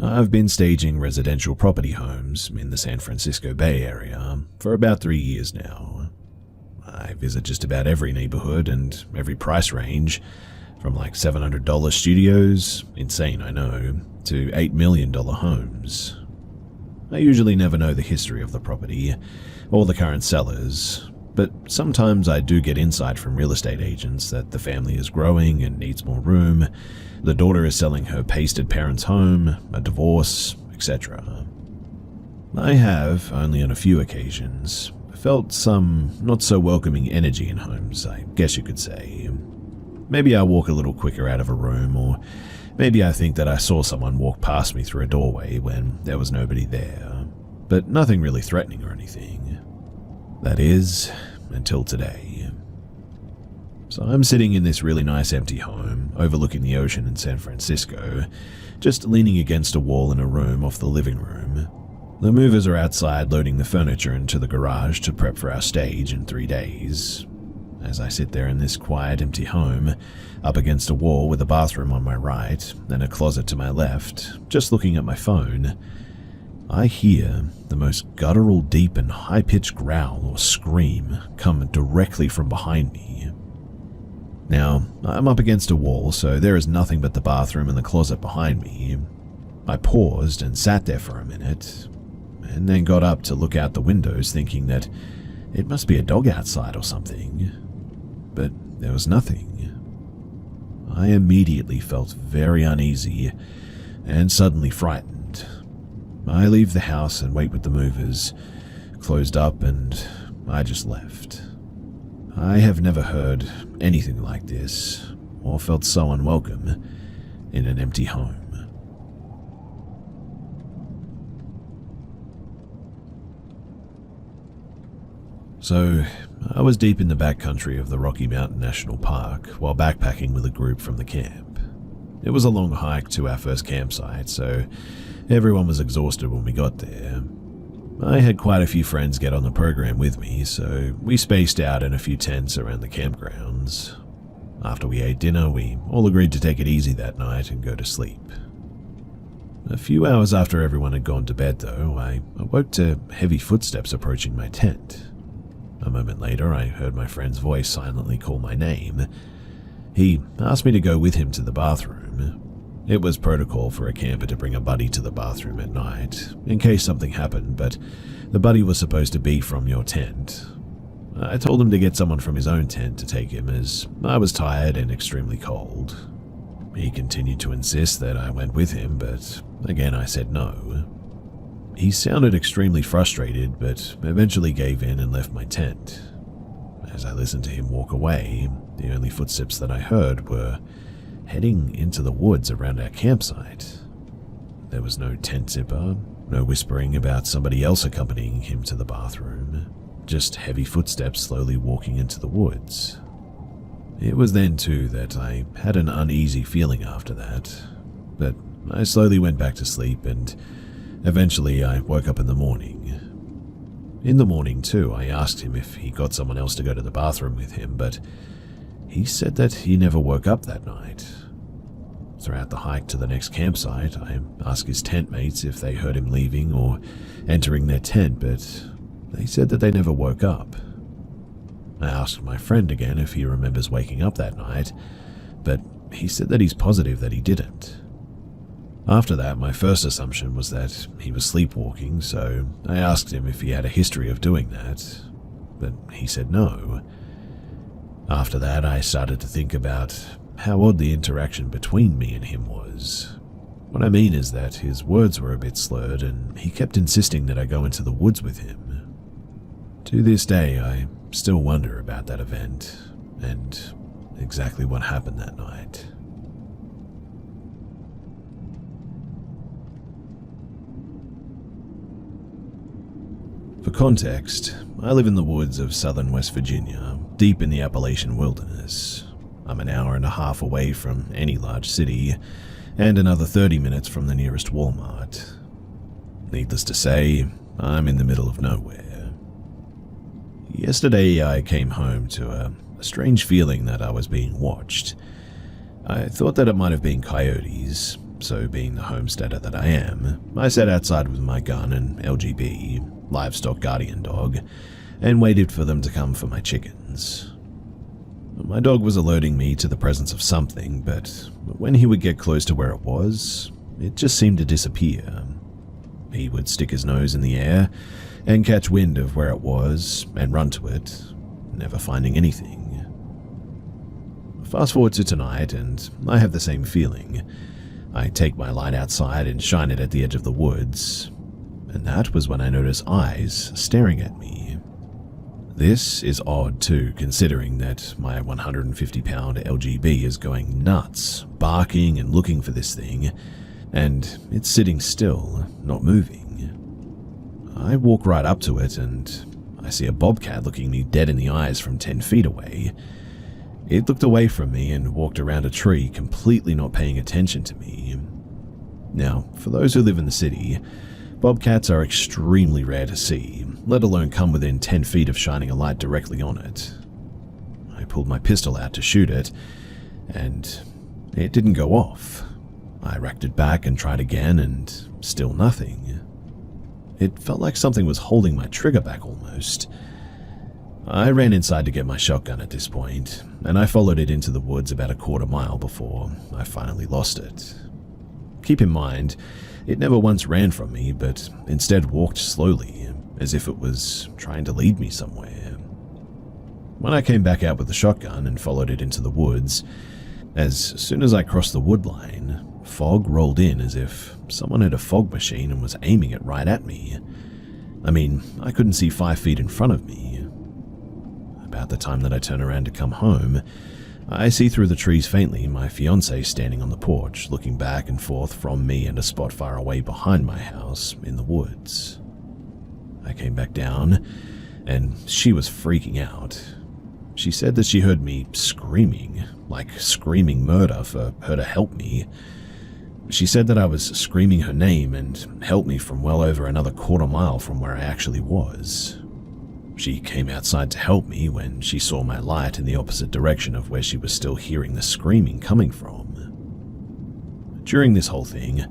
I've been staging residential property homes in the San Francisco Bay Area for about 3 years now. I visit just about every neighborhood and every price range, from like $700 studios, insane I know, to $8 million homes. I usually never know the history of the property or the current sellers, but sometimes I do get insight from real estate agents that the family is growing and needs more room, the daughter is selling her pasted parents' home, a divorce, etc. I have, only on a few occasions, felt some not so welcoming energy in homes, I guess you could say. Maybe I walk a little quicker out of a room, or maybe I think that I saw someone walk past me through a doorway when there was nobody there, but nothing really threatening or anything. That is, until today. So I'm sitting in this really nice empty home overlooking the ocean in San Francisco, just leaning against a wall in a room off the living room. The movers are outside loading the furniture into the garage to prep for our stage in 3 days. As I sit there in this quiet, empty home, up against a wall with a bathroom on my right and a closet to my left, just looking at my phone, I hear the most guttural, deep and high-pitched growl or scream come directly from behind me. Now, I'm up against a wall, so there is nothing but the bathroom and the closet behind me. I paused and sat there for a minute, and then got up to look out the windows thinking that it must be a dog outside or something. But there was nothing. I immediately felt very uneasy and suddenly frightened. I leave the house and wait with the movers, closed up, and I just left. I have never heard anything like this or felt so unwelcome in an empty home. So, I was deep in the backcountry of the Rocky Mountain National Park while backpacking with a group from the camp. It was a long hike to our first campsite, so everyone was exhausted when we got there. I had quite a few friends get on the program with me, so we spaced out in a few tents around the campgrounds. After we ate dinner, we all agreed to take it easy that night and go to sleep. A few hours after everyone had gone to bed, though, I awoke to heavy footsteps approaching my tent. A moment later, I heard my friend's voice silently call my name. He asked me to go with him to the bathroom. It was protocol for a camper to bring a buddy to the bathroom at night, in case something happened, but the buddy was supposed to be from your tent. I told him to get someone from his own tent to take him, as I was tired and extremely cold. He continued to insist that I went with him, but again I said no. He sounded extremely frustrated, but eventually gave in and left my tent. As I listened to him walk away, the only footsteps that I heard were heading into the woods around our campsite. There was no tent zipper, no whispering about somebody else accompanying him to the bathroom, just heavy footsteps slowly walking into the woods. It was then too that I had an uneasy feeling after that, but I slowly went back to sleep and eventually I woke up in the morning. In the morning too, I asked him if he got someone else to go to the bathroom with him, but he said that he never woke up that night. Throughout the hike to the next campsite, I asked his tent mates if they heard him leaving or entering their tent, but they said that they never woke up. I asked my friend again if he remembers waking up that night, but he said that he's positive that he didn't. After that, my first assumption was that he was sleepwalking, so I asked him if he had a history of doing that, but he said no. After that, I started to think about how odd the interaction between me and him was. What I mean is that his words were a bit slurred and he kept insisting that I go into the woods with him. To this day, I still wonder about that event and exactly what happened that night. For context, I live in the woods of southern West Virginia, deep in the Appalachian wilderness. I'm an hour and a half away from any large city, and another 30 minutes from the nearest Walmart. Needless to say, I'm in the middle of nowhere. Yesterday, I came home to a strange feeling that I was being watched. I thought that it might have been coyotes, So being the homesteader that I am, I sat outside with my gun and LGB, livestock guardian dog, and waited for them to come for my chickens. My dog was alerting me to the presence of something, but when he would get close to where it was, it just seemed to disappear. He would stick his nose in the air and catch wind of where it was and run to it, never finding anything. Fast forward to tonight, and I have the same feeling. I take my light outside and shine it at the edge of the woods, and that was when I notice eyes staring at me. This is odd too, considering that my 150-pound LGB is going nuts, barking and looking for this thing, and it's sitting still, not moving. I walk right up to it, and I see a bobcat looking me dead in the eyes from 10 feet away. It looked away from me and walked around a tree, completely not paying attention to me. Now, for those who live in the city, bobcats are extremely rare to see, let alone come within 10 feet of shining a light directly on it. I pulled my pistol out to shoot it, and it didn't go off. I racked it back and tried again, and still nothing. It felt like something was holding my trigger back almost. I ran inside to get my shotgun at this point, and I followed it into the woods about a quarter mile before I finally lost it. Keep in mind, it never once ran from me, but instead walked slowly, as if it was trying to lead me somewhere. When I came back out with the shotgun and followed it into the woods, as soon as I crossed the wood line, fog rolled in as if someone had a fog machine and was aiming it right at me. I mean, I couldn't see 5 feet in front of me. About the time that I turn around to come home, I see through the trees faintly my fiancée standing on the porch, looking back and forth from me and a spot far away behind my house in the woods. I came back down, and she was freaking out. She said that she heard me screaming, like screaming murder for her to help me. She said that I was screaming her name and helped me from well over another quarter mile from where I actually was. She came outside to help me when she saw my light in the opposite direction of where she was still hearing the screaming coming from. During this whole thing,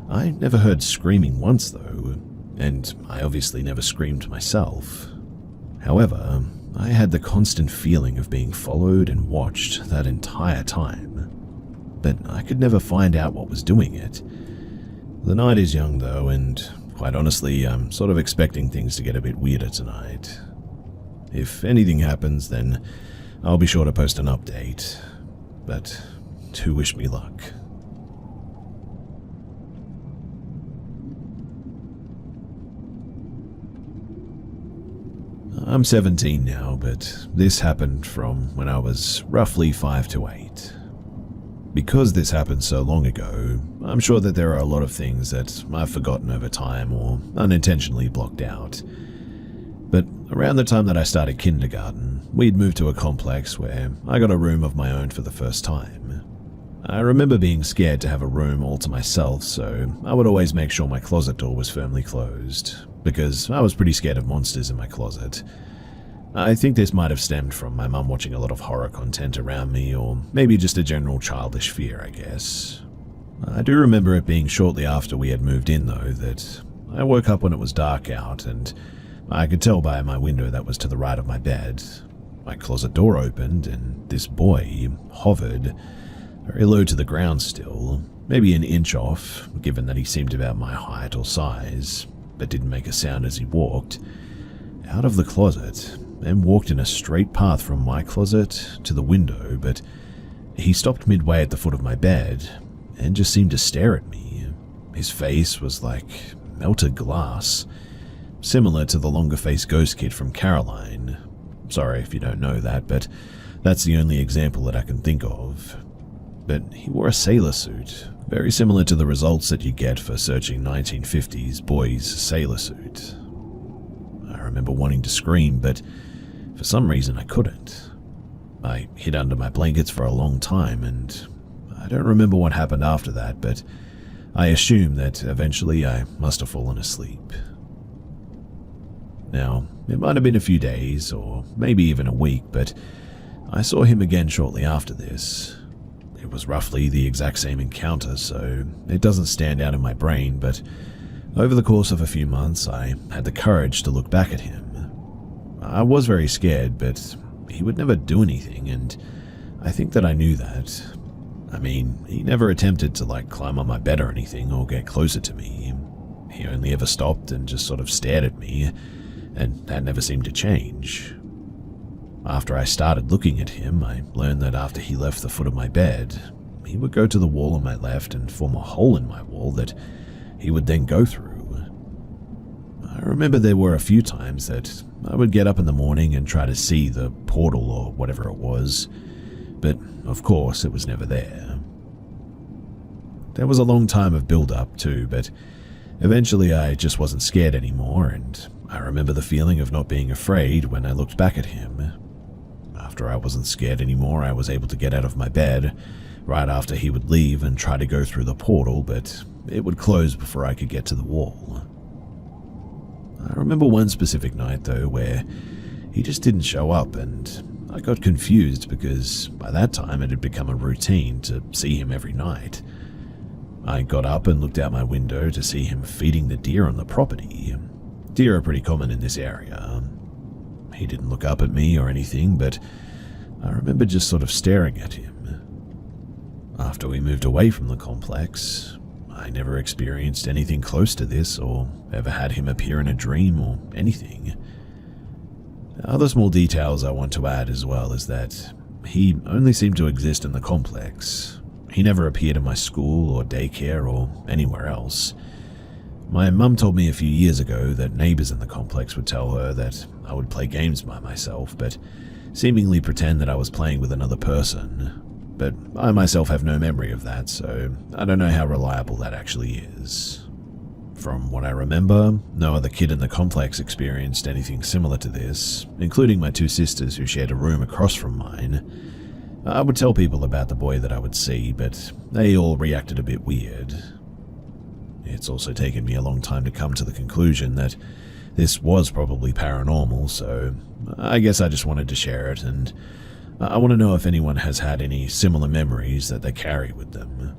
I never heard screaming once though, and I obviously never screamed myself. However, I had the constant feeling of being followed and watched that entire time, but I could never find out what was doing it. The night is young though, and quite honestly, I'm sort of expecting things to get a bit weirder tonight. If anything happens, then I'll be sure to post an update, but do wish me luck. I'm 17 now, but this happened from when I was roughly 5 to 8. Because this happened so long ago, I'm sure that there are a lot of things that I've forgotten over time or unintentionally blocked out. But around the time that I started kindergarten, we'd moved to a complex where I got a room of my own for the first time. I remember being scared to have a room all to myself, so I would always make sure my closet door was firmly closed, because I was pretty scared of monsters in my closet. I think this might have stemmed from my mum watching a lot of horror content around me, or maybe just a general childish fear, I guess. I do remember it being shortly after we had moved in, though, that I woke up when it was dark out, and I could tell by my window that was to the right of my bed. My closet door opened, and this boy hovered, very low to the ground still, maybe an inch off, given that he seemed about my height or size, but didn't make a sound as he walked, out of the closet, and walked in a straight path from my closet to the window, but he stopped midway at the foot of my bed and just seemed to stare at me. His face was like melted glass, similar to the longer-faced ghost kid from Caroline. Sorry if you don't know that, but that's the only example that I can think of. But he wore a sailor suit, very similar to the results that you get for searching 1950s boys' sailor suit. I remember wanting to scream, but for some reason I couldn't. I hid under my blankets for a long time, and I don't remember what happened after that, but I assume that eventually I must have fallen asleep. Now, it might have been a few days, or maybe even a week, but I saw him again shortly after this. It It was roughly the exact same encounter, so it doesn't stand out in my brain, but over the course of a few months, I had the courage to look back at him. I was very scared, but he would never do anything, and I think that I knew that. I mean, he never attempted to climb on my bed or anything or get closer to me. He only ever stopped and just sort of stared at me, and that never seemed to change. After I started looking at him, I learned that after he left the foot of my bed, he would go to the wall on my left and form a hole in my wall that he would then go through. I remember there were a few times that I would get up in the morning and try to see the portal or whatever it was, but of course it was never there. There was a long time of build-up too, but eventually I just wasn't scared anymore, and I remember the feeling of not being afraid when I looked back at him. After I wasn't scared anymore, I was able to get out of my bed right after he would leave and try to go through the portal, but it would close before I could get to the wall. I remember one specific night though where he just didn't show up, and I got confused because by that time it had become a routine to see him every night. I got up and looked out my window to see him feeding the deer on the property. Deer are pretty common in this area. He didn't look up at me or anything, but I remember just sort of staring at him. After we moved away from the complex, I never experienced anything close to this or ever had him appear in a dream or anything. Other small details I want to add as well is that he only seemed to exist in the complex. He never appeared in my school or daycare or anywhere else. My mum told me a few years ago that neighbors in the complex would tell her that I would play games by myself, but seemingly pretend that I was playing with another person. But I myself have no memory of that, so I don't know how reliable that actually is. From what I remember, no other kid in the complex experienced anything similar to this, including my two sisters who shared a room across from mine. I would tell people about the boy that I would see, but they all reacted a bit weird. It's also taken me a long time to come to the conclusion that this was probably paranormal, so I guess I just wanted to share it, and I want to know if anyone has had any similar memories that they carry with them.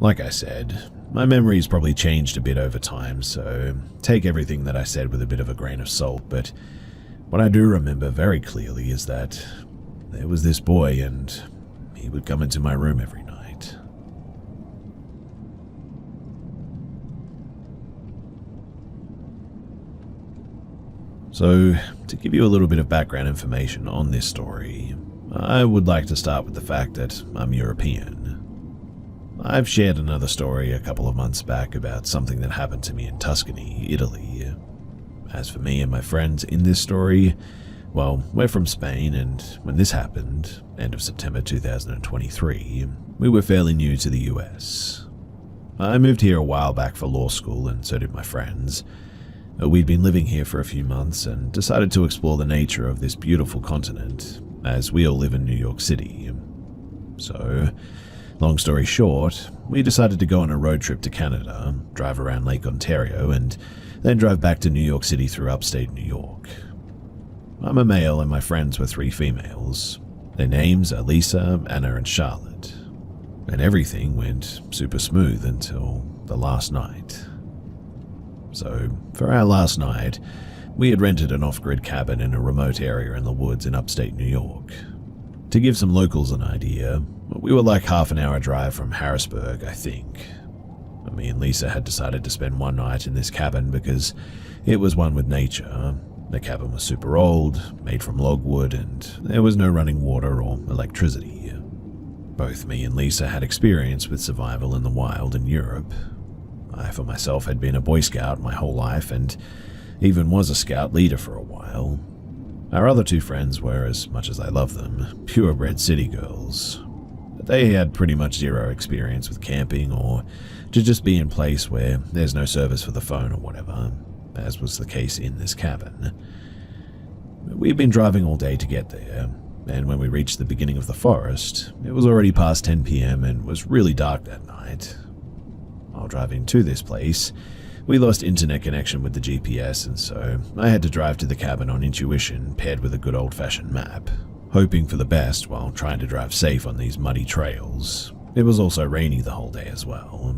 Like I said, my memories probably changed a bit over time, so take everything that I said with a bit of a grain of salt, but what I do remember very clearly is that there was this boy and he would come into my room every night. So, to give you a little bit of background information on this story, I would like to start with the fact that I'm European. I've shared another story a couple of months back about something that happened to me in Tuscany, Italy. As for me and my friends in this story, well, we're from Spain, and when this happened, end of September 2023, we were fairly new to the US. I moved here a while back for law school, and so did my friends. We'd been living here for a few months and decided to explore the nature of this beautiful continent, as we all live in New York City. So, long story short, we decided to go on a road trip to Canada, drive around Lake Ontario, and then drive back to New York City through upstate New York. I'm a male and my friends were 3 females. Their names are Lisa, Anna, and Charlotte. And everything went super smooth until the last night. So, for our last night, we had rented an off-grid cabin in a remote area in the woods in upstate New York. To give some locals an idea, we were like half an hour drive from Harrisburg, I think. Me and Lisa had decided to spend one night in this cabin because it was one with nature. The cabin was super old, made from logwood, and there was no running water or electricity. Both me and Lisa had experience with survival in the wild in Europe. I, for myself, had been a Boy Scout my whole life and even was a scout leader for a while. Our other 2 friends were, as much as I love them, purebred city girls. They had pretty much zero experience with camping or to just be in place where there's no service for the phone or whatever, as was the case in this cabin. We'd been driving all day to get there, and when we reached the beginning of the forest, it was already past 10 p.m. and was really dark that night. While driving to this place, we lost internet connection with the GPS, and so I had to drive to the cabin on intuition paired with a good old-fashioned map. hoping for the best while trying to drive safe on these muddy trails. It was also rainy the whole day as well.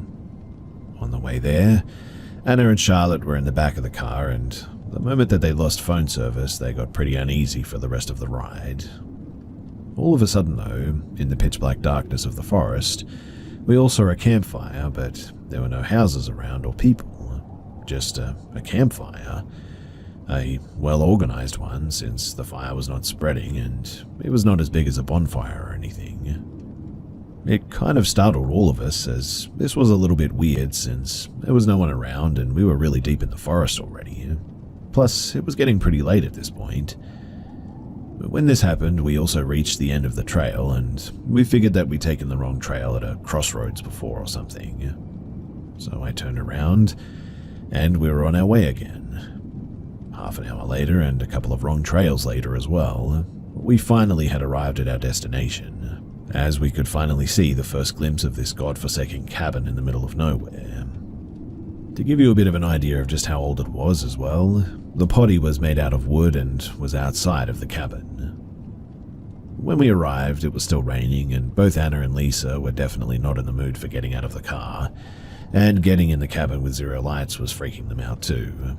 On the way there, Anna and Charlotte were in the back of the car, and the moment that they lost phone service, they got pretty uneasy for the rest of the ride. All of a sudden, though, in the pitch-black darkness of the forest, we all saw a campfire, but there were no houses around or people. Just a campfire. A well-organized one, since the fire was not spreading and it was not as big as a bonfire or anything. It kind of startled all of us, as this was a little bit weird since there was no one around and we were really deep in the forest already. Plus, it was getting pretty late at this point. But when this happened, we also reached the end of the trail, and we figured that we'd taken the wrong trail at a crossroads before or something. So I turned around, and we were on our way again. Half an hour later, and a couple of wrong trails later as well, we finally had arrived at our destination, as we could finally see the first glimpse of this godforsaken cabin in the middle of nowhere. To give you a bit of an idea of just how old it was as well, the potty was made out of wood and was outside of the cabin. When we arrived, it was still raining, and both Anna and Lisa were definitely not in the mood for getting out of the car, and getting in the cabin with zero lights was freaking them out too.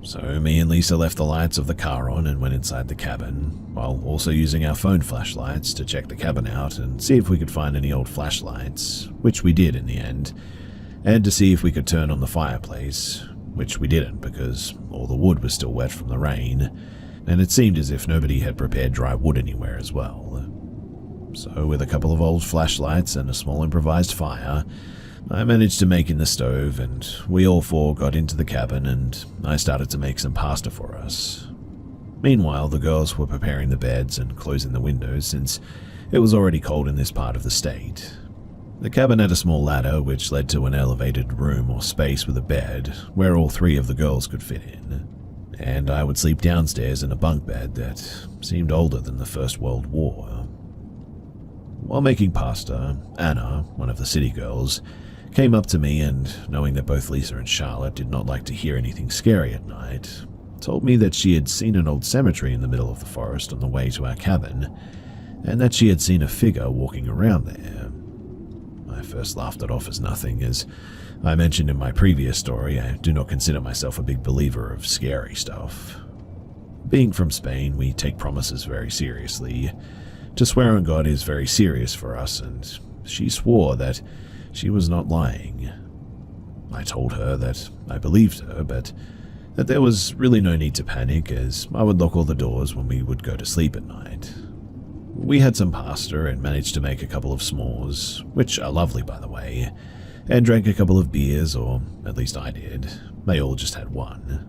So me and Lisa left the lights of the car on and went inside the cabin, while also using our phone flashlights to check the cabin out and see if we could find any old flashlights, which we did in the end, and to see if we could turn on the fireplace, which we didn't because all the wood was still wet from the rain, and it seemed as if nobody had prepared dry wood anywhere as well. So with a couple of old flashlights and a small improvised fire, I managed to make in the stove, and we all four got into the cabin, and I started to make some pasta for us. Meanwhile, the girls were preparing the beds and closing the windows since it was already cold in this part of the state. The cabin had a small ladder which led to an elevated room or space with a bed where all three of the girls could fit in, and I would sleep downstairs in a bunk bed that seemed older than the First World War. While making pasta, Anna, one of the city girls, came up to me and, knowing that both Lisa and Charlotte did not like to hear anything scary at night, told me that she had seen an old cemetery in the middle of the forest on the way to our cabin, and that she had seen a figure walking around there. I first laughed it off as nothing, as I mentioned in my previous story, I do not consider myself a big believer of scary stuff. Being from Spain, we take promises very seriously. To swear on God is very serious for us, and she swore that she was not lying. I told her that I believed her, but that there was really no need to panic, as I would lock all the doors when we would go to sleep at night. We had some pasta and managed to make a couple of s'mores, which are lovely by the way, and drank a couple of beers, or at least I did. They all just had one.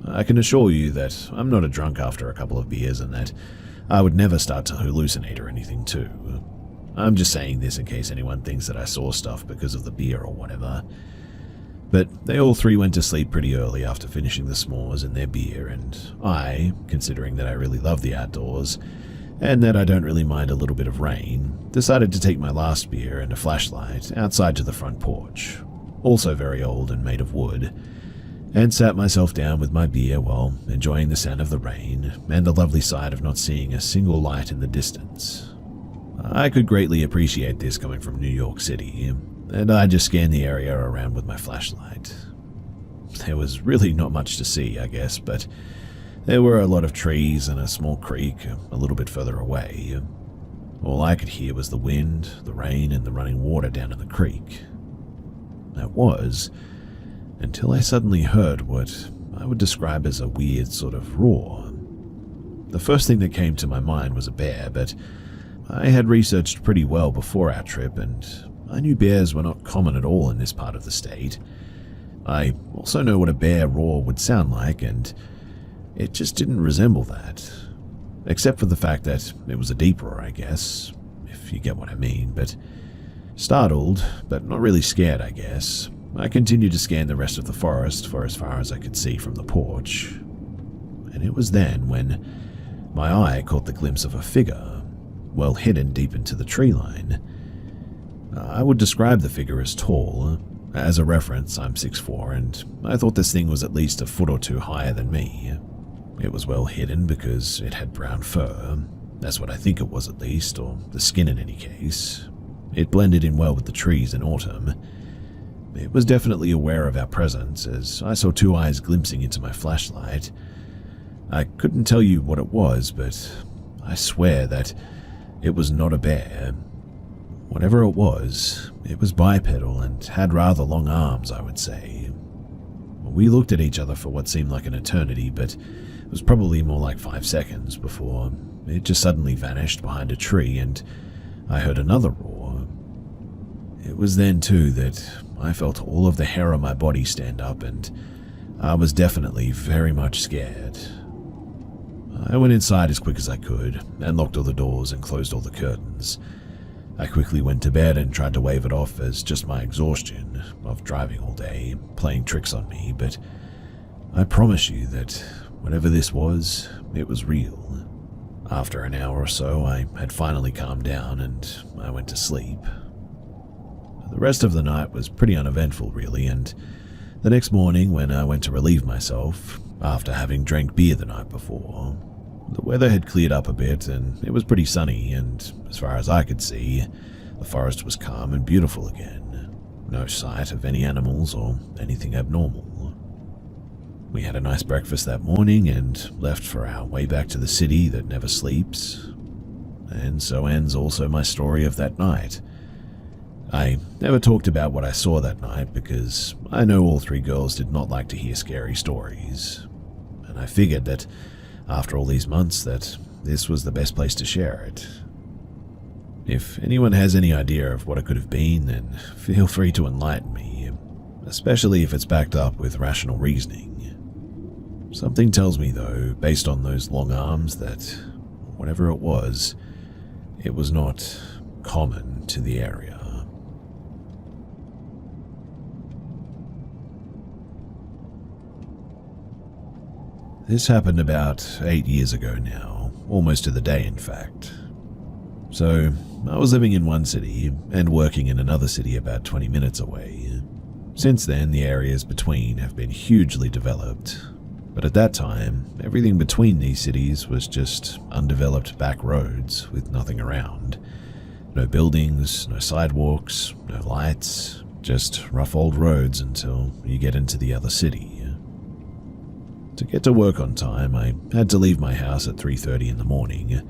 I can assure you that I'm not a drunk after a couple of beers, and that I would never start to hallucinate or anything too. I'm just saying this in case anyone thinks that I saw stuff because of the beer or whatever. But they all three went to sleep pretty early after finishing the s'mores and their beer, and I, considering that I really love the outdoors, and that I don't really mind a little bit of rain, decided to take my last beer and a flashlight outside to the front porch, also very old and made of wood, and sat myself down with my beer while enjoying the sound of the rain and the lovely sight of not seeing a single light in the distance. I could greatly appreciate this coming from New York City, and I just scanned the area around with my flashlight. There was really not much to see, I guess, but there were a lot of trees and a small creek a little bit further away. All I could hear was the wind, the rain, and the running water down in the creek. That was, until I suddenly heard what I would describe as a weird sort of roar. The first thing that came to my mind was a bear, but I had researched pretty well before our trip, and I knew bears were not common at all in this part of the state. I also know what a bear roar would sound like, and it just didn't resemble that. Except for the fact that it was a deep roar, I guess, if you get what I mean, but startled, but not really scared, I guess, I continued to scan the rest of the forest for as far as I could see from the porch. And it was then when my eye caught the glimpse of a figure, well hidden deep into the tree line. I would describe the figure as tall. As a reference, I'm 6'4", and I thought this thing was at least a foot or two higher than me. It was well hidden because it had brown fur, That's what I think it was at least, or the skin in any case. It blended in well with the trees in autumn. It was definitely aware of our presence, as I saw two eyes glimpsing into my flashlight. I couldn't tell you what it was, but I swear that it was not a bear. Whatever it was bipedal and had rather long arms, I would say. We looked at each other for what seemed like an eternity, but it was probably more like 5 seconds before it just suddenly vanished behind a tree and I heard another roar. It was then too that I felt all of the hair on my body stand up, and I was definitely very much scared. I went inside as quick as I could and locked all the doors and closed all the curtains. I quickly went to bed and tried to wave it off as just my exhaustion of driving all day playing tricks on me, but I promise you that whatever this was, it was real. After an hour or so, I had finally calmed down and I went to sleep. The rest of the night was pretty uneventful, really, and the next morning when I went to relieve myself, after having drank beer the night before, the weather had cleared up a bit and it was pretty sunny, and as far as I could see, the forest was calm and beautiful again. No sight of any animals or anything abnormal. We had a nice breakfast that morning and left for our way back to the city that never sleeps. And so ends also my story of that night. I never talked about what I saw that night because I know all three girls did not like to hear scary stories. And I figured that after all these months that this was the best place to share it. If anyone has any idea of what it could have been, then feel free to enlighten me, especially if it's backed up with rational reasoning. Something tells me, though, based on those long arms, that whatever it was not common to the area. This happened about 8 years ago now, almost to the day in fact. So, I was living in one city and working in another city about 20 minutes away. Since then, the areas between have been hugely developed, but at that time, everything between these cities was just undeveloped back roads with nothing around. No buildings, no sidewalks, no lights, just rough old roads until you get into the other city. To get to work on time, I had to leave my house at 3:30 in the morning.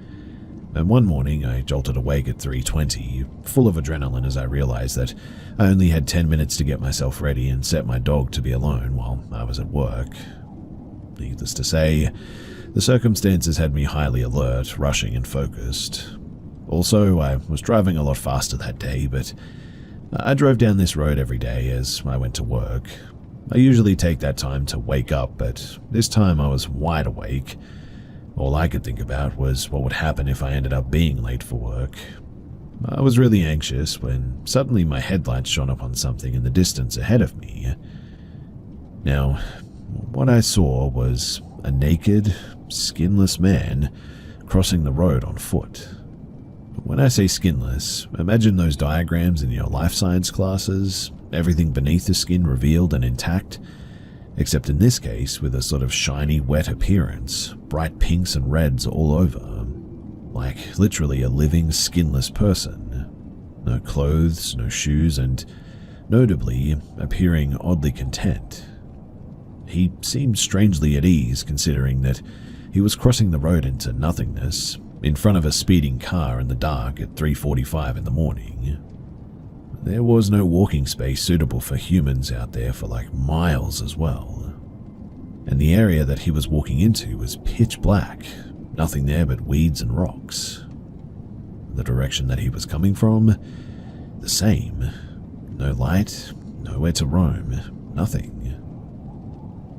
And one morning, I jolted awake at 3:20, full of adrenaline as I realized that I only had 10 minutes to get myself ready and set my dog to be alone while I was at work. Needless to say, the circumstances had me highly alert, rushing and focused. Also, I was driving a lot faster that day, but I drove down this road every day as I went to work. I usually take that time to wake up, but this time I was wide awake. All I could think about was what would happen if I ended up being late for work. I was really anxious when suddenly my headlights shone up on something in the distance ahead of me. Now, what I saw was a naked, skinless man crossing the road on foot. When I say skinless, imagine those diagrams in your life science classes, everything beneath the skin revealed and intact, except in this case with a sort of shiny, wet appearance, bright pinks and reds all over, like literally a living, skinless person. No clothes, no shoes, and notably appearing oddly content. He seemed strangely at ease considering that he was crossing the road into nothingness in front of a speeding car in the dark at 3:45 in the morning. There was no walking space suitable for humans out there for like miles as well. And the area that he was walking into was pitch black, nothing there but weeds and rocks. The direction that he was coming from, the same. No light, nowhere to roam, nothing.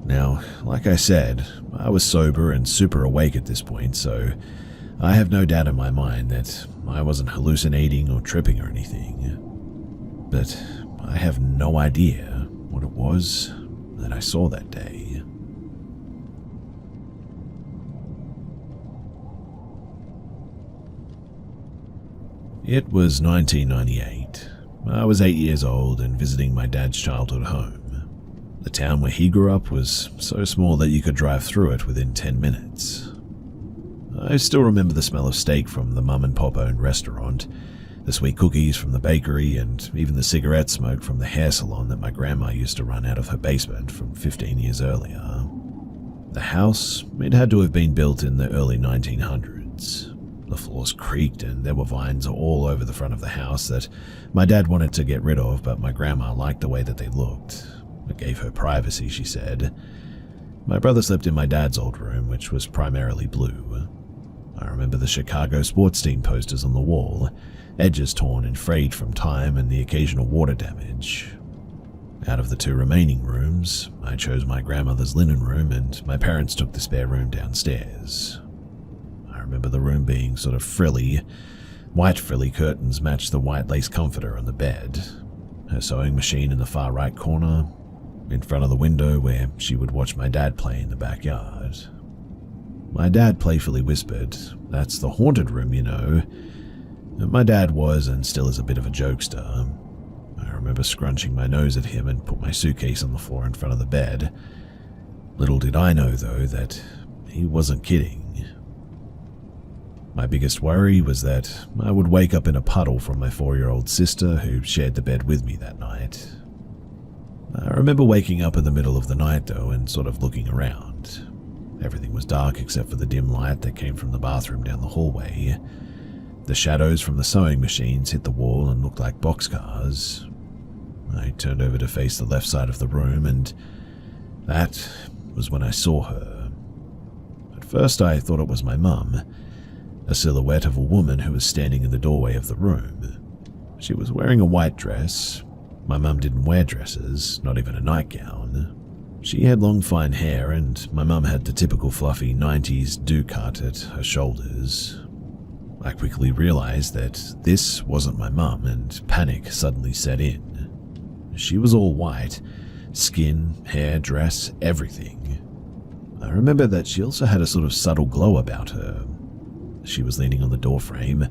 Now, like I said, I was sober and super awake at this point, so I have no doubt in my mind that I wasn't hallucinating or tripping or anything. But I have no idea what it was that I saw that day. It was 1998. I was 8 years old and visiting my dad's childhood home. The town where he grew up was so small that you could drive through it within 10 minutes. I still remember the smell of steak from the mum and pop owned restaurant, the sweet cookies from the bakery, and even the cigarette smoke from the hair salon that my grandma used to run out of her basement from 15 years earlier. The house, it had to have been built in the early 1900s. The floors creaked and there were vines all over the front of the house that my dad wanted to get rid of, but my grandma liked the way that they looked. It gave her privacy, she said. My brother slept in my dad's old room, which was primarily blue. I remember the Chicago sports team posters on the wall, edges torn and frayed from time and the occasional water damage. Out of the two remaining rooms, I chose my grandmother's linen room and my parents took the spare room downstairs. I remember the room being sort of frilly. White frilly curtains matched the white lace comforter on the bed, her sewing machine in the far right corner, in front of the window where she would watch my dad play in the backyard. My dad playfully whispered, "That's the haunted room, you know." My dad was and still is a bit of a jokester. I remember scrunching my nose at him and put my suitcase on the floor in front of the bed. Little did I know, though, that he wasn't kidding. My biggest worry was that I would wake up in a puddle from my 4-year-old sister who shared the bed with me that night. I remember waking up in the middle of the night, though, and sort of looking around. Everything was dark except for the dim light that came from the bathroom down the hallway. The shadows from the sewing machines hit the wall and looked like boxcars. I turned over to face the left side of the room, and that was when I saw her. At first I thought it was my mum, a silhouette of a woman who was standing in the doorway of the room. She was wearing a white dress. My mum didn't wear dresses, not even a nightgown. She had long fine hair, and my mum had the typical fluffy 90s do cut at her shoulders. I quickly realized that this wasn't my mum, and panic suddenly set in. She was all white, skin, hair, dress, everything. I remember that she also had a sort of subtle glow about her. She was leaning on the doorframe,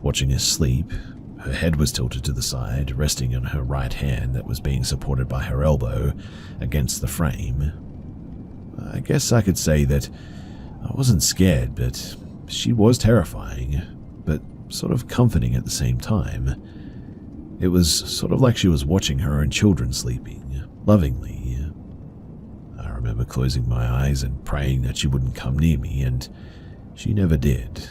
watching us sleep. Her head was tilted to the side, resting on her right hand that was being supported by her elbow against the frame. I guess I could say that I wasn't scared, but she was terrifying, but sort of comforting at the same time. It was sort of like she was watching her own children sleeping, lovingly. I remember closing my eyes and praying that she wouldn't come near me, and she never did.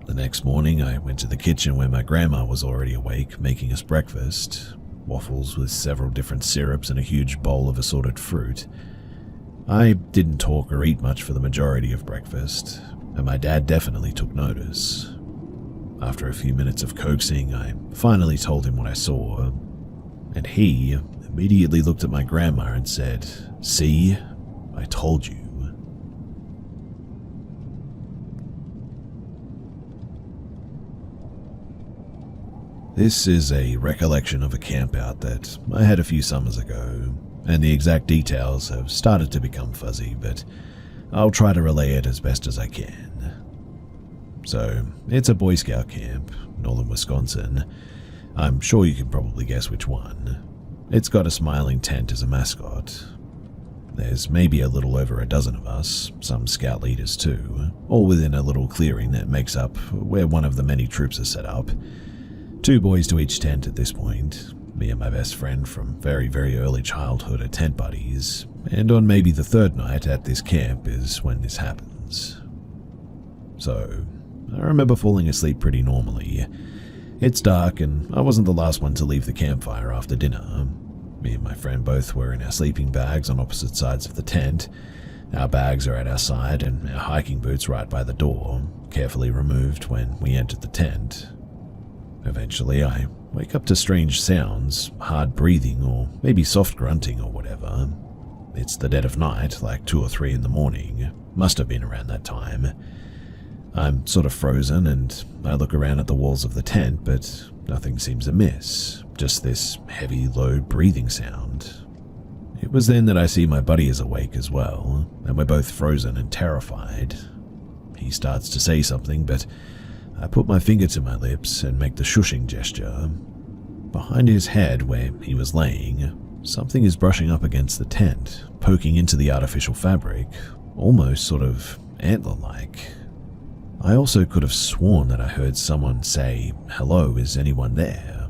The next morning, I went to the kitchen where my grandma was already awake, making us breakfast, waffles with several different syrups and a huge bowl of assorted fruit. I didn't talk or eat much for the majority of breakfast, and my dad definitely took notice. After a few minutes of coaxing, I finally told him what I saw, and he immediately looked at my grandma and said, "See, I told you." This is a recollection of a campout that I had a few summers ago, and the exact details have started to become fuzzy, but I'll try to relay it as best as I can. So, it's a Boy Scout camp, northern Wisconsin. I'm sure you can probably guess which one. It's got a smiling tent as a mascot. There's maybe a little over a dozen of us, some scout leaders too, all within a little clearing that makes up where one of the many troops are set up. 2 boys to each tent at this point. Me and my best friend from very, very early childhood are tent buddies, and on maybe the 3rd night at this camp is when this happens. So, I remember falling asleep pretty normally. It's dark, and I wasn't the last one to leave the campfire after dinner. Me and my friend both were in our sleeping bags on opposite sides of the tent. Our bags are at our side, and our hiking boots right by the door, carefully removed when we entered the tent. Eventually, I wake up to strange sounds, hard breathing, or maybe soft grunting or whatever. It's the dead of night, like 2 or 3 in the morning. Must have been around that time. I'm sort of frozen, and I look around at the walls of the tent, but nothing seems amiss. Just this heavy, low breathing sound. It was then that I see my buddy is awake as well, and we're both frozen and terrified. He starts to say something, but I put my finger to my lips and make the shushing gesture. Behind his head, where he was laying, something is brushing up against the tent, poking into the artificial fabric, almost sort of antler-like. I also could have sworn that I heard someone say, "Hello, is anyone there?"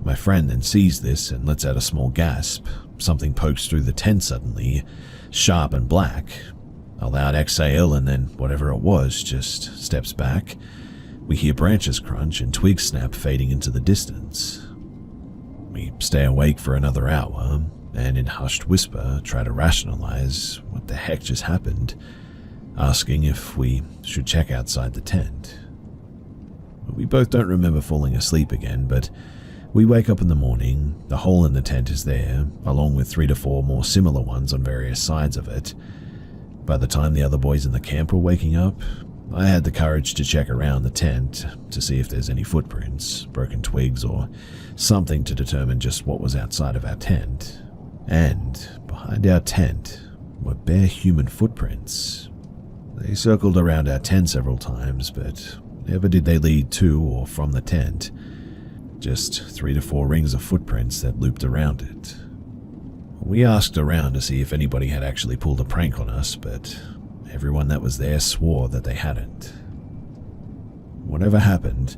My friend then sees this and lets out a small gasp. Something pokes through the tent suddenly, sharp and black. A loud exhale, and then whatever it was just steps back. We hear branches crunch and twigs snap, fading into the distance. We stay awake for another hour, and in hushed whisper try to rationalize what the heck just happened, asking if we should check outside the tent. We both don't remember falling asleep again, but we wake up in the morning. The hole in the tent is there, along with 3 to 4 more similar ones on various sides of it. By the time the other boys in the camp were waking up, I had the courage to check around the tent to see if there's any footprints, broken twigs, or something to determine just what was outside of our tent. And behind our tent were bare human footprints. They circled around our tent several times, but never did they lead to or from the tent. Just 3 to 4 rings of footprints that looped around it. We asked around to see if anybody had actually pulled a prank on us, but everyone that was there swore that they hadn't. Whatever happened,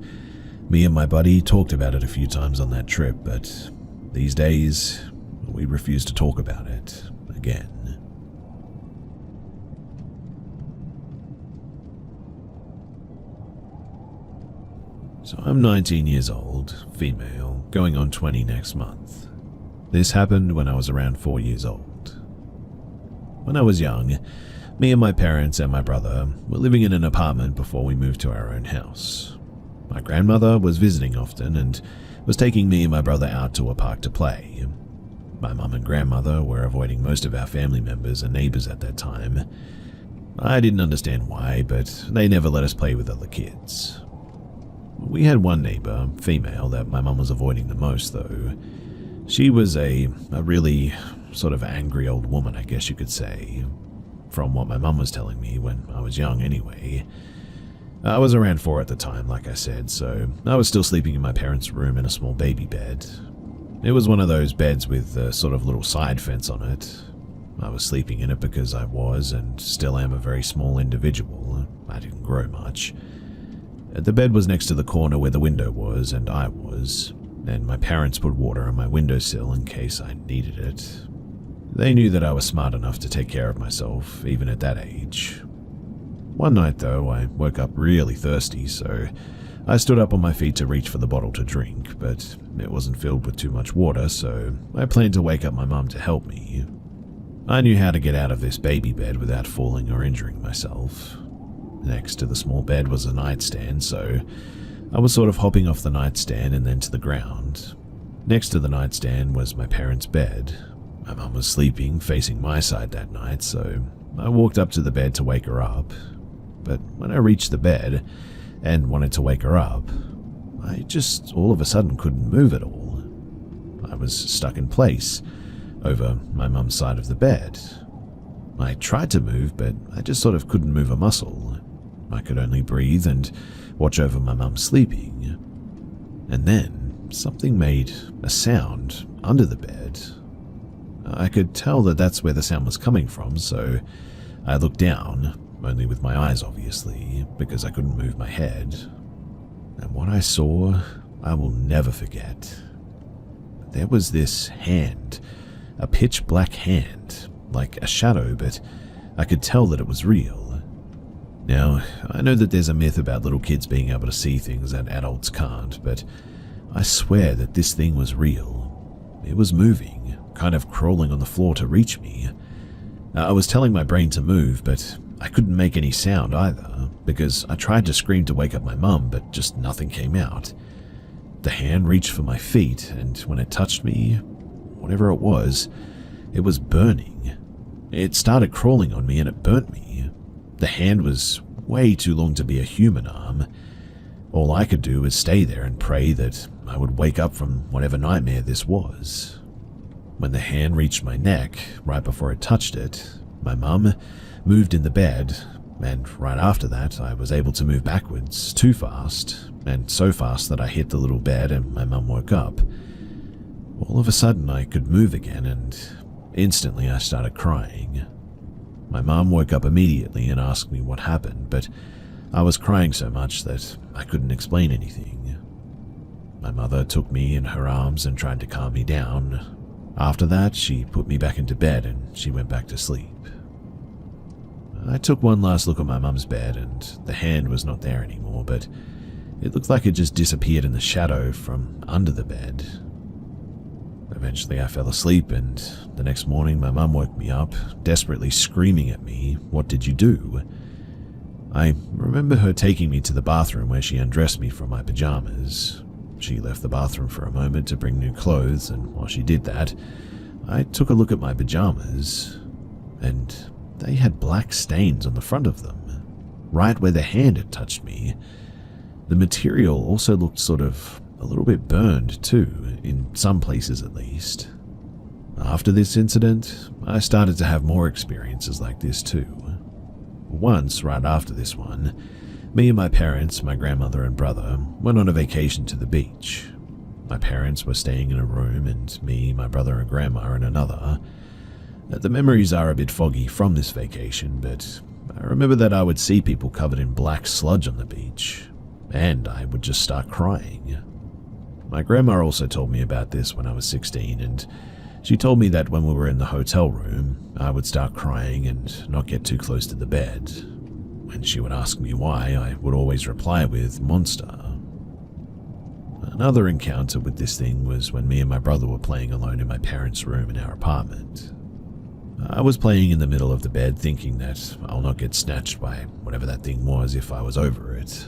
me and my buddy talked about it a few times on that trip, but these days, we refuse to talk about it again. So I'm 19 years old, female, going on 20 next month. This happened when I was around 4 years old. When I was young, me and my parents and my brother were living in an apartment before we moved to our own house. My grandmother was visiting often and was taking me and my brother out to a park to play. My mum and grandmother were avoiding most of our family members and neighbors at that time. I didn't understand why, but they never let us play with other kids. We had one neighbor, female, that my mum was avoiding the most, though. She was a really sort of angry old woman, I guess you could say. From what my mum was telling me when I was young anyway. I was around 4 at the time, like I said, so I was still sleeping in my parents' room in a small baby bed. It was one of those beds with a sort of little side fence on it. I was sleeping in it because I was and still am a very small individual. I didn't grow much. The bed was next to the corner where the window was, and I was, and my parents put water on my windowsill in case I needed it. They knew that I was smart enough to take care of myself, even at that age. One night, though, I woke up really thirsty, so I stood up on my feet to reach for the bottle to drink, but it wasn't filled with too much water, so I planned to wake up my mum to help me. I knew how to get out of this baby bed without falling or injuring myself. Next to the small bed was a nightstand, so I was sort of hopping off the nightstand and then to the ground. Next to the nightstand was my parents' bed. My mum was sleeping, facing my side that night, so I walked up to the bed to wake her up. But when I reached the bed and wanted to wake her up, I just all of a sudden couldn't move at all. I was stuck in place, over my mum's side of the bed. I tried to move, but I just sort of couldn't move a muscle. I could only breathe and watch over my mum sleeping. And then something made a sound under the bed. I could tell that that's where the sound was coming from, so I looked down, only with my eyes obviously, because I couldn't move my head. And what I saw, I will never forget. There was this hand, a pitch black hand, like a shadow, but I could tell that it was real. Now, I know that there's a myth about little kids being able to see things that adults can't, but I swear that this thing was real. It was moving, kind of crawling on the floor to reach me. I was telling my brain to move, but I couldn't make any sound either, because I tried to scream to wake up my mum, but just nothing came out. The hand reached for my feet, and when it touched me, whatever it was burning. It started crawling on me and it burnt me. The hand was way too long to be a human arm. All I could do was stay there and pray that I would wake up from whatever nightmare this was. When the hand reached my neck, right before it touched it, my mum moved in the bed, and right after that I was able to move backwards too fast, and so fast that I hit the little bed and my mum woke up. All of a sudden I could move again, and instantly I started crying. My mom woke up immediately and asked me what happened, but I was crying so much that I couldn't explain anything. My mother took me in her arms and tried to calm me down. After that, she put me back into bed and she went back to sleep. I took one last look at my mum's bed and the hand was not there anymore, but it looked like it just disappeared in the shadow from under the bed. Eventually I fell asleep and the next morning my mum woke me up, desperately screaming at me, "What did you do?" I remember her taking me to the bathroom where she undressed me from my pajamas. She left the bathroom for a moment to bring new clothes, and while she did that, I took a look at my pajamas, and they had black stains on the front of them, right where the hand had touched me. The material also looked sort of a little bit burned too, in some places at least. After this incident, I started to have more experiences like this too. Once, right after this one, me and my parents, my grandmother and brother, went on a vacation to the beach. My parents were staying in a room and me, my brother and grandma in another. The memories are a bit foggy from this vacation, but I remember that I would see people covered in black sludge on the beach, and I would just start crying. My grandma also told me about this when I was 16, and she told me that when we were in the hotel room, I would start crying and not get too close to the bed. When she would ask me why, I would always reply with "monster." Another encounter with this thing was when me and my brother were playing alone in my parents' room in our apartment. I was playing in the middle of the bed thinking that I'll not get snatched by whatever that thing was if I was over it.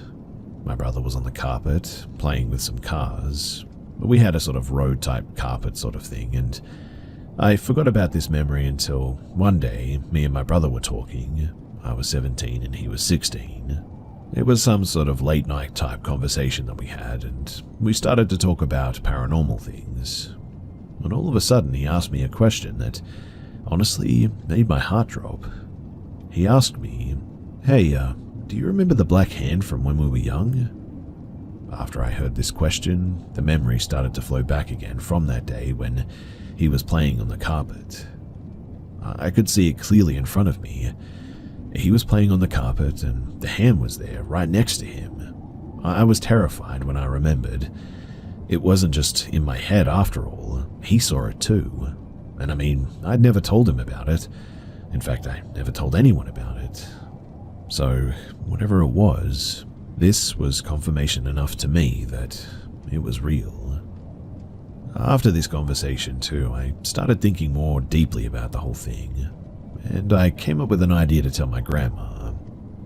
My brother was on the carpet, playing with some cars. We had a sort of road-type carpet sort of thing, and I forgot about this memory until one day me and my brother were talking. I was 17 and he was 16. It was some sort of late-night type conversation that we had, and we started to talk about paranormal things. And all of a sudden he asked me a question that honestly made my heart drop. He asked me, "Hey, do you remember the black hand from when we were young?" After I heard this question, the memory started to flow back again from that day when he was playing on the carpet. I could see it clearly in front of me. He was playing on the carpet and the hand was there right next to him. I was terrified when I remembered. It wasn't just in my head after all, he saw it too. And I mean, I'd never told him about it. In fact, I never told anyone about it. So, whatever it was, this was confirmation enough to me that it was real. After this conversation too, I started thinking more deeply about the whole thing, and I came up with an idea to tell my grandma.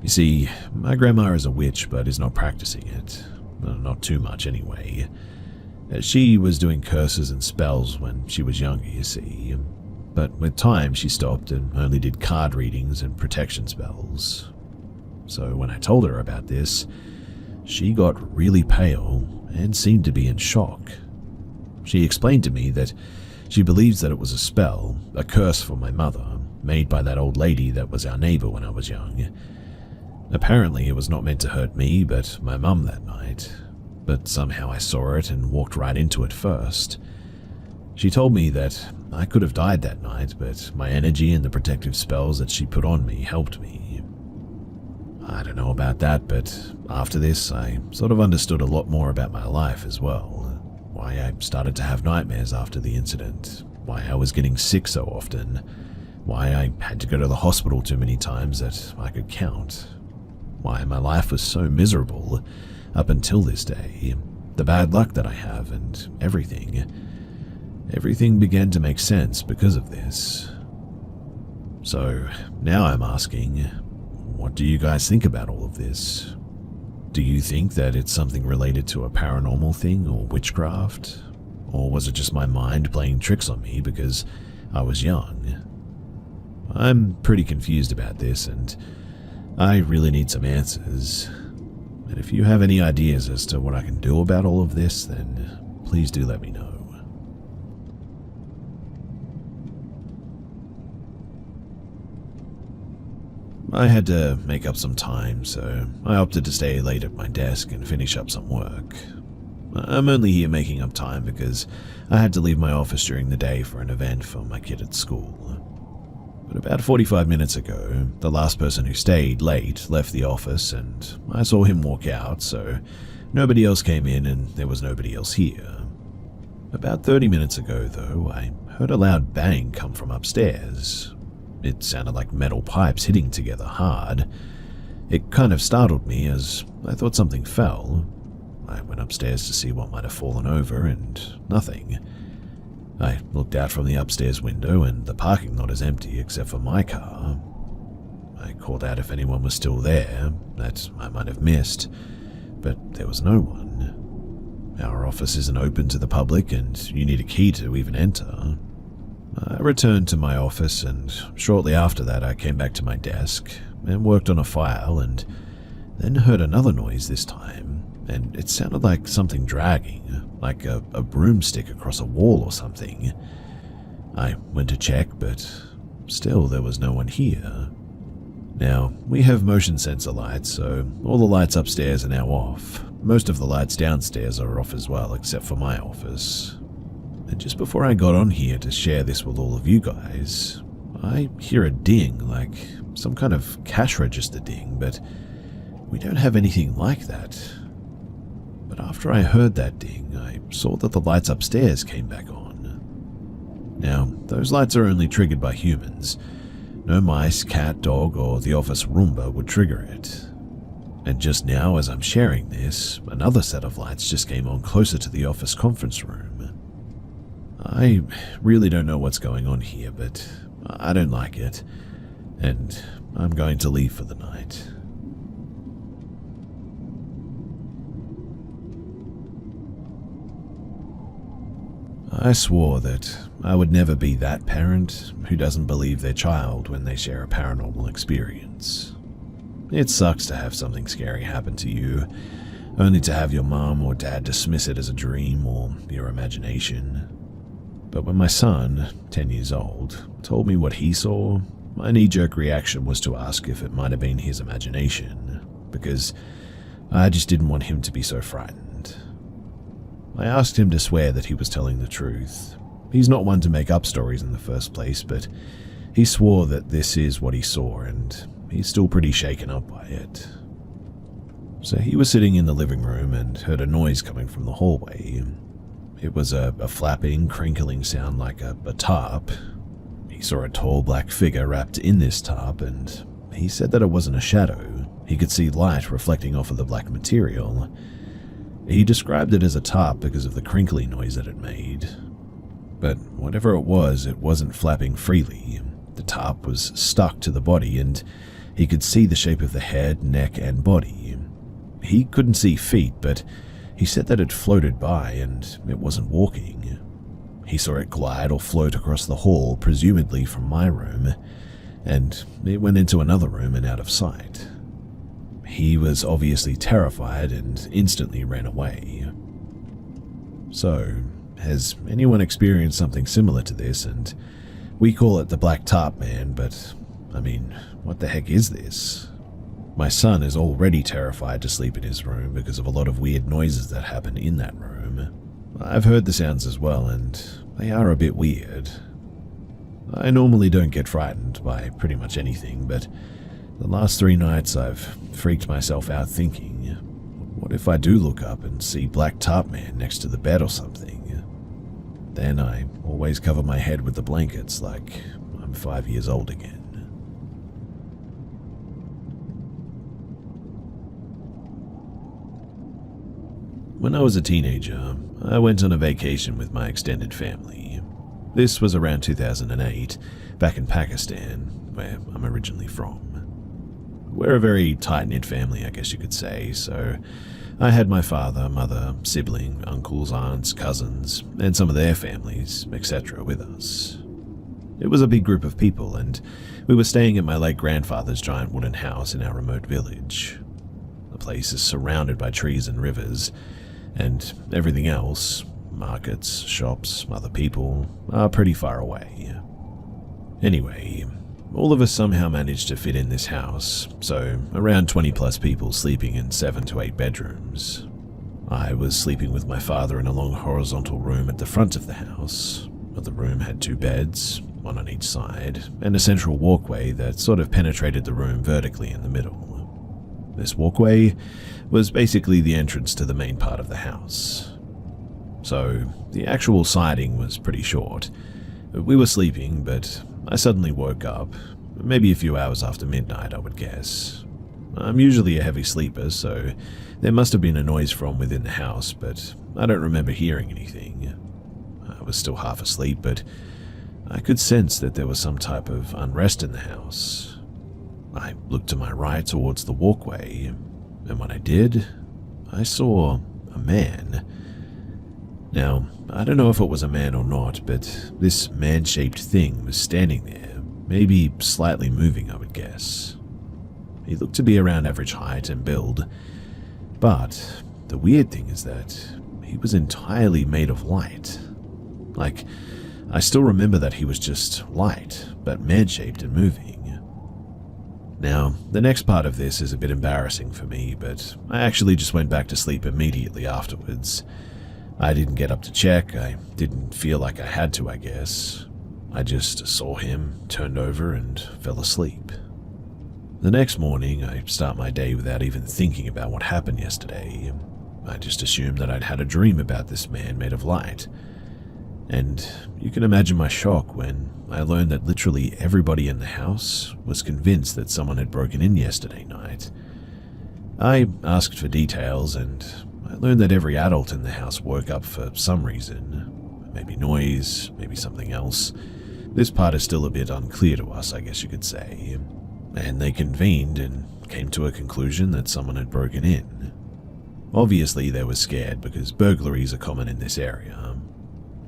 You see, my grandma is a witch but is not practicing it. Not too much anyway. She was doing curses and spells when she was younger, you see, but with time she stopped and only did card readings and protection spells. So when I told her about this, she got really pale and seemed to be in shock. She explained to me that she believes that it was a spell, a curse for my mother, made by that old lady that was our neighbor when I was young. Apparently it was not meant to hurt me, but my mum that night. But somehow I saw it and walked right into it first. She told me that I could have died that night, but my energy and the protective spells that she put on me helped me. I don't know about that, but after this, I sort of understood a lot more about my life as well. Why I started to have nightmares after the incident, why I was getting sick so often, why I had to go to the hospital too many times that I could count, why my life was so miserable up until this day, the bad luck that I have and everything. Everything began to make sense because of this. So now I'm asking, what do you guys think about all of this? Do you think that it's something related to a paranormal thing or witchcraft? Or was it just my mind playing tricks on me because I was young? I'm pretty confused about this and I really need some answers. And if you have any ideas as to what I can do about all of this, then please do let me know. I had to make up some time, so I opted to stay late at my desk and finish up some work. I'm only here making up time because I had to leave my office during the day for an event for my kid at school. But about 45 minutes ago, the last person who stayed late left the office and I saw him walk out, so nobody else came in and there was nobody else here. About 30 minutes ago, though, I heard a loud bang come from upstairs. It sounded like metal pipes hitting together hard. It kind of startled me as I thought something fell. I went upstairs to see what might have fallen over and nothing. I looked out from the upstairs window and the parking lot is empty except for my car. I called out if anyone was still there, that I might have missed, but there was no one. Our office isn't open to the public and you need a key to even enter. I returned to my office and shortly after that I came back to my desk and worked on a file and then heard another noise this time, and it sounded like something dragging, like a broomstick across a wall or something. I went to check, but still there was no one here. Now, we have motion sensor lights, so all the lights upstairs are now off. Most of the lights downstairs are off as well, except for my office. And just before I got on here to share this with all of you guys, I hear a ding, like some kind of cash register ding, but we don't have anything like that. But after I heard that ding, I saw that the lights upstairs came back on. Now, those lights are only triggered by humans. No mice, cat, dog, or the office Roomba would trigger it. And just now, as I'm sharing this, another set of lights just came on closer to the office conference room. I really don't know what's going on here, but I don't like it, and I'm going to leave for the night. I swore that I would never be that parent who doesn't believe their child when they share a paranormal experience. It sucks to have something scary happen to you, only to have your mom or dad dismiss it as a dream or your imagination. But when my son, 10 years old, told me what he saw, my knee-jerk reaction was to ask if it might have been his imagination, because I just didn't want him to be so frightened. I asked him to swear that he was telling the truth. He's not one to make up stories in the first place, but he swore that this is what he saw, and he's still pretty shaken up by it. So he was sitting in the living room and heard a noise coming from the hallway. It was a flapping, crinkling sound like a tarp. He saw a tall black figure wrapped in this tarp, and he said that it wasn't a shadow. He could see light reflecting off of the black material. He described it as a tarp because of the crinkly noise that it made. But whatever it wasn't flapping freely. The tarp was stuck to the body, and he could see the shape of the head, neck, and body. He couldn't see feet, but he said that it floated by and it wasn't walking. He saw it glide or float across the hall, presumably from my room, and it went into another room and out of sight. He was obviously terrified and instantly ran away. So, has anyone experienced something similar to this? And we call it the Black Tarp Man, but I mean, what the heck is this? My son is already terrified to sleep in his room because of a lot of weird noises that happen in that room. I've heard the sounds as well, and they are a bit weird. I normally don't get frightened by pretty much anything, but the last 3 nights I've freaked myself out thinking, what if I do look up and see Black Tarp Man next to the bed or something? Then I always cover my head with the blankets like I'm 5 years old again. When I was a teenager, I went on a vacation with my extended family. This was around 2008, back in Pakistan, where I'm originally from. We're a very tight-knit family, I guess you could say, so I had my father, mother, sibling, uncles, aunts, cousins, and some of their families, etc. with us. It was a big group of people, and we were staying at my late grandfather's giant wooden house in our remote village. The place is surrounded by trees and rivers, and everything else, markets, shops, other people, are pretty far away. Anyway, all of us somehow managed to fit in this house, so around 20 plus people sleeping in 7 to 8 bedrooms. I was sleeping with my father in a long horizontal room at the front of the house. The room had 2 beds, one on each side, and a central walkway that sort of penetrated the room vertically in the middle. This walkway was basically the entrance to the main part of the house. So, the actual sighting was pretty short. We were sleeping, but I suddenly woke up, maybe a few hours after midnight, I would guess. I'm usually a heavy sleeper, so there must have been a noise from within the house, but I don't remember hearing anything. I was still half asleep, but I could sense that there was some type of unrest in the house. I looked to my right towards the walkway, and when I did, I saw a man. Now, I don't know if it was a man or not, but this man-shaped thing was standing there, maybe slightly moving, I would guess. He looked to be around average height and build, but the weird thing is that he was entirely made of light. Like, I still remember that he was just light, but man-shaped and moving. Now, the next part of this is a bit embarrassing for me, but I actually just went back to sleep immediately afterwards. I didn't get up to check, I didn't feel like I had to, I guess. I just saw him, turned over, and fell asleep. The next morning, I start my day without even thinking about what happened yesterday. I just assumed that I'd had a dream about this man made of light. And you can imagine my shock when I learned that literally everybody in the house was convinced that someone had broken in yesterday night. I asked for details, and I learned that every adult in the house woke up for some reason. Maybe noise, maybe something else. This part is still a bit unclear to us, I guess you could say. And they convened and came to a conclusion that someone had broken in. Obviously, they were scared because burglaries are common in this area.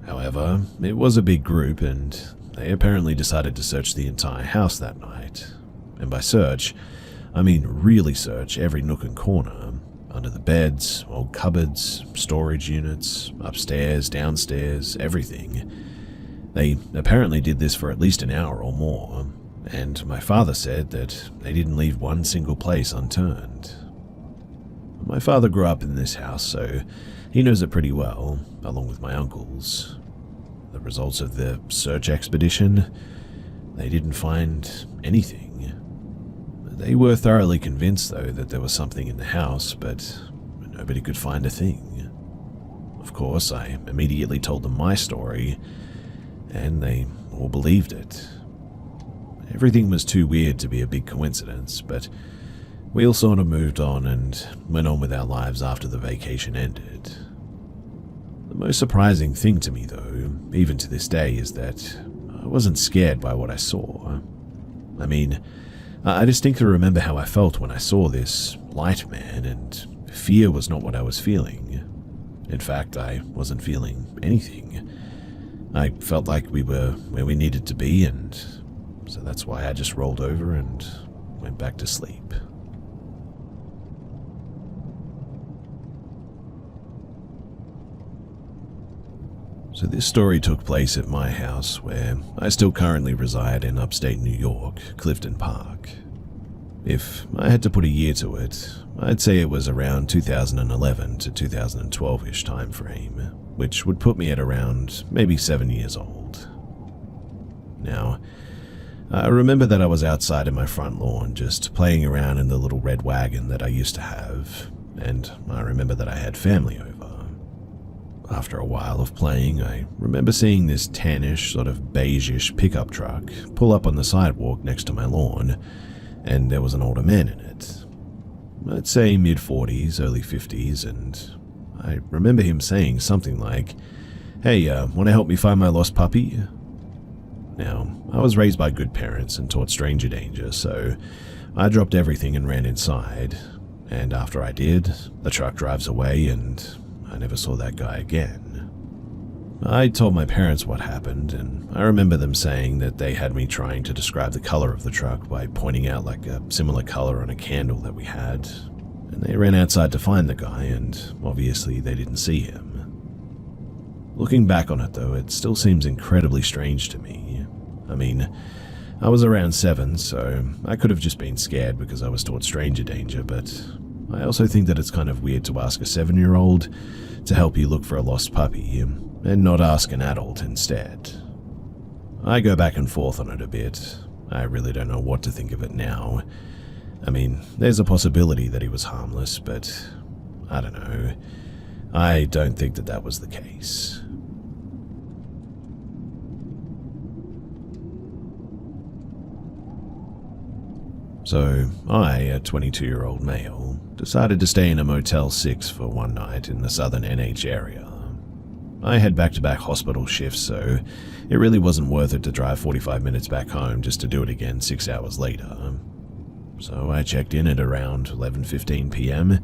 However, it was a big group, and they apparently decided to search the entire house that night. And by search, I mean really search every nook and corner, under the beds, old cupboards, storage units, upstairs, downstairs, everything. They apparently did this for at least an hour or more, and my father said that they didn't leave one single place unturned. My father grew up in this house, so he knows it pretty well, along with my uncles. The results of the search expedition, they didn't find anything. They were thoroughly convinced, though, that there was something in the house, but nobody could find a thing. Of course, I immediately told them my story, and they all believed it. Everything was too weird to be a big coincidence, but we all sort of moved on and went on with our lives after the vacation ended. The most surprising thing to me, though, even to this day, is that I wasn't scared by what I saw. I mean, I distinctly remember how I felt when I saw this light man, and fear was not what I was feeling. In fact, I wasn't feeling anything. I felt like we were where we needed to be, and so that's why I just rolled over and went back to sleep. So this story took place at my house, where I still currently reside in upstate New York, Clifton Park. If I had to put a year to it, I'd say it was around 2011 to 2012-ish time frame, which would put me at around maybe 7 years old. Now, I remember that I was outside in my front lawn just playing around in the little red wagon that I used to have, and I remember that I had family over. After a while of playing, I remember seeing this tannish, sort of beige-ish pickup truck pull up on the sidewalk next to my lawn, and there was an older man in it. I'd say mid-40s, early 50s, and I remember him saying something like, "Hey, want to help me find my lost puppy?" Now, I was raised by good parents and taught stranger danger, so I dropped everything and ran inside, and after I did, the truck drives away and I never saw that guy again. I told my parents what happened, and I remember them saying that they had me trying to describe the color of the truck by pointing out like a similar color on a candle that we had, and they ran outside to find the guy, and obviously they didn't see him. Looking back on it though, it still seems incredibly strange to me. I mean, I was around 7, so I could have just been scared because I was taught stranger danger, but I also think that it's kind of weird to ask a 7-year-old to help you look for a lost puppy and not ask an adult instead. I go back and forth on it a bit. I really don't know what to think of it now. I mean, there's a possibility that he was harmless, but I don't know. I don't think that that was the case. So, I, a 22-year-old male, decided to stay in a Motel 6 for one night in the southern NH area. I had back-to-back hospital shifts, so it really wasn't worth it to drive 45 minutes back home just to do it again 6 hours later. So I checked in at around 11:15 p.m.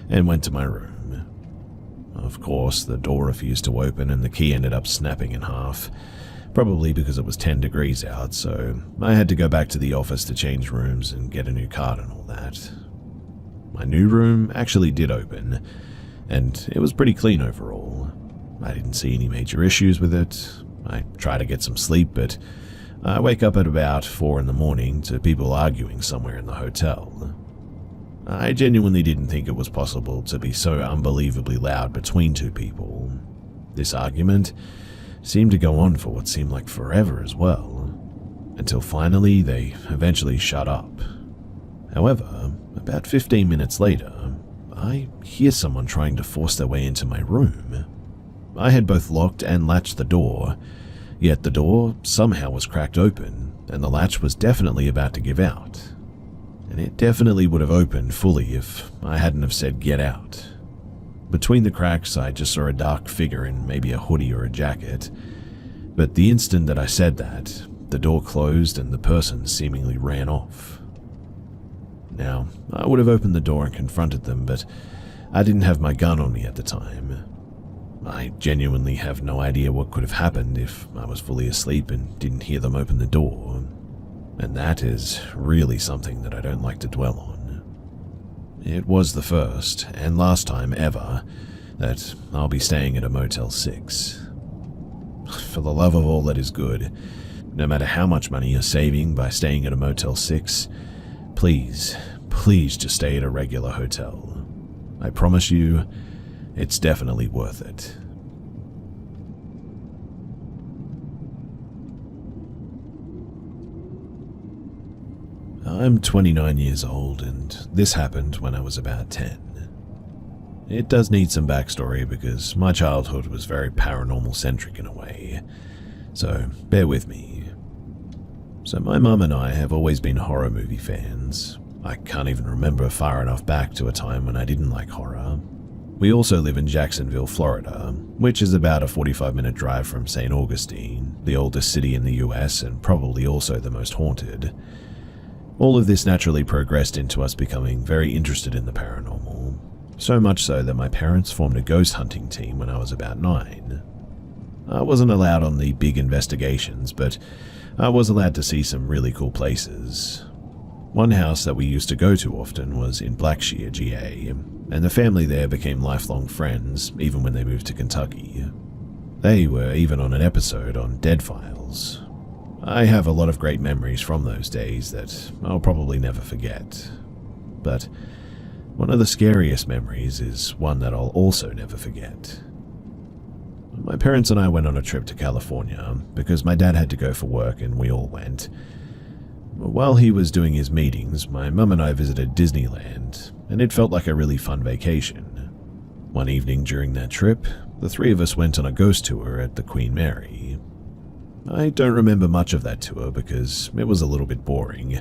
and went to my room. Of course, the door refused to open and the key ended up snapping in half, probably because it was 10 degrees out, so I had to go back to the office to change rooms and get a new card and all that. My new room actually did open, and it was pretty clean overall. I didn't see any major issues with it. I try to get some sleep, but I wake up at about 4 in the morning to people arguing somewhere in the hotel. I genuinely didn't think it was possible to be so unbelievably loud between two people. This argument seemed to go on for what seemed like forever as well, until finally they eventually shut up. However, about 15 minutes later, I hear someone trying to force their way into my room. I had both locked and latched the door, yet the door somehow was cracked open, and the latch was definitely about to give out. And it definitely would have opened fully if I hadn't have said "get out." Between the cracks, I just saw a dark figure in maybe a hoodie or a jacket, but the instant that I said that, the door closed and the person seemingly ran off. Now, I would have opened the door and confronted them, but I didn't have my gun on me at the time. I genuinely have no idea what could have happened if I was fully asleep and didn't hear them open the door, and that is really something that I don't like to dwell on. It was the first and last time ever that I'll be staying at a Motel 6. For the love of all that is good, no matter how much money you're saving by staying at a Motel 6, please just stay at a regular hotel. I promise you, it's definitely worth it. I'm 29 years old, and this happened when I was about 10. It does need some backstory because my childhood was very paranormal-centric in a way, so bear with me. So my mum and I have always been horror movie fans. I can't even remember far enough back to a time when I didn't like horror. We also live in Jacksonville, Florida, which is about a 45-minute drive from St. Augustine, the oldest city in the US and probably also the most haunted. All of this naturally progressed into us becoming very interested in the paranormal, so much so that my parents formed a ghost hunting team when I was about 9. I wasn't allowed on the big investigations, but I was allowed to see some really cool places. One house that we used to go to often was in Blackshear, GA, and the family there became lifelong friends even when they moved to Kentucky. They were even on an episode on Dead Files. I have a lot of great memories from those days that I'll probably never forget. But one of the scariest memories is one that I'll also never forget. My parents and I went on a trip to California because my dad had to go for work and we all went. While he was doing his meetings, my mum and I visited Disneyland, and it felt like a really fun vacation. One evening during that trip, the three of us went on a ghost tour at the Queen Mary. I don't remember much of that tour because it was a little bit boring.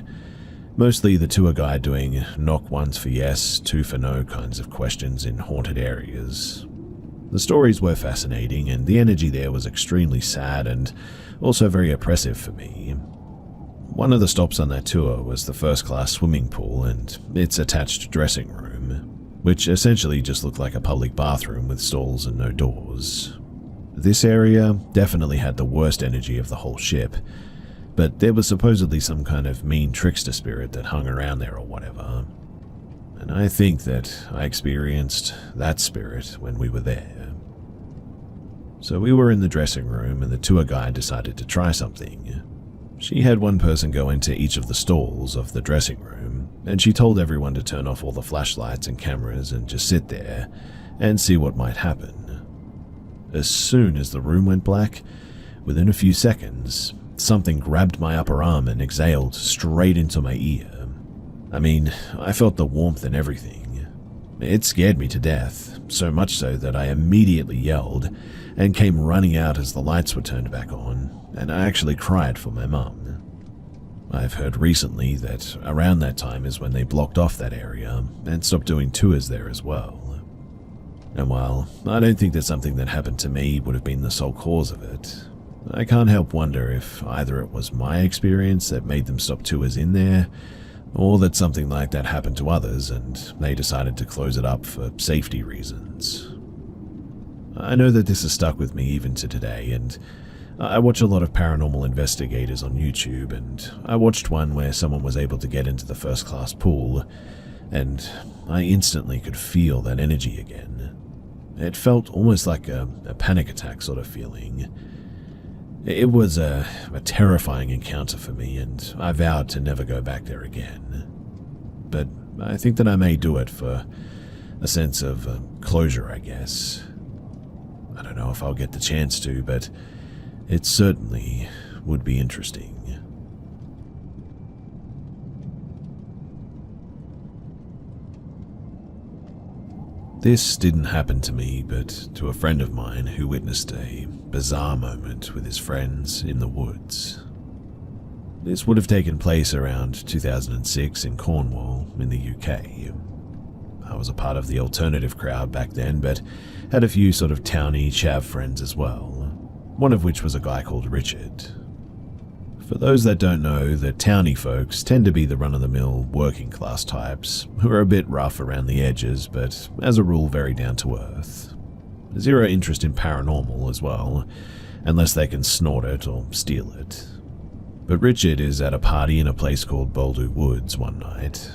Mostly the tour guide doing knock once for yes, two for no kinds of questions in haunted areas. The stories were fascinating and the energy there was extremely sad and also very oppressive for me. One of the stops on that tour was the first-class swimming pool and its attached dressing room, which essentially just looked like a public bathroom with stalls and no doors. This area definitely had the worst energy of the whole ship, but there was supposedly some kind of mean trickster spirit that hung around there or whatever. And I think that I experienced that spirit when we were there. So we were in the dressing room and the tour guide decided to try something. She had one person go into each of the stalls of the dressing room, and she told everyone to turn off all the flashlights and cameras and just sit there and see what might happen. As soon as the room went black, within a few seconds, something grabbed my upper arm and exhaled straight into my ear. I mean, I felt the warmth and everything. It scared me to death, so much so that I immediately yelled and came running out as the lights were turned back on, and I actually cried for my mum. I've heard recently that around that time is when they blocked off that area and stopped doing tours there as well. And while I don't think that something that happened to me would have been the sole cause of it, I can't help wonder if either it was my experience that made them stop tours in there, or that something like that happened to others and they decided to close it up for safety reasons. I know that this has stuck with me even to today, and I watch a lot of paranormal investigators on YouTube, and I watched one where someone was able to get into the first-class pool, and I instantly could feel that energy again. It felt almost like a panic attack sort of feeling. It was a terrifying encounter for me, and I vowed to never go back there again. But I think that I may do it for a sense of closure, I guess. I don't know if I'll get the chance to, but it certainly would be interesting. This didn't happen to me, but to a friend of mine who witnessed a bizarre moment with his friends in the woods. This would have taken place around 2006 in Cornwall, in the UK. I was a part of the alternative crowd back then, but had a few sort of towny chav friends as well, one of which was a guy called Richard. For those that don't know, the towny folks tend to be the run-of-the-mill working class types who are a bit rough around the edges, but as a rule very down to earth. Zero interest in paranormal as well, unless they can snort it or steal it. But Richard is at a party in a place called Baldu Woods one night.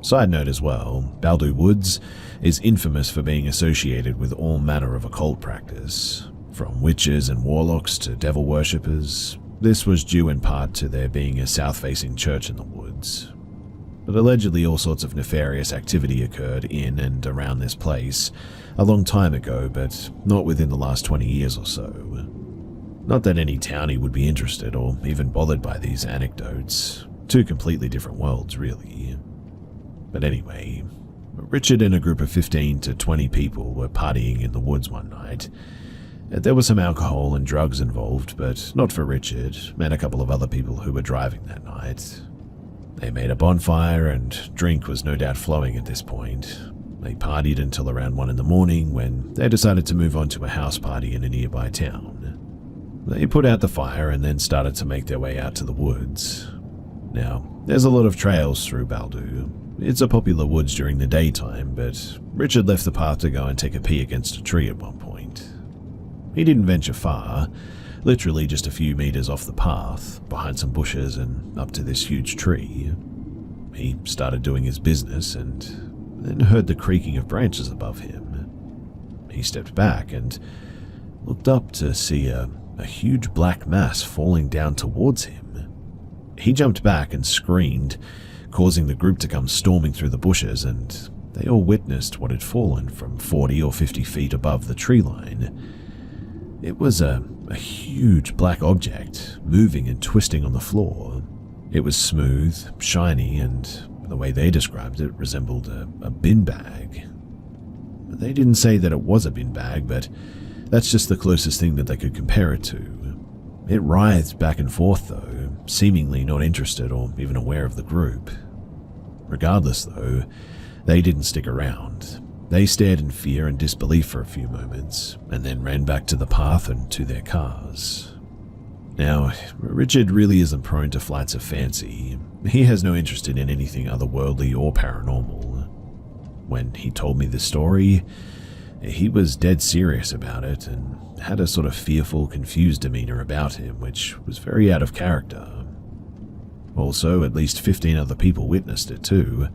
Side note as well, Baldu Woods is infamous for being associated with all manner of occult practice, from witches and warlocks to devil worshippers. This was due in part to there being a south-facing church in the woods. But allegedly all sorts of nefarious activity occurred in and around this place a long time ago, but not within the last 20 years or so. Not that any townie would be interested or even bothered by these anecdotes. Two completely different worlds, really. But anyway, Richard and a group of 15 to 20 people were partying in the woods one night. There was some alcohol and drugs involved, but not for Richard and a couple of other people who were driving that night. They made a bonfire and drink was no doubt flowing at this point. They partied until around 1 in the morning when they decided to move on to a house party in a nearby town. They put out the fire and then started to make their way out to the woods. Now, there's a lot of trails through Baldu. It's a popular woods during the daytime, but Richard left the path to go and take a pee against a tree at one point. He didn't venture far, literally just a few meters off the path, behind some bushes and up to this huge tree. He started doing his business and then heard the creaking of branches above him. He stepped back and looked up to see a huge black mass falling down towards him. He jumped back and screamed, causing the group to come storming through the bushes, and they all witnessed what had fallen from 40 or 50 feet above the tree line. It was a huge black object, moving and twisting on the floor. It was smooth, shiny, and the way they described it resembled a bin bag. They didn't say that it was a bin bag, but that's just the closest thing that they could compare it to. It writhed back and forth though, seemingly not interested or even aware of the group. Regardless though, they didn't stick around. They stared in fear and disbelief for a few moments, and then ran back to the path and to their cars. Now, Richard really isn't prone to flights of fancy. He has no interest in anything otherworldly or paranormal. When he told me this story, he was dead serious about it and had a sort of fearful, confused demeanor about him, which was very out of character. Also, at least 15 other people witnessed it too.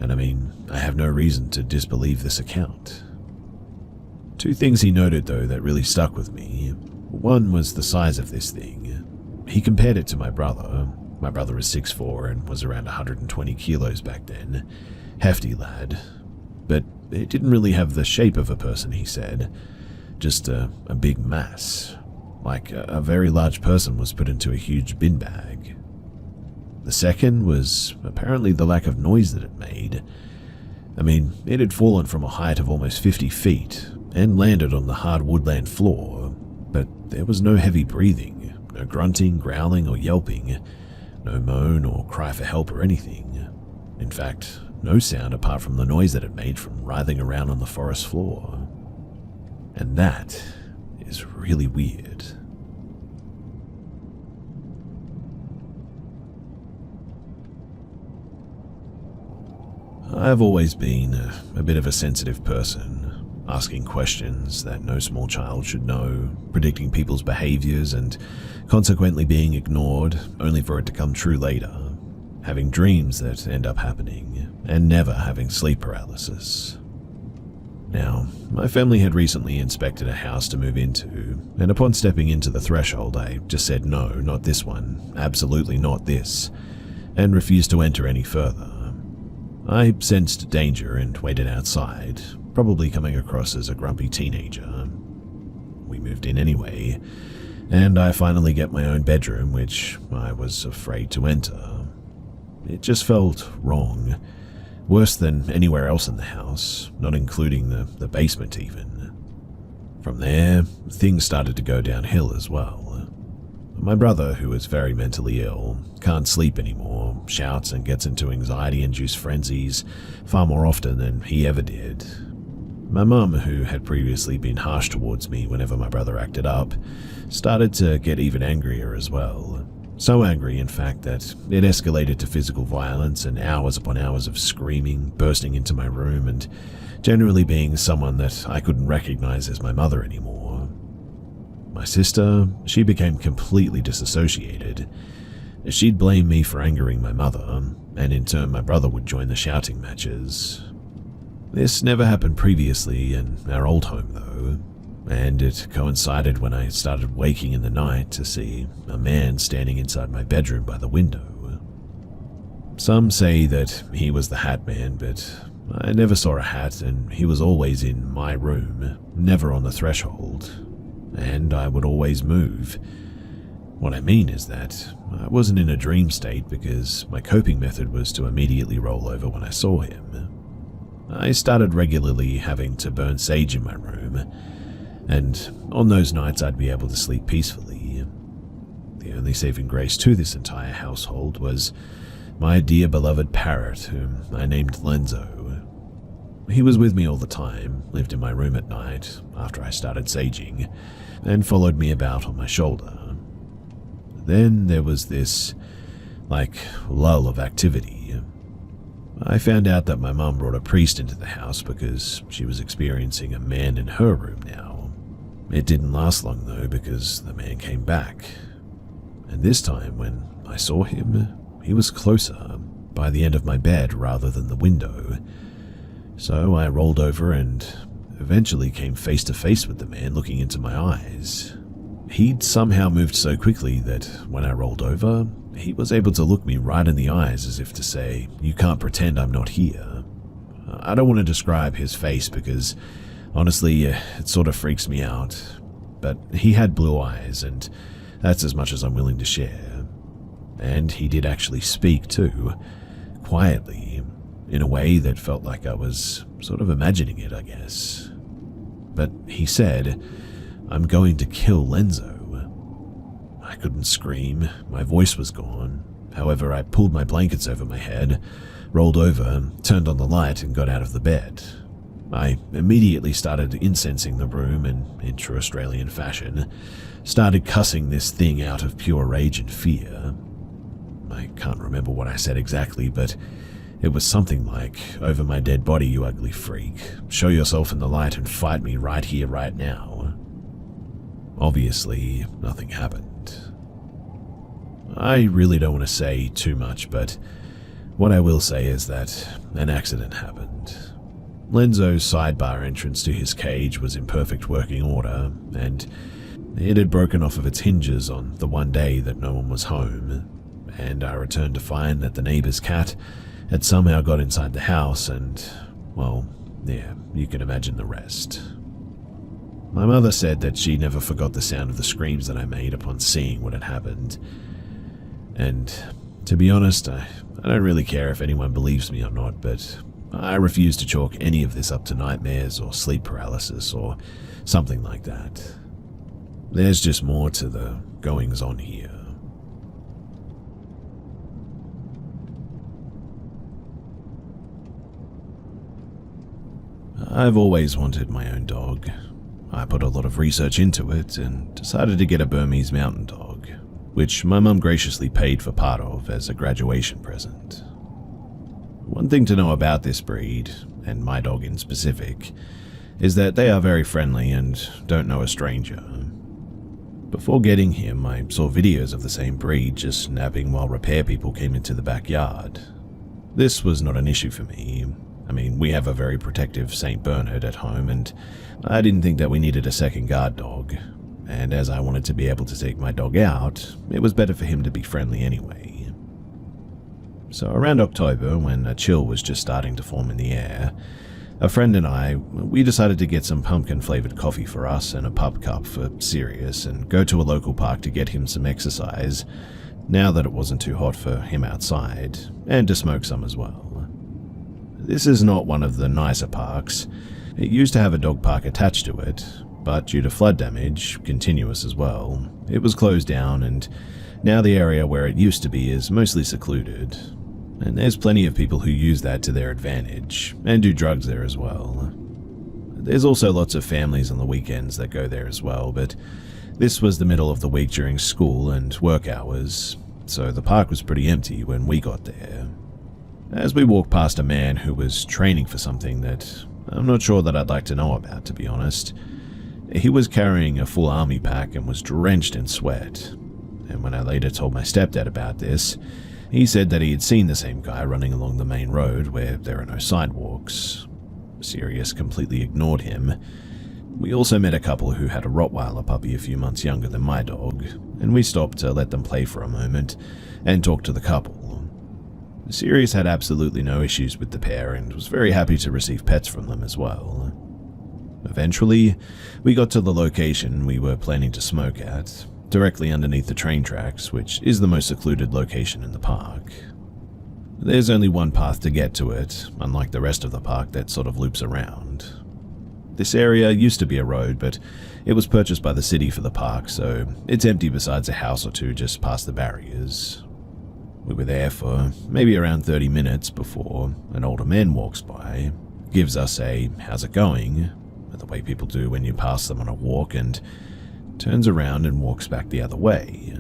And I mean, I have no reason to disbelieve this account. Two things he noted though that really stuck with me. One was the size of this thing. He compared it to my brother. My brother was 6'4" and was around 120 kilos back then. Hefty lad. But it didn't really have the shape of a person, he said. Just a big mass. like a very large person was put into a huge bin bag. The second was apparently the lack of noise that it made. I mean, it had fallen from a height of almost 50 feet and landed on the hard woodland floor, but there was no heavy breathing, no grunting, growling, or yelping, no moan or cry for help or anything. In fact, no sound apart from the noise that it made from writhing around on the forest floor. And that is really weird. I've always been a bit of a sensitive person, asking questions that no small child should know, predicting people's behaviors and consequently being ignored only for it to come true later, having dreams that end up happening, and never having sleep paralysis. Now, my family had recently inspected a house to move into, and upon stepping into the threshold, I just said no, not this one, absolutely not this, and refused to enter any further. I sensed danger and waited outside, probably coming across as a grumpy teenager. We moved in anyway, and I finally get my own bedroom, which I was afraid to enter. It just felt wrong, worse than anywhere else in the house, not including the basement even. From there, things started to go downhill as well. My brother, who is very mentally ill, can't sleep anymore, shouts and gets into anxiety-induced frenzies far more often than he ever did. My mum, who had previously been harsh towards me whenever my brother acted up, started to get even angrier as well. So angry, in fact, that it escalated to physical violence and hours upon hours of screaming, bursting into my room, and generally being someone that I couldn't recognize as my mother anymore. My sister, she became completely disassociated. She'd blame me for angering my mother, and in turn my brother would join the shouting matches. This never happened previously in our old home though, and it coincided when I started waking in the night to see a man standing inside my bedroom by the window. Some say that he was the Hat Man, but I never saw a hat, and he was always in my room, never on the threshold. And I would always move. What I mean is that I wasn't in a dream state because my coping method was to immediately roll over when I saw him. I started regularly having to burn sage in my room, and on those nights I'd be able to sleep peacefully. The only saving grace to this entire household was my dear beloved parrot, whom I named Lenzo. He was with me all the time, lived in my room at night after I started saging, and followed me about on my shoulder. Then there was this, lull of activity. I found out that my mum brought a priest into the house because she was experiencing a man in her room now. It didn't last long though, because the man came back. And this time when I saw him, he was closer, by the end of my bed rather than the window. So I rolled over and eventually came face to face with the man looking into my eyes. He'd somehow moved so quickly that when I rolled over, he was able to look me right in the eyes as if to say, "You can't pretend I'm not here." I don't want to describe his face because, honestly, it sort of freaks me out. But he had blue eyes, and that's as much as I'm willing to share. And he did actually speak too, quietly, in a way that felt like I was sort of imagining it, I guess. But he said, "I'm going to kill Lenzo." I couldn't scream, my voice was gone. However, I pulled my blankets over my head, rolled over, turned on the light, and got out of the bed. I immediately started incensing the room, and in true Australian fashion, started cussing this thing out of pure rage and fear. I can't remember what I said exactly, but it was something like, "Over my dead body, you ugly freak. Show yourself in the light and fight me right here, right now." Obviously, nothing happened. I really don't want to say too much, but what I will say is that an accident happened. Lenzo's sidebar entrance to his cage was in perfect working order, and it had broken off of its hinges on the one day that no one was home, and I returned to find that the neighbor's cat had somehow got inside the house and, well, yeah, you can imagine the rest. My mother said that she never forgot the sound of the screams that I made upon seeing what had happened. And to be honest, I don't really care if anyone believes me or not, but I refuse to chalk any of this up to nightmares or sleep paralysis or something like that. There's just more to the goings on here. I've always wanted my own dog. I put a lot of research into it and decided to get a Burmese mountain dog, which my mum graciously paid for part of as a graduation present. One thing to know about this breed, and my dog in specific, is that they are very friendly and don't know a stranger. Before getting him, I saw videos of the same breed just napping while repair people came into the backyard. This was not an issue for me. I mean, we have a very protective St. Bernard at home, and I didn't think that we needed a second guard dog. And as I wanted to be able to take my dog out, it was better for him to be friendly anyway. So around October, when a chill was just starting to form in the air, a friend and we decided to get some pumpkin-flavored coffee for us and a pup cup for Sirius and go to a local park to get him some exercise, now that it wasn't too hot for him outside, and to smoke some as well. This is not one of the nicer parks. It used to have a dog park attached to it, but due to flood damage, continuous as well, it was closed down, and now the area where it used to be is mostly secluded. And there's plenty of people who use that to their advantage, and do drugs there as well. There's also lots of families on the weekends that go there as well, but this was the middle of the week during school and work hours, so the park was pretty empty when we got there. As we walked past a man who was training for something that I'm not sure that I'd like to know about, to be honest. He was carrying a full army pack and was drenched in sweat, and when I later told my stepdad about this, he said that he had seen the same guy running along the main road where there are no sidewalks. Sirius completely ignored him. We also met a couple who had a Rottweiler puppy a few months younger than my dog, and we stopped to let them play for a moment and talk to the couple. Sirius had absolutely no issues with the pair and was very happy to receive pets from them as well. Eventually, we got to the location we were planning to smoke at, directly underneath the train tracks, which is the most secluded location in the park. There's only one path to get to it, unlike the rest of the park that sort of loops around. This area used to be a road, but it was purchased by the city for the park, so it's empty besides a house or two just past the barriers. We were there for maybe around 30 minutes before an older man walks by, gives us a "how's it going?" the way people do when you pass them on a walk, and turns around and walks back the other way.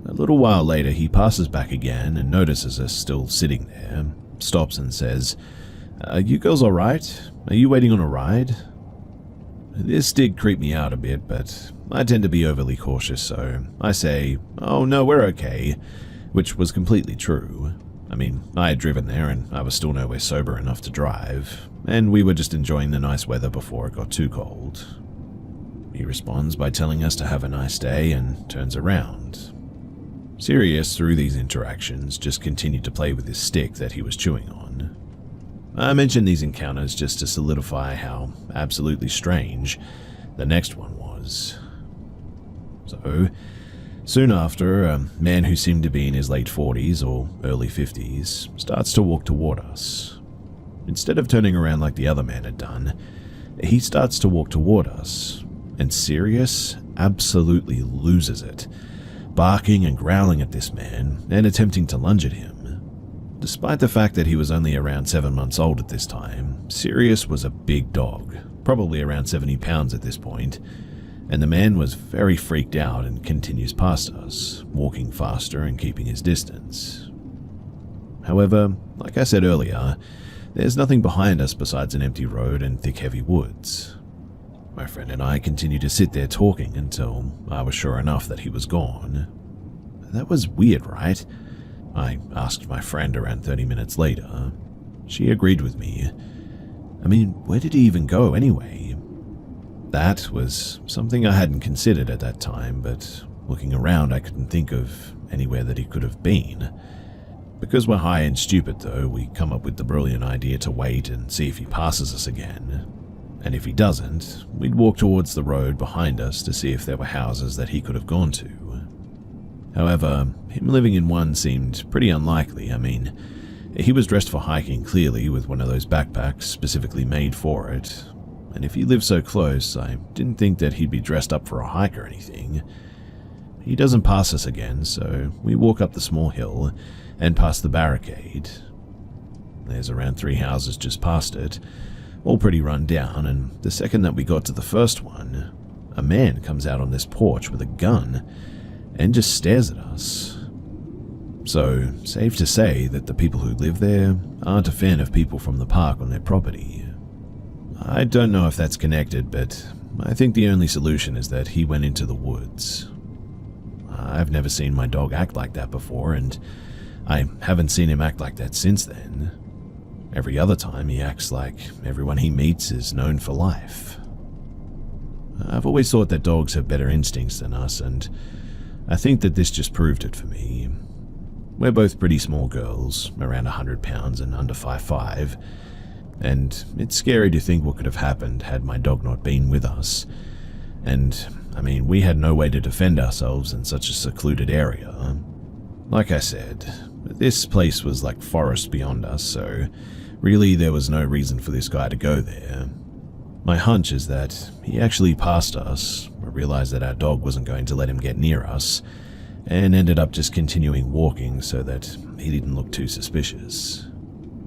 A little while later, he passes back again and notices us still sitting there, stops and says, "Are you girls all right? Are you waiting on a ride?" This did creep me out a bit, but I tend to be overly cautious, so I say, "Oh no, we're okay," which was completely true. I mean, I had driven there and I was still nowhere sober enough to drive, and we were just enjoying the nice weather before it got too cold. He responds by telling us to have a nice day and turns around. Sirius, through these interactions, just continued to play with his stick that he was chewing on. I mention these encounters just to solidify how absolutely strange the next one was. So, soon after, a man who seemed to be in his late 40s or early 50s starts to walk toward us. Instead of turning around like the other man had done, he starts to walk toward us, and Sirius absolutely loses it, barking and growling at this man and attempting to lunge at him. Despite the fact that he was only around 7 months old at this time, Sirius was a big dog, probably around 70 pounds at this point, and the man was very freaked out and continues past us, walking faster and keeping his distance. However, like I said earlier, there's nothing behind us besides an empty road and thick heavy woods. My friend and I continued to sit there talking until I was sure enough that he was gone. That was weird, right? I asked my friend around 30 minutes later. She agreed with me. I mean, where did he even go anyway? That was something I hadn't considered at that time, but looking around I couldn't think of anywhere that he could have been. Because we're high and stupid though, we come up with the brilliant idea to wait and see if he passes us again. And if he doesn't, we'd walk towards the road behind us to see if there were houses that he could have gone to. However, him living in one seemed pretty unlikely. I mean, he was dressed for hiking clearly with one of those backpacks specifically made for it. And if he lived so close, I didn't think that he'd be dressed up for a hike or anything. He doesn't pass us again, so we walk up the small hill and past the barricade. There's around 3 houses just past it, all pretty run down, and the second that we got to the first one, a man comes out on this porch with a gun and just stares at us. So, safe to say that the people who live there aren't a fan of people from the park on their property. I don't know if that's connected, but I think the only solution is that he went into the woods. I've never seen my dog act like that before, and I haven't seen him act like that since then. Every other time he acts like everyone he meets is known for life. I've always thought that dogs have better instincts than us, and I think that this just proved it for me. We're both pretty small girls, around 100 pounds and under 5'5", and it's scary to think what could have happened had my dog not been with us. And, I mean, we had no way to defend ourselves in such a secluded area. Like I said, this place was like forest beyond us, so really there was no reason for this guy to go there. My hunch is that he actually passed us, realized that our dog wasn't going to let him get near us, and ended up just continuing walking so that he didn't look too suspicious.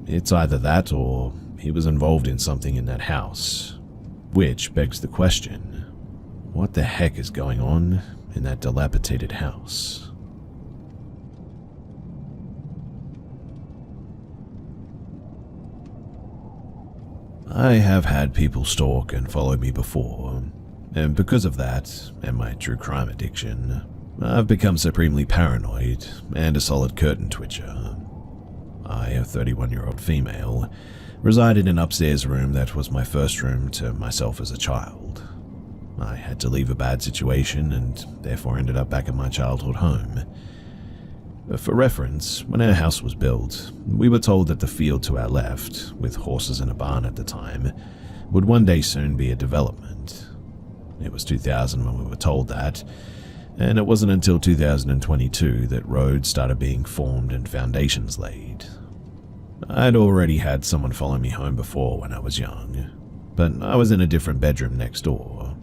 It's either that or he was involved in something in that house, which begs the question, what the heck is going on in that dilapidated house? I have had people stalk and follow me before, and because of that, and my true crime addiction, I've become supremely paranoid and a solid curtain twitcher. I, a 31-year-old female, resided in an upstairs room that was my first room to myself as a child. I had to leave a bad situation and therefore ended up back at my childhood home. For reference, when our house was built, we were told that the field to our left, with horses and a barn at the time, would one day soon be a development. It was 2000 when we were told that, and it wasn't until 2022 that roads started being formed and foundations laid. I'd already had someone follow me home before when I was young, but I was in a different bedroom next door.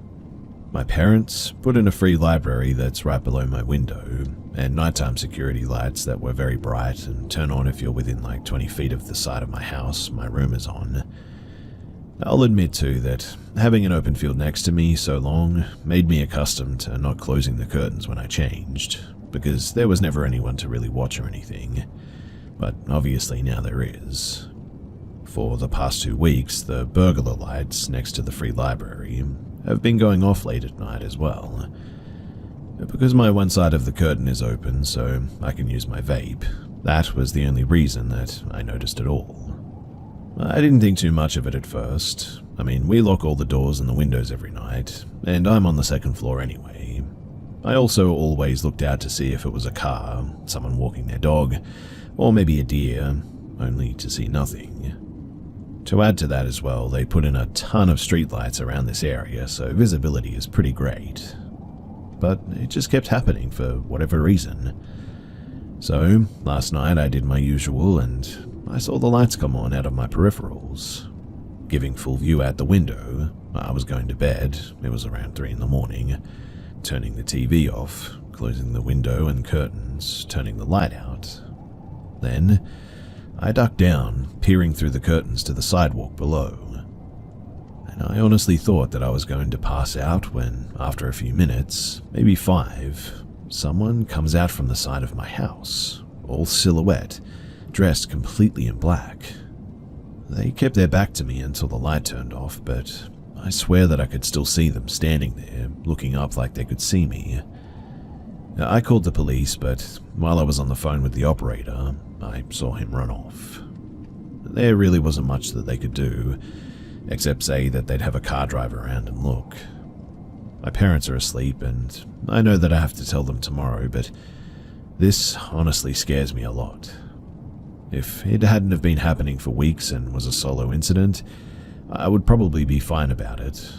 My parents put in a free library that's right below my window, and nighttime security lights that were very bright and turn on if you're within like 20 feet of the side of my house my room is on. I'll admit too that having an open field next to me so long made me accustomed to not closing the curtains when I changed, because there was never anyone to really watch or anything. But obviously now there is. For the past 2 weeks, the burglar lights next to the free library have been going off late at night as well. Because my one side of the curtain is open so I can use my vape, that was the only reason that I noticed at all. I didn't think too much of it at first. I mean, we lock all the doors and the windows every night, and I'm on the second floor anyway. I also always looked out to see if it was a car, someone walking their dog, or maybe a deer, only to see nothing. To add to that as well, they put in a ton of streetlights around this area, so visibility is pretty great. But it just kept happening for whatever reason. So, last night I did my usual and I saw the lights come on out of my peripherals. Giving full view out the window, I was going to bed, it was around 3 in the morning, turning the TV off, closing the window and curtains, turning the light out. Then, I ducked down, peering through the curtains to the sidewalk below. And I honestly thought that I was going to pass out when, after a few minutes, maybe 5, someone comes out from the side of my house, all silhouette, dressed completely in black. They kept their back to me until the light turned off, but I swear that I could still see them standing there, looking up like they could see me. I called the police, but while I was on the phone with the operator, I saw him run off. There really wasn't much that they could do, except say that they'd have a car drive around and look. My parents are asleep, and I know that I have to tell them tomorrow, but this honestly scares me a lot. If it hadn't have been happening for weeks and was a solo incident, I would probably be fine about it,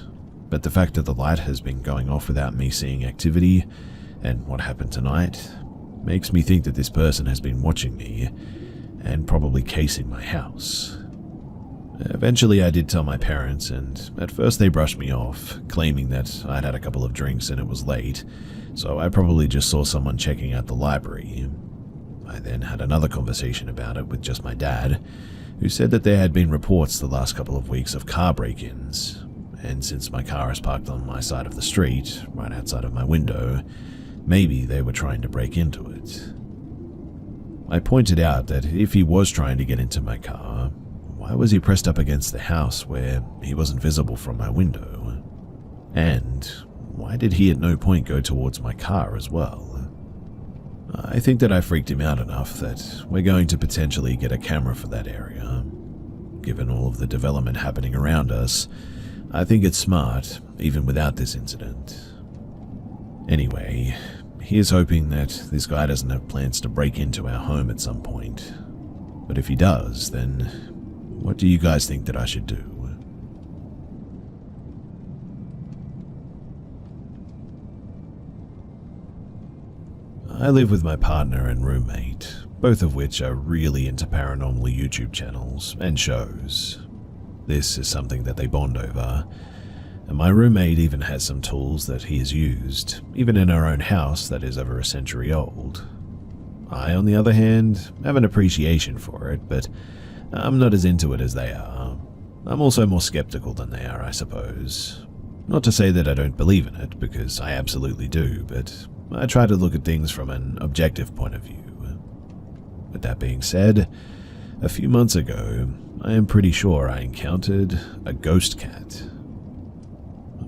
but the fact that the light has been going off without me seeing activity, and what happened tonight, makes me think that this person has been watching me and probably casing my house. Eventually I did tell my parents, and at first they brushed me off, claiming that I'd had a couple of drinks and it was late, so I probably just saw someone checking out the library. I then had another conversation about it with just my dad, who said that there had been reports the last couple of weeks of car break-ins, and since my car is parked on my side of the street, right outside of my window, maybe they were trying to break into it. I pointed out that if he was trying to get into my car, why was he pressed up against the house where he wasn't visible from my window? And why did he at no point go towards my car as well? I think that I freaked him out enough that we're going to potentially get a camera for that area. Given all of the development happening around us, I think it's smart, even without this incident. Anyway, here's hoping that this guy doesn't have plans to break into our home at some point. But if he does, then what do you guys think that I should do? I live with my partner and roommate, both of which are really into paranormal YouTube channels and shows. This is something that they bond over, and my roommate even has some tools that he has used, even in our own house that is over a century old. I, on the other hand, have an appreciation for it, but I'm not as into it as they are. I'm also more skeptical than they are, I suppose. Not to say that I don't believe in it, because I absolutely do, but I try to look at things from an objective point of view. With that being said, a few months ago, I am pretty sure I encountered a ghost cat.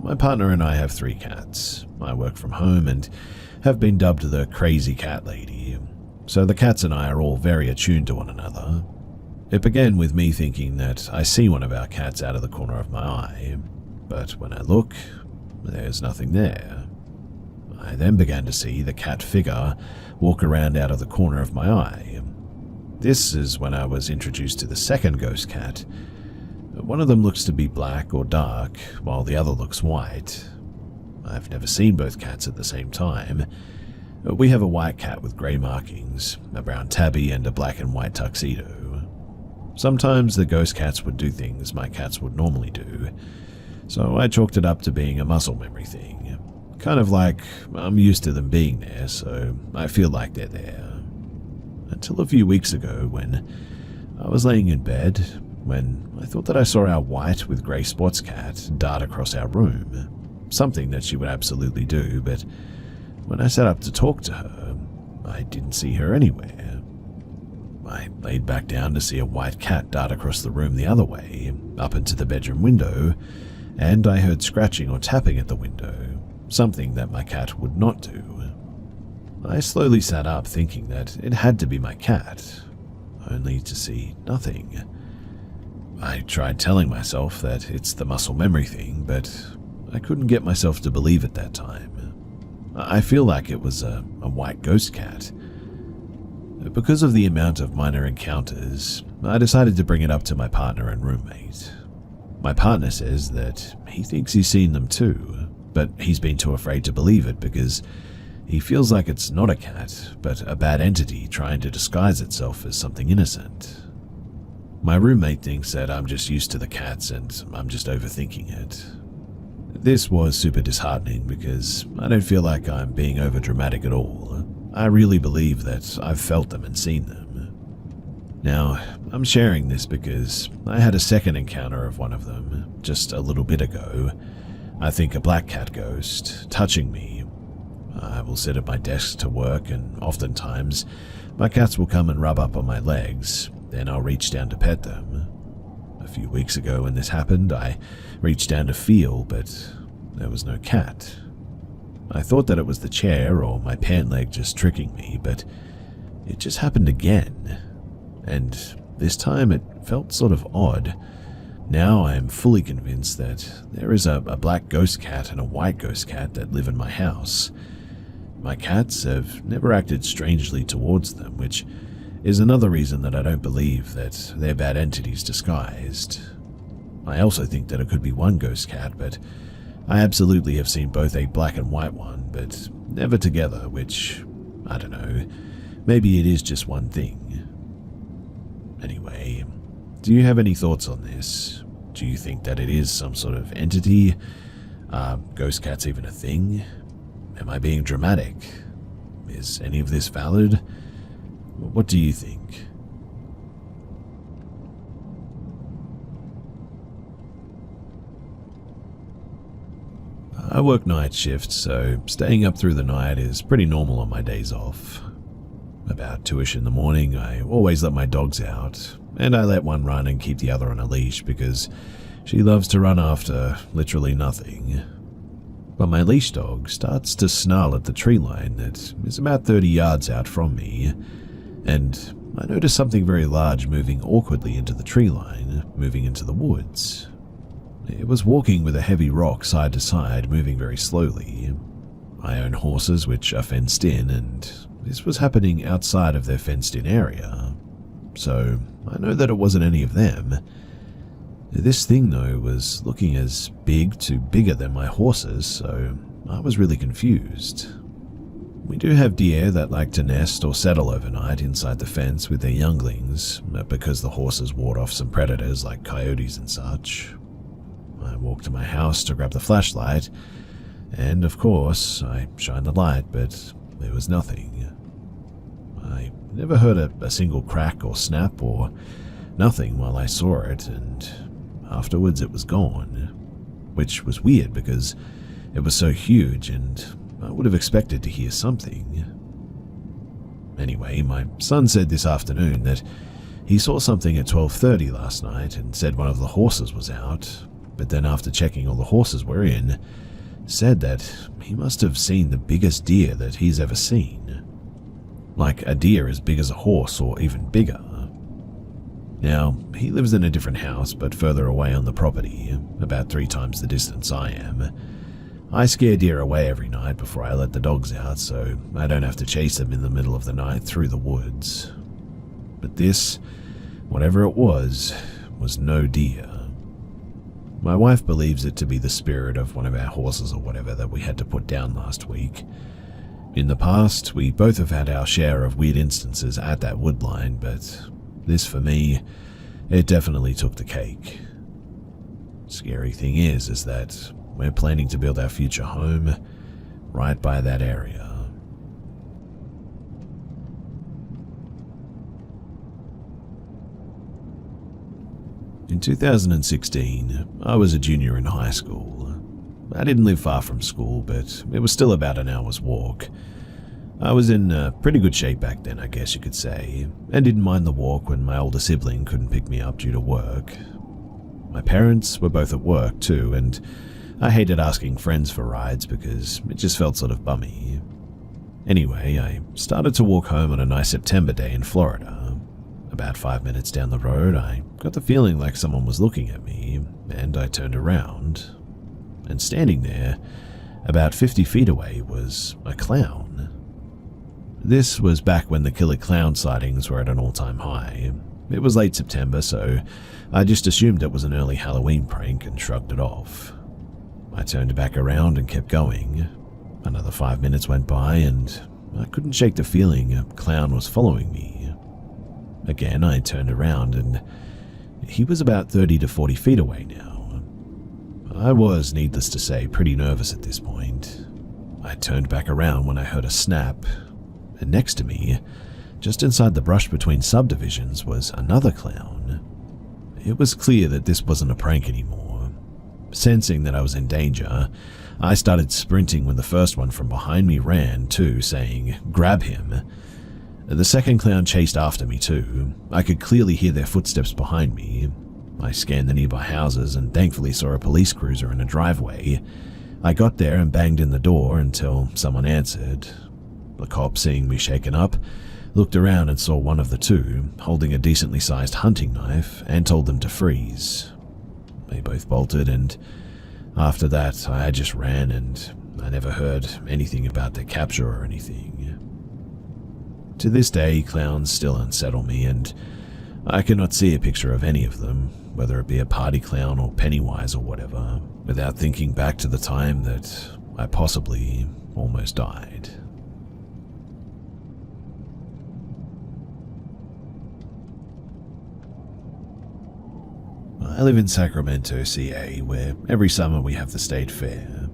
My partner and I have 3 cats. I work from home and have been dubbed the crazy cat lady, so the cats and I are all very attuned to one another. It began with me thinking that I see one of our cats out of the corner of my eye, but when I look, there's nothing there. I then began to see the cat figure walk around out of the corner of my eye. This is when I was introduced to the second ghost cat. One of them looks to be black or dark, while the other looks white. I've never seen both cats at the same time. We have a white cat with grey markings, a brown tabby, and a black and white tuxedo. Sometimes the ghost cats would do things my cats would normally do, so I chalked it up to being a muscle memory thing. Kind of like I'm used to them being there, so I feel like they're there. Until a few weeks ago when I was laying in bed, when I thought that I saw our white with grey spots cat dart across our room. Something that she would absolutely do, but when I sat up to talk to her, I didn't see her anywhere. I laid back down to see a white cat dart across the room the other way, up into the bedroom window, and I heard scratching or tapping at the window. Something that my cat would not do. I slowly sat up thinking that it had to be my cat, only to see nothing. I tried telling myself that it's the muscle memory thing, but I couldn't get myself to believe it that time. I feel like it was a white ghost cat. Because of the amount of minor encounters, I decided to bring it up to my partner and roommate. My partner says that he thinks he's seen them too, but he's been too afraid to believe it because he feels like it's not a cat, but a bad entity trying to disguise itself as something innocent. My roommate thinks that I'm just used to the cats and I'm just overthinking it. This was super disheartening because I don't feel like I'm being overdramatic at all. I really believe that I've felt them and seen them. Now, I'm sharing this because I had a second encounter of one of them just a little bit ago. I think a black cat ghost touching me. I will sit at my desk to work, and oftentimes my cats will come and rub up on my legs, then I'll reach down to pet them. A few weeks ago when this happened, I reached down to feel, but there was no cat. I thought that it was the chair or my pant leg just tricking me, but it just happened again. And this time it felt sort of odd. Now I am fully convinced that there is a black ghost cat and a white ghost cat that live in my house. My cats have never acted strangely towards them, which is another reason that I don't believe that they're bad entities disguised. I also think that it could be one ghost cat, but I absolutely have seen both a black and white one, but never together, which, I don't know, maybe it is just one thing. Anyway, do you have any thoughts on this? Do you think that it is some sort of entity? Are ghost cats even a thing? Am I being dramatic? Is any of this valid? What do you think? I work night shifts, so staying up through the night is pretty normal on my days off. About 2ish in the morning, I always let my dogs out, and I let one run and keep the other on a leash because she loves to run after literally nothing. But my leash dog starts to snarl at the tree line that is about 30 yards out from me, and I notice something very large moving awkwardly into the tree line, moving into the woods. It was walking with a heavy rock side to side, moving very slowly. I own horses which are fenced in, and this was happening outside of their fenced-in area, so I know that it wasn't any of them. This thing, though, was looking as big to bigger than my horses, so I was really confused. We do have deer that like to nest or settle overnight inside the fence with their younglings, because the horses ward off some predators like coyotes and such. I walked to my house to grab the flashlight, and of course, I shined the light, but there was nothing. I never heard a single crack or snap or nothing while I saw it, and afterwards it was gone, which was weird because it was so huge and I would have expected to hear something. Anyway, my son said this afternoon that he saw something at 12:30 last night and said one of the horses was out, but then after checking all the horses were in, said that he must have seen the biggest deer that he's ever seen. Like a deer as big as a horse or even bigger. Now, he lives in a different house but further away on the property, about 3 times the distance I am. I scare deer away every night before I let the dogs out so I don't have to chase them in the middle of the night through the woods. But this, whatever it was no deer. My wife believes it to be the spirit of one of our horses or whatever that we had to put down last week. In the past, we both have had our share of weird instances at that woodline, but this, for me, it definitely took the cake. Scary thing is that we're planning to build our future home right by that area. In 2016, I was a junior in high school. I didn't live far from school, but it was still about an hour's walk. I was in pretty good shape back then, I guess you could say, and didn't mind the walk when my older sibling couldn't pick me up due to work. My parents were both at work too, and I hated asking friends for rides because it just felt sort of bummy. Anyway, I started to walk home on a nice September day in Florida. About 5 minutes down the road, I got the feeling like someone was looking at me, and I turned around. And standing there, about 50 feet away, was a clown. This was back when the killer clown sightings were at an all-time high. It was late September, so I just assumed it was an early Halloween prank and shrugged it off. I turned back around and kept going. Another 5 minutes went by, and I couldn't shake the feeling a clown was following me. Again, I turned around, and he was about 30 to 40 feet away now. I was, needless to say, pretty nervous at this point. I turned back around when I heard a snap, and next to me, just inside the brush between subdivisions, was another clown. It was clear that this wasn't a prank anymore. Sensing that I was in danger, I started sprinting when the first one from behind me ran too, saying, "Grab him." The second clown chased after me too. I could clearly hear their footsteps behind me. I scanned the nearby houses and thankfully saw a police cruiser in a driveway. I got there and banged in the door until someone answered. The cop, seeing me shaken up, looked around and saw one of the two holding a decently sized hunting knife and told them to freeze. They both bolted, and after that I just ran, and I never heard anything about their capture or anything. To this day, clowns still unsettle me, and I cannot see a picture of any of them, whether it be a party clown or Pennywise or whatever, without thinking back to the time that I possibly almost died. I live in Sacramento, CA, where every summer we have the state fair.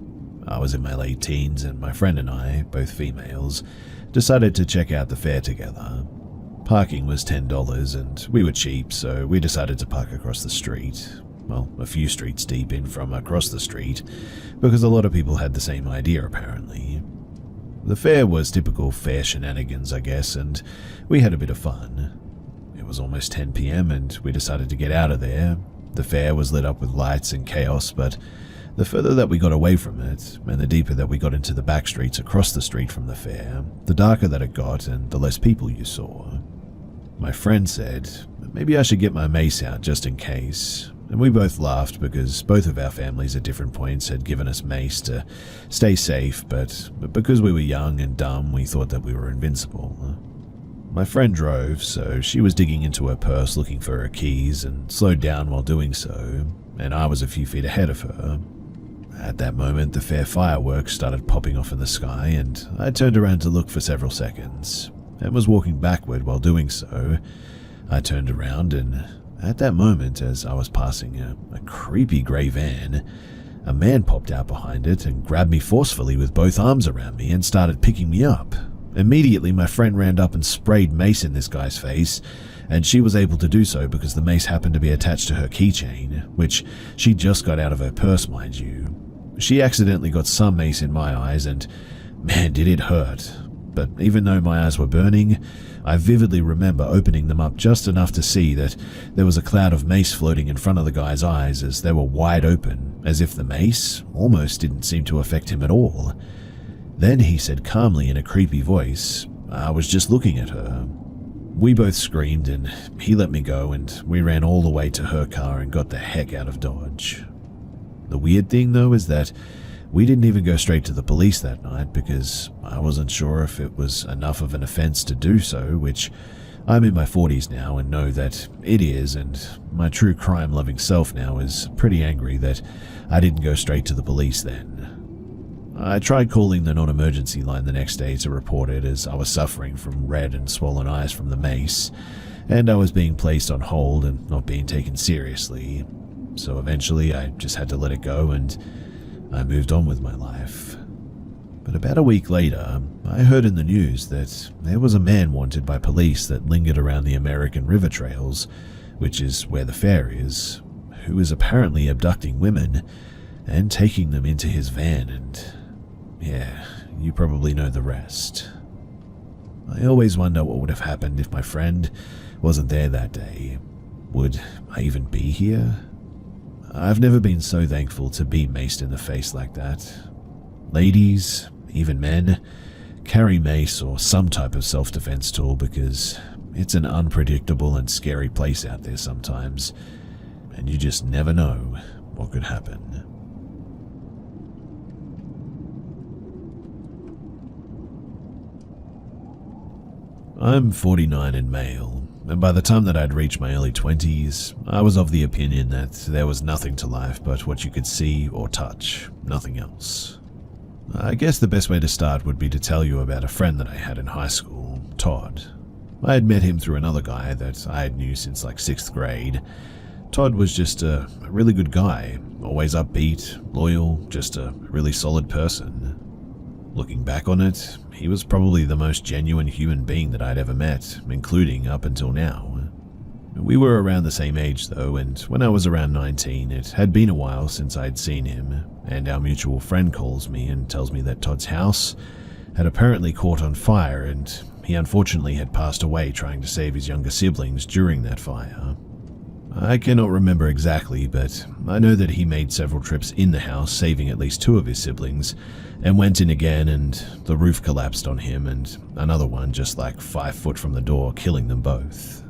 I was in my late teens and my friend and I, both females, decided to check out the fair together. Parking was $10 and we were cheap, so we decided to park across the street. Well, a few streets deep in from across the street, because a lot of people had the same idea apparently. The fair was typical fair shenanigans, I guess, and we had a bit of fun. It was almost 10 p.m. and we decided to get out of there. The fair was lit up with lights and chaos, but the further that we got away from it, and the deeper that we got into the back streets across the street from the fair, the darker that it got and the less people you saw. My friend said, maybe I should get my mace out just in case, and we both laughed because both of our families at different points had given us mace to stay safe, but because we were young and dumb, we thought that we were invincible. My friend drove, so she was digging into her purse looking for her keys and slowed down while doing so, and I was a few feet ahead of her. At that moment, the fair fireworks started popping off in the sky, and I turned around to look for several seconds, and was walking backward while doing so. I turned around, and at that moment, as I was passing a creepy grey van, a man popped out behind it and grabbed me forcefully with both arms around me and started picking me up. Immediately, my friend ran up and sprayed mace in this guy's face, and she was able to do so because the mace happened to be attached to her keychain, which she just got out of her purse, mind you. She accidentally got some mace in my eyes, and man, did it hurt. But even though my eyes were burning, I vividly remember opening them up just enough to see that there was a cloud of mace floating in front of the guy's eyes as they were wide open, as if the mace almost didn't seem to affect him at all. Then he said calmly in a creepy voice, "I was just looking at her." We both screamed and he let me go, and we ran all the way to her car and got the heck out of Dodge. The weird thing though is that we didn't even go straight to the police that night because I wasn't sure if it was enough of an offense to do so, which I'm in my 40s now and know that it is, and my true crime-loving self now is pretty angry that I didn't go straight to the police then. I tried calling the non-emergency line the next day to report it as I was suffering from red and swollen eyes from the mace, and I was being placed on hold and not being taken seriously. So eventually I just had to let it go and I moved on with my life. But about a week later, I heard in the news that there was a man wanted by police that lingered around the American River trails, which is where the fair is, who is apparently abducting women and taking them into his van, and yeah, you probably know the rest. I always wonder what would have happened if my friend wasn't there that day. Would I even be here? I've never been so thankful to be maced in the face like that. Ladies, even men, carry mace or some type of self-defense tool because it's an unpredictable and scary place out there sometimes, and you just never know what could happen. I'm 49 and male, and by the time that I'd reached my early 20s, I was of the opinion that there was nothing to life but what you could see or touch, nothing else. I guess the best way to start would be to tell you about a friend that I had in high school, Todd. I had met him through another guy that I had knew since like 6th grade. Todd was just a really good guy, always upbeat, loyal, just a really solid person. Looking back on it, he was probably the most genuine human being that I'd ever met, including up until now. We were around the same age though, and when I was around 19, it had been a while since I'd seen him, and our mutual friend calls me and tells me that Todd's house had apparently caught on fire, and he unfortunately had passed away trying to save his younger siblings during that fire. I cannot remember exactly, but I know that he made several trips in the house, saving at least 2 of his siblings, and went in again and the roof collapsed on him and another one just like 5 foot from the door, killing them both.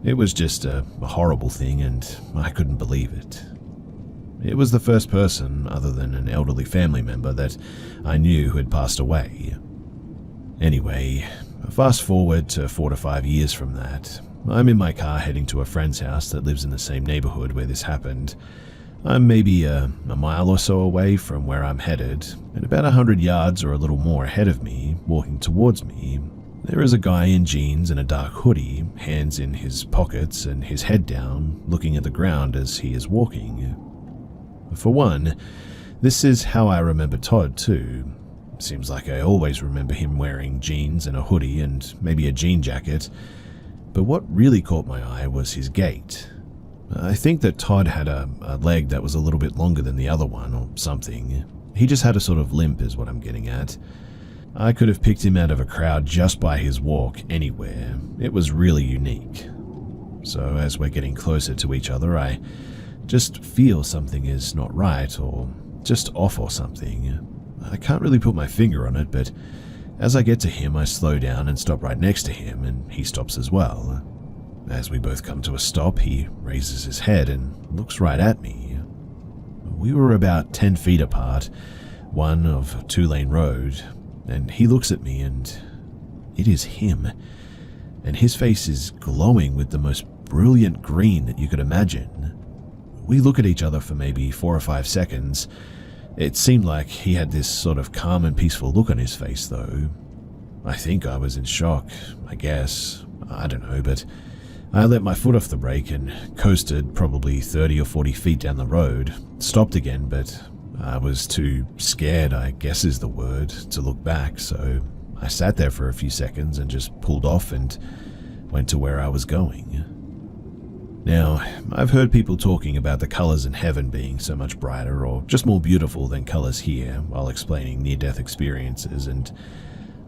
It was just a horrible thing and I couldn't believe it. It was the first person, other than an elderly family member, that I knew who had passed away. Anyway, fast forward to 4 to 5 years from that. I'm in my car heading to a friend's house that lives in the same neighborhood where this happened. I'm maybe a mile or so away from where I'm headed, and about 100 yards or a little more ahead of me, walking towards me, there is a guy in jeans and a dark hoodie, hands in his pockets and his head down, looking at the ground as he is walking. For one, this is how I remember Todd too. Seems like I always remember him wearing jeans and a hoodie and maybe a jean jacket, but what really caught my eye was his gait. I think that Todd had a leg that was a little bit longer than the other one or something. He just had a sort of limp is what I'm getting at. I could have picked him out of a crowd just by his walk anywhere. It was really unique. So as we're getting closer to each other, I just feel something is not right or just off or something. I can't really put my finger on it, but as I get to him, I slow down and stop right next to him, and he stops as well. As we both come to a stop, he raises his head and looks right at me. We were about 10 feet apart, one of a 2-lane road, and he looks at me and it is him. And his face is glowing with the most brilliant green that you could imagine. We look at each other for maybe 4 or 5 seconds. It seemed like he had this sort of calm and peaceful look on his face, though. I think I was in shock, I guess. I don't know, but I let my foot off the brake and coasted probably 30 or 40 feet down the road, stopped again, but I was too scared, I guess is the word, to look back, so I sat there for a few seconds and just pulled off and went to where I was going. Now, I've heard people talking about the colors in heaven being so much brighter or just more beautiful than colors here while explaining near-death experiences, and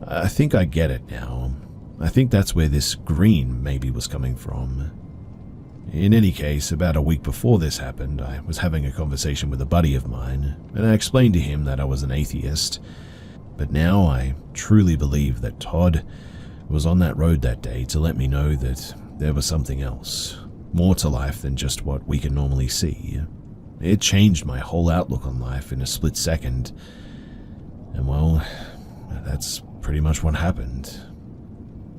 I think I get it now. I think that's where this green maybe was coming from. In any case, about a week before this happened, I was having a conversation with a buddy of mine, and I explained to him that I was an atheist. But now I truly believe that Todd was on that road that day to let me know that there was something else, more to life than just what we can normally see. It changed my whole outlook on life in a split second. And well, that's pretty much what happened.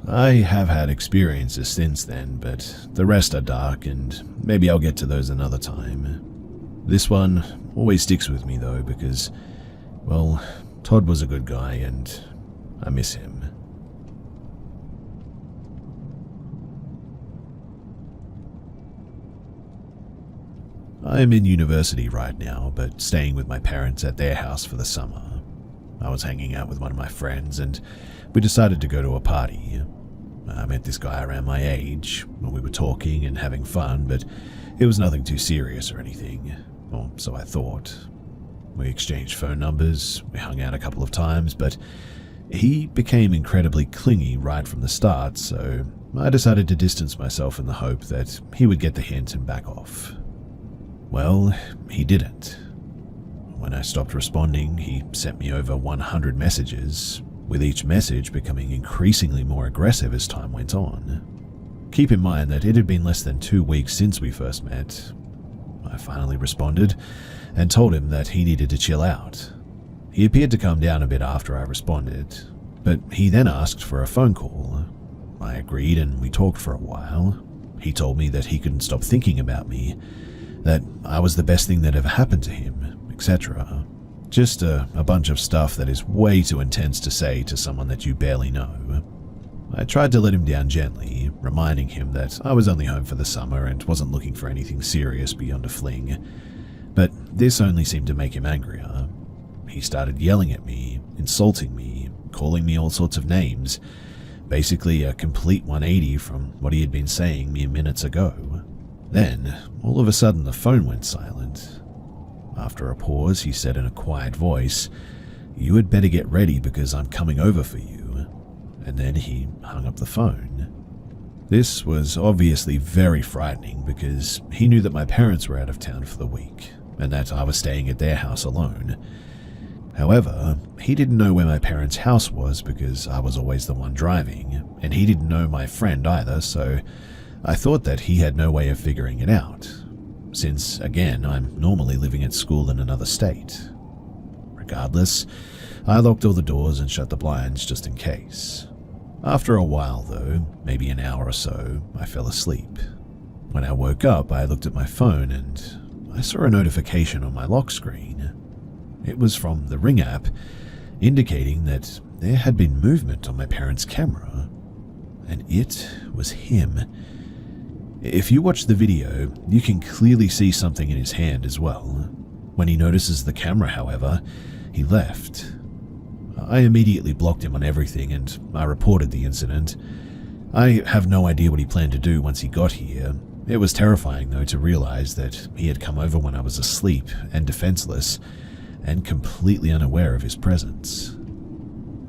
I have had experiences since then, but the rest are dark, and maybe I'll get to those another time. This one always sticks with me though, because, well, Todd was a good guy and I miss him. I am in university right now, but staying with my parents at their house for the summer. I was hanging out with one of my friends and we decided to go to a party. I met this guy around my age. We were talking and having fun, but it was nothing too serious or anything, or so I thought. We exchanged phone numbers, we hung out a couple of times, but he became incredibly clingy right from the start, so I decided to distance myself in the hope that he would get the hint and back off. Well, he didn't. When I stopped responding, he sent me over 100 messages, with each message becoming increasingly more aggressive as time went on. Keep in mind that it had been less than 2 weeks since we first met. I finally responded and told him that he needed to chill out. He appeared to calm down a bit after I responded, but he then asked for a phone call. I agreed and we talked for a while. He told me that he couldn't stop thinking about me, that I was the best thing that ever happened to him, etc. Just a bunch of stuff that is way too intense to say to someone that you barely know. I tried to let him down gently, reminding him that I was only home for the summer and wasn't looking for anything serious beyond a fling. But this only seemed to make him angrier. He started yelling at me, insulting me, calling me all sorts of names, basically a complete 180 from what he had been saying mere minutes ago. Then, all of a sudden, the phone went silent. After a pause, he said in a quiet voice, "You had better get ready because I'm coming over for you." And then he hung up the phone. This was obviously very frightening because he knew that my parents were out of town for the week and that I was staying at their house alone. However, he didn't know where my parents' house was because I was always the one driving, and he didn't know my friend either, so I thought that he had no way of figuring it out, since, again, I'm normally living at school in another state. Regardless, I locked all the doors and shut the blinds just in case. After a while though, maybe an hour or so, I fell asleep. When I woke up, I looked at my phone and I saw a notification on my lock screen. It was from the Ring app, indicating that there had been movement on my parents' camera, and it was him. If you watch the video, you can clearly see something in his hand as well. When he notices the camera, however, he left. I immediately blocked him on everything and I reported the incident. I have no idea what he planned to do once he got here. It was terrifying though to realize that he had come over when I was asleep and defenseless and completely unaware of his presence.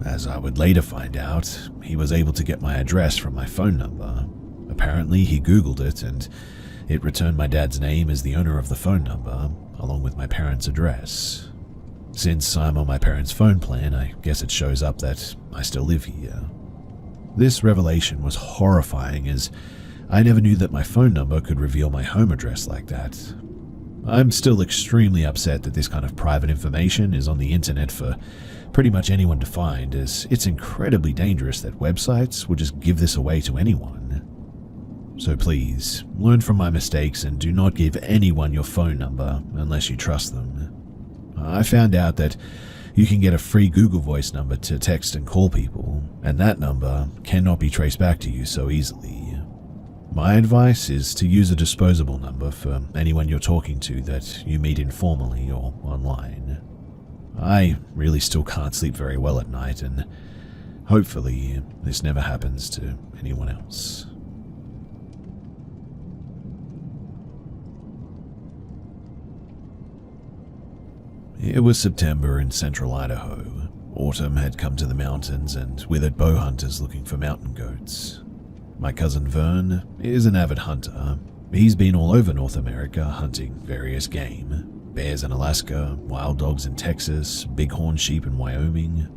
As I would later find out, he was able to get my address from my phone number. Apparently, he Googled it and it returned my dad's name as the owner of the phone number, along with my parents' address. Since I'm on my parents' phone plan, I guess it shows up that I still live here. This revelation was horrifying as I never knew that my phone number could reveal my home address like that. I'm still extremely upset that this kind of private information is on the internet for pretty much anyone to find, as it's incredibly dangerous that websites will just give this away to anyone. So please, learn from my mistakes and do not give anyone your phone number unless you trust them. I found out that you can get a free Google Voice number to text and call people, and that number cannot be traced back to you so easily. My advice is to use a disposable number for anyone you're talking to that you meet informally or online. I really still can't sleep very well at night, and hopefully this never happens to anyone else. It was September in central Idaho. Autumn had come to the mountains, and with it bow hunters looking for mountain goats. My cousin Vern is an avid hunter. He's been all over North America hunting various game. Bears in Alaska, wild dogs in Texas, bighorn sheep in Wyoming.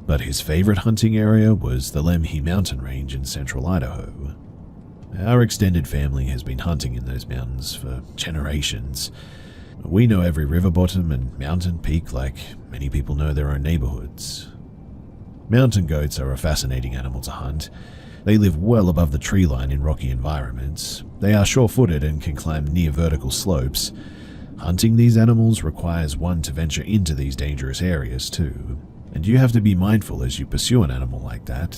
But his favorite hunting area was the Lemhi mountain range in central Idaho. Our extended family has been hunting in those mountains for generations. We know every river bottom and mountain peak like many people know their own neighborhoods. Mountain goats are a fascinating animal to hunt. They live well above the tree line in rocky environments. They are sure-footed and can climb near vertical slopes. Hunting these animals requires one to venture into these dangerous areas too, and you have to be mindful as you pursue an animal like that.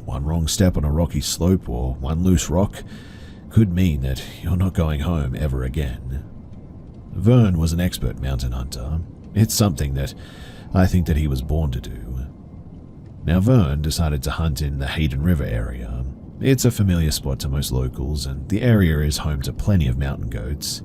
One wrong step on a rocky slope or one loose rock could mean that you're not going home ever again. Vern was an expert mountain hunter. It's something that I think that he was born to do. Now Vern decided to hunt in the Hayden River area. It's a familiar spot to most locals, and the area is home to plenty of mountain goats.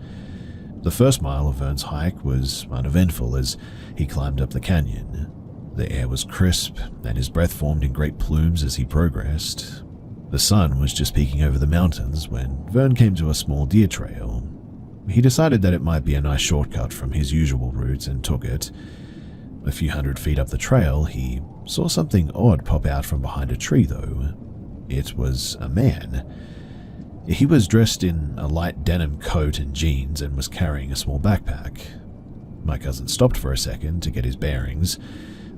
The first mile of Vern's hike was uneventful as he climbed up the canyon. The air was crisp, and his breath formed in great plumes as he progressed. The sun was just peeking over the mountains when Vern came to a small deer trail. He decided that it might be a nice shortcut from his usual route and took it. A few hundred feet up the trail, he saw something odd pop out from behind a tree though. It was a man. He was dressed in a light denim coat and jeans and was carrying a small backpack. My cousin stopped for a second to get his bearings,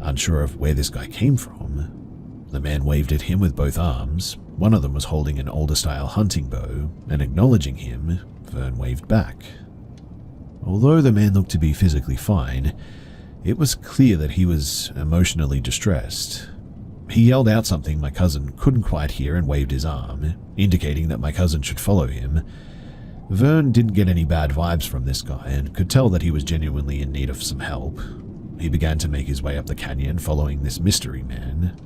unsure of where this guy came from. The man waved at him with both arms. One of them was holding an older-style hunting bow, and acknowledging him, Vern waved back. Although the man looked to be physically fine, it was clear that he was emotionally distressed. He yelled out something my cousin couldn't quite hear and waved his arm, indicating that my cousin should follow him. Vern didn't get any bad vibes from this guy and could tell that he was genuinely in need of some help. He began to make his way up the canyon following this mystery man.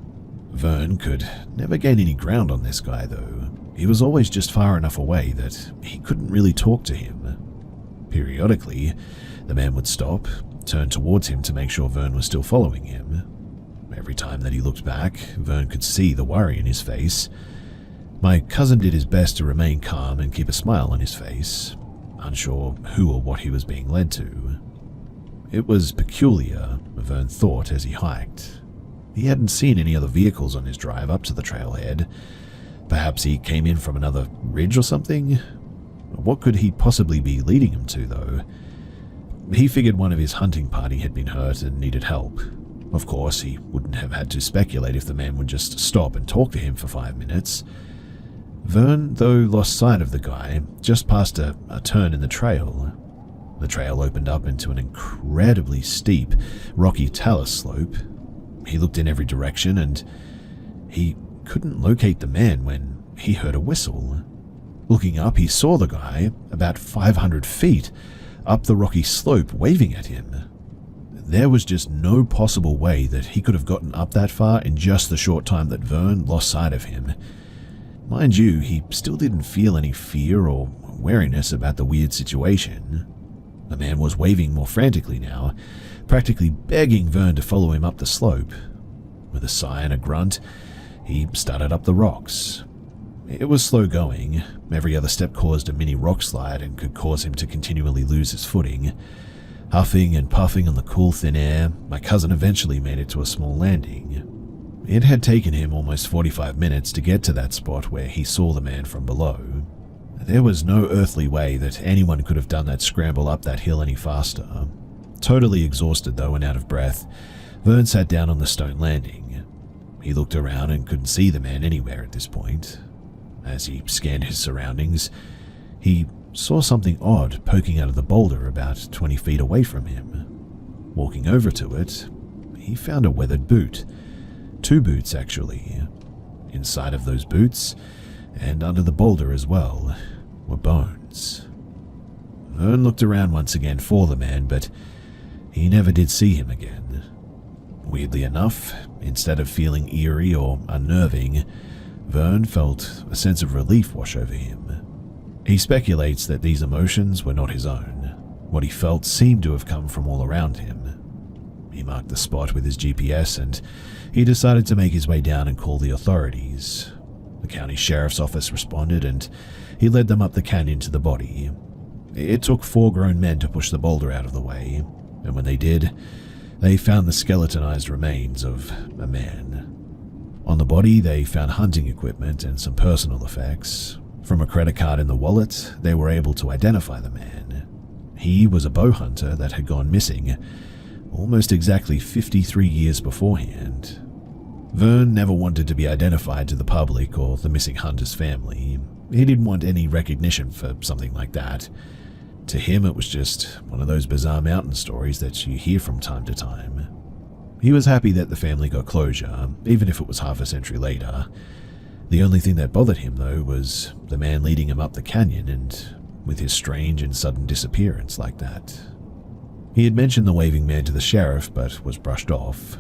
Vern could never gain any ground on this guy though. He was always just far enough away that he couldn't really talk to him. Periodically, the man would stop, turn towards him to make sure Vern was still following him. Every time that he looked back, Vern could see the worry in his face. My cousin did his best to remain calm and keep a smile on his face, unsure who or what he was being led to. It was peculiar, Vern thought as he hiked. He hadn't seen any other vehicles on his drive up to the trailhead. Perhaps he came in from another ridge or something? What could he possibly be leading him to, though? He figured one of his hunting party had been hurt and needed help. Of course, he wouldn't have had to speculate if the man would just stop and talk to him for 5 minutes. Vern, though, lost sight of the guy just past a turn in the trail. The trail opened up into an incredibly steep, rocky talus slope. He looked in every direction and he couldn't locate the man when he heard a whistle. Looking up, he saw the guy about 500 feet up the rocky slope waving at him. There was just no possible way that he could have gotten up that far in just the short time that Vern lost sight of him. Mind you, he still didn't feel any fear or wariness about the weird situation. The man was waving more frantically now, practically begging Vern to follow him up the slope. With a sigh and a grunt, he started up the rocks. It was slow going. Every other step caused a mini rock slide and could cause him to continually lose his footing. Huffing and puffing on the cool thin air, my cousin eventually made it to a small landing. It had taken him almost 45 minutes to get to that spot where he saw the man from below. There was no earthly way that anyone could have done that scramble up that hill any faster. Totally exhausted though and out of breath, Vern sat down on the stone landing. He looked around and couldn't see the man anywhere at this point. As he scanned his surroundings, he saw something odd poking out of the boulder about 20 feet away from him. Walking over to it, he found a weathered boot. 2 boots, actually. Inside of those boots, and under the boulder as well, were bones. Vern looked around once again for the man, but he never did see him again. Weirdly enough, instead of feeling eerie or unnerving, Vern felt a sense of relief wash over him. He speculates that these emotions were not his own. What he felt seemed to have come from all around him. He marked the spot with his GPS and he decided to make his way down and call the authorities. The county sheriff's office responded and he led them up the canyon to the body. It took 4 grown men to push the boulder out of the way, and when they did, they found the skeletonized remains of a man. On the body, they found hunting equipment and some personal effects. From a credit card in the wallet, they were able to identify the man. He was a bow hunter that had gone missing almost exactly 53 years beforehand. Vern never wanted to be identified to the public or the missing hunter's family. He didn't want any recognition for something like that. To him, it was just one of those bizarre mountain stories that you hear from time to time. He was happy that the family got closure, even if it was half a century later. The only thing that bothered him, though, was the man leading him up the canyon and with his strange and sudden disappearance like that. He had mentioned the waving man to the sheriff, but was brushed off.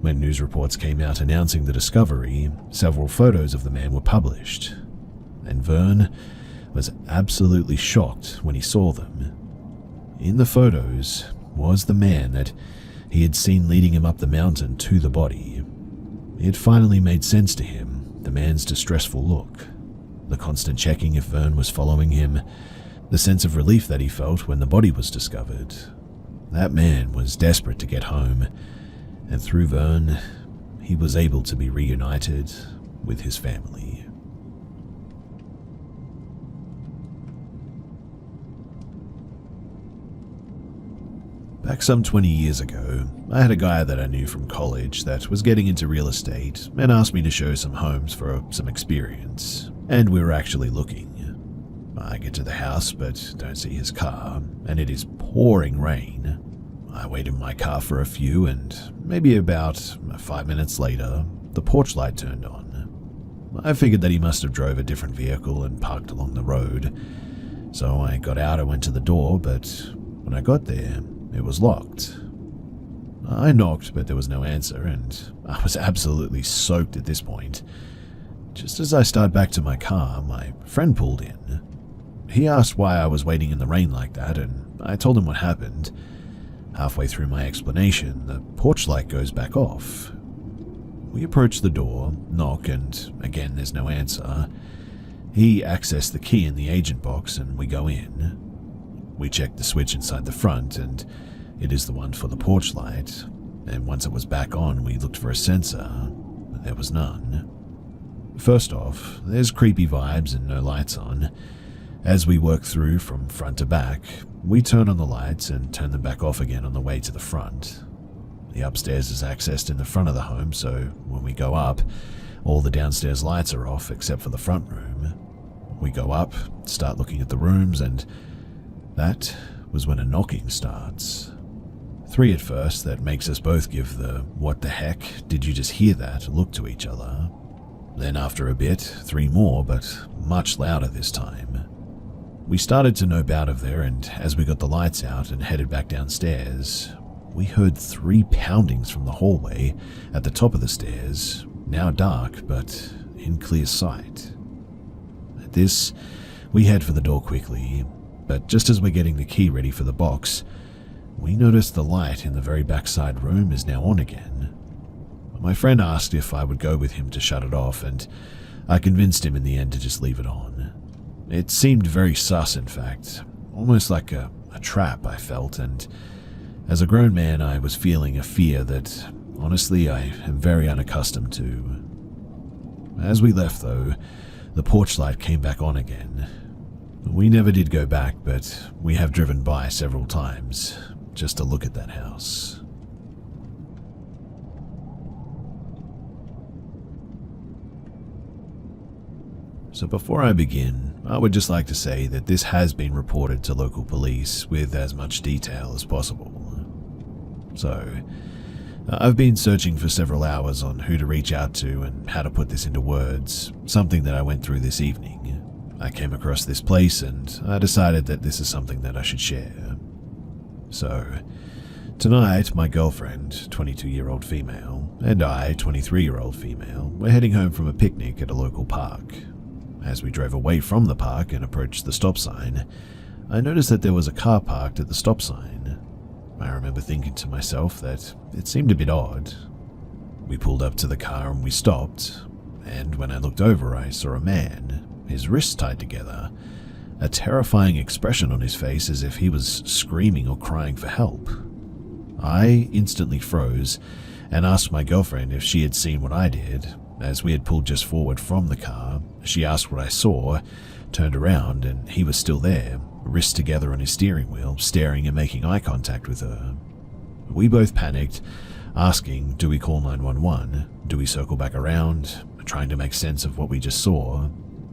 When news reports came out announcing the discovery, several photos of the man were published, and Vern was absolutely shocked when he saw them. In the photos was the man that he had seen leading him up the mountain to the body. It finally made sense to him, the man's distressful look, the constant checking if Vern was following him, the sense of relief that he felt when the body was discovered. That man was desperate to get home, and through Vern, he was able to be reunited with his family. Back some 20 years ago, I had a guy that I knew from college that was getting into real estate and asked me to show some homes for some experience, and we were actually looking. I get to the house but don't see his car, and it is pouring rain. I wait in my car for a few, and maybe about 5 minutes later, the porch light turned on. I figured that he must have drove a different vehicle and parked along the road, so I got out and went to the door, but when I got there, it was locked. I knocked, but there was no answer, and I was absolutely soaked at this point. Just as I started back to my car, my friend pulled in. He asked why I was waiting in the rain like that, and I told him what happened. Halfway through my explanation, the porch light goes back off. We approach the door, knock, and again there's no answer. He accessed the key in the agent box and we go in. We check the switch inside the front and it is the one for the porch light, and once it was back on we looked for a sensor, but there was none. First off, there's creepy vibes and no lights on. As we work through from front to back, we turn on the lights and turn them back off again on the way to the front. The upstairs is accessed in the front of the home, so when we go up, all the downstairs lights are off except for the front room. We go up, start looking at the rooms, and that was when a knocking starts. 3 at first, that makes us both give the "what the heck, did you just hear that?" look to each other. Then after a bit, 3 more, but much louder this time. We started to nope out of there, and as we got the lights out and headed back downstairs, we heard 3 poundings from the hallway at the top of the stairs, now dark but in clear sight. At this, we head for the door quickly, but just as we're getting the key ready for the box, we notice the light in the very backside room is now on again. My friend asked if I would go with him to shut it off, and I convinced him in the end to just leave it on. It seemed very sus, in fact, almost like a trap, I felt, and as a grown man I was feeling a fear that, honestly, I am very unaccustomed to. As we left, though, the porch light came back on again. We never did go back, but we have driven by several times just to look at that house. So before I begin, I would just like to say that this has been reported to local police with as much detail as possible. So, I've been searching for several hours on who to reach out to and how to put this into words, something that I went through this evening. I came across this place and I decided that this is something that I should share. So, tonight my girlfriend, 22-year-old female, and I, 23-year-old female, were heading home from a picnic at a local park. As we drove away from the park and approached the stop sign, I noticed that there was a car parked at the stop sign. I remember thinking to myself that it seemed a bit odd. We pulled up to the car and we stopped, and when I looked over I saw a man, his wrists tied together, a terrifying expression on his face as if he was screaming or crying for help. I instantly froze and asked my girlfriend if she had seen what I did. As we had pulled just forward from the car, she asked what I saw, turned around, and he was still there, wrists together on his steering wheel, staring and making eye contact with her. We both panicked, asking, do we call 911? Do we circle back around? Trying to make sense of what we just saw.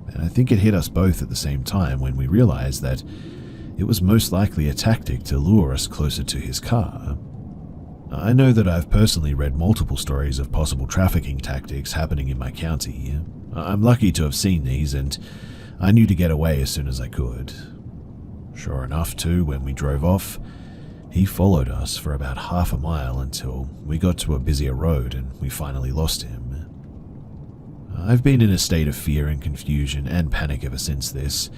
And I think it hit us both at the same time when we realized that it was most likely a tactic to lure us closer to his car. I know that I've personally read multiple stories of possible trafficking tactics happening in my county. I'm lucky to have seen these, and I knew to get away as soon as I could. Sure enough, too, when we drove off, he followed us for about half a mile until we got to a busier road and we finally lost him. I've been in a state of fear and confusion and panic ever since this.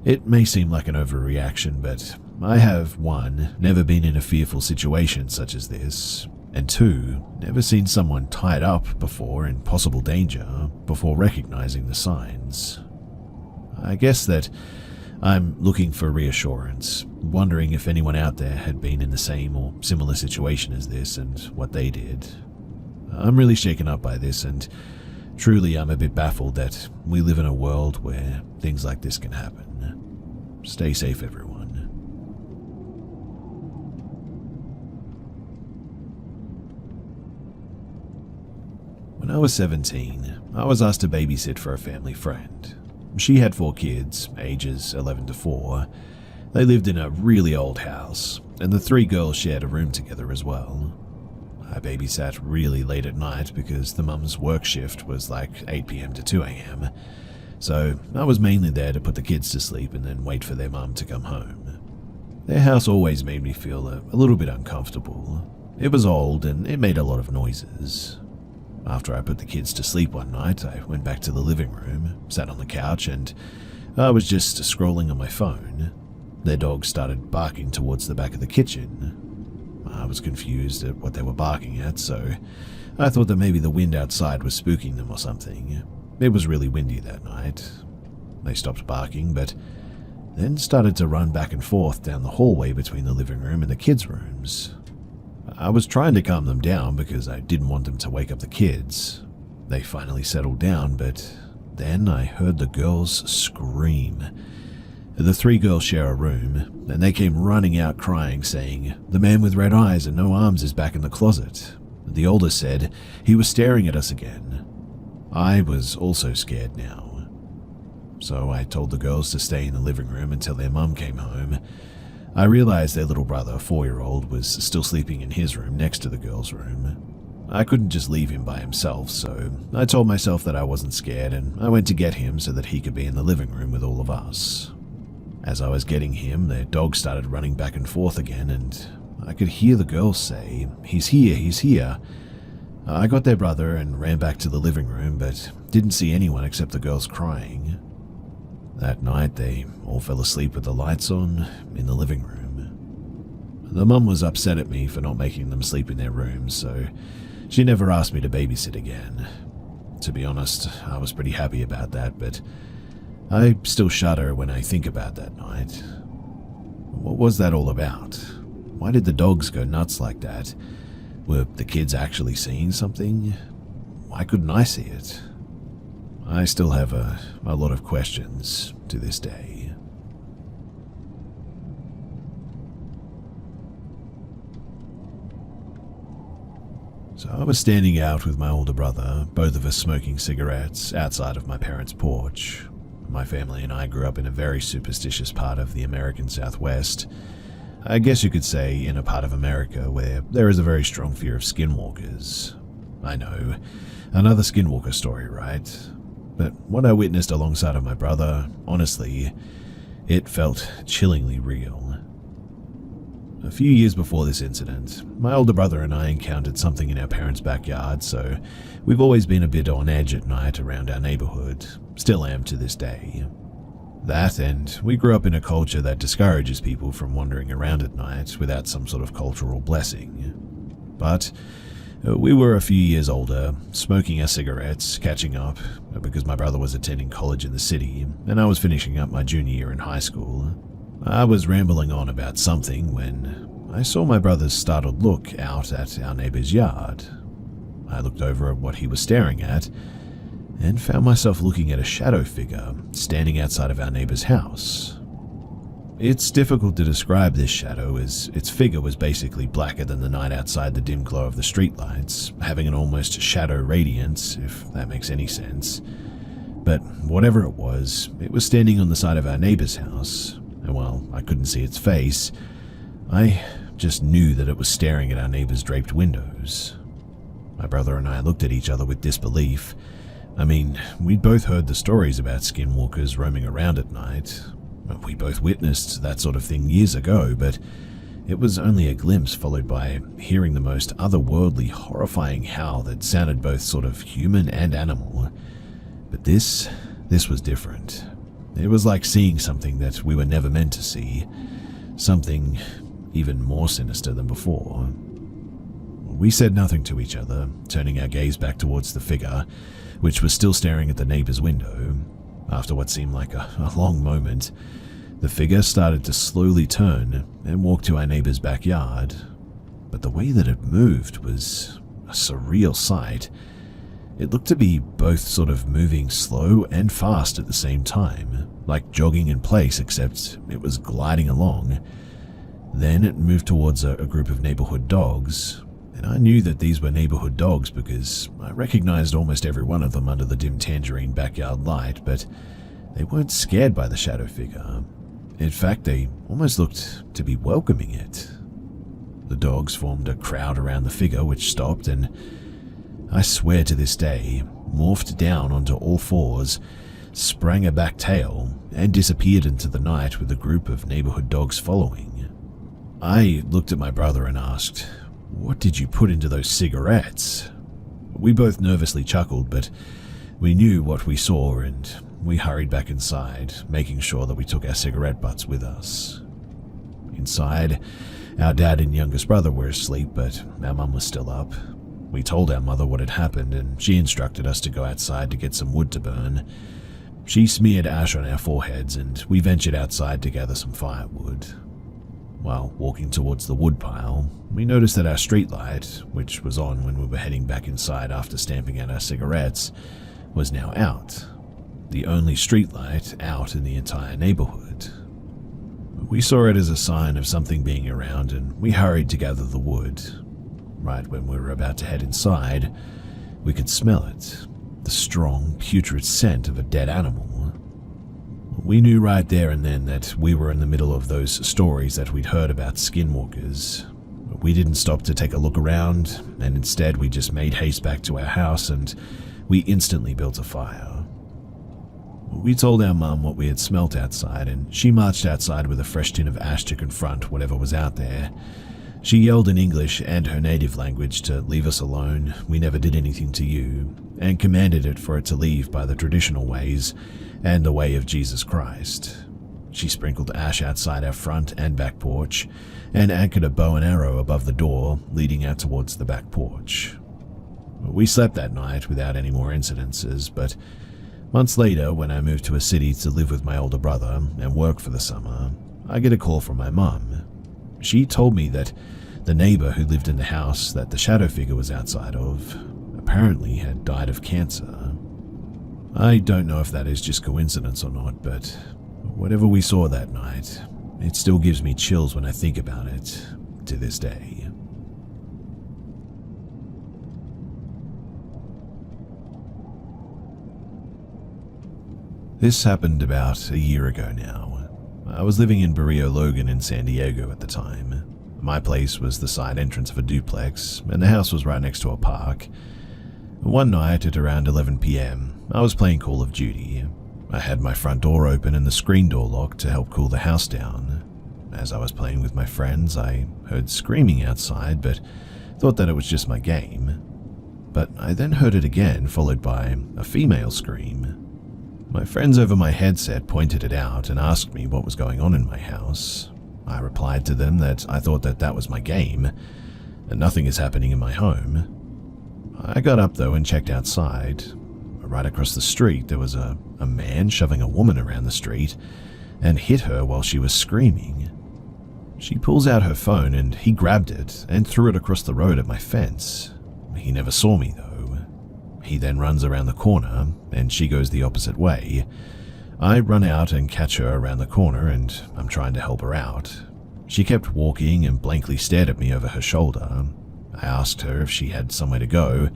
It may seem like an overreaction, but I have, 1, never been in a fearful situation such as this, and 2, never seen someone tied up before in possible danger before recognizing the signs. I guess that I'm looking for reassurance, wondering if anyone out there had been in the same or similar situation as this and what they did. I'm really shaken up by this, and truly I'm a bit baffled that we live in a world where things like this can happen. Stay safe, everyone. When I was 17, I was asked to babysit for a family friend. She had 4 kids, ages 11 to 4. They lived in a really old house, and the 3 girls shared a room together as well. I babysat really late at night because the mum's work shift was like 8 p.m. to 2 a.m, so I was mainly there to put the kids to sleep and then wait for their mum to come home. Their house always made me feel a little bit uncomfortable. It was old and it made a lot of noises. After I put the kids to sleep one night, I went back to the living room, sat on the couch, and I was just scrolling on my phone. Their dog started barking towards the back of the kitchen. I was confused at what they were barking at, so I thought that maybe the wind outside was spooking them or something. It was really windy that night. They stopped barking, but then started to run back and forth down the hallway between the living room and the kids' rooms. I was trying to calm them down because I didn't want them to wake up the kids. They finally settled down, but then I heard the girls scream. The three girls share a room, and they came running out crying, saying, "The man with red eyes and no arms is back in the closet." The oldest said he was staring at us again. I was also scared now. So I told the girls to stay in the living room until their mum came home. I realized their little brother, 4-year-old, was still sleeping in his room next to the girls' room. I couldn't just leave him by himself, so I told myself that I wasn't scared, and I went to get him so that he could be in the living room with all of us. As I was getting him, their dog started running back and forth again, and I could hear the girls say, "He's here, he's here." I got their brother and ran back to the living room, but didn't see anyone except the girls crying. That night, they all fell asleep with the lights on in the living room. The mum was upset at me for not making them sleep in their rooms, so she never asked me to babysit again. To be honest, I was pretty happy about that, but I still shudder when I think about that night. What was that all about? Why did the dogs go nuts like that? Were the kids actually seeing something? Why couldn't I see it? I still have a lot of questions to this day. So I was standing out with my older brother, both of us smoking cigarettes outside of my parents' porch. My family and I grew up in a very superstitious part of the American Southwest. I guess you could say in a part of America where there is a very strong fear of skinwalkers. I know, another skinwalker story, right? But what I witnessed alongside of my brother, honestly, it felt chillingly real. A few years before this incident, my older brother and I encountered something in our parents' backyard, so we've always been a bit on edge at night around our neighborhood, still am to this day. That, and we grew up in a culture that discourages people from wandering around at night without some sort of cultural blessing. But we were a few years older, smoking our cigarettes, catching up, because my brother was attending college in the city, and I was finishing up my junior year in high school. I was rambling on about something when I saw my brother's startled look out at our neighbor's yard. I looked over at what he was staring at, and found myself looking at a shadow figure standing outside of our neighbor's house. It's difficult to describe this shadow, as its figure was basically blacker than the night outside the dim glow of the streetlights, having an almost shadow radiance, if that makes any sense. But whatever it was standing on the side of our neighbor's house, and while I couldn't see its face, I just knew that it was staring at our neighbor's draped windows. My brother and I looked at each other with disbelief. I mean, we'd both heard the stories about skinwalkers roaming around at night. We both witnessed that sort of thing years ago, but it was only a glimpse followed by hearing the most otherworldly, horrifying howl that sounded both sort of human and animal. But this was different. It was like seeing something that we were never meant to see, something even more sinister than before. We said nothing to each other, turning our gaze back towards the figure, which was still staring at the neighbor's window. After what seemed like a long moment, the figure started to slowly turn and walk to our neighbor's backyard. But the way that it moved was a surreal sight. It looked to be both sort of moving slow and fast at the same time, like jogging in place, except it was gliding along. Then it moved towards a group of neighborhood dogs, and I knew that these were neighborhood dogs because I recognized almost every one of them under the dim tangerine backyard light, but they weren't scared by the shadow figure. In fact, they almost looked to be welcoming it. The dogs formed a crowd around the figure, which stopped, and I swear to this day, morphed down onto all fours, sprang a back tail, and disappeared into the night with a group of neighborhood dogs following. I looked at my brother and asked, "What did you put into those cigarettes?" We both nervously chuckled, but we knew what we saw, and we hurried back inside, making sure that we took our cigarette butts with us. Inside, our dad and youngest brother were asleep, but our mum was still up. We told our mother what had happened, and she instructed us to go outside to get some wood to burn. She smeared ash on our foreheads, and we ventured outside to gather some firewood. While walking towards the woodpile, we noticed that our streetlight, which was on when we were heading back inside after stamping out our cigarettes, was now out. The only streetlight out in the entire neighborhood. We saw it as a sign of something being around and we hurried to gather the wood. Right when we were about to head inside, we could smell it, the strong, putrid scent of a dead animal. We knew right there and then that we were in the middle of those stories that we'd heard about skinwalkers. We didn't stop to take a look around, and instead we just made haste back to our house and we instantly built a fire. We told our mum what we had smelt outside, and she marched outside with a fresh tin of ash to confront whatever was out there. She yelled in English and her native language to leave us alone, we never did anything to you, and commanded it for it to leave by the traditional ways and the way of Jesus Christ. She sprinkled ash outside our front and back porch, and anchored a bow and arrow above the door leading out towards the back porch. We slept that night without any more incidences, but months later, when I moved to a city to live with my older brother and work for the summer, I get a call from my mum. She told me that the neighbor who lived in the house that the shadow figure was outside of apparently had died of cancer. I don't know if that is just coincidence or not, but whatever we saw that night, it still gives me chills when I think about it to this day. This happened about a year ago now. I was living in Barrio Logan in San Diego at the time. My place was the side entrance of a duplex, and the house was right next to a park. One night at around 11 p.m., I was playing Call of Duty. I had my front door open and the screen door locked to help cool the house down. As I was playing with my friends, I heard screaming outside, but thought that it was just my game. But I then heard it again, followed by a female scream. My friends over my headset pointed it out and asked me what was going on in my house. I replied to them that I thought that that was my game, and nothing is happening in my home. I got up though and checked outside. Right across the street, there was a man shoving a woman around the street and hit her while she was screaming. She pulls out her phone and he grabbed it and threw it across the road at my fence. He never saw me though. He then runs around the corner and she goes the opposite way. I run out and catch her around the corner and I'm trying to help her out. She kept walking and blankly stared at me over her shoulder. I asked her if she had somewhere to go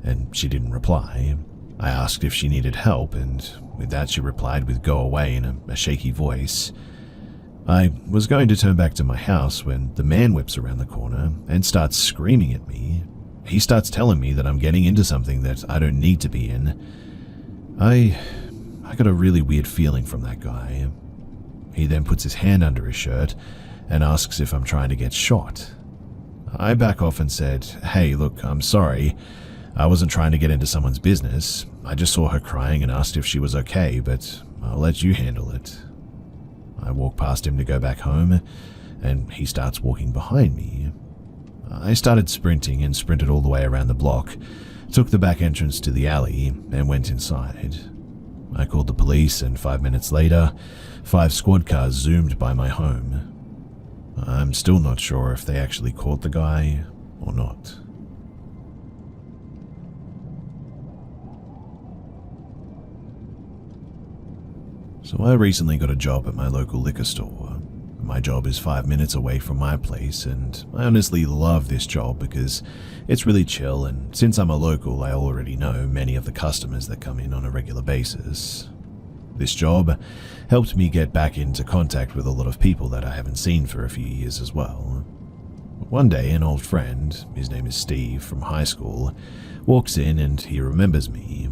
and she didn't reply. I asked if she needed help, and with that she replied with "go away" in a shaky voice. I was going to turn back to my house when the man whips around the corner and starts screaming at me. He starts telling me that I'm getting into something that I don't need to be in. I got a really weird feeling from that guy. He then puts his hand under his shirt and asks if I'm trying to get shot. I back off and said, "Hey, look, I'm sorry. I wasn't trying to get into someone's business. I just saw her crying and asked if she was okay, but I'll let you handle it." I walk past him to go back home, and he starts walking behind me. I started sprinting and sprinted all the way around the block, took the back entrance to the alley, and went inside. I called the police, and 5 minutes later, 5 squad cars zoomed by my home. I'm still not sure if they actually caught the guy or not. So I recently got a job at my local liquor store. My job is 5 minutes away from my place, and I honestly love this job because it's really chill, and since I'm a local, I already know many of the customers that come in on a regular basis. This job helped me get back into contact with a lot of people that I haven't seen for a few years as well. One day, an old friend, his name is Steve, from high school, walks in and he remembers me.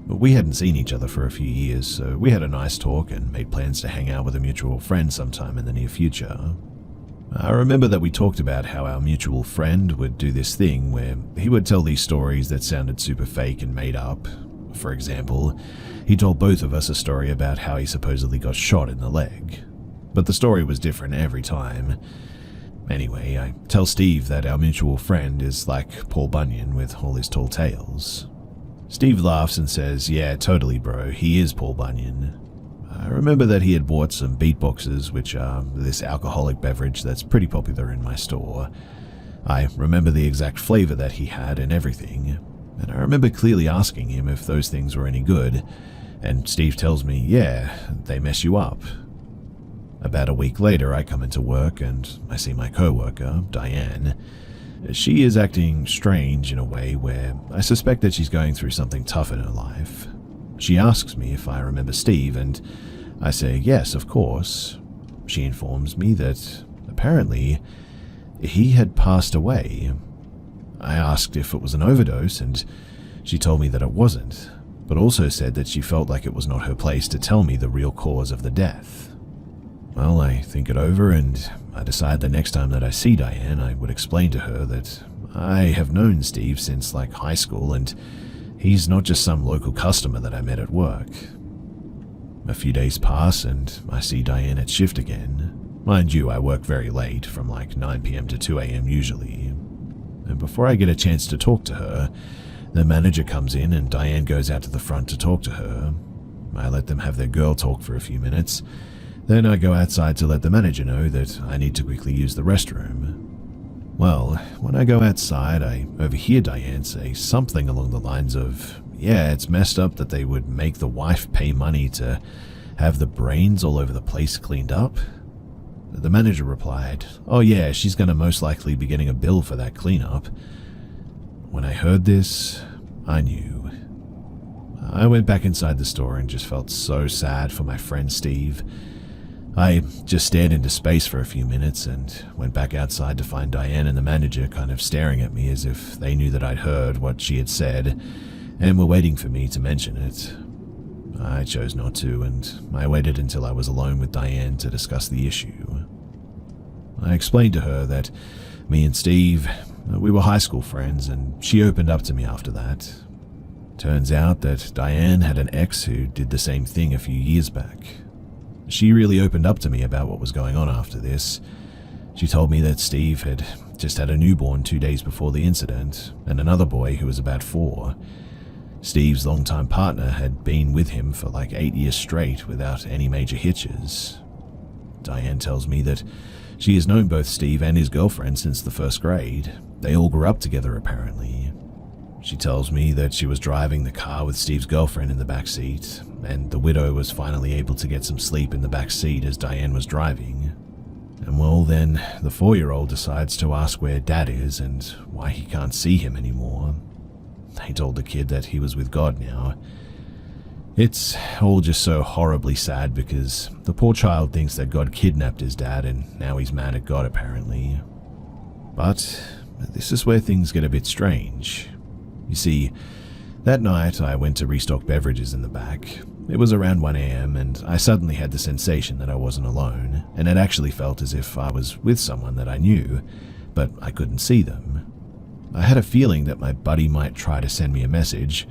We hadn't seen each other for a few years, so we had a nice talk and made plans to hang out with a mutual friend sometime in the near future. I remember that we talked about how our mutual friend would do this thing where he would tell these stories that sounded super fake and made up. For example, he told both of us a story about how he supposedly got shot in the leg. But the story was different every time. Anyway, I tell Steve that our mutual friend is like Paul Bunyan with all his tall tales. Steve laughs and says, "Yeah, totally bro, he is Paul Bunyan." I remember that he had bought some beatboxes, which are this alcoholic beverage that's pretty popular in my store. I remember the exact flavor that he had and everything, and I remember clearly asking him if those things were any good, and Steve tells me, "Yeah, they mess you up." About a week later, I come into work and I see my coworker, Diane. She is acting strange in a way where I suspect that she's going through something tough in her life. She asks me if I remember Steve, and I say yes, of course. She informs me that apparently he had passed away. I asked if it was an overdose, and she told me that it wasn't, but also said that she felt like it was not her place to tell me the real cause of the death. Well, I think it over, and I decide the next time that I see Diane, I would explain to her that I have known Steve since like high school, and he's not just some local customer that I met at work. A few days pass, and I see Diane at shift again. Mind you, I work very late, from like 9 p.m. to 2 a.m. usually. And before I get a chance to talk to her, the manager comes in and Diane goes out to the front to talk to her. I let them have their girl talk for a few minutes. Then I go outside to let the manager know that I need to quickly use the restroom. Well, when I go outside, I overhear Diane say something along the lines of, yeah, it's messed up that they would make the wife pay money to have the brains all over the place cleaned up. The manager replied, oh yeah, she's going to most likely be getting a bill for that cleanup. When I heard this, I knew. I went back inside the store and just felt so sad for my friend Steve. I just stared into space for a few minutes and went back outside to find Diane and the manager kind of staring at me as if they knew that I'd heard what she had said and were waiting for me to mention it. I chose not to, and I waited until I was alone with Diane to discuss the issue. I explained to her that me and Steve, we were high school friends, and she opened up to me after that. Turns out that Diane had an ex who did the same thing a few years back. She really opened up to me about what was going on after this. She told me that Steve had just had a newborn 2 days before the incident, and another boy who was about 4. Steve's longtime partner had been with him for like 8 years straight without any major hitches. Diane tells me that she has known both Steve and his girlfriend since the first grade. They all grew up together apparently. She tells me that she was driving the car with Steve's girlfriend in the back seat, and the widow was finally able to get some sleep in the back seat as Diane was driving. And well, then the 4-year-old decides to ask where Dad is and why he can't see him anymore. They told the kid that he was with God now. It's all just so horribly sad because the poor child thinks that God kidnapped his dad and now he's mad at God apparently. But this is where things get a bit strange. You see, that night I went to restock beverages in the back. It was around 1 a.m. and I suddenly had the sensation that I wasn't alone, and it actually felt as if I was with someone that I knew, but I couldn't see them. I had a feeling that my buddy might try to send me a message.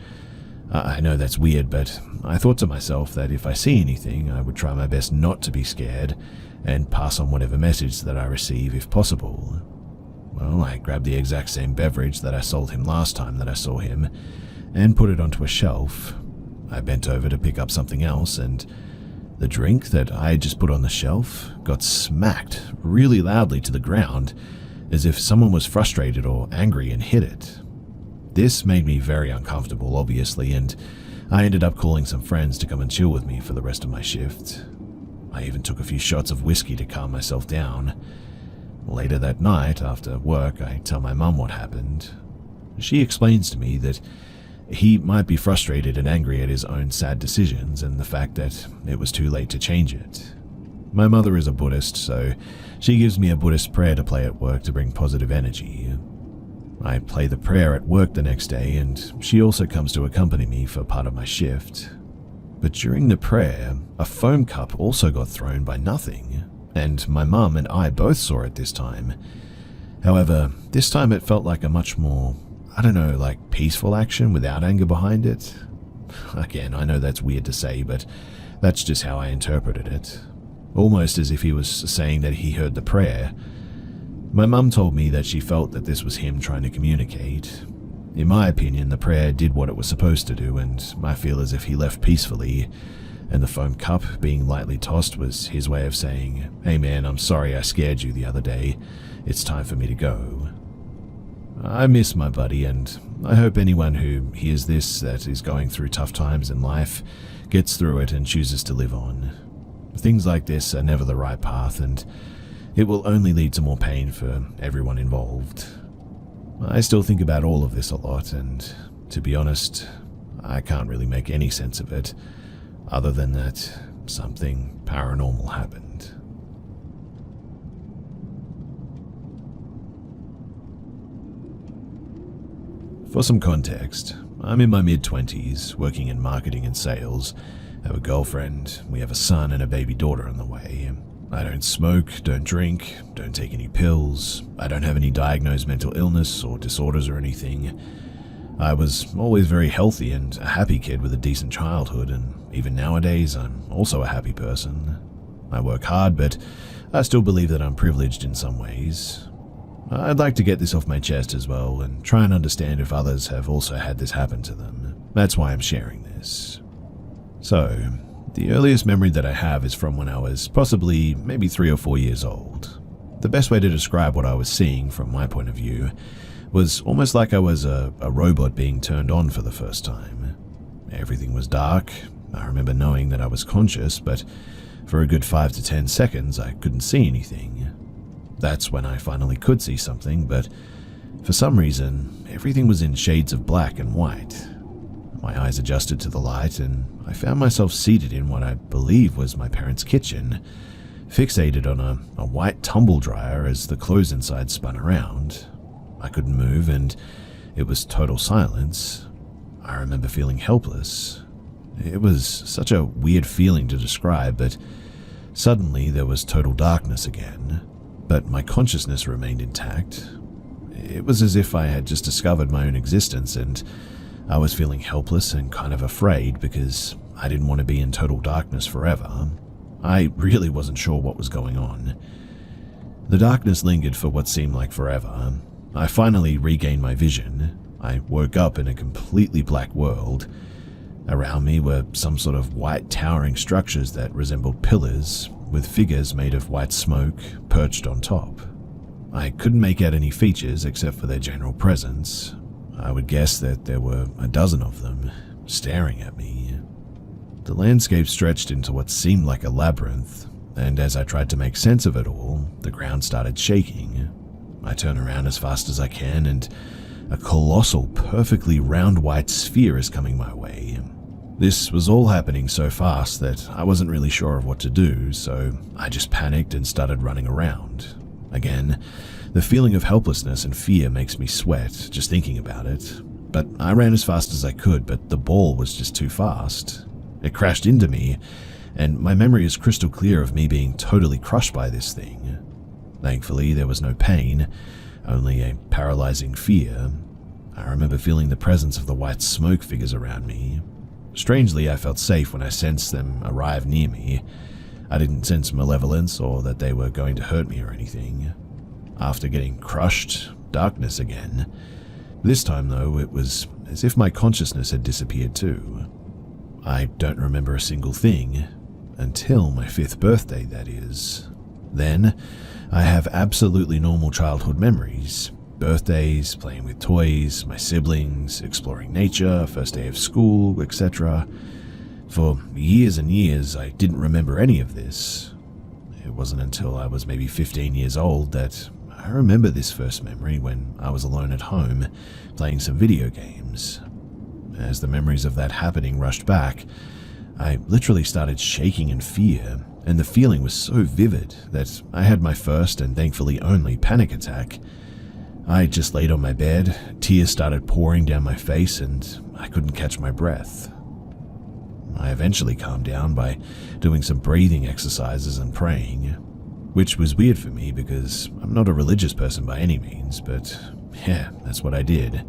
I know that's weird, but I thought to myself that if I see anything, I would try my best not to be scared and pass on whatever message that I receive if possible. Well, I grabbed the exact same beverage that I sold him last time that I saw him and put it onto a shelf. I bent over to pick up something else, and the drink that I had just put on the shelf got smacked really loudly to the ground as if someone was frustrated or angry and hit it. This made me very uncomfortable, obviously, and I ended up calling some friends to come and chill with me for the rest of my shift. I even took a few shots of whiskey to calm myself down. Later that night, after work, I tell my mum what happened. She explains to me that he might be frustrated and angry at his own sad decisions and the fact that it was too late to change it. My mother is a Buddhist, so she gives me a Buddhist prayer to play at work to bring positive energy. I play the prayer at work the next day, and she also comes to accompany me for part of my shift. But during the prayer, a foam cup also got thrown by nothing, and my mum and I both saw it this time. However, this time it felt like a much more, like peaceful action without anger behind it. Again, I know that's weird to say, but that's just how I interpreted it. Almost as if he was saying that he heard the prayer. My mum told me that she felt that this was him trying to communicate. In my opinion, the prayer did what it was supposed to do, and I feel as if he left peacefully, and the foam cup being lightly tossed was his way of saying, "Hey man, I'm sorry I scared you the other day. It's time for me to go." I miss my buddy, and I hope anyone who hears this that is going through tough times in life gets through it and chooses to live on. Things like this are never the right path, and it will only lead to more pain for everyone involved. I still think about all of this a lot, and to be honest, I can't really make any sense of it, other than that something paranormal happened. For some context, I'm in my mid-20s, working in marketing and sales, have a girlfriend, we have a son and a baby daughter on the way. I don't smoke, don't drink, don't take any pills, I don't have any diagnosed mental illness or disorders or anything. I was always very healthy and a happy kid with a decent childhood, and even nowadays I'm also a happy person. I work hard, but I still believe that I'm privileged in some ways. I'd like to get this off my chest as well and try and understand if others have also had this happen to them. That's why I'm sharing this. So, the earliest memory that I have is from when I was possibly maybe 3 or 4 years old. The best way to describe what I was seeing from my point of view was almost like I was a robot being turned on for the first time. Everything was dark. I remember knowing that I was conscious, but for a good 5 to 10 seconds I couldn't see anything. That's when I finally could see something, but for some reason, everything was in shades of black and white. My eyes adjusted to the light, and I found myself seated in what I believe was my parents' kitchen, fixated on a white tumble dryer as the clothes inside spun around. I couldn't move, and it was total silence. I remember feeling helpless. It was such a weird feeling to describe, but suddenly there was total darkness again. But my consciousness remained intact. It was as if I had just discovered my own existence, and I was feeling helpless and kind of afraid because I didn't want to be in total darkness forever. I really wasn't sure what was going on. The darkness lingered for what seemed like forever. I finally regained my vision. I woke up in a completely black world. Around me were some sort of white towering structures that resembled pillars, with figures made of white smoke perched on top. I couldn't make out any features except for their general presence. I would guess that there were a dozen of them, staring at me. The landscape stretched into what seemed like a labyrinth, and as I tried to make sense of it all, the ground started shaking. I turn around as fast as I can, and a colossal, perfectly round white sphere is coming my way. This was all happening so fast that I wasn't really sure of what to do, so I just panicked and started running around. Again, the feeling of helplessness and fear makes me sweat just thinking about it. But I ran as fast as I could, but the ball was just too fast. It crashed into me, and my memory is crystal clear of me being totally crushed by this thing. Thankfully, there was no pain, only a paralyzing fear. I remember feeling the presence of the white smoke figures around me. Strangely, I felt safe when I sensed them arrive near me. I didn't sense malevolence or that they were going to hurt me or anything. After getting crushed, darkness again. This time, though, it was as if my consciousness had disappeared too. I don't remember a single thing, until my 5th birthday, that is. Then, I have absolutely normal childhood memories. Birthdays, playing with toys, my siblings, exploring nature, first day of school, etc. For years and years, I didn't remember any of this. It wasn't until I was maybe 15 years old that I remember this first memory when I was alone at home, playing some video games. As the memories of that happening rushed back, I literally started shaking in fear, and the feeling was so vivid that I had my first and thankfully only panic attack. I just laid on my bed, tears started pouring down my face, and I couldn't catch my breath. I eventually calmed down by doing some breathing exercises and praying, which was weird for me because I'm not a religious person by any means, but yeah, that's what I did.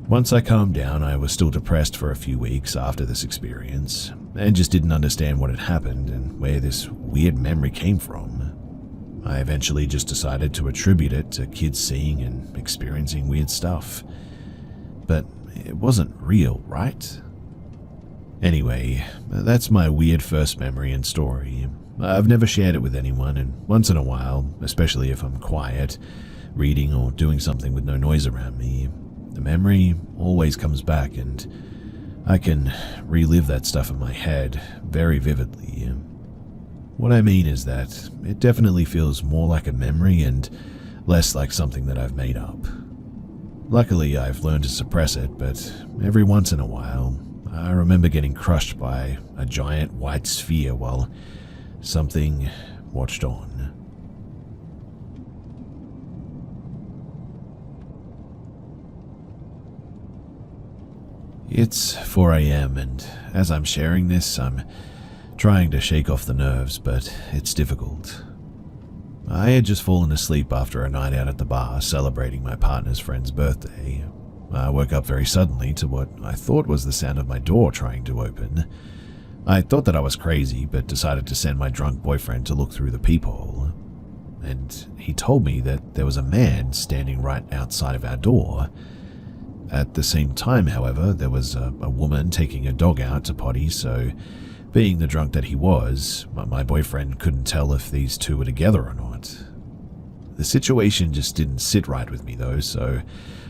Once I calmed down, I was still depressed for a few weeks after this experience, and just didn't understand what had happened and where this weird memory came from. I eventually just decided to attribute it to kids seeing and experiencing weird stuff. But it wasn't real, right? Anyway, that's my weird first memory and story. I've never shared it with anyone, and once in a while, especially if I'm quiet, reading or doing something with no noise around me, the memory always comes back and I can relive that stuff in my head very vividly. What I mean is that it definitely feels more like a memory and less like something that I've made up. Luckily, I've learned to suppress it, but every once in a while, I remember getting crushed by a giant white sphere while something watched on. It's 4 a.m. and as I'm sharing this, I'm trying to shake off the nerves, but it's difficult. I had just fallen asleep after a night out at the bar celebrating my partner's friend's birthday. I woke up very suddenly to what I thought was the sound of my door trying to open. I thought that I was crazy, but decided to send my drunk boyfriend to look through the peephole. And he told me that there was a man standing right outside of our door. At the same time, however, there was a woman taking a dog out to potty, so being the drunk that he was, my boyfriend couldn't tell if these two were together or not. The situation just didn't sit right with me though, so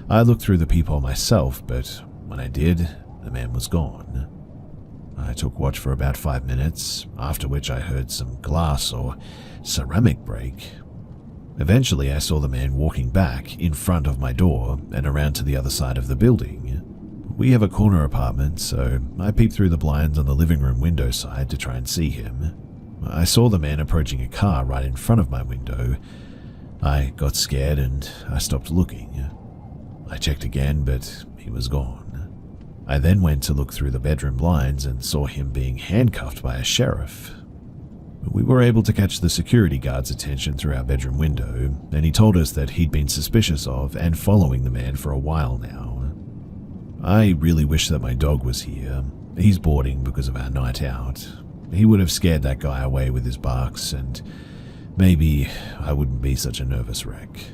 I looked through the peephole myself, but when I did, the man was gone. I took watch for about 5 minutes, after which I heard some glass or ceramic break. Eventually, I saw the man walking back in front of my door and around to the other side of the building. We have a corner apartment, so I peeped through the blinds on the living room window side to try and see him. I saw the man approaching a car right in front of my window. I got scared and I stopped looking. I checked again, but he was gone. I then went to look through the bedroom blinds and saw him being handcuffed by a sheriff. We were able to catch the security guard's attention through our bedroom window, and he told us that he'd been suspicious of and following the man for a while now. I really wish that my dog was here. He's boarding because of our night out. He would have scared that guy away with his barks, and maybe I wouldn't be such a nervous wreck.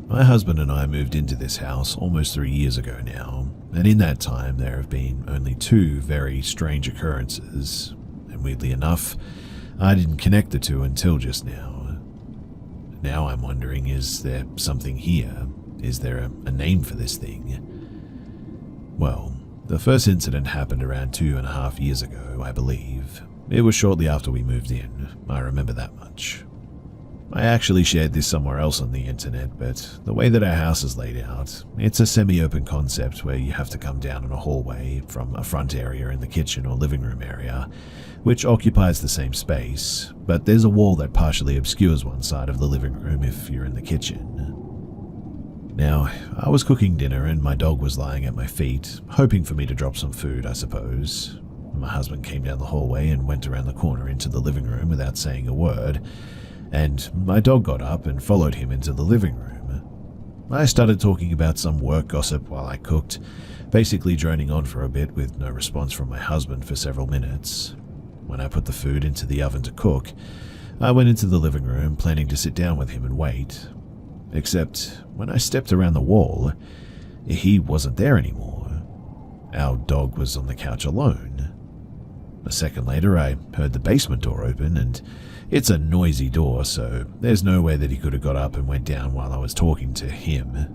My husband and I moved into this house almost 3 years ago now, and in that time there have been only 2 very strange occurrences, and weirdly enough, I didn't connect the 2 until just now. Now I'm wondering, is there something here? Is there a name for this thing? Well, the first incident happened around 2.5 years ago, I believe. It was shortly after we moved in, I remember that much. I actually shared this somewhere else on the internet, but the way that our house is laid out, it's a semi-open concept where you have to come down in a hallway from a front area in the kitchen or living room area, which occupies the same space, but there's a wall that partially obscures one side of the living room if you're in the kitchen. Now, I was cooking dinner and my dog was lying at my feet, hoping for me to drop some food, I suppose. My husband came down the hallway and went around the corner into the living room without saying a word, and my dog got up and followed him into the living room. I started talking about some work gossip while I cooked, basically droning on for a bit with no response from my husband for several minutes. When I put the food into the oven to cook, I went into the living room planning to sit down with him and wait. Except when I stepped around the wall, he wasn't there anymore. Our dog was on the couch alone. A second later, I heard the basement door open, and it's a noisy door, so there's no way that he could have got up and went down while I was talking to him.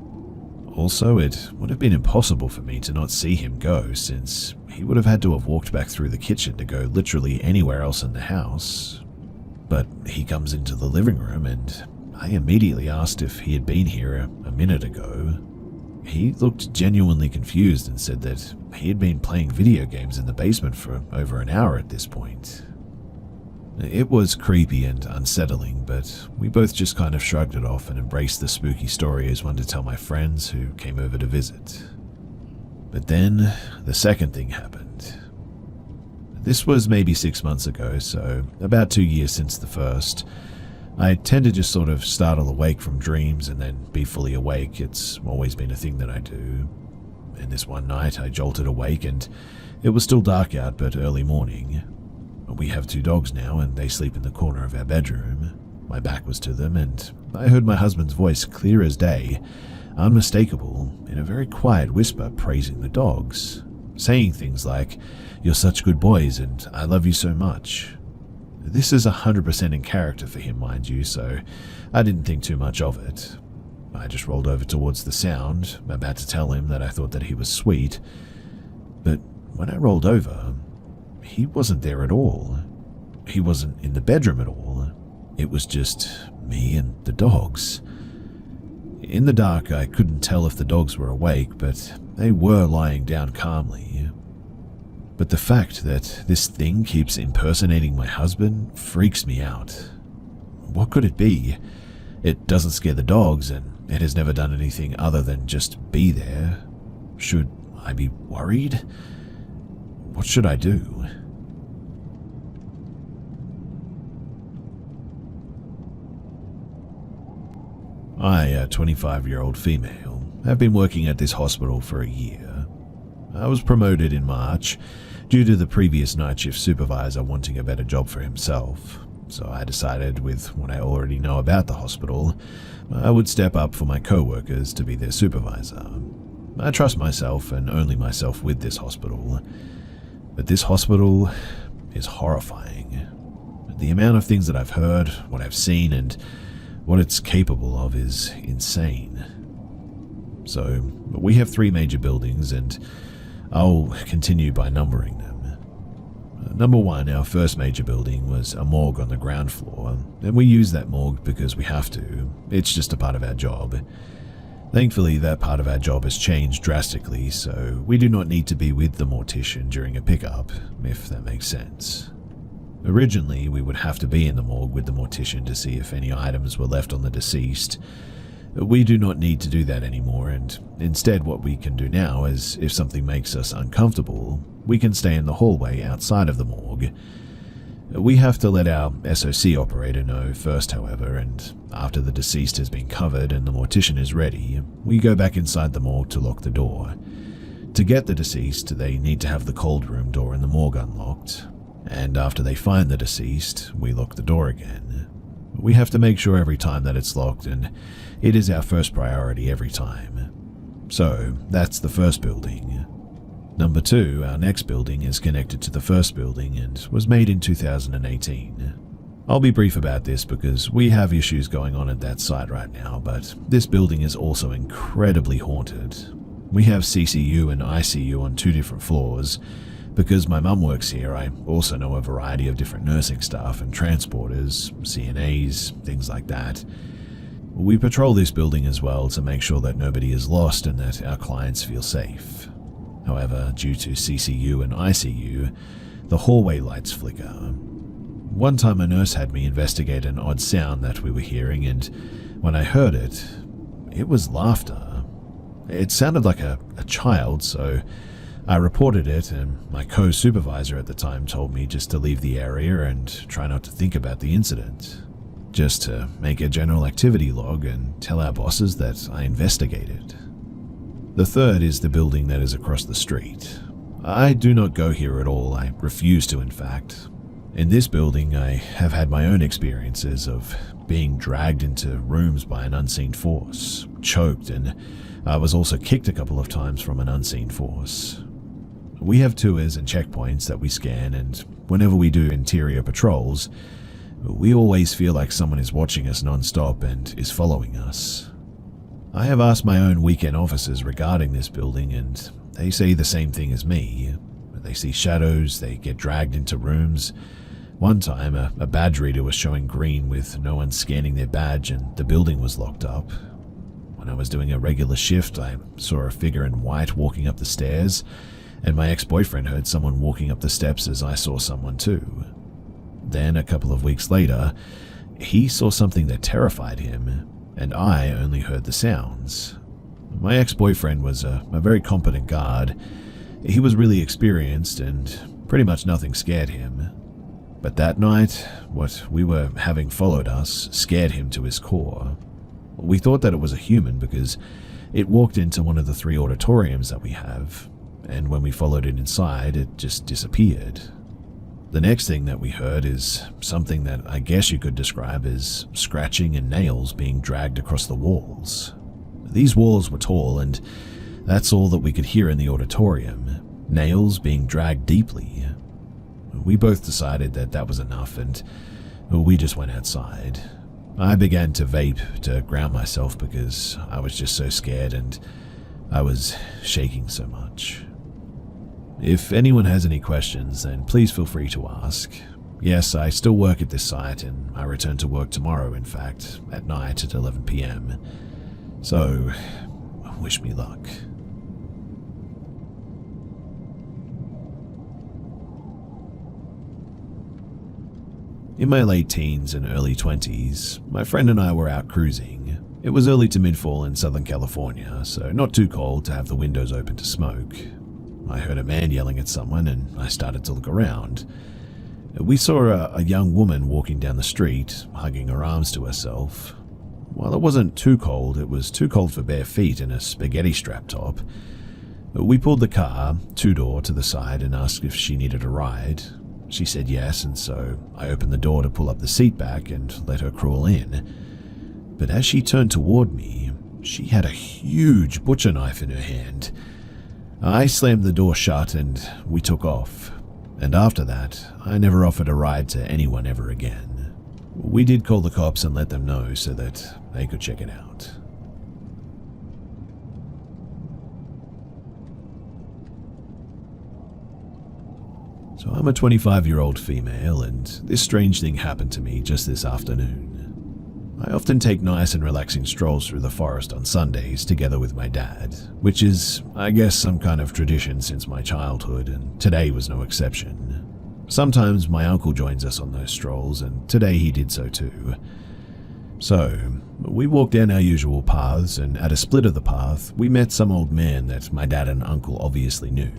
Also, it would have been impossible for me to not see him go, since he would have had to have walked back through the kitchen to go literally anywhere else in the house. But he comes into the living room, and I immediately asked if he had been here a minute ago. He looked genuinely confused and said that he had been playing video games in the basement for over an hour at this point. It was creepy and unsettling, but we both just kind of shrugged it off and embraced the spooky story as one to tell my friends who came over to visit. But then, the second thing happened. This was maybe 6 months ago, so about 2 years since the first. I tend to just sort of startle awake from dreams and then be fully awake. It's always been a thing that I do. And this one night I jolted awake and it was still dark out but early morning. We have 2 dogs now and they sleep in the corner of our bedroom. My back was to them and I heard my husband's voice clear as day, unmistakable, in a very quiet whisper praising the dogs, saying things like, "You're such good boys and I love you so much." This is 100% in character for him, mind you, so I didn't think too much of it. I just rolled over towards the sound, about to tell him that I thought that he was sweet. But when I rolled over, he wasn't there at all. He wasn't in the bedroom at all. It was just me and the dogs. In the dark, I couldn't tell if the dogs were awake, but they were lying down calmly. But the fact that this thing keeps impersonating my husband freaks me out. What could it be? It doesn't scare the dogs, and it has never done anything other than just be there. Should I be worried? What should I do? I, a 25-year-old female, have been working at this hospital for a year. I was promoted in March due to the previous night shift supervisor wanting a better job for himself, so I decided, with what I already know about the hospital, I would step up for my co-workers to be their supervisor. I trust myself and only myself with this hospital, but this hospital is horrifying. The amount of things that I've heard, what I've seen, and what it's capable of is insane. So, we have 3 major buildings, and I'll continue by numbering them. Number 1, our first major building, was a morgue on the ground floor, and we use that morgue because we have to. It's just a part of our job. Thankfully, that part of our job has changed drastically, so we do not need to be with the mortician during a pickup, if that makes sense. Originally, we would have to be in the morgue with the mortician to see if any items were left on the deceased. We do not need to do that anymore, and instead what we can do now is, if something makes us uncomfortable, we can stay in the hallway outside of the morgue. We have to let our SOC operator know first, however, and after the deceased has been covered and the mortician is ready, we go back inside the morgue to lock the door. To get the deceased, they need to have the cold room door in the morgue unlocked, and after they find the deceased, we lock the door again. We have to make sure every time that it's locked, and it is our first priority every time. So, that's the first building. Number 2, our next building, is connected to the first building and was made in 2018. I'll be brief about this because we have issues going on at that site right now, but this building is also incredibly haunted. We have CCU and ICU on 2 different floors. Because my mum works here, I also know a variety of different nursing staff and transporters, CNAs, things like that. We patrol this building as well to make sure that nobody is lost and that our clients feel safe. However, due to CCU and ICU, the hallway lights flicker. One time a nurse had me investigate an odd sound that we were hearing, and when I heard it, it was laughter. It sounded like a child, so I reported it, and my co-supervisor at the time told me just to leave the area and try not to think about the incident. Just to make a general activity log and tell our bosses that I investigated. The third is the building that is across the street. I do not go here at all, I refuse to in fact. In this building, I have had my own experiences of being dragged into rooms by an unseen force, choked, and I was also kicked a couple of times from an unseen force. We have tours and checkpoints that we scan, and whenever we do interior patrols, we always feel like someone is watching us non-stop and is following us. I have asked my own weekend officers regarding this building, and they say the same thing as me. They see shadows, they get dragged into rooms. One time, a badge reader was showing green with no one scanning their badge, and the building was locked up. When I was doing a regular shift, I saw a figure in white walking up the stairs, and my ex-boyfriend heard someone walking up the steps as I saw someone too. Then, a couple of weeks later, he saw something that terrified him, and I only heard the sounds. My ex-boyfriend was a very competent guard. He was really experienced, and pretty much nothing scared him. But that night, what we were having followed us scared him to his core. We thought that it was a human because it walked into one of the 3 auditoriums that we have, and when we followed it inside, it just disappeared. The next thing that we heard is something that I guess you could describe as scratching and nails being dragged across the walls. These walls were tall, and that's all that we could hear in the auditorium, nails being dragged deeply. We both decided that that was enough, and we just went outside. I began to vape to ground myself because I was just so scared and I was shaking so much. If anyone has any questions, then please feel free to ask. Yes, I still work at this site and I return to work tomorrow, in fact, at night at 11 p.m. So, wish me luck. In my late teens and early 20s, my friend and I were out cruising. It was early to mid-fall in Southern California, so not too cold to have the windows open to smoke. I heard a man yelling at someone and I started to look around. We saw a young woman walking down the street, hugging her arms to herself. While it wasn't too cold, it was too cold for bare feet and a spaghetti strap top. We pulled the car, two-door, to the side and asked if she needed a ride. She said yes, and so I opened the door to pull up the seat back and let her crawl in. But as she turned toward me, she had a huge butcher knife in her hand. I slammed the door shut and we took off. And after that, I never offered a ride to anyone ever again. We did call the cops and let them know so that they could check it out. So I'm a 25-year-old female, and this strange thing happened to me just this afternoon. I often take nice and relaxing strolls through the forest on Sundays together with my dad, which is, I guess, some kind of tradition since my childhood, and today was no exception. Sometimes my uncle joins us on those strolls, and today he did so too. So, we walked down our usual paths, and at a split of the path, we met some old man that my dad and uncle obviously knew.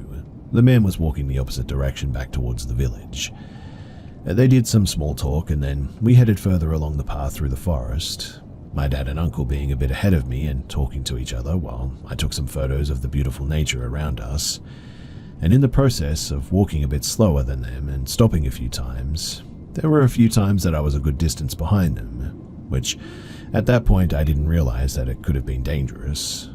The man was walking the opposite direction back towards the village. They did some small talk and then we headed further along the path through the forest, my dad and uncle being a bit ahead of me and talking to each other while I took some photos of the beautiful nature around us. And in the process of walking a bit slower than them and stopping a few times, there were a few times that I was a good distance behind them, which at that point I didn't realize that it could have been dangerous.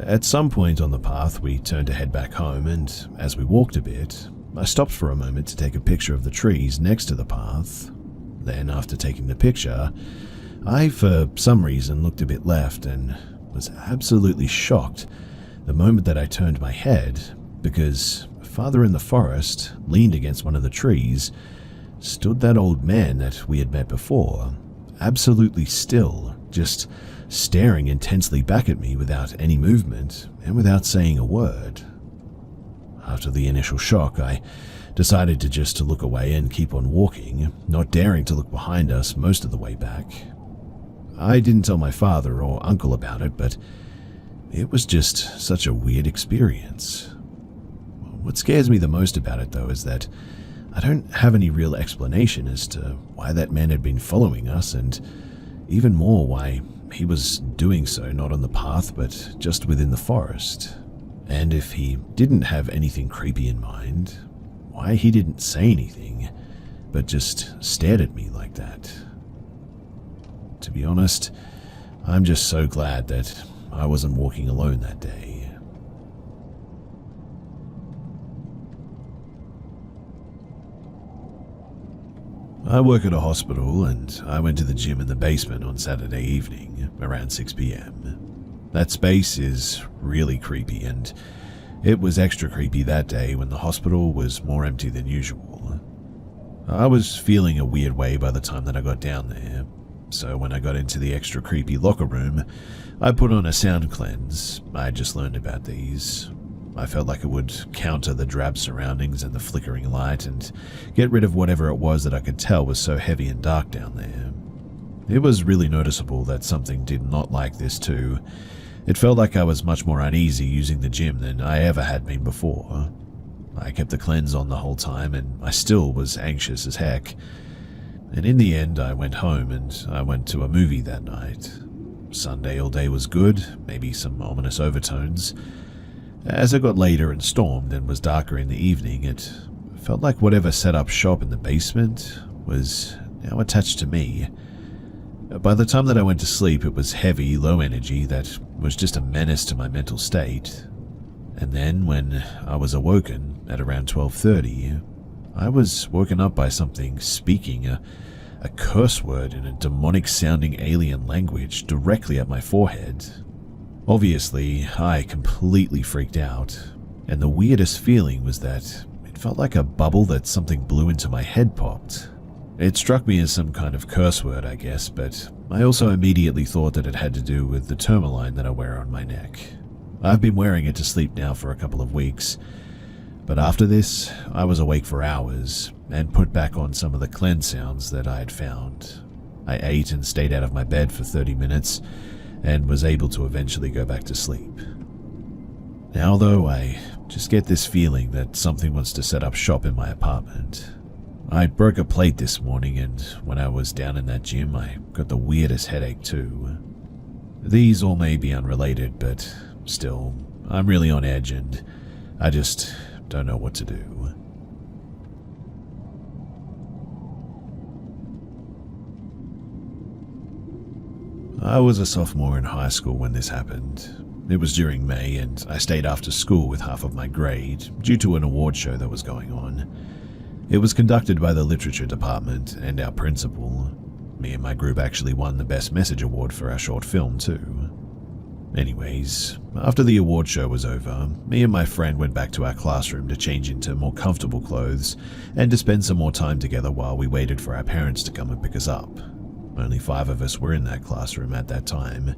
At some point on the path, we turned to head back home, and as we walked a bit, I stopped for a moment to take a picture of the trees next to the path. Then, after taking the picture, I, for some reason, looked a bit left and was absolutely shocked the moment that I turned my head, because farther in the forest, leaned against one of the trees, stood that old man that we had met before, absolutely still, just staring intensely back at me without any movement and without saying a word. After the initial shock, I decided to just look away and keep on walking, not daring to look behind us most of the way back. I didn't tell my father or uncle about it, but it was just such a weird experience. What scares me the most about it, though, is that I don't have any real explanation as to why that man had been following us, and even more why he was doing so not on the path but just within the forest. And if he didn't have anything creepy in mind, why he didn't say anything but just stared at me like that. To be honest, I'm just so glad that I wasn't walking alone that day. I work at a hospital and I went to the gym in the basement on Saturday evening around 6 p.m. That space is really creepy, and it was extra creepy that day when the hospital was more empty than usual. I was feeling a weird way by the time that I got down there, so when I got into the extra creepy locker room, I put on a sound cleanse. I just learned about these. I felt like it would counter the drab surroundings and the flickering light and get rid of whatever it was that I could tell was so heavy and dark down there. It was really noticeable that something did not like this too. It felt like I was much more uneasy using the gym than I ever had been before. I kept the cleanse on the whole time and I still was anxious as heck. And in the end, I went home and I went to a movie that night. Sunday all day was good, maybe some ominous overtones. As it got later and stormed and was darker in the evening, it felt like whatever set up shop in the basement was now attached to me. By the time that I went to sleep, it was heavy, low energy that was just a menace to my mental state. And then, when I was awoken at around 12:30, I was woken up by something speaking, a a curse word in a demonic sounding alien language directly at my forehead. Obviously, I completely freaked out, and the weirdest feeling was that it felt like a bubble that something blew into my head popped. It struck me as some kind of curse word, I guess, but I also immediately thought that it had to do with the tourmaline that I wear on my neck. I've been wearing it to sleep now for a couple of weeks, but after this, I was awake for hours and put back on some of the cleanse sounds that I had found. I ate and stayed out of my bed for 30 minutes and was able to eventually go back to sleep. Now though, I just get this feeling that something wants to set up shop in my apartment. I broke a plate this morning, and when I was down in that gym, I got the weirdest headache too. These all may be unrelated, but still, I'm really on edge and I just don't know what to do. I was a sophomore in high school when this happened. It was during May, and I stayed after school with half of my grade due to an award show that was going on. It was conducted by the literature department and our principal. Me and my group actually won the Best Message Award for our short film too. Anyways, after the award show was over, me and my friend went back to our classroom to change into more comfortable clothes and to spend some more time together while we waited for our parents to come and pick us up. Only 5 of us were in that classroom at that time.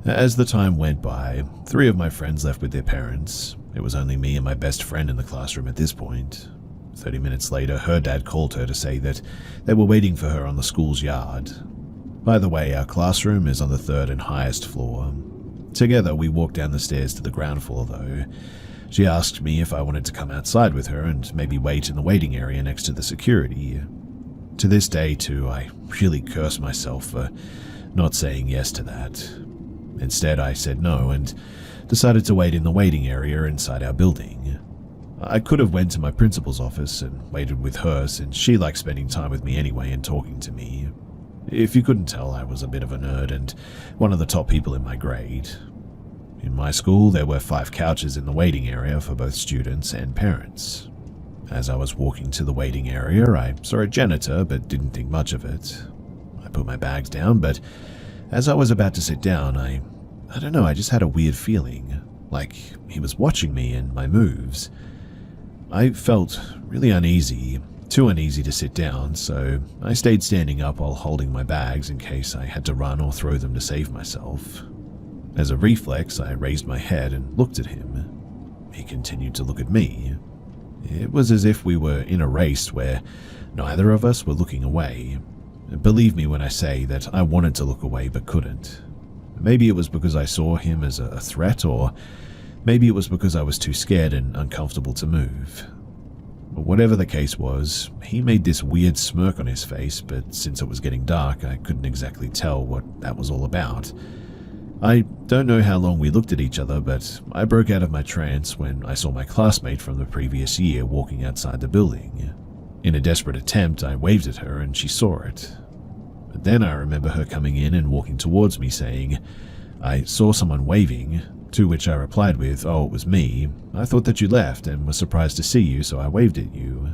As the time went by, 3 of my friends left with their parents. It was only me and my best friend in the classroom at this point. 30 minutes later, her dad called her to say that they were waiting for her on the school's yard. By the way, our classroom is on the 3rd and highest floor. Together, we walked down the stairs to the ground floor, though. She asked me if I wanted to come outside with her and maybe wait in the waiting area next to the security. To this day, too, I really curse myself for not saying yes to that. Instead, I said no and decided to wait in the waiting area inside our building. I could have went to my principal's office and waited with her, since she liked spending time with me anyway and talking to me. If you couldn't tell, I was a bit of a nerd and one of the top people in my grade. In my school, there were 5 couches in the waiting area for both students and parents. As I was walking to the waiting area, I saw a janitor but didn't think much of it. I put my bags down, but as I was about to sit down, I don't know, I just had a weird feeling, like he was watching me and my moves. I felt really uneasy, too uneasy to sit down, so I stayed standing up while holding my bags in case I had to run or throw them to save myself. As a reflex, I raised my head and looked at him. He continued to look at me. It was as if we were in a race where neither of us were looking away. Believe me when I say that I wanted to look away but couldn't. Maybe it was because I saw him as a threat, or maybe it was because I was too scared and uncomfortable to move. Whatever the case was, he made this weird smirk on his face, but since it was getting dark, I couldn't exactly tell what that was all about. I don't know how long we looked at each other, but I broke out of my trance when I saw my classmate from the previous year walking outside the building. In a desperate attempt, I waved at her and she saw it. But then I remember her coming in and walking towards me saying, "I saw someone waving," to which I replied with, "Oh, it was me. I thought that you left and was surprised to see you, so I waved at you.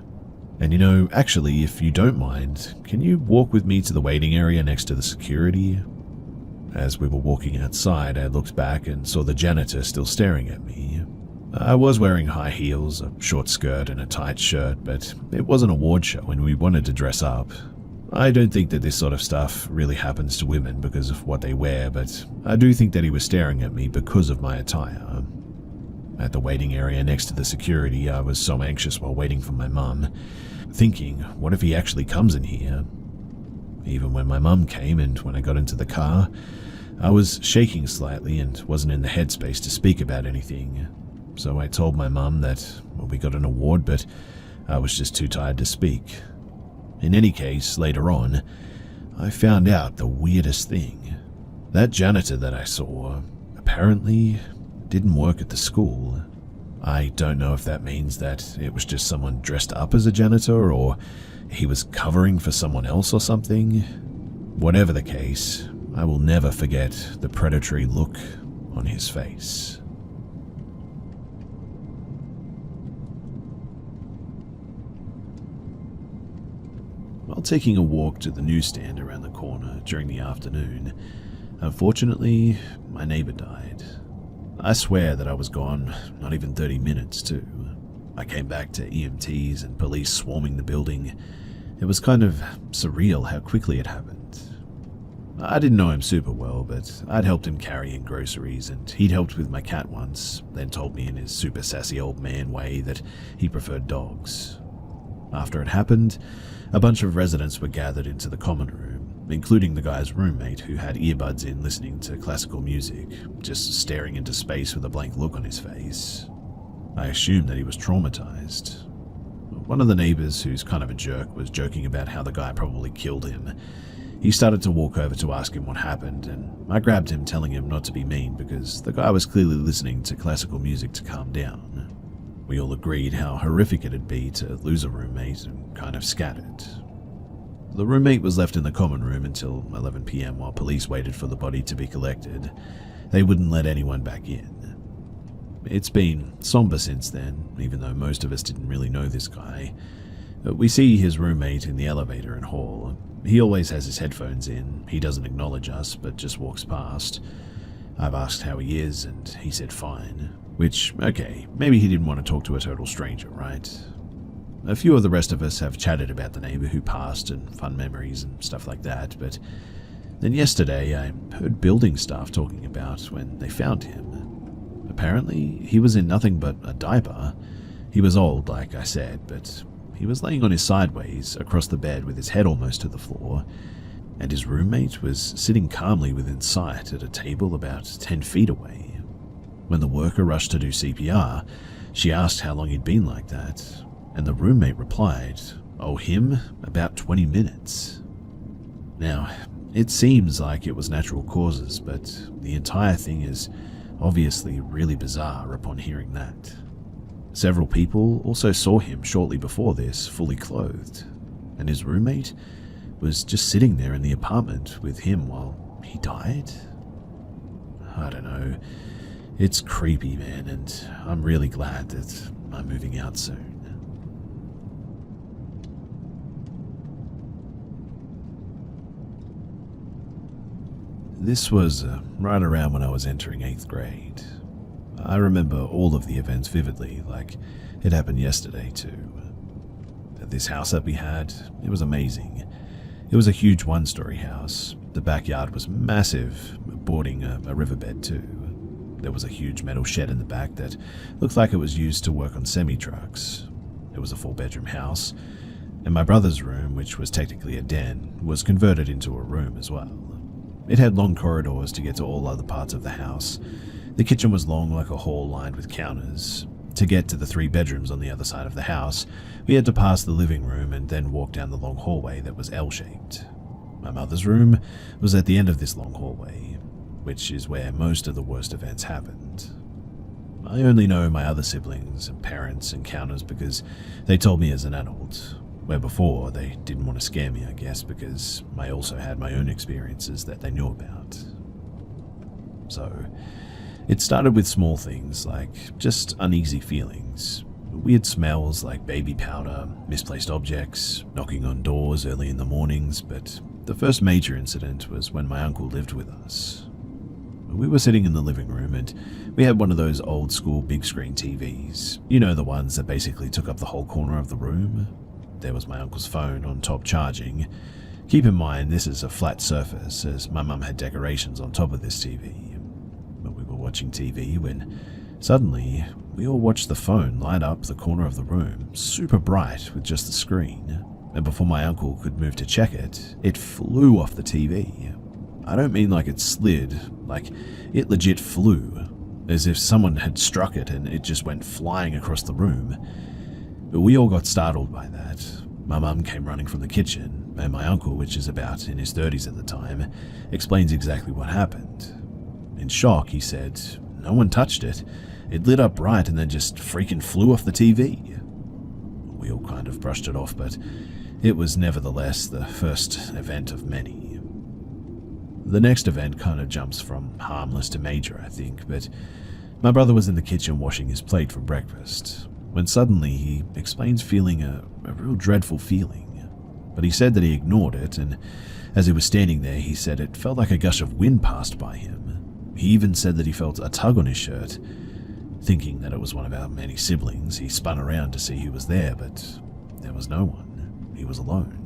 And you know, actually, if you don't mind, can you walk with me to the waiting area next to the security?" As we were walking outside, I looked back and saw the janitor still staring at me. I was wearing high heels, a short skirt, and a tight shirt, but it was an award show and we wanted to dress up. I don't think that this sort of stuff really happens to women because of what they wear, but I do think that he was staring at me because of my attire. At the waiting area next to the security, I was so anxious while waiting for my mum, thinking, what if he actually comes in here? Even when my mum came and when I got into the car, I was shaking slightly and wasn't in the headspace to speak about anything. So I told my mum that, well, we got an award, but I was just too tired to speak. In any case, later on, I found out the weirdest thing. That janitor that I saw apparently didn't work at the school. I don't know if that means that it was just someone dressed up as a janitor or he was covering for someone else or something. Whatever the case, I will never forget the predatory look on his face. while taking a walk to the newsstand around the corner during the afternoon. Unfortunately, my neighbor died. I swear that I was gone not even 30 minutes too. I came back to EMTs and police swarming the building. It was kind of surreal how quickly it happened. I didn't know him super well, but I'd helped him carry in groceries, and he'd helped with my cat once, then told me in his super sassy old man way that he preferred dogs. After it happened, a bunch of residents were gathered into the common room, including the guy's roommate who had earbuds in listening to classical music, just staring into space with a blank look on his face. I assumed that he was traumatized. One of the neighbors, who's kind of a jerk, was joking about how the guy probably killed him. He started to walk over to ask him what happened, and I grabbed him, telling him not to be mean because the guy was clearly listening to classical music to calm down. We all agreed how horrific it'd be to lose a roommate and kind of scattered. The roommate was left in the common room until 11 p.m. while police waited for the body to be collected. They wouldn't let anyone back in. It's been somber since then, even though most of us didn't really know this guy. We see his roommate in the elevator and hall. He always has his headphones in. He doesn't acknowledge us, but just walks past. I've asked how he is, and he said fine. Which, okay, maybe he didn't want to talk to a total stranger, right? A few of the rest of us have chatted about the neighbor who passed and fun memories and stuff like that, but then yesterday I heard building staff talking about when they found him. Apparently, he was in nothing but a diaper. He was old, like I said, but he was laying on his sideways across the bed with his head almost to the floor, and his roommate was sitting calmly within sight at a table about 10 feet away. When the worker rushed to do CPR, she asked how long he'd been like that, and the roommate replied, "Oh, him? About 20 minutes. Now, it seems like it was natural causes, but the entire thing is obviously really bizarre upon hearing that. Several people also saw him shortly before this, fully clothed, and his roommate was just sitting there in the apartment with him while he died? I don't know. It's creepy, man, and I'm really glad that I'm moving out soon." This was right around when I was entering 8th grade. I remember all of the events vividly, like it happened yesterday too. This house that we had, it was amazing. It was a huge one-story house. The backyard was massive, bordering a riverbed too. There was a huge metal shed in the back that looked like it was used to work on semi-trucks. It was a 4-bedroom house, and my brother's room, which was technically a den, was converted into a room as well. It had long corridors to get to all other parts of the house. The kitchen was long like a hall lined with counters. To get to the 3 bedrooms on the other side of the house, we had to pass the living room and then walk down the long hallway that was L-shaped. My mother's room was at the end of this long hallway, which is where most of the worst events happened. I only know my other siblings and parents' encounters because they told me as an adult, where before they didn't want to scare me, I guess, because I also had my own experiences that they knew about. So, it started with small things like just uneasy feelings, weird smells like baby powder, misplaced objects, knocking on doors early in the mornings, but the first major incident was when my uncle lived with us. We were sitting in the living room and we had one of those old school big screen TVs, you know, the ones that basically took up the whole corner of the room. There was my uncle's phone on top charging. Keep in mind this is a flat surface as my mum had decorations on top of this TV. Watching TV when suddenly we all watched the phone light up the corner of the room, super bright with just the screen, and before my uncle could move to check it, it flew off the TV. I don't mean like it slid, like it legit flew, as if someone had struck it and it just went flying across the room. But we all got startled by that. My mum came running from the kitchen, and my uncle, which is about in his 30s at the time, explains exactly what happened. In shock, he said, "No one touched it. It lit up bright and then just freaking flew off the TV." We all kind of brushed it off, but it was nevertheless the first event of many. The next event kind of jumps from harmless to major, I think, but my brother was in the kitchen washing his plate for breakfast, when suddenly he explains feeling a real dreadful feeling. but he said that he ignored it, and as he was standing there, he said it felt like a gush of wind passed by him. He even said that he felt a tug on his shirt. Thinking that it was one of our many siblings, he spun around to see who was there, but there was no one. He was alone.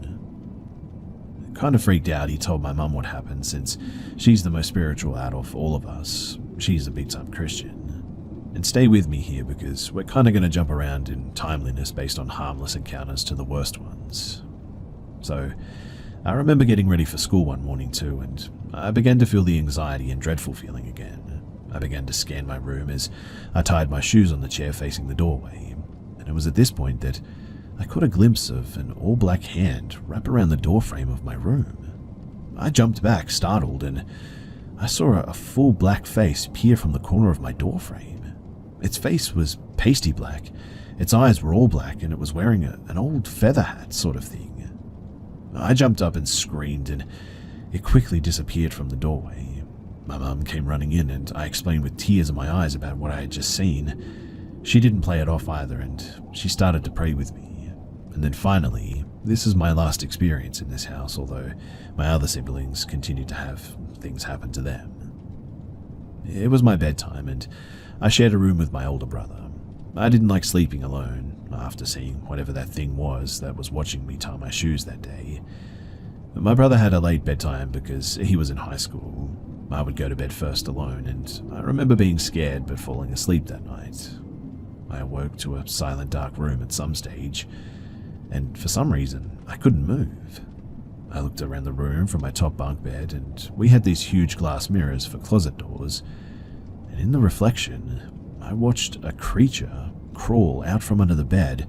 Kind of freaked out, he told my mum what happened, since she's the most spiritual out of all of us. She's a big-time Christian. And stay with me here, because we're kind of going to jump around in timeliness based on harmless encounters to the worst ones. So, I remember getting ready for school one morning too, and I began to feel the anxiety and dreadful feeling again. I began to scan my room as I tied my shoes on the chair facing the doorway, and it was at this point that I caught a glimpse of an all-black hand wrap around the doorframe of my room. I jumped back, startled, and I saw a full black face peer from the corner of my doorframe. Its face was pasty black, its eyes were all black, and it was wearing an old feather hat sort of thing. I jumped up and screamed, and it quickly disappeared from the doorway. My mum came running in, and I explained with tears in my eyes about what I had just seen. She didn't play it off either, and she started to pray with me. And then finally, this is my last experience in this house, although my other siblings continued to have things happen to them. It was my bedtime, and I shared a room with my older brother. I didn't like sleeping alone after seeing whatever that thing was that was watching me tie my shoes that day. My brother had a late bedtime because he was in high school. I would go to bed first alone, and I remember being scared but falling asleep that night. I awoke to a silent, dark room at some stage, and for some reason, I couldn't move. I looked around the room from my top bunk bed, and we had these huge glass mirrors for closet doors, and in the reflection, I watched a creature crawl out from under the bed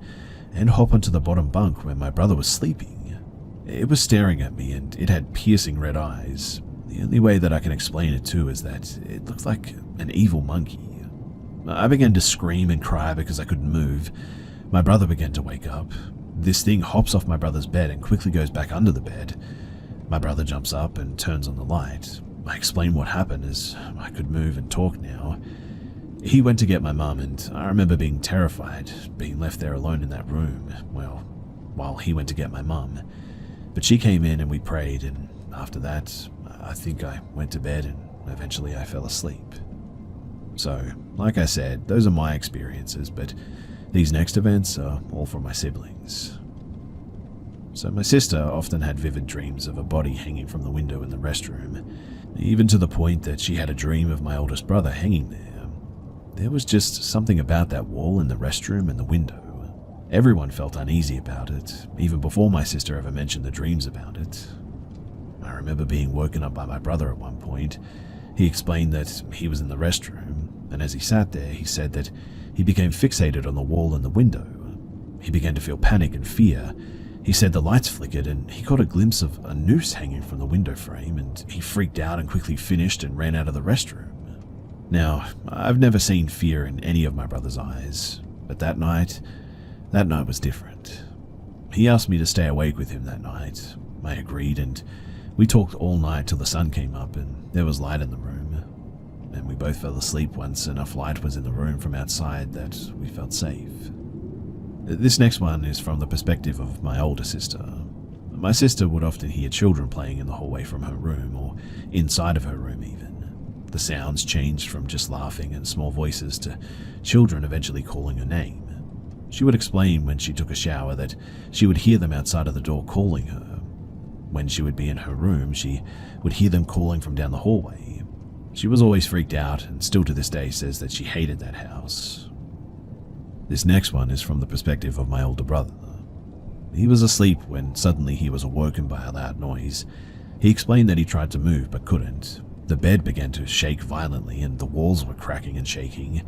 and hop onto the bottom bunk where my brother was sleeping. It was staring at me, and it had piercing red eyes. The only way that I can explain it too is that it looked like an evil monkey. I began to scream and cry because I couldn't move. My brother began to wake up. This thing hops off my brother's bed and quickly goes back under the bed. My brother jumps up and turns on the light. I explained what happened as I could move and talk now. He went to get my mum, and I remember being terrified, being left there alone in that room, well, while he went to get my mum. But she came in and we prayed, and after that, I think I went to bed and eventually I fell asleep. So, like I said, those are my experiences, but these next events are all from my siblings. So my sister often had vivid dreams of a body hanging from the window in the restroom, even to the point that she had a dream of my oldest brother hanging there. There was just something about that wall in the restroom and the window. Everyone felt uneasy about it, even before my sister ever mentioned the dreams about it. I remember being woken up by my brother at one point. He explained that he was in the restroom, and as he sat there, he said that he became fixated on the wall and the window. He began to feel panic and fear. He said the lights flickered, and he caught a glimpse of a noose hanging from the window frame, and he freaked out and quickly finished and ran out of the restroom. Now, I've never seen fear in any of my brother's eyes, but that night was different. He asked me to stay awake with him that night. I agreed, and we talked all night till the sun came up and there was light in the room. And we both fell asleep once enough light was in the room from outside that we felt safe. This next one is from the perspective of my older sister. My sister would often hear children playing in the hallway from her room, or inside of her room even. The sounds changed from just laughing and small voices to children eventually calling her name. She would explain when she took a shower that she would hear them outside of the door calling her. When she would be in her room, she would hear them calling from down the hallway. She was always freaked out, and still to this day says that she hated that house. This next one is from the perspective of my older brother. He was asleep when suddenly he was awoken by a loud noise. He explained that he tried to move but couldn't. The bed began to shake violently and the walls were cracking and shaking.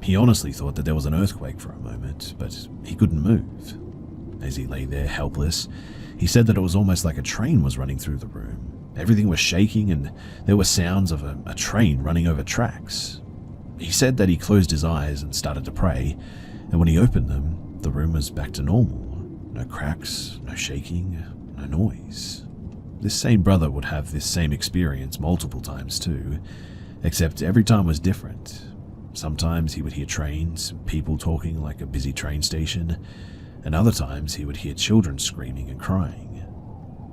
He honestly thought that there was an earthquake for a moment, but he couldn't move. As he lay there helpless, he said that it was almost like a train was running through the room. Everything was shaking and there were sounds of a train running over tracks. He said that he closed his eyes and started to pray, and when he opened them, the room was back to normal. No cracks, no shaking, no noise. This same brother would have this same experience multiple times too, except every time was different. Sometimes he would hear trains, people talking like a busy train station, and other times he would hear children screaming and crying.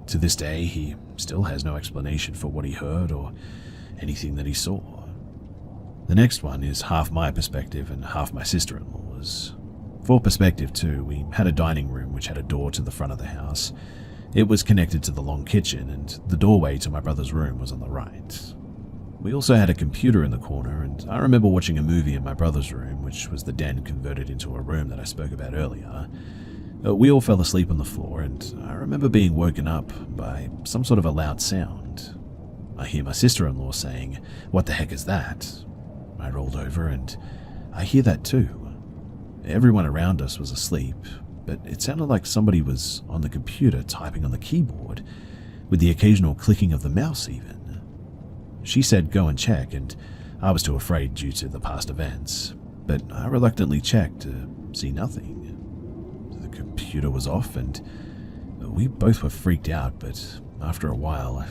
To this day, he still has no explanation for what he heard or anything that he saw. The next one is half my perspective and half my sister-in-law's. For perspective too, we had a dining room which had a door to the front of the house. It was connected to the long kitchen, and the doorway to my brother's room was on the right. We also had a computer in the corner, and I remember watching a movie in my brother's room, which was the den converted into a room that I spoke about earlier. We all fell asleep on the floor, and I remember being woken up by some sort of a loud sound. I hear my sister-in-law saying, "What the heck is that?" I rolled over, and I hear that too. Everyone around us was asleep, but it sounded like somebody was on the computer typing on the keyboard, with the occasional clicking of the mouse even. She said go and check, and I was too afraid due to the past events, but I reluctantly checked to see nothing. The computer was off, and we both were freaked out, but after a while,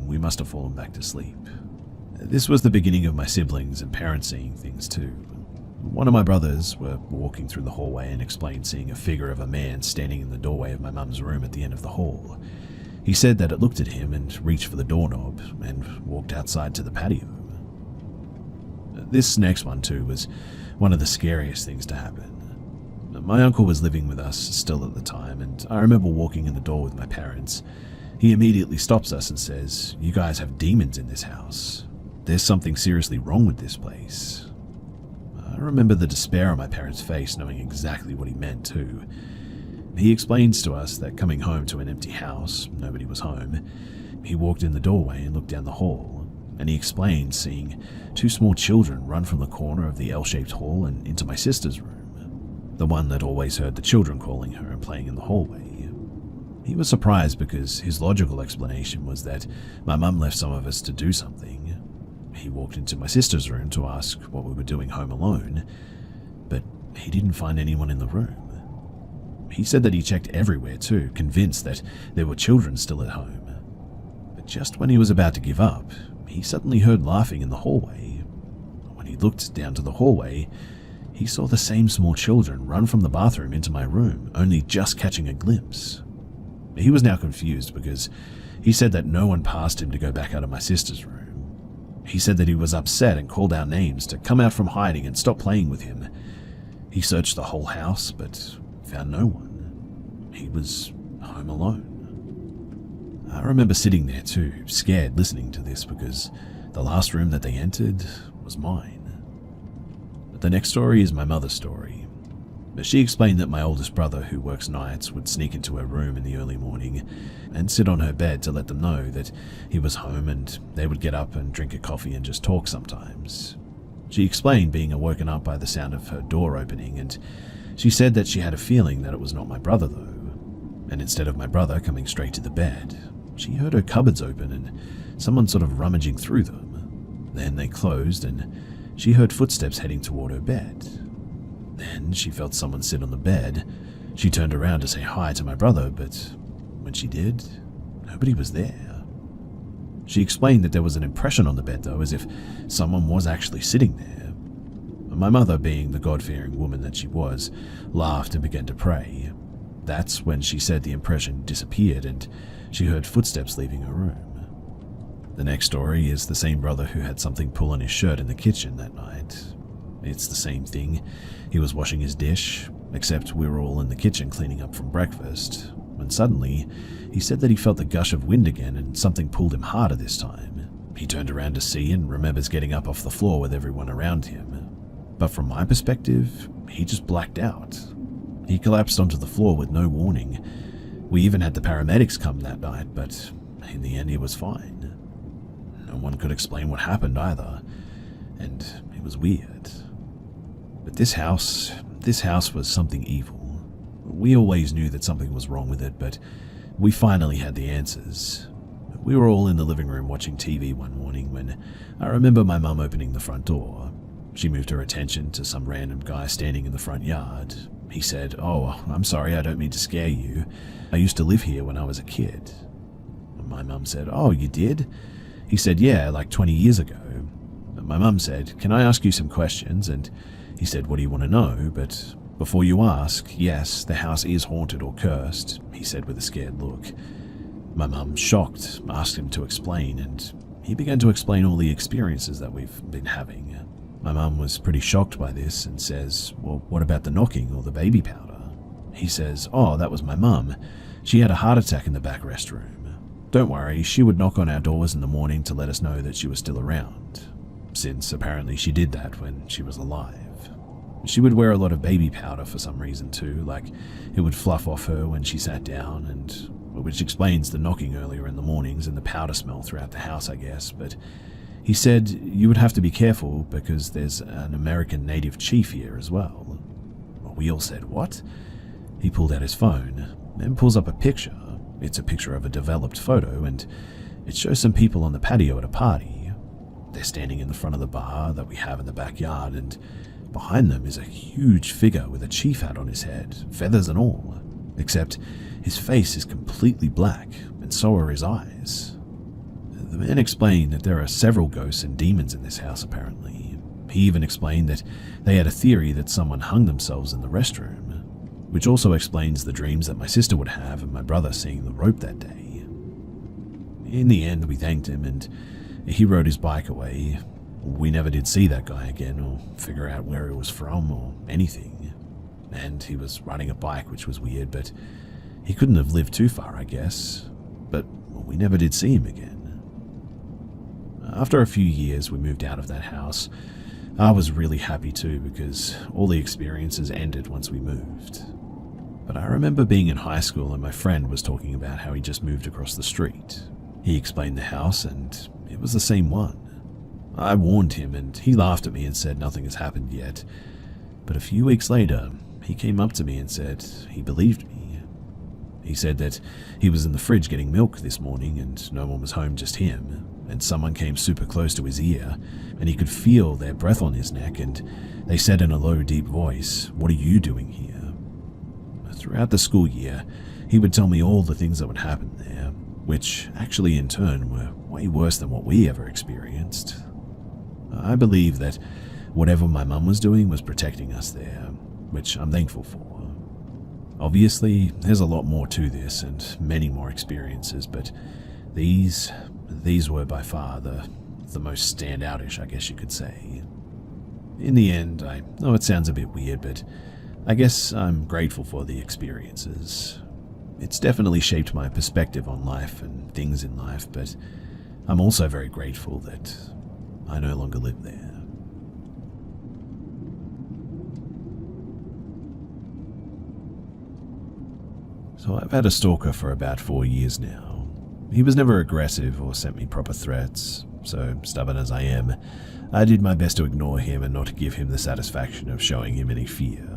we must have fallen back to sleep. This was the beginning of my siblings and parents seeing things too. One of my brothers were walking through the hallway and explained seeing a figure of a man standing in the doorway of my mum's room at the end of the hall. He said that it looked at him and reached for the doorknob and walked outside to the patio. This next one too was one of the scariest things to happen. My uncle was living with us still at the time, and I remember walking in the door with my parents. He immediately stops us and says, "You guys have demons in this house. There's something seriously wrong with this place." I remember the despair on my parents' face, knowing exactly what he meant too. He explains to us that coming home to an empty house, nobody was home, he walked in the doorway and looked down the hall, and he explained seeing two small children run from the corner of the L-shaped hall and into my sister's room, the one that always heard the children calling her and playing in the hallway. He was surprised because his logical explanation was that my mum left some of us to do something. He walked into my sister's room to ask what we were doing home alone, but he didn't find anyone in the room. He said that he checked everywhere too, convinced that there were children still at home. But just when he was about to give up, he suddenly heard laughing in the hallway. When he looked down to the hallway, he saw the same small children run from the bathroom into my room, only just catching a glimpse. He was now confused because he said that no one passed him to go back out of my sister's room. He said that he was upset and called out names to come out from hiding and stop playing with him. He searched the whole house, but found no one. He was home alone. I remember sitting there too, scared listening to this because the last room that they entered was mine. But the next story is my mother's story. But she explained that my oldest brother, who works nights, would sneak into her room in the early morning and sit on her bed to let them know that he was home, and they would get up and drink a coffee and just talk sometimes. She explained being woken up by the sound of her door opening, and she said that she had a feeling that it was not my brother though, and instead of my brother coming straight to the bed, she heard her cupboards open and someone sort of rummaging through them. Then they closed, and she heard footsteps heading toward her bed. Then she felt someone sit on the bed. She turned around to say hi to my brother, but when she did, nobody was there. She explained that there was an impression on the bed though, as if someone was actually sitting there. My mother, being the God-fearing woman that she was, laughed and began to pray. That's when she said the impression disappeared and she heard footsteps leaving her room. The next story is the same brother who had something pull on his shirt in the kitchen that night. It's the same thing. He was washing his dish, except we were all in the kitchen cleaning up from breakfast, when suddenly he said that he felt the gush of wind again and something pulled him harder this time. He turned around to see and remembers getting up off the floor with everyone around him. But from my perspective, he just blacked out. He collapsed onto the floor with no warning. We even had the paramedics come that night, but in the end he was fine. No one could explain what happened either, and it was weird. But this house was something evil. We always knew that something was wrong with it, but we finally had the answers. We were all in the living room watching TV one morning when I remember my mum opening the front door. She moved her attention to some random guy standing in the front yard. He said, "Oh, I'm sorry, I don't mean to scare you. I used to live here when I was a kid." My mum said, "Oh, you did?" He said, "Yeah, like 20 years ago." My mum said, "Can I ask you some questions?" And he said, "What do you want to know? But before you ask, yes, the house is haunted or cursed," he said with a scared look. My mum, shocked, asked him to explain, and he began to explain all the experiences that we've been having. My mum was pretty shocked by this and says, "Well, what about the knocking or the baby powder?" He says, "Oh, that was my mum. She had a heart attack in the back restroom. Don't worry, she would knock on our doors in the morning to let us know that she was still around, since apparently she did that when she was alive. She would wear a lot of baby powder for some reason too, like it would fluff off her when she sat down, and which explains the knocking earlier in the mornings and the powder smell throughout the house, I guess. But he said you would have to be careful because there's an American native chief here as well." We all said, "What?" He pulled out his phone and pulls up a picture. It's a picture of a developed photo, and it shows some people on the patio at a party. They're standing in the front of the bar that we have in the backyard, and behind them is a huge figure with a chief hat on his head, feathers and all, except his face is completely black, and so are his eyes. The man explained that there are several ghosts and demons in this house apparently. He even explained that they had a theory that someone hung themselves in the restroom, which also explains the dreams that my sister would have and my brother seeing the rope that day. In the end, we thanked him and he rode his bike away. We never did see that guy again or figure out where he was from or anything. And he was riding a bike, which was weird, but he couldn't have lived too far, I guess. But we never did see him again. After a few years, we moved out of that house. I was really happy too because all the experiences ended once we moved. But I remember being in high school and my friend was talking about how he just moved across the street. He explained the house and it was the same one. I warned him and he laughed at me and said nothing has happened yet. But a few weeks later, he came up to me and said he believed me. He said that he was in the fridge getting milk this morning and no one was home, just him, and someone came super close to his ear and he could feel their breath on his neck, and they said in a low, deep voice, "What are you doing here?" Throughout the school year, he would tell me all the things that would happen there, which actually in turn were way worse than what we ever experienced. I believe that whatever my mum was doing was protecting us there, which I'm thankful for. Obviously, there's a lot more to this and many more experiences, but these were by far the most standoutish, I guess you could say. In the end, I know it sounds a bit weird, but I guess I'm grateful for the experiences. It's definitely shaped my perspective on life and things in life, but I'm also very grateful that I no longer live there. So I've had a stalker for about 4 years now. He was never aggressive or sent me proper threats, so stubborn as I am, I did my best to ignore him and not to give him the satisfaction of showing him any fear.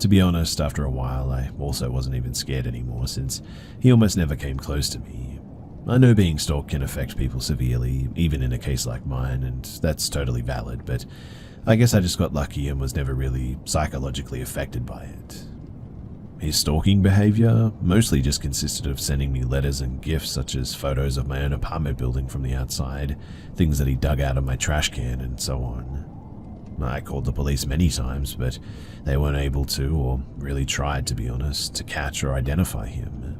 To be honest, after a while, I also wasn't even scared anymore since he almost never came close to me. I know being stalked can affect people severely, even in a case like mine, and that's totally valid, but I guess I just got lucky and was never really psychologically affected by it. His stalking behavior mostly just consisted of sending me letters and gifts such as photos of my own apartment building from the outside, things that he dug out of my trash can, and so on. I called the police many times, but they weren't able to, or really tried to be honest, to catch or identify him.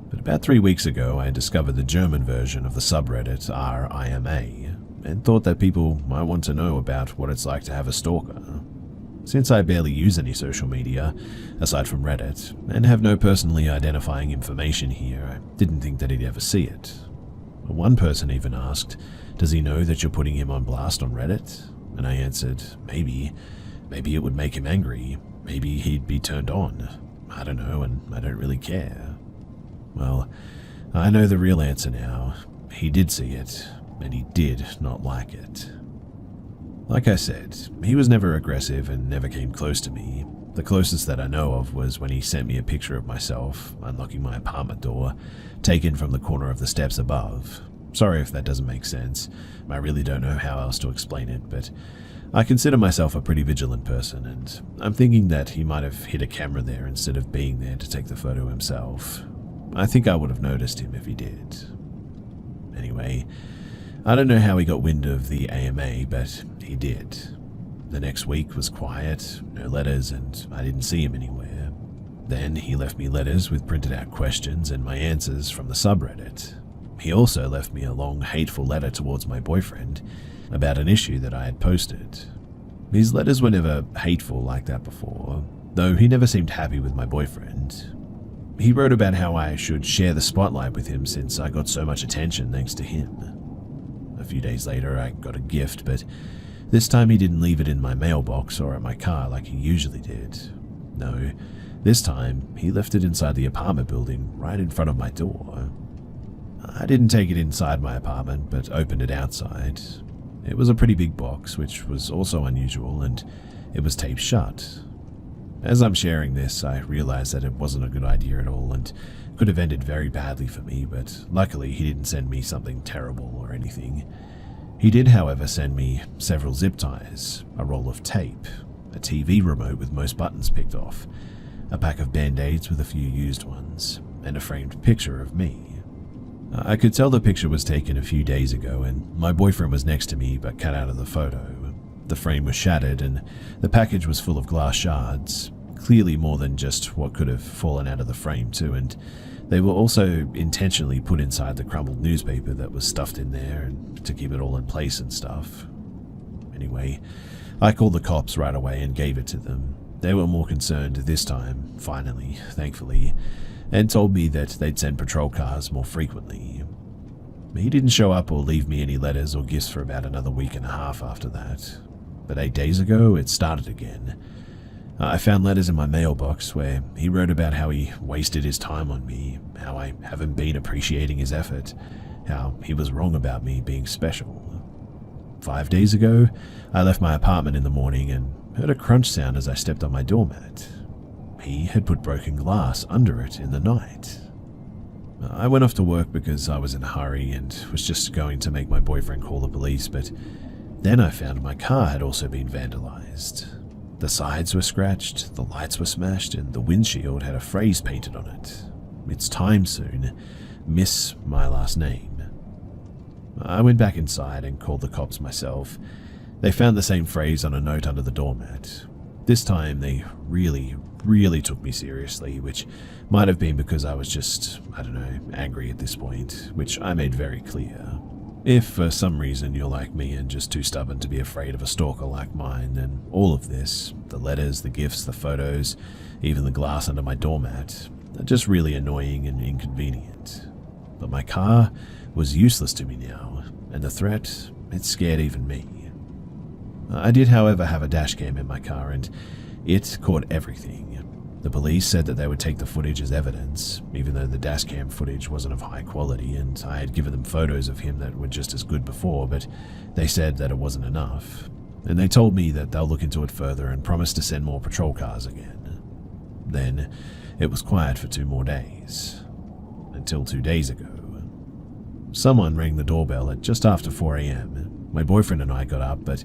But about 3 weeks ago, I discovered the German version of the subreddit r/IMA, and thought that people might want to know about what it's like to have a stalker. Since I barely use any social media, aside from Reddit, and have no personally identifying information here, I didn't think that he'd ever see it. One person even asked, "Does he know that you're putting him on blast on Reddit?" And I answered, maybe it would make him angry, maybe he'd be turned on. I don't know, and I don't really care. Well, I know the real answer now. He did see it, and he did not like it. Like I said, he was never aggressive and never came close to me. The closest that I know of was when he sent me a picture of myself unlocking my apartment door, taken from the corner of the steps above. Sorry if that doesn't make sense. I really don't know how else to explain it, but I consider myself a pretty vigilant person, and I'm thinking that he might have hid a camera there instead of being there to take the photo himself. I think I would have noticed him if he did. Anyway, I don't know how he got wind of the AMA, but he did. The next week was quiet, no letters, and I didn't see him anywhere. Then he left me letters with printed out questions and my answers from the subreddit. He also left me a long, hateful letter towards my boyfriend about an issue that I had posted. His letters were never hateful like that before, though he never seemed happy with my boyfriend. He wrote about how I should share the spotlight with him since I got so much attention thanks to him. A few days later, I got a gift, but this time he didn't leave it in my mailbox or at my car like he usually did. No, this time he left it inside the apartment building right in front of my door. I didn't take it inside my apartment, but opened it outside. It was a pretty big box, which was also unusual, and it was taped shut. As I'm sharing this, I realize that it wasn't a good idea at all and could have ended very badly for me, but luckily he didn't send me something terrible or anything. He did, however, send me several zip ties, a roll of tape, a TV remote with most buttons picked off, a pack of band-aids with a few used ones, and a framed picture of me. I could tell the picture was taken a few days ago, and my boyfriend was next to me but cut out of the photo. The frame was shattered, and the package was full of glass shards, clearly more than just what could have fallen out of the frame too, and they were also intentionally put inside the crumbled newspaper that was stuffed in there and to keep it all in place and stuff. Anyway, I called the cops right away and gave it to them. They were more concerned this time, finally, thankfully, and told me that they'd send patrol cars more frequently. He didn't show up or leave me any letters or gifts for about another week and a half after that. But 8 days ago, it started again. I found letters in my mailbox where he wrote about how he wasted his time on me, how I haven't been appreciating his effort, how he was wrong about me being special. 5 days ago, I left my apartment in the morning and heard a crunch sound as I stepped on my doormat. He had put broken glass under it in the night. I went off to work because I was in a hurry and was just going to make my boyfriend call the police, but then I found my car had also been vandalized. The sides were scratched, the lights were smashed, and the windshield had a phrase painted on it. "It's time soon. Miss my last name." I went back inside and called the cops myself. They found the same phrase on a note under the doormat. This time they really took me seriously, which might have been because I was just, angry at this point, which I made very clear. If for some reason you're like me and just too stubborn to be afraid of a stalker like mine, then all of this, the letters, the gifts, the photos, even the glass under my doormat, are just really annoying and inconvenient. But my car was useless to me now, and the threat, it scared even me. I did, however, have a dash cam in my car, and it caught everything. The police said that they would take the footage as evidence, even though the dash cam footage wasn't of high quality, and I had given them photos of him that were just as good before, but they said that it wasn't enough. And they told me that they'll look into it further and promise to send more patrol cars again. Then it was quiet for 2 more days, until 2 days ago. Someone rang the doorbell at just after 4 a.m. My boyfriend and I got up, but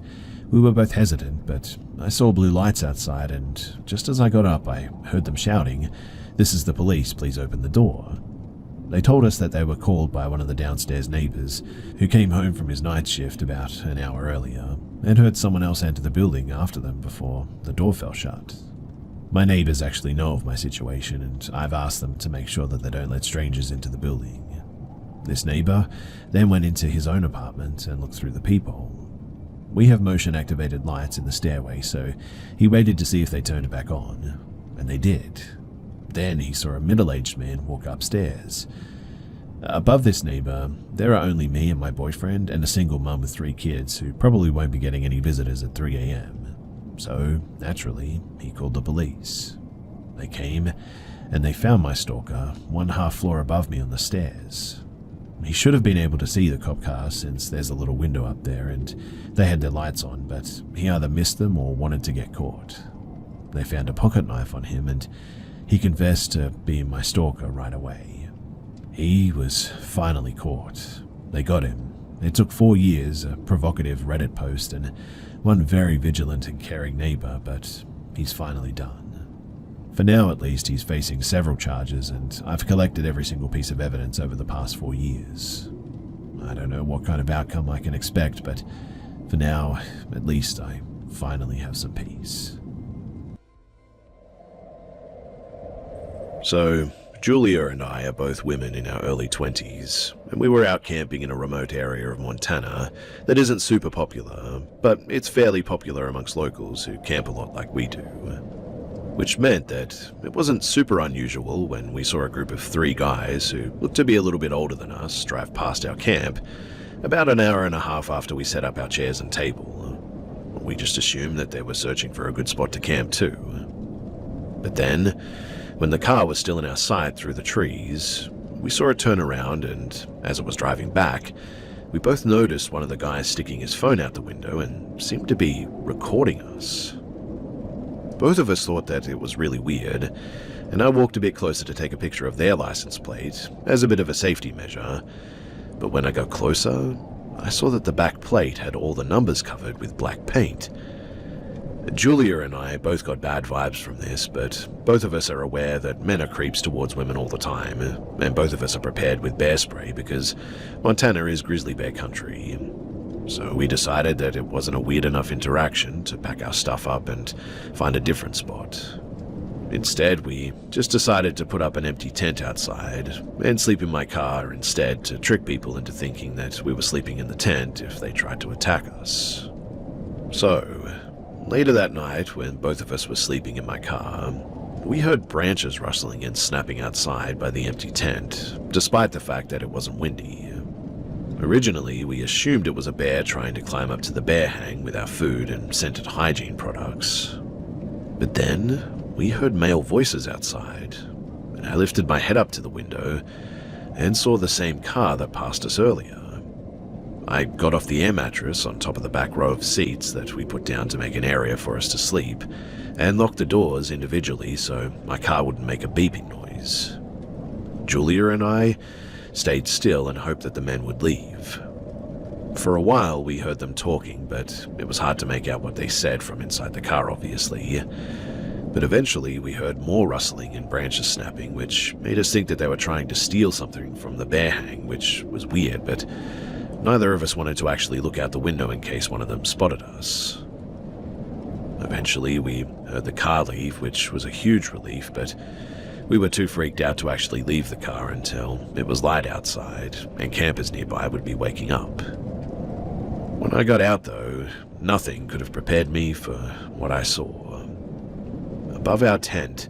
we were both hesitant, but I saw blue lights outside, and just as I got up, I heard them shouting, "This is the police, please open the door." They told us that they were called by one of the downstairs neighbors, who came home from his night shift about an hour earlier, and heard someone else enter the building after them before the door fell shut. My neighbors actually know of my situation, and I've asked them to make sure that they don't let strangers into the building. This neighbor then went into his own apartment and looked through the peephole. We have motion-activated lights in the stairway, so he waited to see if they turned it back on, and they did. Then he saw a middle-aged man walk upstairs. Above this neighbor, there are only me and my boyfriend and a single mum with 3 kids who probably won't be getting any visitors at 3 a.m. So, naturally, he called the police. They came, and they found my stalker 1/2 floor above me on the stairs. He should have been able to see the cop car since there's a little window up there and they had their lights on, but he either missed them or wanted to get caught. They found a pocket knife on him and he confessed to being my stalker right away. He was finally caught. They got him. It took 4 years, a provocative Reddit post, and one very vigilant and caring neighbor, but he's finally done. For now, at least, he's facing several charges, and I've collected every single piece of evidence over the past 4 years. I don't know what kind of outcome I can expect, but for now, at least, I finally have some peace. So, Julia and I are both women in our early 20s, and we were out camping in a remote area of Montana that isn't super popular, but it's fairly popular amongst locals who camp a lot like we do. Which meant that it wasn't super unusual when we saw a group of 3 guys who looked to be a little bit older than us drive past our camp about an hour and a half after we set up our chairs and table. We just assumed that they were searching for a good spot to camp too. But then, when the car was still in our sight through the trees, we saw it turn around, and as it was driving back, we both noticed one of the guys sticking his phone out the window and seemed to be recording us. Both of us thought that it was really weird, and I walked a bit closer to take a picture of their license plate as a bit of a safety measure. But when I got closer, I saw that the back plate had all the numbers covered with black paint. Julia and I both got bad vibes from this, but both of us are aware that men are creeps towards women all the time, and both of us are prepared with bear spray because Montana is grizzly bear country. So we decided that it wasn't a weird enough interaction to pack our stuff up and find a different spot. Instead, we just decided to put up an empty tent outside and sleep in my car instead to trick people into thinking that we were sleeping in the tent if they tried to attack us. So, later that night, when both of us were sleeping in my car, we heard branches rustling and snapping outside by the empty tent, despite the fact that it wasn't windy. Originally, we assumed it was a bear trying to climb up to the bear hang with our food and scented hygiene products. But then, we heard male voices outside, and I lifted my head up to the window and saw the same car that passed us earlier. I got off the air mattress on top of the back row of seats that we put down to make an area for us to sleep, and locked the doors individually so my car wouldn't make a beeping noise. Julia and I stayed still and hoped that the men would leave. For a while we heard them talking, but it was hard to make out what they said from inside the car, obviously. But eventually we heard more rustling and branches snapping, which made us think that they were trying to steal something from the bear hang, which was weird, but neither of us wanted to actually look out the window in case one of them spotted us. Eventually we heard the car leave, which was a huge relief, but we were too freaked out to actually leave the car until it was light outside and campers nearby would be waking up. When I got out though, nothing could have prepared me for what I saw. Above our tent,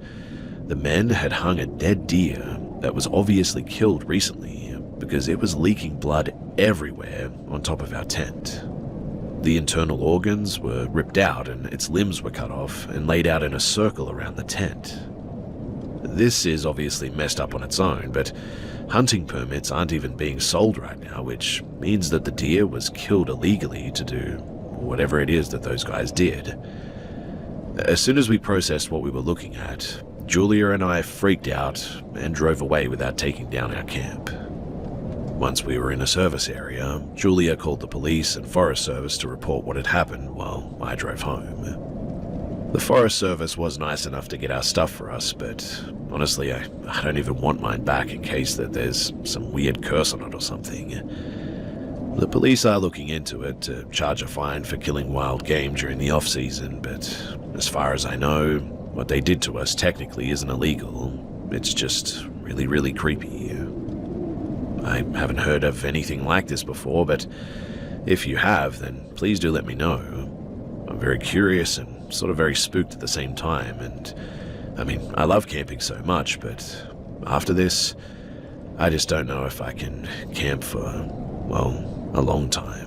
the men had hung a dead deer that was obviously killed recently because it was leaking blood everywhere on top of our tent. The internal organs were ripped out and its limbs were cut off and laid out in a circle around the tent. This is obviously messed up on its own, but hunting permits aren't even being sold right now, which means that the deer was killed illegally to do whatever it is that those guys did. As soon as we processed what we were looking at, Julia and I freaked out and drove away without taking down our camp. Once we were in a service area, Julia called the police and Forest Service to report what had happened while I drove home. The Forest Service was nice enough to get our stuff for us, but honestly, I don't even want mine back in case that there's some weird curse on it or something. The police are looking into it to charge a fine for killing wild game during the off-season, but as far as I know, what they did to us technically isn't illegal. It's just really, really creepy. I haven't heard of anything like this before, but if you have, then please do let me know. I'm very curious and sort of very spooked at the same time, and I mean, I love camping so much, but after this, I just don't know if I can camp for, well, a long time.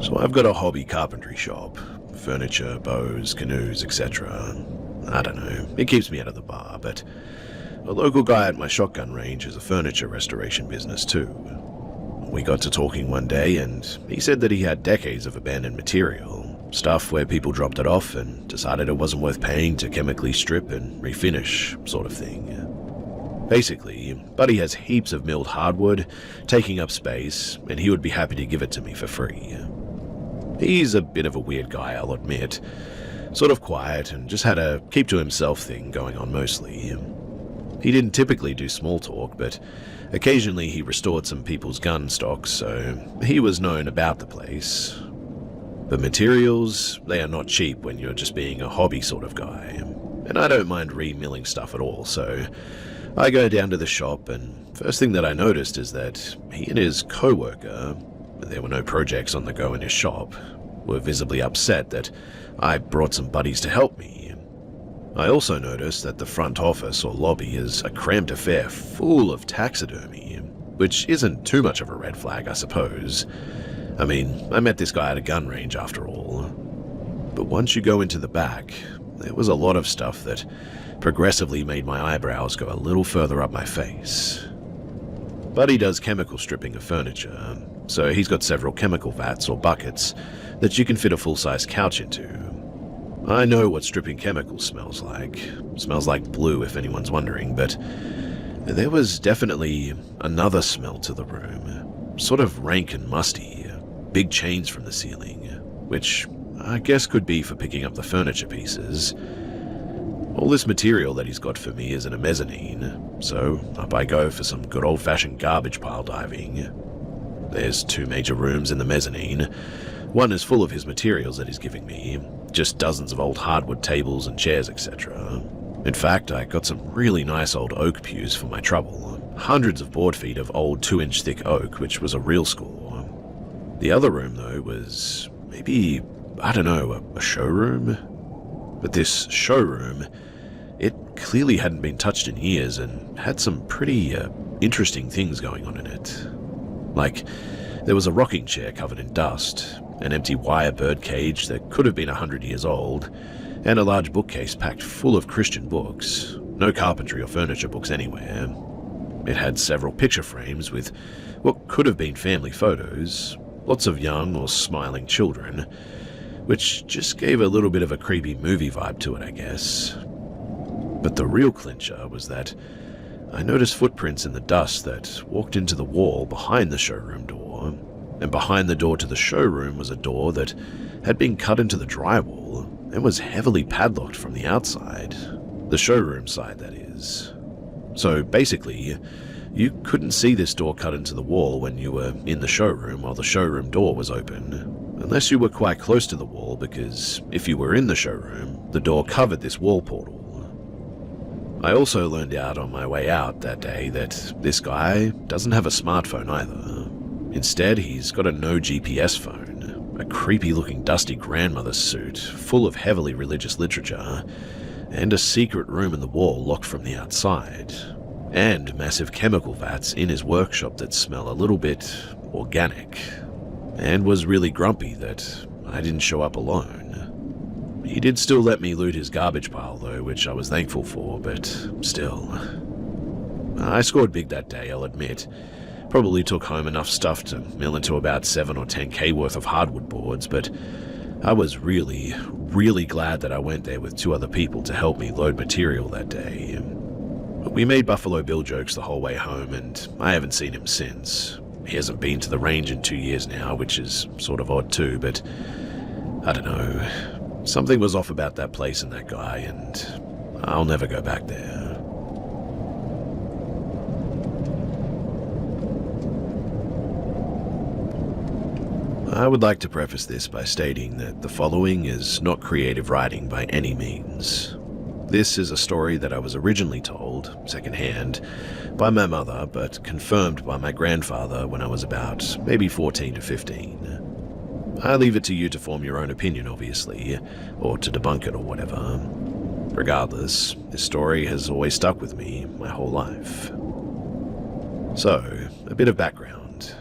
So I've got a hobby carpentry shop, furniture, bows, canoes, etc. I don't know, it keeps me out of the bar, but a local guy at my shotgun range has a furniture restoration business too. We got to talking one day and he said that he had decades of abandoned material, stuff where people dropped it off and decided it wasn't worth paying to chemically strip and refinish, sort of thing. Basically, Buddy has heaps of milled hardwood, taking up space, and he would be happy to give it to me for free. He's a bit of a weird guy, I'll admit, sort of quiet and just had a keep-to-himself thing going on mostly. He didn't typically do small talk, but occasionally he restored some people's gun stocks, so he was known about the place. But materials, they are not cheap when you're just being a hobby sort of guy. And I don't mind remilling stuff at all, so I go down to the shop, and first thing that I noticed is that he and his co-worker, there were no projects on the go in his shop, were visibly upset that I brought some buddies to help me. I also noticed that the front office or lobby is a cramped affair full of taxidermy, which isn't too much of a red flag, I suppose. I mean, I met this guy at a gun range after all. But once you go into the back, there was a lot of stuff that progressively made my eyebrows go a little further up my face. Buddy does chemical stripping of furniture, so he's got several chemical vats or buckets that you can fit a full-size couch into. I know what stripping chemicals smells like. Smells like blue, if anyone's wondering, but there was definitely another smell to the room. Sort of rank and musty. Big chains from the ceiling, which I guess could be for picking up the furniture pieces. All this material that he's got for me is in a mezzanine, so up I go for some good old-fashioned garbage pile diving. There's 2 major rooms in the mezzanine. One is full of his materials that he's giving me, just dozens of old hardwood tables and chairs, etc. In fact, I got some really nice old oak pews for my trouble. Hundreds of board feet of old 2-inch thick oak, which was a real score. The other room, though, was maybe, I don't know, a showroom? But this showroom, it clearly hadn't been touched in years and had some pretty interesting things going on in it. Like, there was a rocking chair covered in dust, an empty wire bird cage that could have been 100 years old, and a large bookcase packed full of Christian books. No carpentry or furniture books anywhere. It had several picture frames with what could have been family photos, lots of young or smiling children, which just gave a little bit of a creepy movie vibe to it, I guess. But the real clincher was that I noticed footprints in the dust that walked into the wall behind the showroom door, and behind the door to the showroom was a door that had been cut into the drywall and was heavily padlocked from the outside. The showroom side, that is. So basically, you couldn't see this door cut into the wall when you were in the showroom while the showroom door was open, unless you were quite close to the wall, because if you were in the showroom, the door covered this wall portal. I also learned out on my way out that day that this guy doesn't have a smartphone either. Instead, he's got a no GPS phone, a creepy-looking dusty grandmother's suit full of heavily religious literature, and a secret room in the wall locked from the outside, and massive chemical vats in his workshop that smell a little bit organic, and was really grumpy that I didn't show up alone. He did still let me loot his garbage pile though, which I was thankful for, but still. I scored big that day, I'll admit. Probably took home enough stuff to mill into about 7 or 10k worth of hardwood boards, but I was really, really glad that I went there with 2 other people to help me load material that day. We made Buffalo Bill jokes the whole way home, and I haven't seen him since. He hasn't been to the range in 2 years now, which is sort of odd too, but I don't know. Something was off about that place and that guy, and I'll never go back there. I would like to preface this by stating that the following is not creative writing by any means. This is a story that I was originally told, secondhand, by my mother, but confirmed by my grandfather when I was about maybe 14 to 15. I leave it to you to form your own opinion, obviously, or to debunk it or whatever. Regardless, this story has always stuck with me my whole life. So, a bit of background.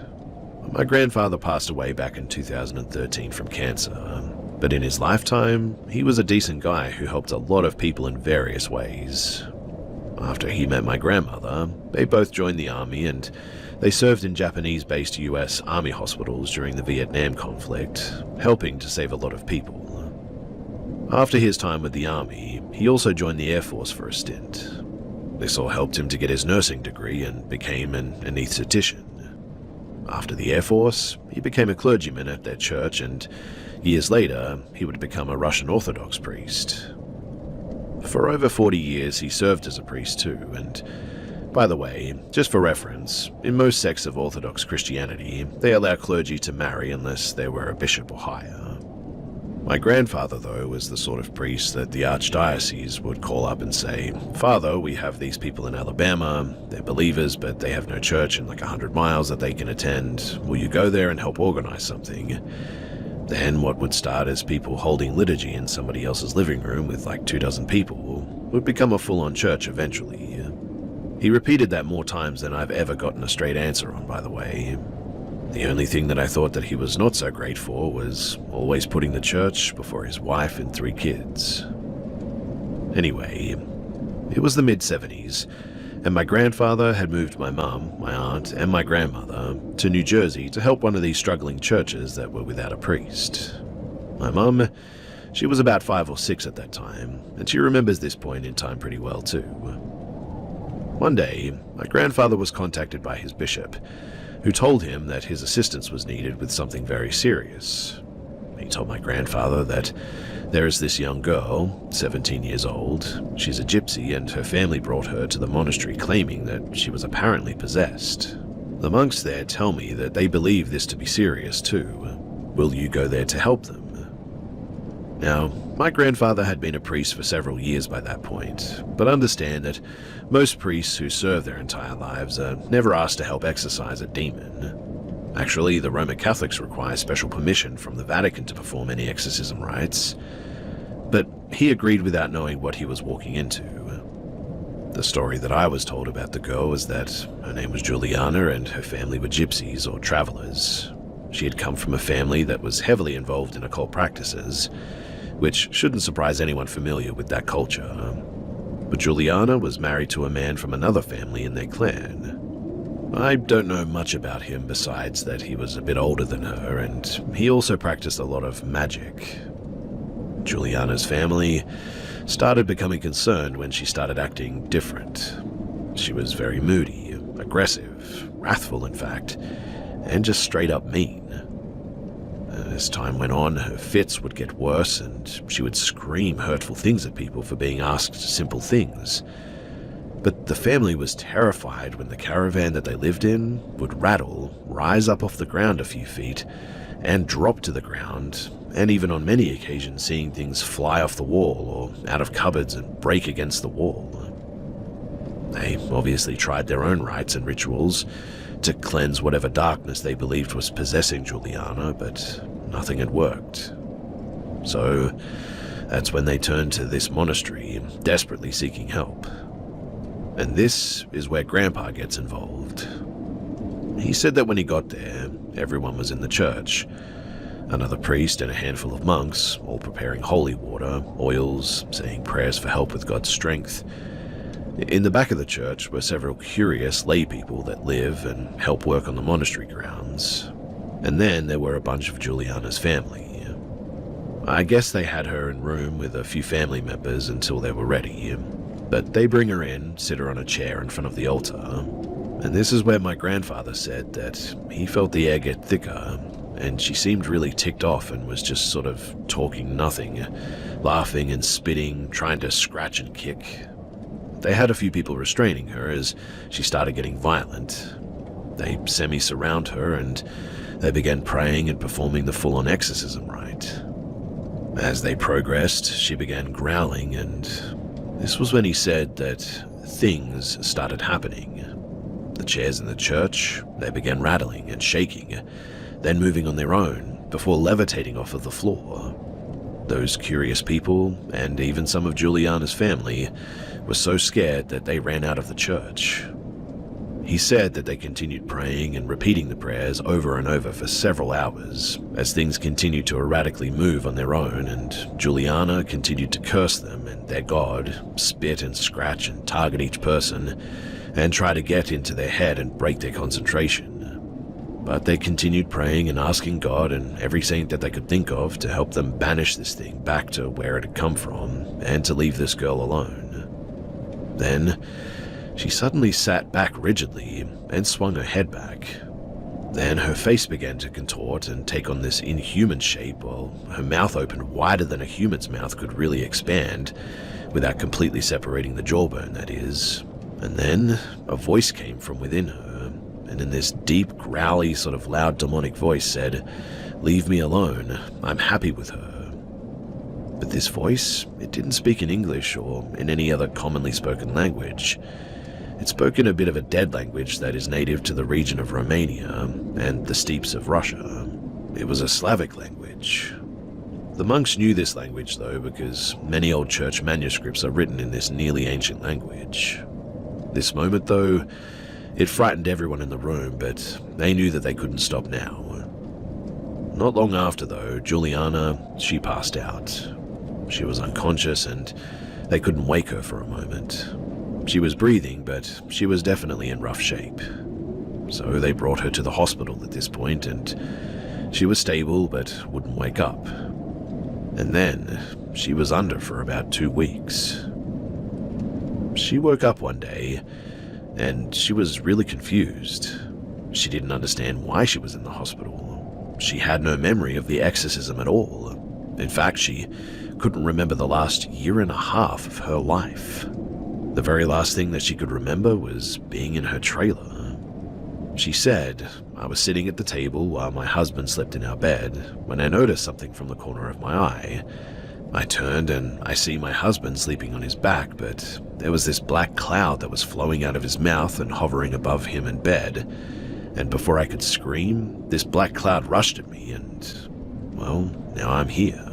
My grandfather passed away back in 2013 from cancer, but in his lifetime, he was a decent guy who helped a lot of people in various ways. After he met my grandmother, they both joined the army and they served in Japanese-based US army hospitals during the Vietnam conflict, helping to save a lot of people. After his time with the army, he also joined the Air Force for a stint. This all helped him to get his nursing degree and became an anesthetician. After the Air Force, he became a clergyman at their church, and years later, he would become a Russian Orthodox priest. For over 40 years, he served as a priest too, and by the way, just for reference, in most sects of Orthodox Christianity, they allow clergy to marry unless they were a bishop or higher. My grandfather, though, was the sort of priest that the archdiocese would call up and say, "Father, we have these people in Alabama. They're believers, but they have no church in like 100 miles that they can attend. Will you go there and help organize something?" Then what would start as people holding liturgy in somebody else's living room with like 24 people would become a full-on church eventually. He repeated that more times than I've ever gotten a straight answer on, by the way. The only thing that I thought that he was not so great for was always putting the church before his wife and 3 kids. Anyway, it was the mid-70s, and my grandfather had moved my mum, my aunt, and my grandmother to New Jersey to help one of these struggling churches that were without a priest. My mum, she was about 5 or 6 at that time, and she remembers this point in time pretty well too. One day, my grandfather was contacted by his bishop, who told him that his assistance was needed with something very serious. He told my grandfather that there is this young girl, 17 years old. She's a gypsy, and her family brought her to the monastery claiming that she was apparently possessed. The monks there tell me that they believe this to be serious too. Will you go there to help them? Now, my grandfather had been a priest for several years by that point, but understand that most priests who serve their entire lives are never asked to help exorcise a demon. Actually, the Roman Catholics require special permission from the Vatican to perform any exorcism rites, but he agreed without knowing what he was walking into. The story that I was told about the girl was that her name was Juliana and her family were gypsies or travelers. She had come from a family that was heavily involved in occult practices, which shouldn't surprise anyone familiar with that culture. But Juliana was married to a man from another family in their clan. I don't know much about him besides that he was a bit older than her, and he also practiced a lot of magic. Juliana's family started becoming concerned when she started acting different. She was very moody, aggressive, wrathful in fact, and just straight up mean. As time went on, her fits would get worse and she would scream hurtful things at people for being asked simple things. But the family was terrified when the caravan that they lived in would rattle, rise up off the ground a few feet, and drop to the ground, and even on many occasions seeing things fly off the wall or out of cupboards and break against the wall. They obviously tried their own rites and rituals to cleanse whatever darkness they believed was possessing Juliana, but nothing had worked. So that's when they turned to this monastery, desperately seeking help. And this is where Grandpa gets involved. He said that when he got there, everyone was in the church. Another priest and a handful of monks, all preparing holy water, oils, saying prayers for help with God's strength. In the back of the church were several curious lay people that live and help work on the monastery grounds. And then there were a bunch of Juliana's family. I guess they had her in room with a few family members until they were ready. But they bring her in, sit her on a chair in front of the altar. And this is where my grandfather said that he felt the air get thicker, and she seemed really ticked off and was just sort of talking nothing, laughing and spitting, trying to scratch and kick. They had a few people restraining her as she started getting violent. They semi-surround her and they began praying and performing the full-on exorcism rite. As they progressed, she began growling, and this was when he said that things started happening. The chairs in the church, they began rattling and shaking, then moving on their own before levitating off of the floor. Those curious people, and even some of Juliana's family, were so scared that they ran out of the church. He said that they continued praying and repeating the prayers over and over for several hours as things continued to erratically move on their own, and Juliana continued to curse them and their god, spit and scratch and target each person, and try to get into their head and break their concentration. But they continued praying and asking God and every saint that they could think of to help them banish this thing back to where it had come from and to leave this girl alone. Then, she suddenly sat back rigidly and swung her head back. Then her face began to contort and take on this inhuman shape while her mouth opened wider than a human's mouth could really expand, without completely separating the jawbone, that is. And then a voice came from within her, and in this deep, growly, sort of loud demonic voice said, "Leave me alone. I'm happy with her." But this voice, it didn't speak in English or in any other commonly spoken language. It spoke in a bit of a dead language that is native to the region of Romania and the steppes of Russia. It was a Slavic language. The monks knew this language though, because many old church manuscripts are written in this nearly ancient language. This moment though, it frightened everyone in the room, but they knew that they couldn't stop now. Not long after though, Juliana, she passed out. She was unconscious and they couldn't wake her for a moment. She was breathing, but she was definitely in rough shape. So they brought her to the hospital at this point, and she was stable but wouldn't wake up. And then she was under for about 2 weeks. She woke up one day, and she was really confused. She didn't understand why she was in the hospital. She had no memory of the exorcism at all. In fact, she couldn't remember the last year and a half of her life. The very last thing that she could remember was being in her trailer. She said, "I was sitting at the table while my husband slept in our bed when I noticed something from the corner of my eye. I turned and I see my husband sleeping on his back, but there was this black cloud that was flowing out of his mouth and hovering above him in bed. And before I could scream, this black cloud rushed at me and, well, now I'm here."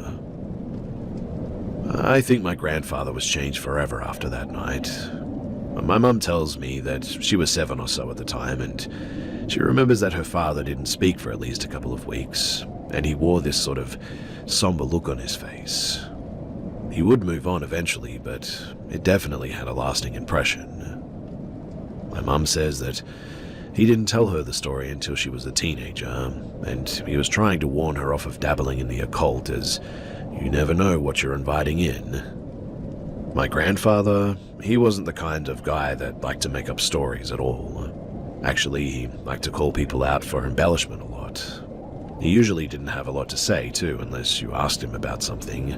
I think my grandfather was changed forever after that night. My mum tells me that she was 7 or so at the time, and she remembers that her father didn't speak for at least a couple of weeks, and he wore this sort of somber look on his face. He would move on eventually, but it definitely had a lasting impression. My mum says that he didn't tell her the story until she was a teenager, and he was trying to warn her off of dabbling in the occult, as you never know what you're inviting in. My grandfather, he wasn't the kind of guy that liked to make up stories at all. Actually, he liked to call people out for embellishment a lot. He usually didn't have a lot to say too, unless you asked him about something.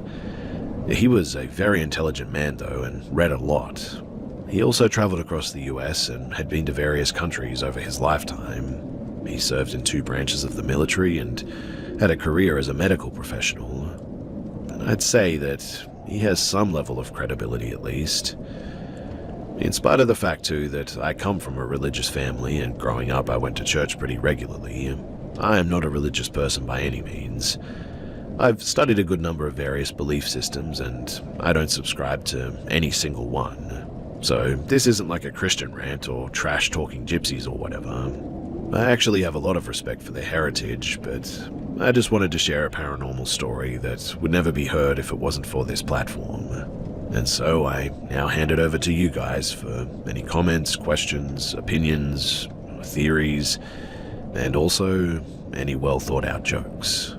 He was a very intelligent man though, and read a lot. He also traveled across the US and had been to various countries over his lifetime. He served in 2 branches of the military and had a career as a medical professional. And I'd say that he has some level of credibility at least. In spite of the fact too that I come from a religious family and growing up I went to church pretty regularly, I am not a religious person by any means. I've studied a good number of various belief systems and I don't subscribe to any single one. So this isn't like a Christian rant or trash-talking gypsies or whatever. I actually have a lot of respect for their heritage, but I just wanted to share a paranormal story that would never be heard if it wasn't for this platform. And so I now hand it over to you guys for any comments, questions, opinions, theories, and also any well-thought-out jokes.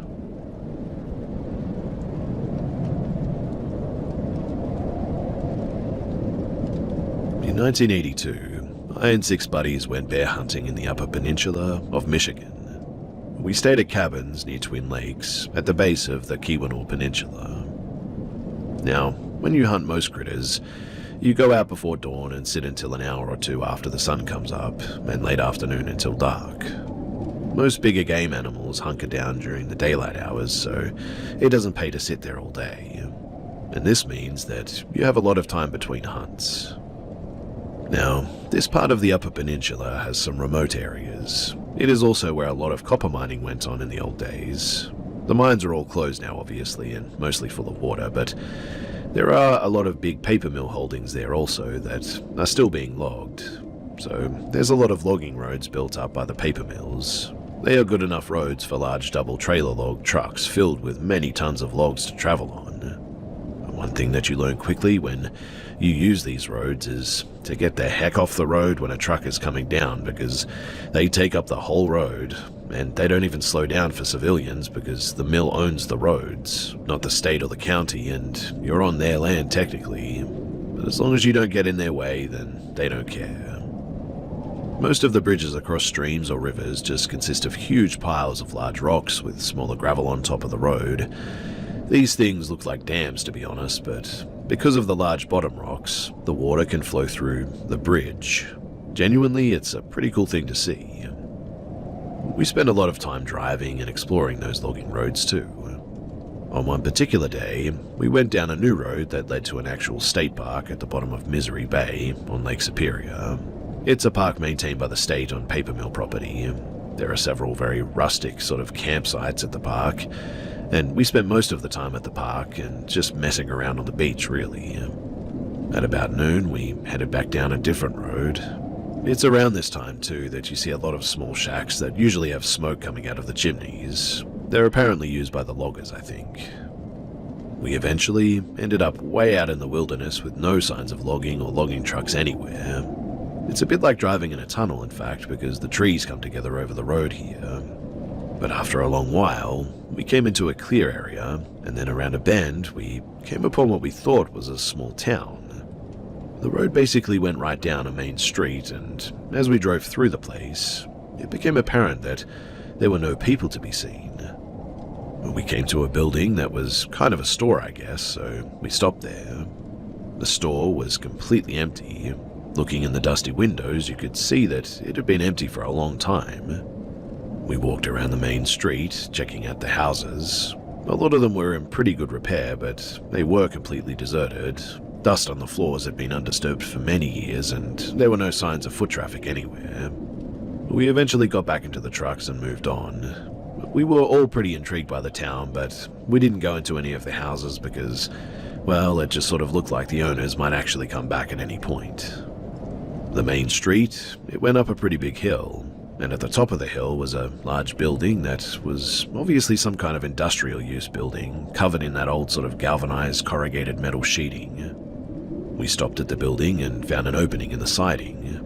In 1982, I and 6 buddies went bear hunting in the Upper Peninsula of Michigan. We stayed at cabins near Twin Lakes at the base of the Keweenaw Peninsula. Now, when you hunt most critters, you go out before dawn and sit until an hour or 2 after the sun comes up, and late afternoon until dark. Most bigger game animals hunker down during the daylight hours, so it doesn't pay to sit there all day. And this means that you have a lot of time between hunts. Now, this part of the Upper Peninsula has some remote areas. It is also where a lot of copper mining went on in the old days. The mines are all closed now, obviously, and mostly full of water, but there are a lot of big paper mill holdings there also that are still being logged. So there's a lot of logging roads built up by the paper mills. They are good enough roads for large double trailer log trucks filled with many tons of logs to travel on. One thing that you learn quickly when you use these roads is to get the heck off the road when a truck is coming down, because they take up the whole road, and they don't even slow down for civilians because the mill owns the roads, not the state or the county, and you're on their land technically. But as long as you don't get in their way, then they don't care. Most of the bridges across streams or rivers just consist of huge piles of large rocks with smaller gravel on top of the road. These things look like dams, to be honest, but because of the large bottom rocks, the water can flow through the bridge. Genuinely, it's a pretty cool thing to see. We spend a lot of time driving and exploring those logging roads too. On one particular day, we went down a new road that led to an actual state park at the bottom of Misery Bay on Lake Superior. It's a park maintained by the state on paper mill property. There are several very rustic sort of campsites at the park, and we spent most of the time at the park and just messing around on the beach, really. At about noon, we headed back down a different road. It's around this time, too, that you see a lot of small shacks that usually have smoke coming out of the chimneys. They're apparently used by the loggers, I think. We eventually ended up way out in the wilderness with no signs of logging or logging trucks anywhere. It's a bit like driving in a tunnel, in fact, because the trees come together over the road here. But after a long while, we came into a clear area, and then around a bend, we came upon what we thought was a small town. The road basically went right down a main street, and as we drove through the place, it became apparent that there were no people to be seen. We came to a building that was kind of a store, I guess, so we stopped there. The store was completely empty. Looking in the dusty windows, you could see that it had been empty for a long time. We walked around the main street, checking out the houses. A lot of them were in pretty good repair, but they were completely deserted. Dust on the floors had been undisturbed for many years, and there were no signs of foot traffic anywhere. We eventually got back into the trucks and moved on. We were all pretty intrigued by the town, but we didn't go into any of the houses because, well, it just sort of looked like the owners might actually come back at any point. The main street, it went up a pretty big hill, and at the top of the hill was a large building that was obviously some kind of industrial use building, covered in that old sort of galvanized corrugated metal sheeting. We stopped at the building and found an opening in the siding.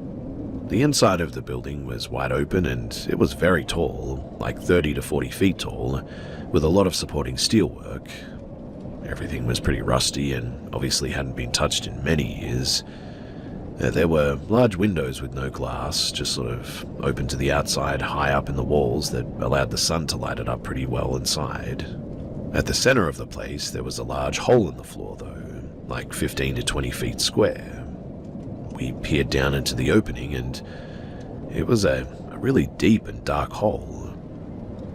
The inside of the building was wide open and it was very tall, like 30 to 40 feet tall, with a lot of supporting steelwork. Everything was pretty rusty and obviously hadn't been touched in many years. There were large windows with no glass, just sort of open to the outside high up in the walls that allowed the sun to light it up pretty well inside. At the center of the place there was a large hole in the floor though, like 15 to 20 feet square. We peered down into the opening and it was a really deep and dark hole.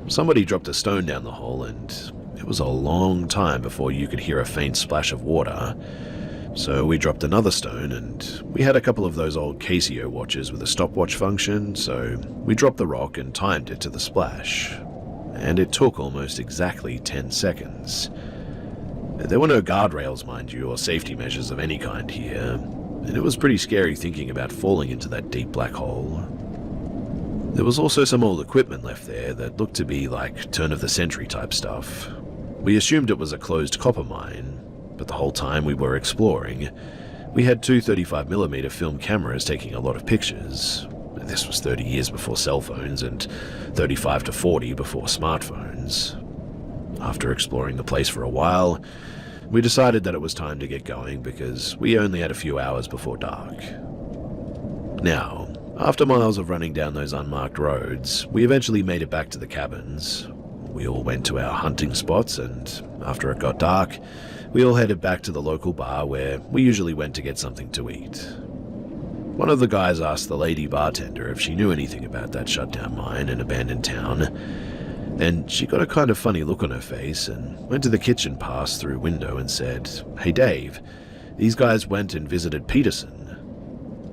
Somebody dropped a stone down the hole and it was a long time before you could hear a faint splash of water. So we dropped another stone and we had a couple of those old Casio watches with a stopwatch function, so we dropped the rock and timed it to the splash. And it took almost exactly 10 seconds. There were no guardrails, mind you, or safety measures of any kind here, and it was pretty scary thinking about falling into that deep black hole. There was also some old equipment left there that looked to be like turn-of-the-century type stuff. We assumed it was a closed copper mine, but the whole time we were exploring, we had two 35mm film cameras taking a lot of pictures. This was 30 years before cell phones and 35 to 40 before smartphones. After exploring the place for a while, we decided that it was time to get going because we only had a few hours before dark. Now, after miles of running down those unmarked roads, we eventually made it back to the cabins. We all went to our hunting spots and, after it got dark, we all headed back to the local bar where we usually went to get something to eat. One of the guys asked the lady bartender if she knew anything about that shutdown mine and abandoned town, and she got a kind of funny look on her face and went to the kitchen pass-through window and said, "Hey Dave, these guys went and visited Peterson."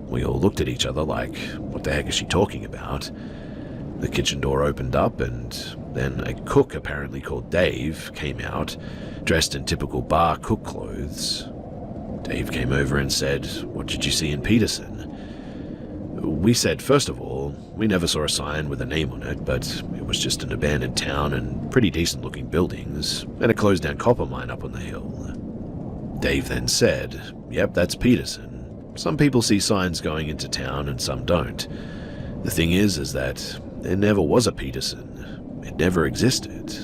We all looked at each other like, what the heck is she talking about? The kitchen door opened up and then a cook apparently called Dave came out, dressed in typical bar cook clothes. Dave came over and said, "What did you see in Peterson?" We said, first of all, we never saw a sign with a name on it, but it was just an abandoned town and pretty decent looking buildings, and a closed down copper mine up on the hill. Dave then said, "Yep, that's Peterson. Some people see signs going into town and some don't. The thing is that there never was a Peterson. It never existed."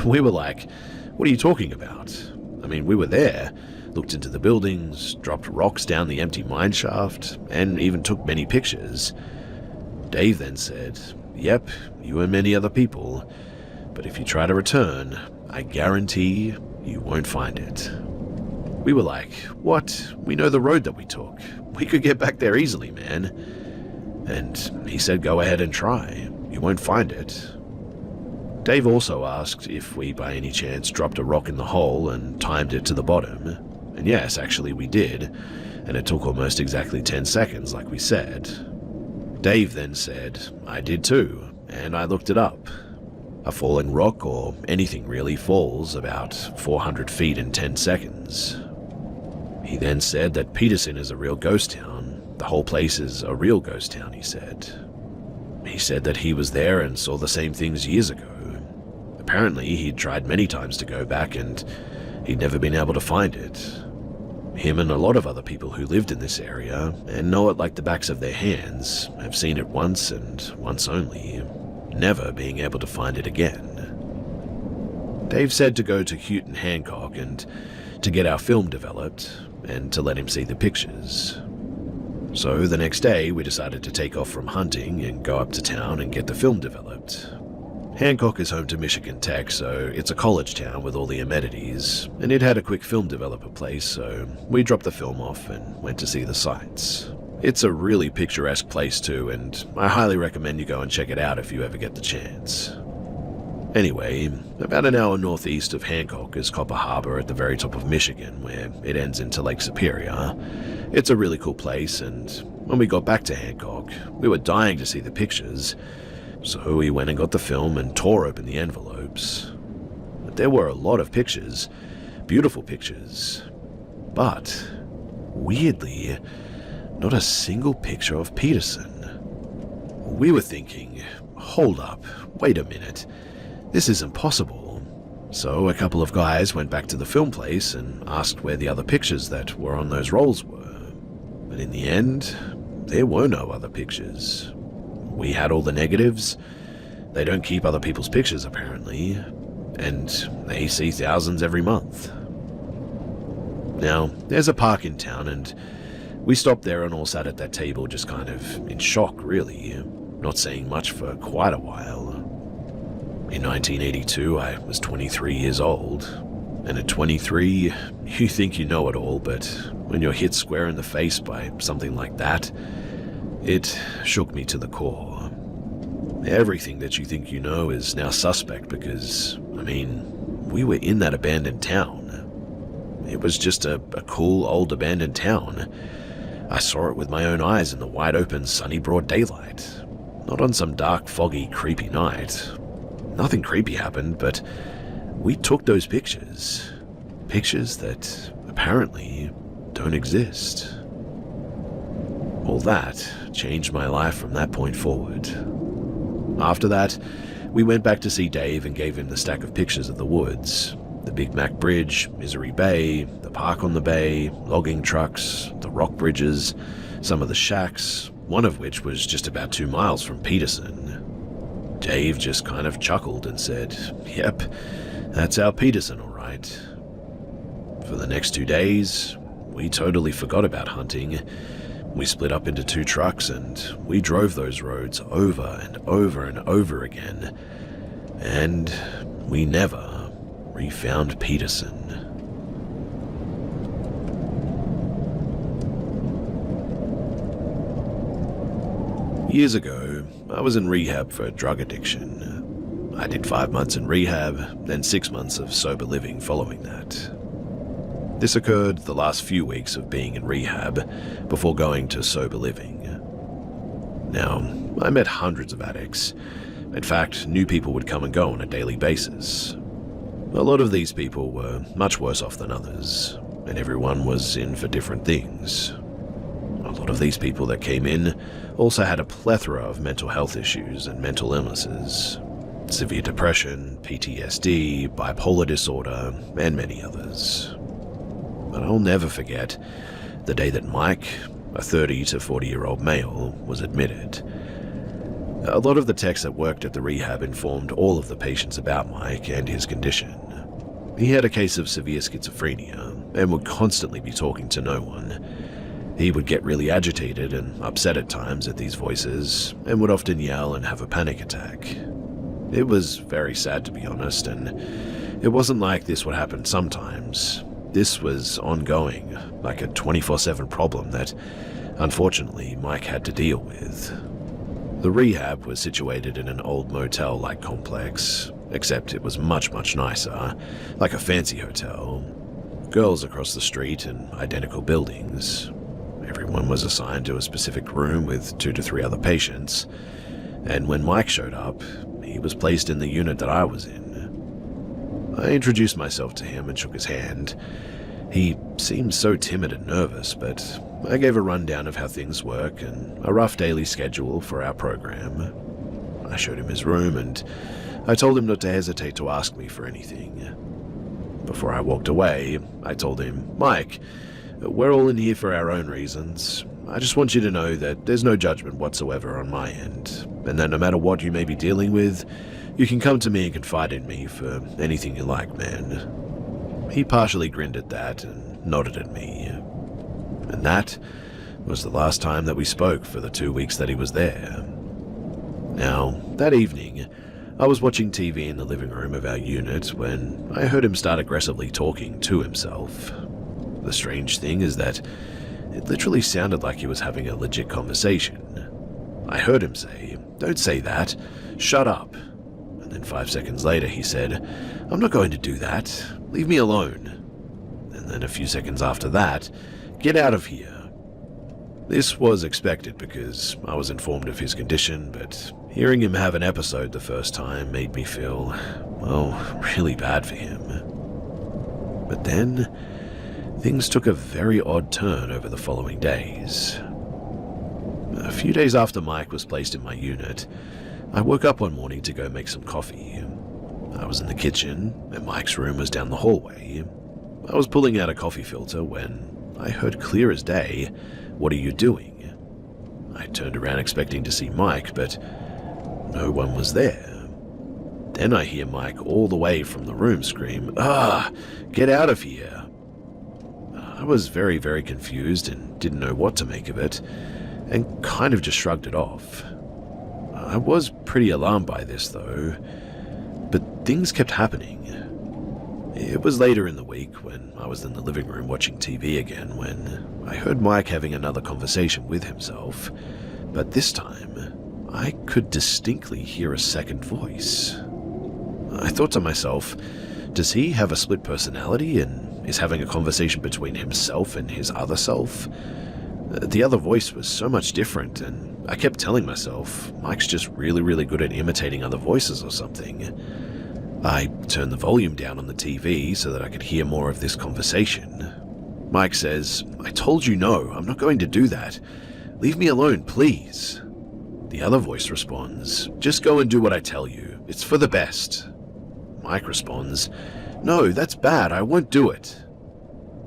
We were like, "What are you talking about? I mean, we were there, looked into the buildings, dropped rocks down the empty mine shaft, and even took many pictures." Dave then said, "Yep, you and many other people, but if you try to return, I guarantee you won't find it." We were like, "What? We know the road that we took. We could get back there easily, man." And he said, "Go ahead and try. You won't find it." Dave also asked if we by any chance dropped a rock in the hole and timed it to the bottom. And yes, actually we did, and it took almost exactly 10 seconds like we said. Dave then said, I did too, and I looked it up. A falling rock, or anything really, falls about 400 feet in 10 seconds. He then said that Peterson is a real ghost town. The whole place is a real ghost town, he said. He said that he was there and saw the same things years ago. Apparently, he'd tried many times to go back and he'd never been able to find it. Him and a lot of other people who lived in this area and know it like the backs of their hands have seen it once and once only, never being able to find it again. Dave said to go to Houghton Hancock and to get our film developed and to let him see the pictures. So the next day we decided to take off from hunting and go up to town and get the film developed. Hancock is home to Michigan Tech, so it's a college town with all the amenities, and it had a quick film developer place, so we dropped the film off and went to see the sights. It's a really picturesque place too, and I highly recommend you go and check it out if you ever get the chance. Anyway, about an hour northeast of Hancock is Copper Harbor at the very top of Michigan, where it ends into Lake Superior. It's a really cool place, and when we got back to Hancock, we were dying to see the pictures, so we went and got the film and tore open the envelopes. But there were a lot of pictures, beautiful pictures, but weirdly, not a single picture of Peterson. We were thinking, hold up, wait a minute, this isn't possible. So a couple of guys went back to the film place and asked where the other pictures that were on those rolls were. But in the end, there were no other pictures. We had all the negatives. They don't keep other people's pictures, apparently, and they see thousands every month. Now, there's a park in town, and we stopped there and all sat at that table just kind of in shock, really, not saying much for quite a while. In 1982, I was 23 years old, and at 23, you think you know it all, but when you're hit square in the face by something like that, it shook me to the core. Everything that you think you know is now suspect because, we were in that abandoned town. It was just a cool old abandoned town. I saw it with my own eyes in the wide open sunny broad daylight, not on some dark foggy creepy night. Nothing creepy happened, but we took those pictures. Pictures that apparently don't exist. All that changed my life from that point forward. After that, we went back to see Dave and gave him the stack of pictures of the woods. The Big Mac Bridge, Misery Bay, the park on the bay, logging trucks, the rock bridges, some of the shacks, one of which was just about 2 miles from Peterson. Dave just kind of chuckled and said, "Yep, that's our Peterson, all right." For the next 2 days, we totally forgot about hunting. We split up into 2 trucks and we drove those roads over and over and over again, and we never refound Peterson. Years ago, I was in rehab for drug addiction. I did 5 months in rehab, then 6 months of sober living following that. This occurred the last few weeks of being in rehab before going to sober living. Now, I met hundreds of addicts. In fact, new people would come and go on a daily basis. A lot of these people were much worse off than others, and everyone was in for different things. A lot of these people that came in also had a plethora of mental health issues and mental illnesses. Severe depression, PTSD, bipolar disorder, and many others. But I'll never forget the day that Mike, a 30 to 40-year-old male, was admitted. A lot of the techs that worked at the rehab informed all of the patients about Mike and his condition. He had a case of severe schizophrenia and would constantly be talking to no one. He would get really agitated and upset at times at these voices and would often yell and have a panic attack. It was very sad, to be honest, and it wasn't like this would happen sometimes. This was ongoing, like a 24/7 problem that, unfortunately, Mike had to deal with. The rehab was situated in an old motel-like complex. except it was much, much nicer, like a fancy hotel. Girls across the street in identical buildings. Everyone was assigned to a specific room with 2 to 3 other patients, and when Mike showed up, he was placed in the unit that I was in. I introduced myself to him and shook his hand. He seemed so timid and nervous, but I gave a rundown of how things work and a rough daily schedule for our program. I showed him his room and I told him not to hesitate to ask me for anything. Before I walked away, I told him, "Mike, we're all in here for our own reasons. I just want you to know that there's no judgment whatsoever on my end, and that no matter what you may be dealing with, you can come to me and confide in me for anything you like, man." He partially grinned at that and nodded at me. And that was the last time that we spoke for the 2 weeks that he was there. Now, that evening, I was watching TV in the living room of our unit when I heard him start aggressively talking to himself. The strange thing is that it literally sounded like he was having a legit conversation. I heard him say, "Don't say that, shut up." And then 5 seconds later he said, "I'm not going to do that, leave me alone." And then a few seconds after that, "Get out of here." This was expected because I was informed of his condition, but hearing him have an episode the first time made me feel, well, really bad for him. But then, things took a very odd turn over the following days. A few days after Mike was placed in my unit, I woke up one morning to go make some coffee. I was in the kitchen, and Mike's room was down the hallway. I was pulling out a coffee filter when I heard clear as day, "What are you doing?" I turned around expecting to see Mike, but no one was there. Then I hear Mike all the way from the room scream, "Ah, get out of here." I was very, very confused and didn't know what to make of it, and kind of just shrugged it off. I was pretty alarmed by this though, but things kept happening. It was later in the week when I was in the living room watching TV again when I heard Mike having another conversation with himself, but this time I could distinctly hear a second voice. I thought to myself, does he have a split personality and is having a conversation between himself and his other self? The other voice was so much different, and I kept telling myself, Mike's just really, really good at imitating other voices or something. I turned the volume down on the TV so that I could hear more of this conversation. Mike says, "I told you no, I'm not going to do that. Leave me alone, please." The other voice responds, "Just go and do what I tell you. It's for the best." Mike responds, "No, that's bad, I won't do it."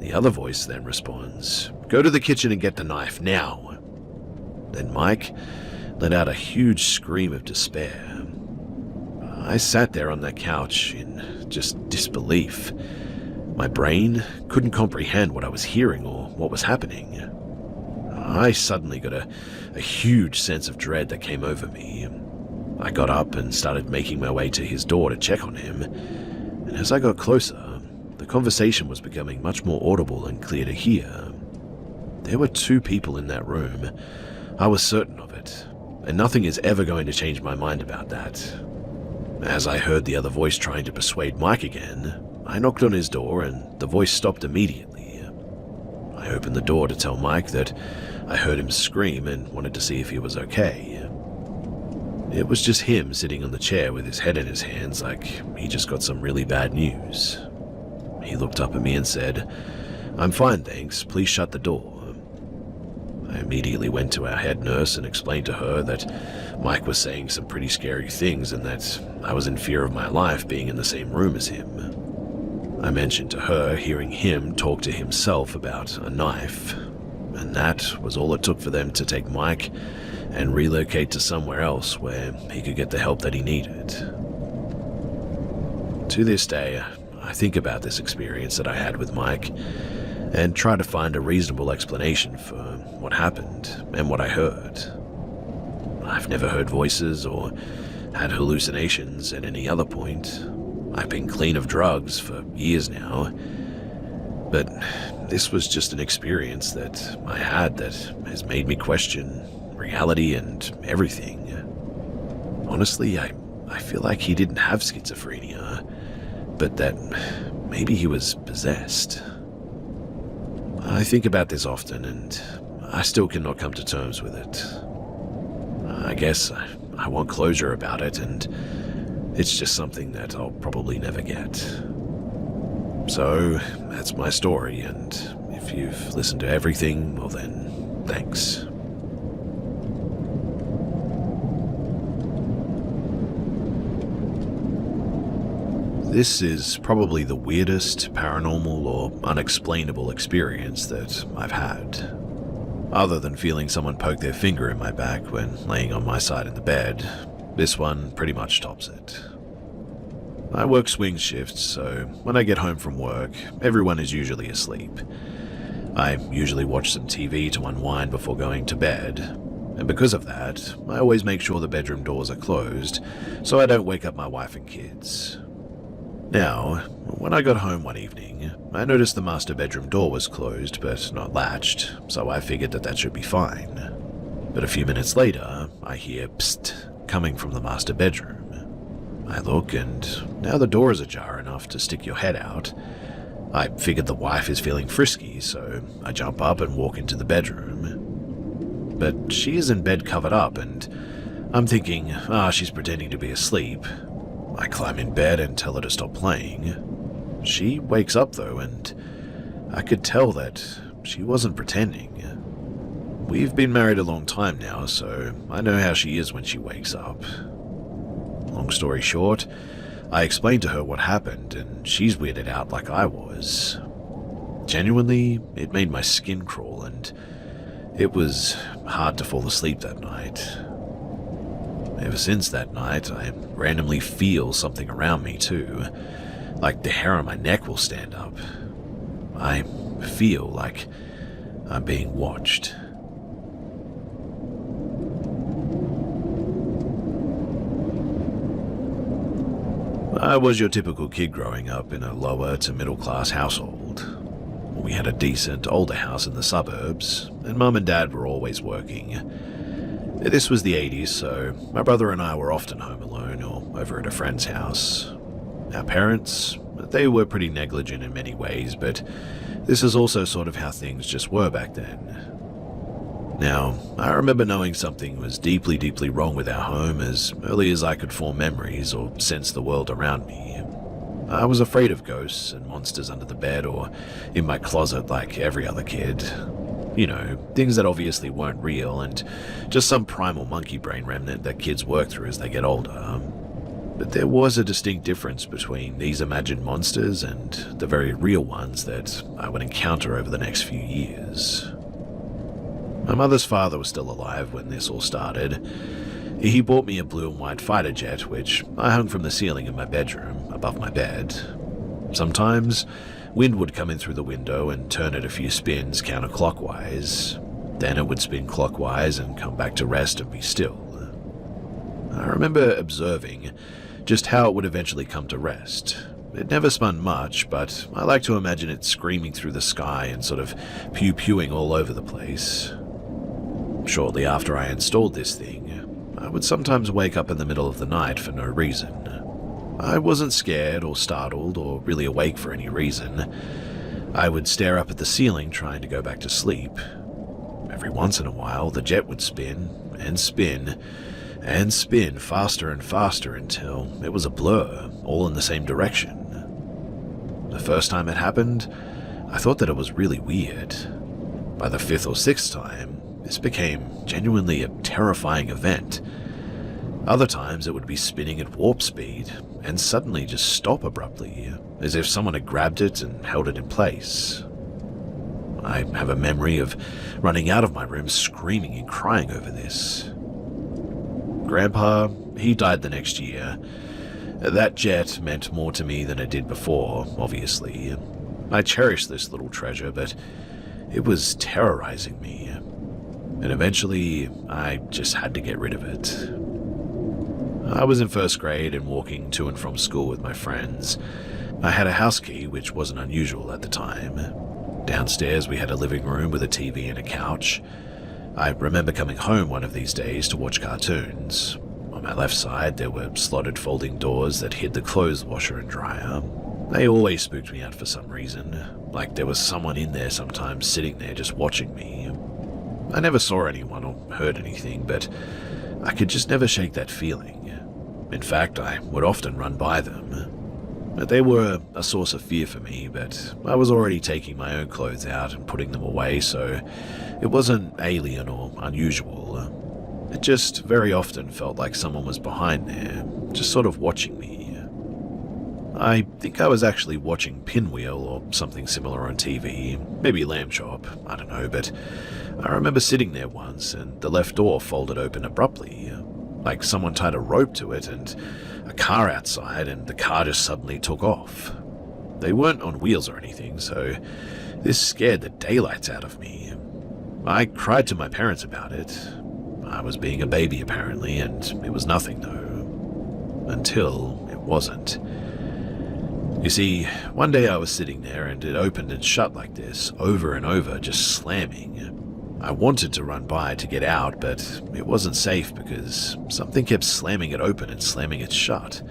The other voice then responds, "Go to the kitchen and get the knife, now." Then Mike let out a huge scream of despair. I sat there on that couch in just disbelief. My brain couldn't comprehend what I was hearing or what was happening. I suddenly got a huge sense of dread that came over me. I got up and started making my way to his door to check on him, and as I got closer, the conversation was becoming much more audible and clear to hear. There were 2 people in that room. I was certain of it, and nothing is ever going to change my mind about that. As I heard the other voice trying to persuade Mike again, I knocked on his door and the voice stopped immediately. I opened the door to tell Mike that I heard him scream and wanted to see if he was okay. It was just him sitting on the chair with his head in his hands like he just got some really bad news. He looked up at me and said, "I'm fine, thanks. Please shut the door." I immediately went to our head nurse and explained to her that Mike was saying some pretty scary things and that I was in fear of my life being in the same room as him. I mentioned to her hearing him talk to himself about a knife, and that was all it took for them to take Mike and relocate to somewhere else where he could get the help that he needed. To this day, I think about this experience that I had with Mike and try to find a reasonable explanation for what happened and what I heard. I've never heard voices or had hallucinations at any other point. I've been clean of drugs for years now, but this was just an experience that I had that has made me question reality and everything. Honestly, I I feel like he didn't have schizophrenia, but that maybe he was possessed. I think about this often, and I still cannot come to terms with it. I guess I want closure about it, and it's just something that I'll probably never get. So, that's my story, and if you've listened to everything, well then, thanks. This is probably the weirdest paranormal or unexplainable experience that I've had. Other than feeling someone poke their finger in my back when laying on my side in the bed, this one pretty much tops it. I work swing shifts, so when I get home from work, everyone is usually asleep. I usually watch some TV to unwind before going to bed, and because of that, I always make sure the bedroom doors are closed so I don't wake up my wife and kids. Now, when I got home one evening, I noticed the master bedroom door was closed but not latched, so I figured that should be fine. But a few minutes later, I hear psst coming from the master bedroom. I look, and now the door is ajar enough to stick your head out. I figured the wife is feeling frisky, so I jump up and walk into the bedroom. But she is in bed covered up, and I'm thinking, she's pretending to be asleep. I climb in bed and tell her to stop playing. She wakes up though, and I could tell that she wasn't pretending. We've been married a long time now, so I know how she is when she wakes up. Long story short, I explained to her what happened, and she's weirded out like I was. Genuinely, it made my skin crawl, and it was hard to fall asleep that night. Ever since that night, I randomly feel something around me too, like the hair on my neck will stand up. I feel like I'm being watched. I was your typical kid growing up in a lower to middle class household. We had a decent older house in the suburbs, and Mum and Dad were always working. This was the 80s, so my brother and I were often home alone or over at a friend's house. Our parents, they were pretty negligent in many ways, but this is also sort of how things just were back then. Now, I remember knowing something was deeply, deeply wrong with our home as early as I could form memories or sense the world around me. I was afraid of ghosts and monsters under the bed or in my closet like every other kid. You know, things that obviously weren't real and just some primal monkey brain remnant that kids work through as they get older. But there was a distinct difference between these imagined monsters and the very real ones that I would encounter over the next few years. My mother's father was still alive when this all started. He bought me a blue and white fighter jet, which I hung from the ceiling in my bedroom, above my bed. Sometimes, wind would come in through the window and turn it a few spins counterclockwise. Then it would spin clockwise and come back to rest and be still. I remember observing just how it would eventually come to rest. It never spun much, but I like to imagine it screaming through the sky and sort of pew-pewing all over the place. Shortly after I installed this thing, I would sometimes wake up in the middle of the night for no reason. I wasn't scared or startled or really awake for any reason. I would stare up at the ceiling trying to go back to sleep. Every once in a while, the jet would spin and spin and spin faster and faster until it was a blur, all in the same direction. The first time it happened, I thought that it was really weird. By the fifth or sixth time, this became genuinely a terrifying event. Other times it would be spinning at warp speed and suddenly just stop abruptly, as if someone had grabbed it and held it in place. I have a memory of running out of my room screaming and crying over this. Grandpa, he died the next year. That jet meant more to me than it did before, obviously. I cherished this little treasure, but it was terrorizing me. And eventually, I just had to get rid of it. I was in first grade and walking to and from school with my friends. I had a house key, which wasn't unusual at the time. Downstairs, we had a living room with a TV and a couch. I remember coming home one of these days to watch cartoons. On my left side, there were slotted folding doors that hid the clothes washer and dryer. They always spooked me out for some reason, like there was someone in there sometimes sitting there just watching me. I never saw anyone or heard anything, but I could just never shake that feeling. In fact, I would often run by them. They were a source of fear for me, but I was already taking my own clothes out and putting them away, so it wasn't alien or unusual. It just very often felt like someone was behind there, just sort of watching me. I think I was actually watching Pinwheel or something similar on TV, maybe Lamb Chop, I don't know, but I remember sitting there once and the left door folded open abruptly, like someone tied a rope to it and a car outside and the car just suddenly took off. They weren't on wheels or anything, so this scared the daylights out of me. I cried to my parents about it. I was being a baby apparently, and it was nothing though. Until it wasn't. You see, one day I was sitting there and it opened and shut like this, over and over, just slamming. I wanted to run by to get out, but it wasn't safe because something kept slamming it open and slamming it shut.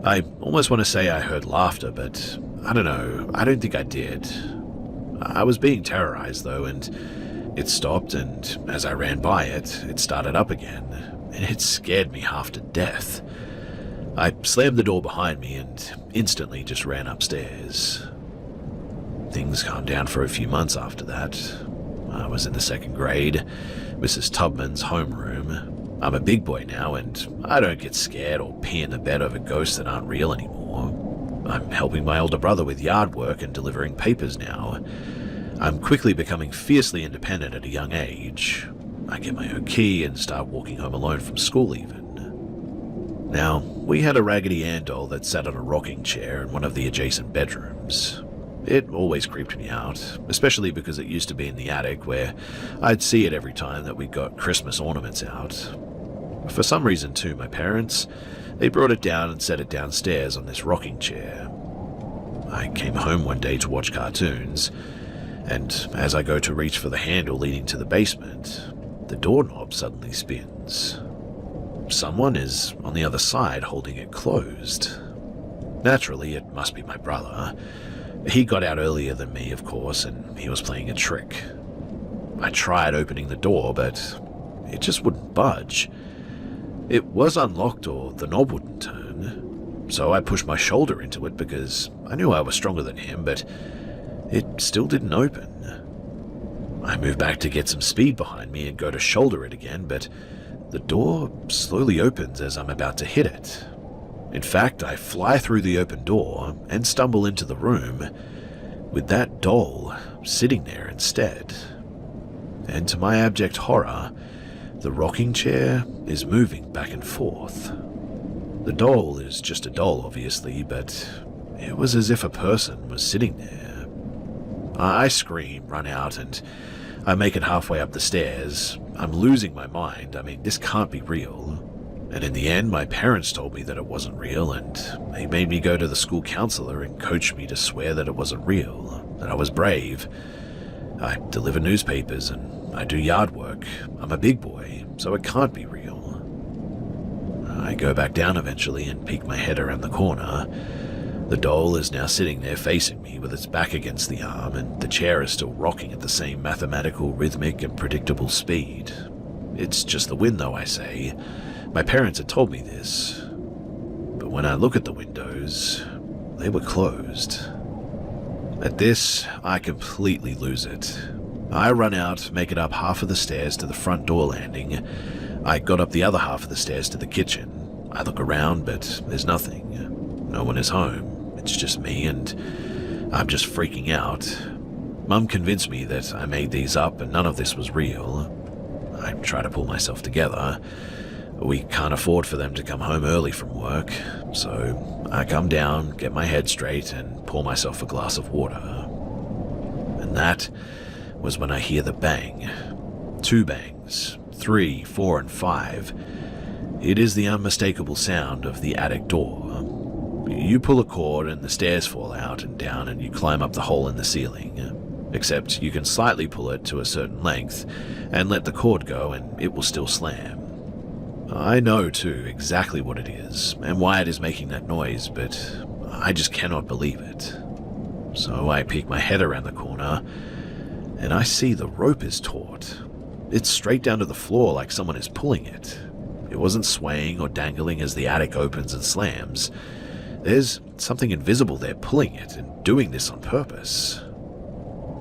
I almost want to say I heard laughter, but I don't know, I don't think I did. I was being terrorized though, and it stopped, and as I ran by it, it started up again, and it scared me half to death. I slammed the door behind me and instantly just ran upstairs. Things calmed down for a few months after that. I was in the second grade, Mrs. Tubman's homeroom. I'm a big boy now and I don't get scared or pee in the bed over ghosts that aren't real anymore. I'm helping my older brother with yard work and delivering papers now. I'm quickly becoming fiercely independent at a young age. I get my own key and start walking home alone from school even. Now, we had a Raggedy Ann doll that sat on a rocking chair in one of the adjacent bedrooms. It always creeped me out, especially because it used to be in the attic where I'd see it every time that we got Christmas ornaments out. For some reason too, my parents, they brought it down and set it downstairs on this rocking chair. I came home one day to watch cartoons, and as I go to reach for the handle leading to the basement, the doorknob suddenly spins. Someone is on the other side holding it closed. Naturally, it must be my brother. He got out earlier than me, of course, and he was playing a trick. I tried opening the door, but it just wouldn't budge. It was unlocked or the knob wouldn't turn, so I pushed my shoulder into it because I knew I was stronger than him, but it still didn't open. I moved back to get some speed behind me and go to shoulder it again, but the door slowly opens as I'm about to hit it. In fact, I fly through the open door and stumble into the room with that doll sitting there instead. And to my abject horror, the rocking chair is moving back and forth. The doll is just a doll, obviously, but it was as if a person was sitting there. I scream, run out, and I make it halfway up the stairs. I'm losing my mind. I mean, this can't be real. And in the end, my parents told me that it wasn't real, and they made me go to the school counselor and coach me to swear that it wasn't real, that I was brave. I deliver newspapers and I do yard work. I'm a big boy, so it can't be real. I go back down eventually and peek my head around the corner. The doll is now sitting there facing me with its back against the arm, and the chair is still rocking at the same mathematical, rhythmic, and predictable speed. It's just the wind, though, I say. My parents had told me this. But when I look at the windows, they were closed. At this, I completely lose it. I run out, make it up half of the stairs to the front door landing. I got up the other half of the stairs to the kitchen. I look around, but there's nothing. No one is home. It's just me, and I'm just freaking out. Mum convinced me that I made these up and none of this was real. I try to pull myself together. We can't afford for them to come home early from work, so I come down, get my head straight, and pour myself a glass of water. And that was when I hear the bang. 2 bangs, 3, 4, and 5. It is the unmistakable sound of the attic door. You pull a cord and the stairs fall out and down and you climb up the hole in the ceiling. Except you can slightly pull it to a certain length and let the cord go and it will still slam. I know, too, exactly what it is and why it is making that noise, but I just cannot believe it. So I peek my head around the corner, and I see the rope is taut. It's straight down to the floor like someone is pulling it. It wasn't swaying or dangling as the attic opens and slams. There's something invisible there pulling it and doing this on purpose.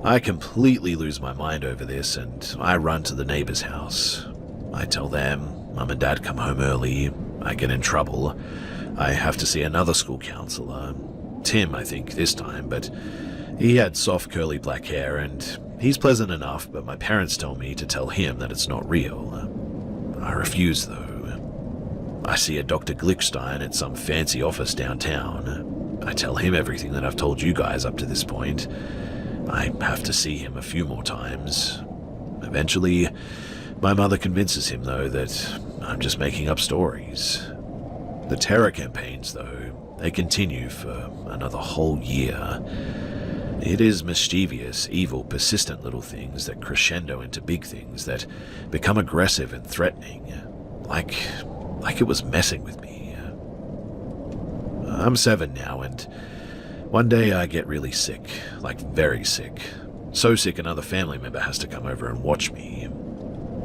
I completely lose my mind over this, and I run to the neighbor's house. I tell them Mum and Dad come home early. I get in trouble. I have to see another school counselor. Tim, I think, this time, but he had soft curly black hair, and he's pleasant enough, but my parents tell me to tell him that it's not real. I refuse, though. I see a Dr. Glickstein at some fancy office downtown. I tell him everything that I've told you guys up to this point. I have to see him a few more times. Eventually, my mother convinces him, though, that I'm just making up stories. The terror campaigns, though, they continue for another whole year. It is mischievous, evil, persistent little things that crescendo into big things that become aggressive and threatening, like it was messing with me. I'm 7 now, and one day I get really sick, like very sick. So sick another family member has to come over and watch me.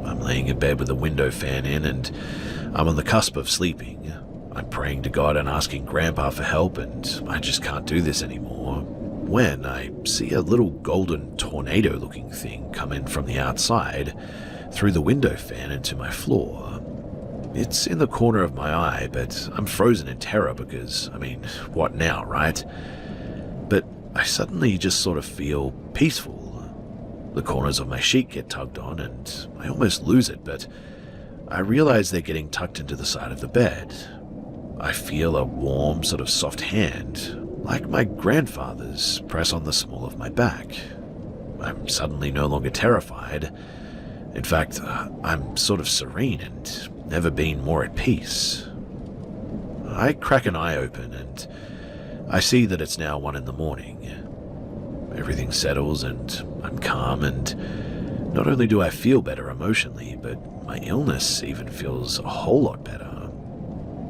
I'm laying in bed with the window fan in, and I'm on the cusp of sleeping. I'm praying to God and asking Grandpa for help, and I just can't do this anymore. When I see a little golden tornado-looking thing come in from the outside, through the window fan into my floor. It's in the corner of my eye, but I'm frozen in terror because, what now, right? But I suddenly just sort of feel peaceful. The corners of my sheet get tugged on, and I almost lose it, but I realize they're getting tucked into the side of the bed. I feel a warm, sort of soft hand, like my grandfather's, press on the small of my back. I'm suddenly no longer terrified. In fact, I'm sort of serene and never been more at peace. I crack an eye open, and I see that it's now 1 a.m. Everything settles, and I'm calm, and not only do I feel better emotionally, but my illness even feels a whole lot better.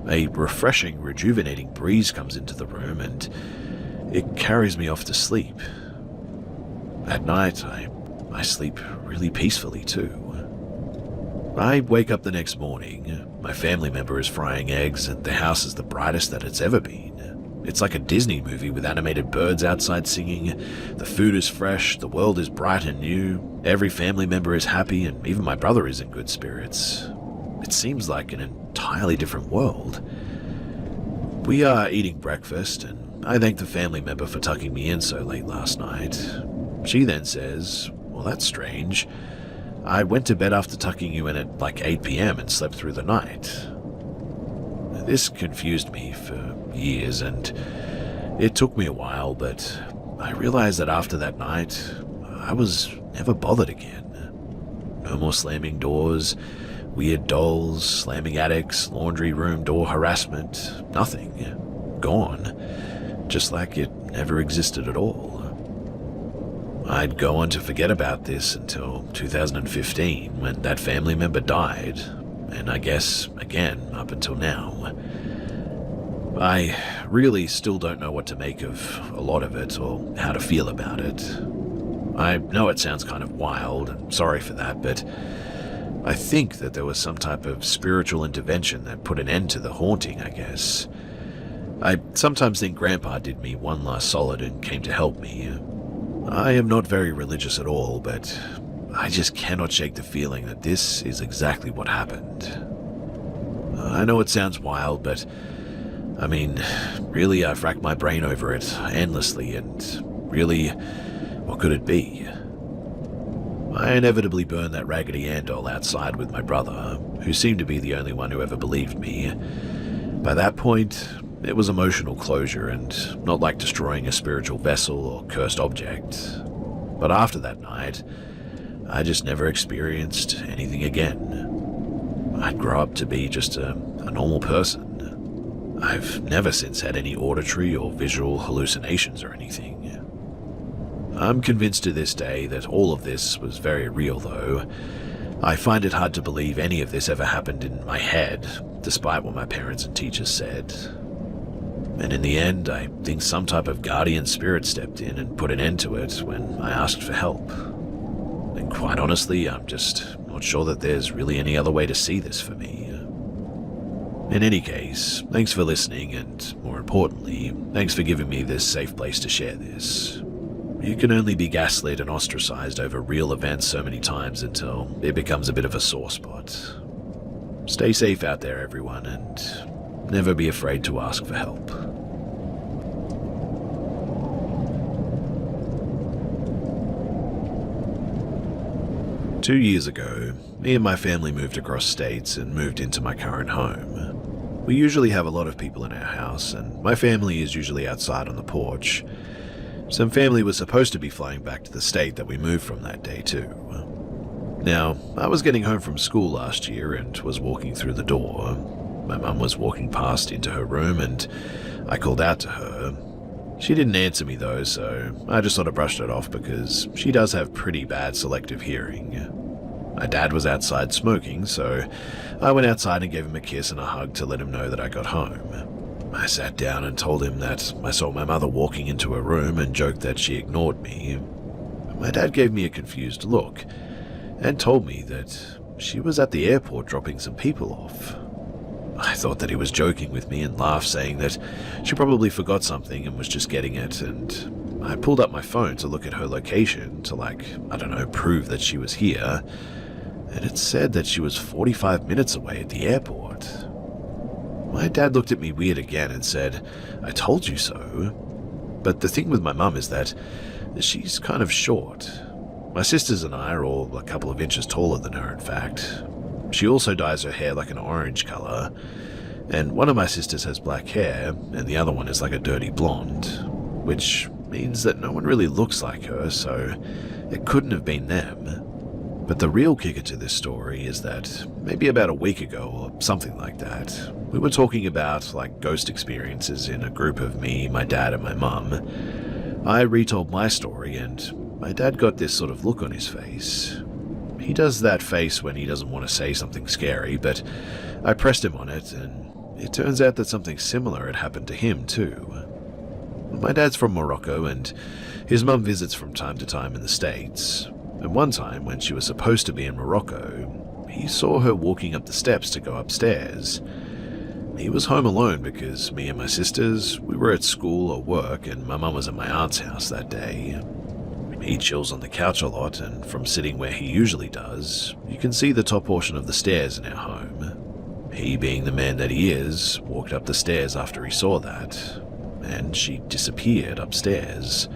A refreshing, rejuvenating breeze comes into the room, and it carries me off to sleep. At night, I sleep really peacefully too. I wake up the next morning. My family member is frying eggs, and the house is the brightest that it's ever been. It's like a Disney movie with animated birds outside singing. The food is fresh, the world is bright and new, every family member is happy, and even my brother is in good spirits. It seems like an entirely different world. We are eating breakfast, and I thank the family member for tucking me in so late last night. She then says, "Well, that's strange. I went to bed after tucking you in at like 8 p.m. and slept through the night." This confused me for years, and it took me a while, but I realized that after that night, I was never bothered again. No more slamming doors, weird dolls, slamming attics, laundry room door harassment, nothing. Gone. Just like it never existed at all. I'd go on to forget about this until 2015, when that family member died, and I guess, again, up until now. I really still don't know what to make of a lot of it, or how to feel about it. I know it sounds kind of wild, and sorry for that, but I think that there was some type of spiritual intervention that put an end to the haunting, I guess. I sometimes think Grandpa did me one last solid and came to help me. I am not very religious at all, but I just cannot shake the feeling that this is exactly what happened. I know it sounds wild, but really I've racked my brain over it endlessly, and really, what could it be? I inevitably burned that Raggedy Ann doll outside with my brother, who seemed to be the only one who ever believed me. By that point, it was emotional closure, and not like destroying a spiritual vessel or cursed object. But after that night, I just never experienced anything again. I'd grow up to be just a normal person. I've never since had any auditory or visual hallucinations or anything. I'm convinced to this day that all of this was very real, though. I find it hard to believe any of this ever happened in my head, despite what my parents and teachers said. And in the end, I think some type of guardian spirit stepped in and put an end to it when I asked for help. And quite honestly, I'm just not sure that there's really any other way to see this for me. In any case, thanks for listening, and more importantly, thanks for giving me this safe place to share this. You can only be gaslit and ostracized over real events so many times until it becomes a bit of a sore spot. Stay safe out there, everyone, and never be afraid to ask for help. Two years ago, me and my family moved across states and moved into my current home. We usually have a lot of people in our house, and my family is usually outside on the porch. Some family was supposed to be flying back to the state that we moved from that day too. Now, I was getting home from school last year and was walking through the door. My mum was walking past into her room and I called out to her. She didn't answer me though, so I just sort of brushed it off because she does have pretty bad selective hearing. My dad was outside smoking, so I went outside and gave him a kiss and a hug to let him know that I got home. I sat down and told him that I saw my mother walking into her room and joked that she ignored me. My dad gave me a confused look and told me that she was at the airport dropping some people off. I thought that he was joking with me and laughed, saying that she probably forgot something and was just getting it, and I pulled up my phone to look at her location to prove that she was here, and it said that she was 45 minutes away at the airport. My dad looked at me weird again and said, "I told you so." But the thing with my mum is that she's kind of short. My sisters and I are all a couple of inches taller than her, in fact. She also dyes her hair like an orange color, and one of my sisters has black hair, and the other one is like a dirty blonde, which means that no one really looks like her, so it couldn't have been them. But the real kicker to this story is that maybe about a week ago or something like that, we were talking about ghost experiences in a group of me, my dad, and my mum. I retold my story and my dad got this sort of look on his face. He does that face when he doesn't want to say something scary, but I pressed him on it and it turns out that something similar had happened to him too. My dad's from Morocco and his mum visits from time to time in the States. And one time, when she was supposed to be in Morocco, he saw her walking up the steps to go upstairs. He was home alone because me and my sisters, we were at school or work and my mum was at my aunt's house that day. He chills on the couch a lot, and from sitting where he usually does, you can see the top portion of the stairs in our home. He, being the man that he is, walked up the stairs after he saw that, and she disappeared upstairs.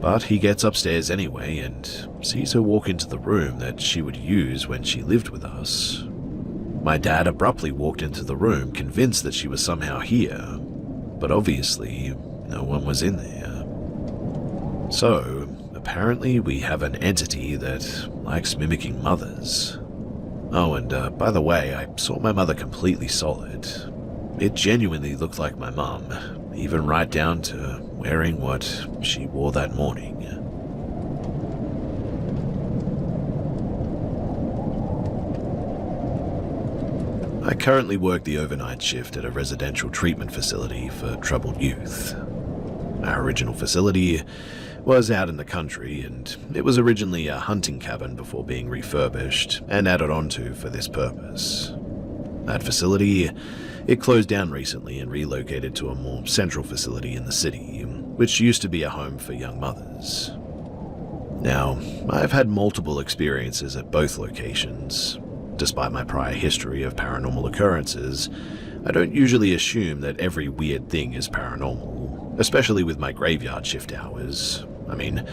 But he gets upstairs anyway and sees her walk into the room that she would use when she lived with us. My dad abruptly walked into the room, convinced that she was somehow here, but obviously no one was in there. So, apparently we have an entity that likes mimicking mothers. Oh, and by the way, I saw my mother completely solid. It genuinely looked like my mum, even right down to wearing what she wore that morning. I currently work the overnight shift at a residential treatment facility for troubled youth. Our original facility was out in the country, and it was originally a hunting cabin before being refurbished and added onto for this purpose. That facility, it closed down recently and relocated to a more central facility in the city, which used to be a home for young mothers. Now, I've had multiple experiences at both locations. Despite my prior history of paranormal occurrences, I don't usually assume that every weird thing is paranormal, especially with my graveyard shift hours. I mean,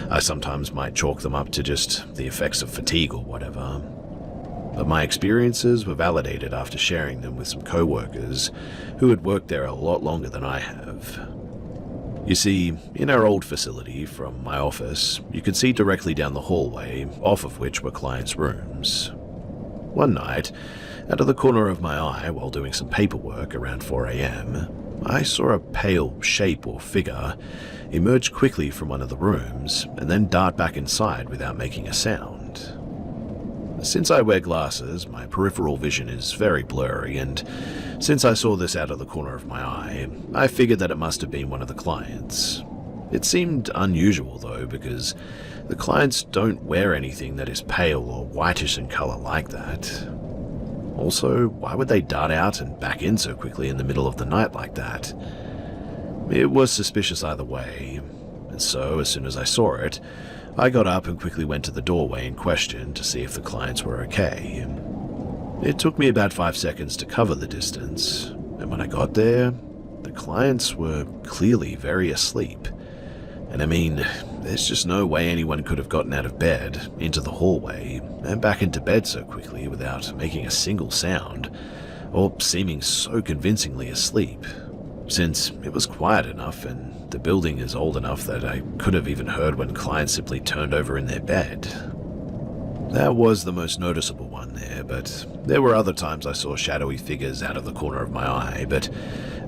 I sometimes might chalk them up to just the effects of fatigue or whatever. But my experiences were validated after sharing them with some co-workers who had worked there a lot longer than I have. You see, in our old facility, from my office, you could see directly down the hallway, off of which were clients' rooms. One night, out of the corner of my eye while doing some paperwork around 4 a.m., I saw a pale shape or figure emerge quickly from one of the rooms and then dart back inside without making a sound. Since I wear glasses, my peripheral vision is very blurry, and since I saw this out of the corner of my eye, I figured that it must have been one of the clients. It seemed unusual though, because the clients don't wear anything that is pale or whitish in color like that. Also, why would they dart out and back in so quickly in the middle of the night like that? It was suspicious either way, and so as soon as I saw it, I got up and quickly went to the doorway in question to see if the clients were okay. It took me about 5 seconds to cover the distance, and when I got there, the clients were clearly very asleep. And I mean, there's just no way anyone could have gotten out of bed, into the hallway, and back into bed so quickly without making a single sound, or seeming so convincingly asleep, since it was quiet enough and the building is old enough that I could have even heard when clients simply turned over in their bed. That was the most noticeable one there, but there were other times I saw shadowy figures out of the corner of my eye, but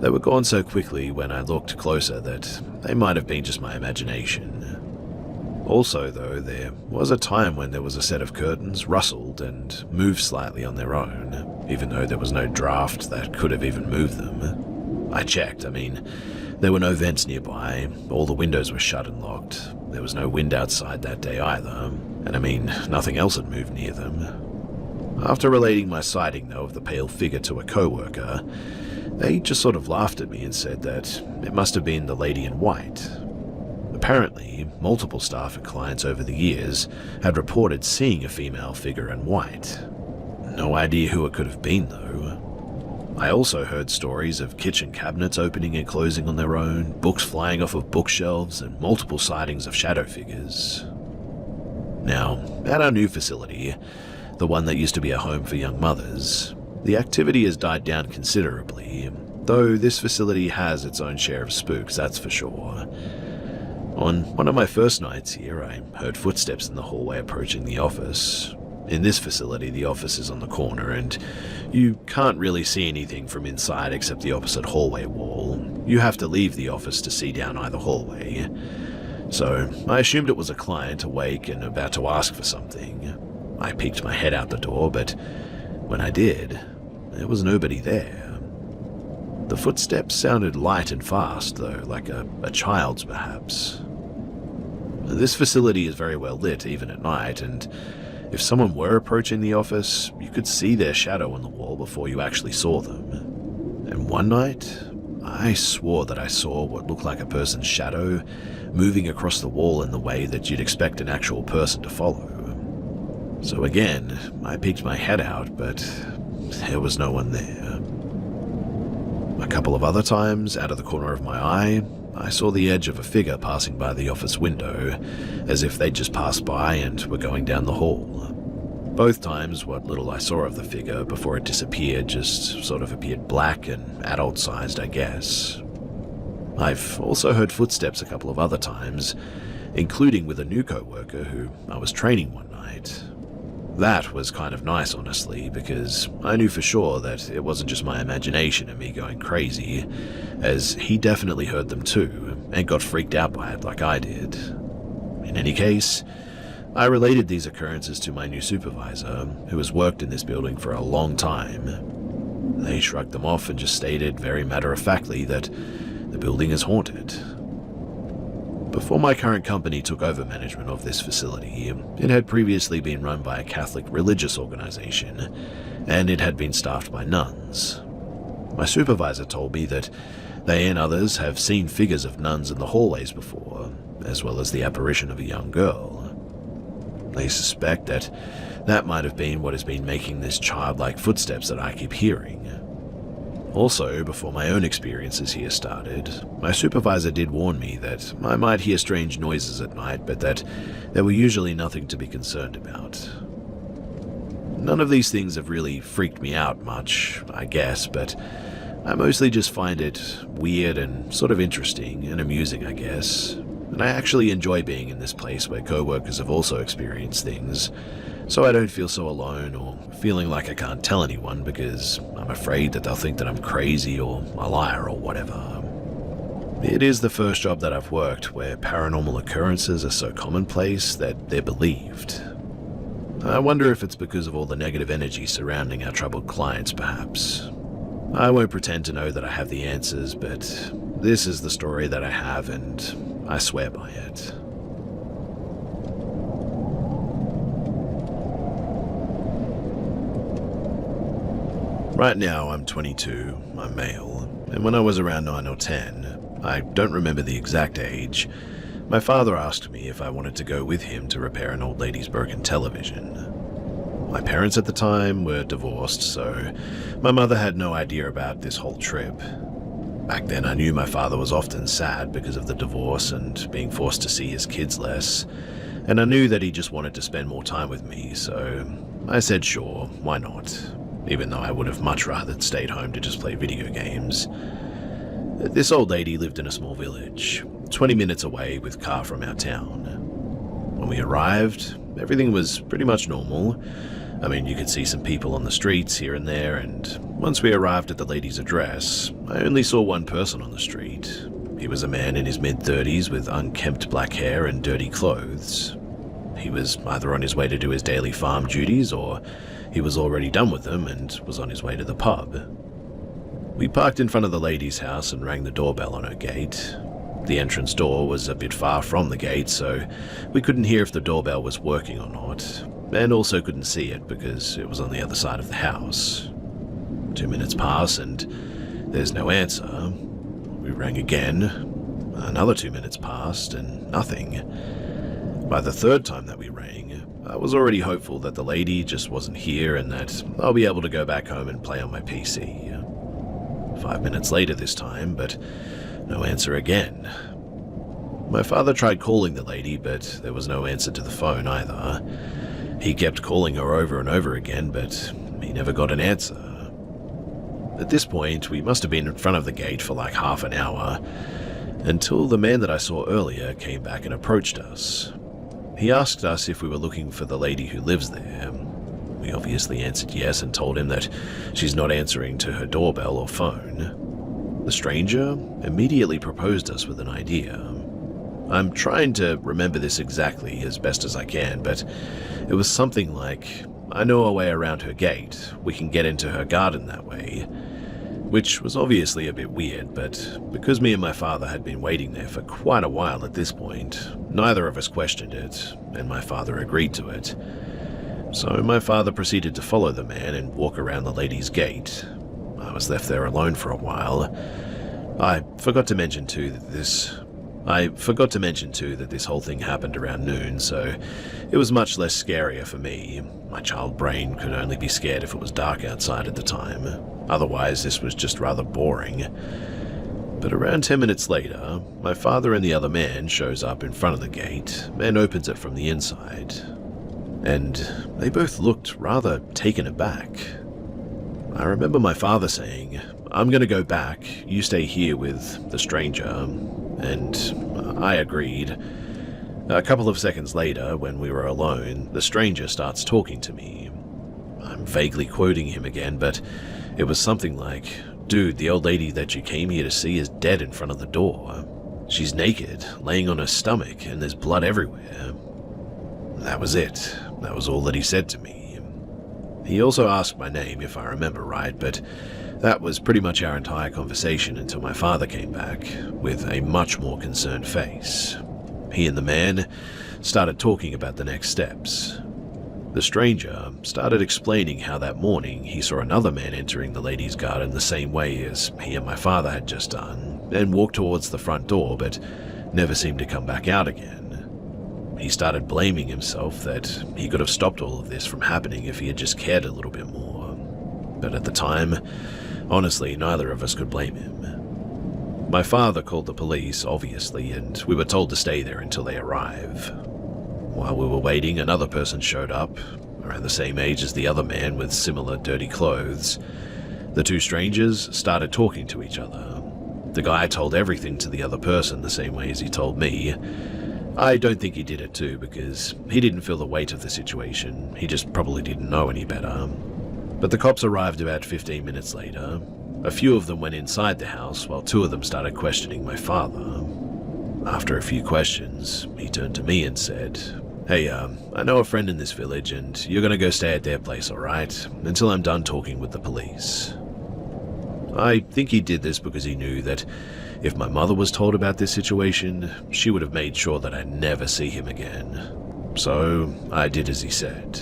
they were gone so quickly when I looked closer that they might have been just my imagination. Also, though, there was a time when there was a set of curtains rustled and moved slightly on their own, even though there was no draft that could have even moved them. I checked, there were no vents nearby, all the windows were shut and locked, there was no wind outside that day either, and nothing else had moved near them. After relating my sighting, though, of the pale figure to a co-worker, they just sort of laughed at me and said that it must have been the lady in white. Apparently, multiple staff and clients over the years had reported seeing a female figure in white. No idea who it could have been, though. I also heard stories of kitchen cabinets opening and closing on their own, books flying off of bookshelves, and multiple sightings of shadow figures. Now, at our new facility, the one that used to be a home for young mothers, the activity has died down considerably, though this facility has its own share of spooks, that's for sure. On one of my first nights here, I heard footsteps in the hallway approaching the office. In this facility, the office is on the corner, and you can't really see anything from inside except the opposite hallway wall. You have to leave the office to see down either hallway. So I assumed it was a client awake and about to ask for something. I peeked my head out the door, but when I did, there was nobody there. The footsteps sounded light and fast, though, like a child's perhaps. This facility is very well lit, even at night, and if someone were approaching the office, you could see their shadow on the wall before you actually saw them. And one night, I swore that I saw what looked like a person's shadow moving across the wall in the way that you'd expect an actual person to follow. So again, I peeked my head out, but there was no one there. A couple of other times, out of the corner of my eye, I saw the edge of a figure passing by the office window, as if they'd just passed by and were going down the hall. Both times, what little I saw of the figure before it disappeared just sort of appeared black and adult-sized, I guess. I've also heard footsteps a couple of other times, including with a new co-worker who I was training one night. That was kind of nice, honestly, because I knew for sure that it wasn't just my imagination and me going crazy, as he definitely heard them too, and got freaked out by it like I did. In any case, I related these occurrences to my new supervisor, who has worked in this building for a long time. They shrugged them off and just stated very matter-of-factly that the building is haunted. Before my current company took over management of this facility, it had previously been run by a Catholic religious organization, and it had been staffed by nuns. My supervisor told me that they and others have seen figures of nuns in the hallways before, as well as the apparition of a young girl. They suspect that that might have been what has been making this childlike footsteps that I keep hearing. Also, before my own experiences here started, my supervisor did warn me that I might hear strange noises at night, but that there were usually nothing to be concerned about. None of these things have really freaked me out much, I guess, but I mostly just find it weird and sort of interesting and amusing, I guess. And I actually enjoy being in this place where co-workers have also experienced things, so I don't feel so alone or feeling like I can't tell anyone because I'm afraid that they'll think that I'm crazy or a liar or whatever. It is the first job that I've worked where paranormal occurrences are so commonplace that they're believed. I wonder if it's because of all the negative energy surrounding our troubled clients, perhaps. I won't pretend to know that I have the answers, but this is the story that I have, and I swear by it. Right now, I'm 22, I'm male, and when I was around 9 or 10, I don't remember the exact age, my father asked me if I wanted to go with him to repair an old lady's broken television. My parents at the time were divorced, so my mother had no idea about this whole trip. Back then, I knew my father was often sad because of the divorce and being forced to see his kids less, and I knew that he just wanted to spend more time with me, so I said sure, why not, even though I would have much rather stayed home to just play video games. This old lady lived in a small village, 20 minutes away with car from our town. When we arrived, everything was pretty much normal. I mean, you could see some people on the streets here and there, and once we arrived at the lady's address, I only saw one person on the street. He was a man in his mid-30s with unkempt black hair and dirty clothes. He was either on his way to do his daily farm duties, or he was already done with them and was on his way to the pub. We parked in front of the lady's house and rang the doorbell on her gate. The entrance door was a bit far from the gate, so we couldn't hear if the doorbell was working or not, and also couldn't see it because it was on the other side of the house. 2 minutes pass and there's no answer. We rang again. Another 2 minutes passed and nothing. By the third time that we rang, I was already hopeful that the lady just wasn't here and that I'll be able to go back home and play on my PC. 5 minutes later this time, but no answer again. My father tried calling the lady, but there was no answer to the phone either. He kept calling her over and over again, but he never got an answer. At this point, we must have been in front of the gate for like half an hour, until the man that I saw earlier came back and approached us. He asked us if we were looking for the lady who lives there. We obviously answered yes and told him that she's not answering to her doorbell or phone. The stranger immediately proposed us with an idea. I'm trying to remember this exactly as best as I can, but it was something like, I know a way around her gate, we can get into her garden that way, which was obviously a bit weird, but because me and my father had been waiting there for quite a while at this point, neither of us questioned it, and my father agreed to it. So my father proceeded to follow the man and walk around the lady's gate. I was left there alone for a while. I forgot to mention too that this whole thing happened around noon, so it was much less scarier for me. My child brain could only be scared if it was dark outside at the time. Otherwise, this was just rather boring. But around 10 minutes later, my father and the other man shows up in front of the gate and opens it from the inside. And they both looked rather taken aback. I remember my father saying, "I'm going to go back, you stay here with the stranger," and I agreed. A couple of seconds later, when we were alone, the stranger starts talking to me. I'm vaguely quoting him again, but it was something like, "Dude, the old lady that you came here to see is dead in front of the door. She's naked, laying on her stomach, and there's blood everywhere." That was it. That was all that he said to me. He also asked my name, if I remember right, but that was pretty much our entire conversation until my father came back, with a much more concerned face. He and the man started talking about the next steps. The stranger started explaining how that morning he saw another man entering the lady's garden the same way as he and my father had just done, and walked towards the front door, but never seemed to come back out again. He started blaming himself that he could have stopped all of this from happening if he had just cared a little bit more. But at the time, honestly, neither of us could blame him. My father called the police, obviously, and we were told to stay there until they arrive. While we were waiting, another person showed up, around the same age as the other man with similar dirty clothes. The two strangers started talking to each other. The guy told everything to the other person the same way as he told me. I don't think he did it too, because he didn't feel the weight of the situation. He just probably didn't know any better. But the cops arrived about 15 minutes later. A few of them went inside the house, while two of them started questioning my father. After a few questions, he turned to me and said, Hey, I know a friend in this village and you're gonna go stay at their place, alright? Until I'm done talking with the police. I think he did this because he knew that if my mother was told about this situation, she would have made sure that I'd never see him again. So I did as he said.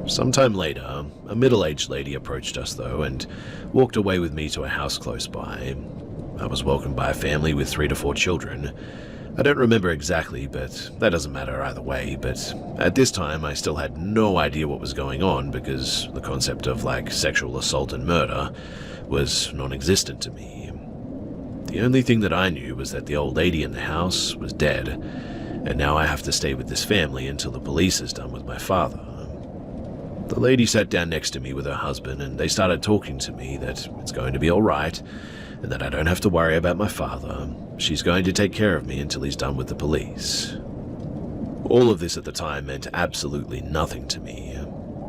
Sometime later, a middle-aged lady approached us though and walked away with me to a house close by. I was welcomed by a family with 3 to 4 children. I don't remember exactly, but that doesn't matter either way, but at this time I still had no idea what was going on because the concept of sexual assault and murder was non-existent to me. The only thing that I knew was that the old lady in the house was dead, and now I have to stay with this family until the police is done with my father. The lady sat down next to me with her husband and they started talking to me that it's going to be alright and that I don't have to worry about my father. She's going to take care of me until he's done with the police. All of this at the time meant absolutely nothing to me.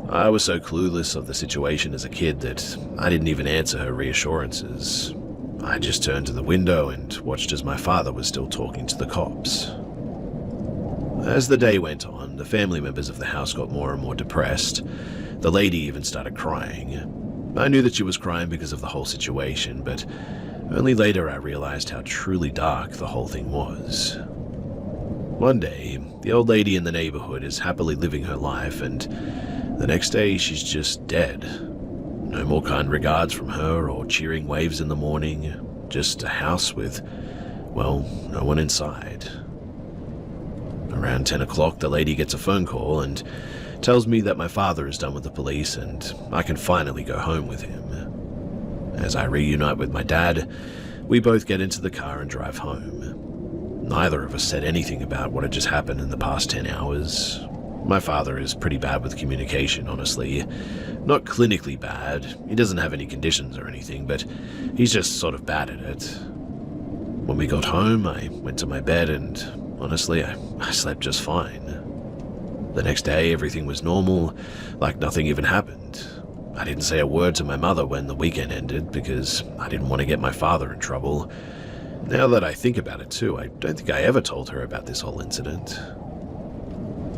I was so clueless of the situation as a kid that I didn't even answer her reassurances. I just turned to the window and watched as my father was still talking to the cops. As the day went on, the family members of the house got more and more depressed. The lady even started crying. I knew that she was crying because of the whole situation, but only later I realized how truly dark the whole thing was. One day, the old lady in the neighborhood is happily living her life, and the next day she's just dead. No more kind regards from her or cheering waves in the morning, just a house with, well, no one inside. Around 10 o'clock, the lady gets a phone call and tells me that my father is done with the police and I can finally go home with him. As I reunite with my dad, we both get into the car and drive home. Neither of us said anything about what had just happened in the past 10 hours. My father is pretty bad with communication, honestly. Not clinically bad, he doesn't have any conditions or anything, but he's just sort of bad at it. When we got home, I went to my bed and honestly, I slept just fine. The next day, everything was normal, like nothing even happened. I didn't say a word to my mother when the weekend ended because I didn't want to get my father in trouble. Now that I think about it too, I don't think I ever told her about this whole incident.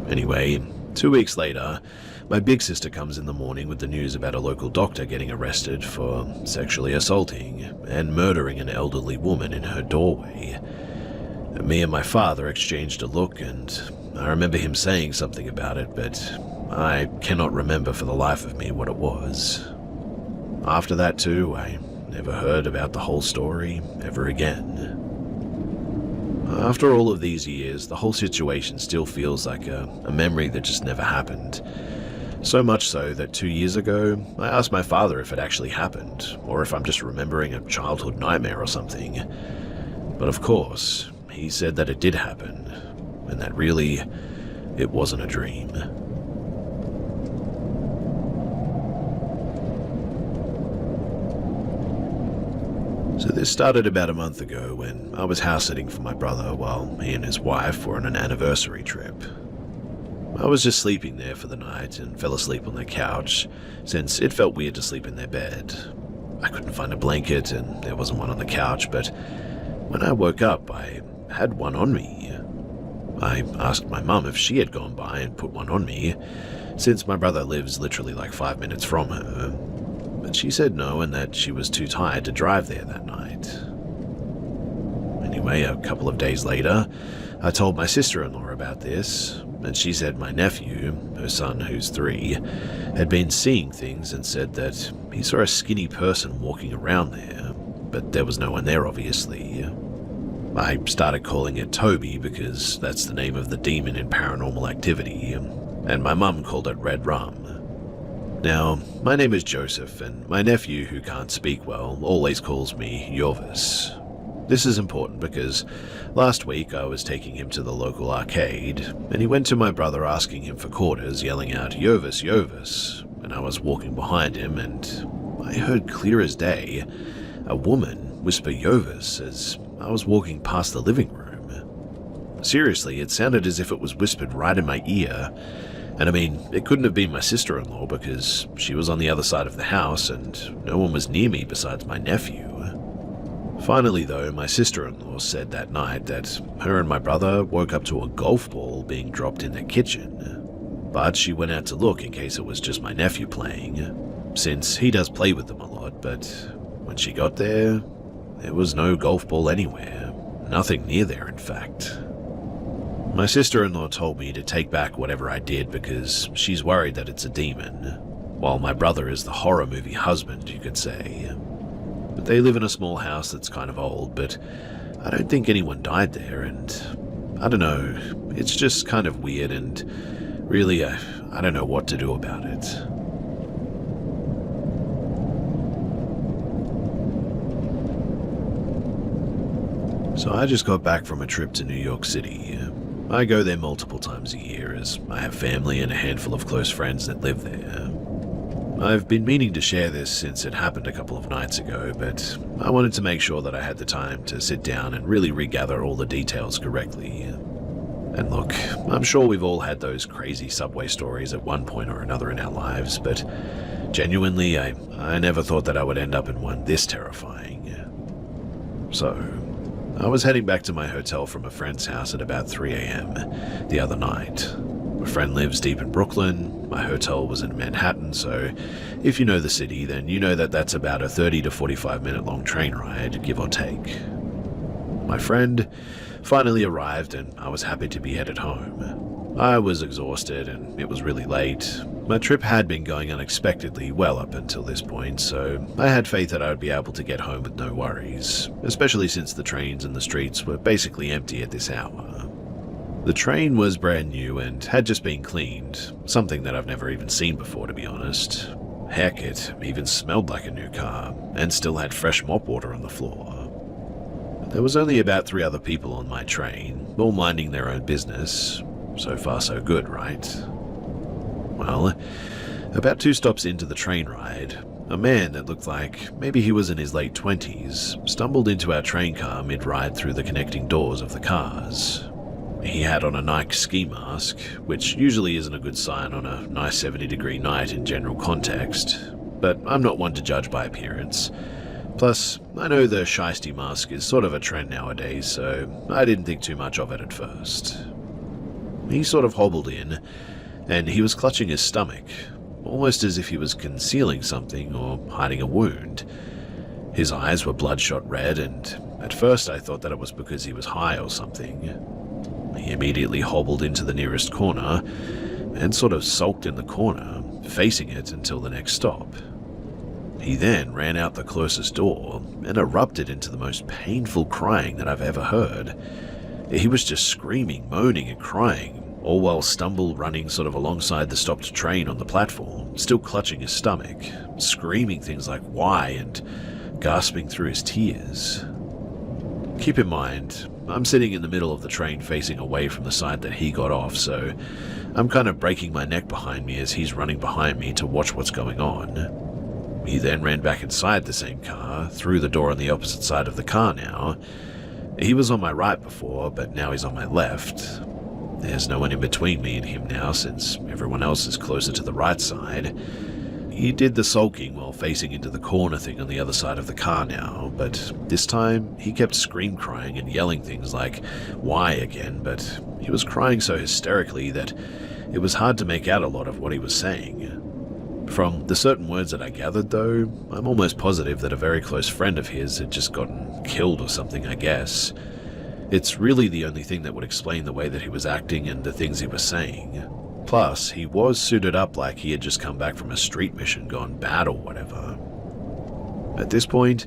Anyway, 2 weeks later, my big sister comes in the morning with the news about a local doctor getting arrested for sexually assaulting and murdering an elderly woman in her doorway. Me and my father exchanged a look, and I remember him saying something about it, but I cannot remember for the life of me what it was. After that too, I never heard about the whole story ever again. After all of these years, the whole situation still feels like a memory that just never happened. So much so that 2 years ago, I asked my father if it actually happened, or if I'm just remembering a childhood nightmare or something. But of course, he said that it did happen, and that really, it wasn't a dream. So this started about a month ago when I was house sitting for my brother while he and his wife were on an anniversary trip. I was just sleeping there for the night and fell asleep on their couch, since it felt weird to sleep in their bed. I couldn't find a blanket and there wasn't one on the couch, but when I woke up, I had one on me. I asked my mum if she had gone by and put one on me, since my brother lives literally 5 minutes from her, but she said no and that she was too tired to drive there that night. Anyway, a couple of days later, I told my sister-in-law about this, and she said my nephew, her son who's 3, had been seeing things and said that he saw a skinny person walking around there, but there was no one there obviously. I started calling it Toby because that's the name of the demon in Paranormal Activity, and my mum called it Red Rum. Now, my name is Joseph, and my nephew, who can't speak well, always calls me Yorvis. This is important because last week I was taking him to the local arcade, and he went to my brother asking him for quarters, yelling out, "Yorvis, Yorvis," and I was walking behind him, and I heard clear as day a woman whisper Yorvis as I was walking past the living room. Seriously, it sounded as if it was whispered right in my ear, and I mean, it couldn't have been my sister-in-law because she was on the other side of the house and no one was near me besides my nephew. Finally though, my sister-in-law said that night that her and my brother woke up to a golf ball being dropped in their kitchen. But she went out to look in case it was just my nephew playing, since he does play with them a lot, but when she got there was no golf ball anywhere. Nothing near there, in fact. My sister-in-law told me to take back whatever I did because she's worried that it's a demon, while my brother is the horror movie husband, you could say. But they live in a small house that's kind of old, but I don't think anyone died there, and I don't know, it's just kind of weird, and really, I don't know what to do about it. So I just got back from a trip to New York City. I go there multiple times a year as I have family and a handful of close friends that live there. I've been meaning to share this since it happened a couple of nights ago, but I wanted to make sure that I had the time to sit down and really regather all the details correctly. And look, I'm sure we've all had those crazy subway stories at one point or another in our lives, but genuinely, I never thought that I would end up in one this terrifying. So, I was heading back to my hotel from a friend's house at about 3 a.m. the other night. My friend lives deep in Brooklyn, my hotel was in Manhattan, so if you know the city, then you know that that's about a 30 to 45 minute long train ride, give or take. My friend finally arrived and I was happy to be headed home. I was exhausted and it was really late. My trip had been going unexpectedly well up until this point, so I had faith that I would be able to get home with no worries, especially since the trains and the streets were basically empty at this hour. The train was brand new and had just been cleaned, something that I've never even seen before, to be honest. Heck, it even smelled like a new car, and still had fresh mop water on the floor. There was only about 3 other people on my train, all minding their own business. So far so good, right? Well, about 2 stops into the train ride, a man that looked like maybe he was in his late 20s stumbled into our train car mid-ride through the connecting doors of the cars. He had on a Nike ski mask, which usually isn't a good sign on a nice 70-degree night in general context, but I'm not one to judge by appearance. Plus, I know the shiesty mask is sort of a trend nowadays, so I didn't think too much of it at first. He sort of hobbled in, and he was clutching his stomach, almost as if he was concealing something or hiding a wound. His eyes were bloodshot red, and at first I thought that it was because he was high or something. He immediately hobbled into the nearest corner, and sort of sulked in the corner, facing it until the next stop. He then ran out the closest door and erupted into the most painful crying that I've ever heard. He was just screaming, moaning and crying, all while running sort of alongside the stopped train on the platform, still clutching his stomach, screaming things like "why" and gasping through his tears. Keep in mind, I'm sitting in the middle of the train facing away from the side that he got off, so I'm kind of breaking my neck behind me as he's running behind me to watch what's going on. He then ran back inside the same car, through the door on the opposite side of the car now. He was on my right before, but now he's on my left. There's no one in between me and him now, since everyone else is closer to the right side. He did the sulking while facing into the corner thing on the other side of the car now, but this time he kept scream crying and yelling things like "why" again, but he was crying so hysterically that it was hard to make out a lot of what he was saying. From the certain words that I gathered though, I'm almost positive that a very close friend of his had just gotten killed or something, I guess. It's really the only thing that would explain the way that he was acting and the things he was saying. Plus, he was suited up like he had just come back from a street mission gone bad or whatever. At this point,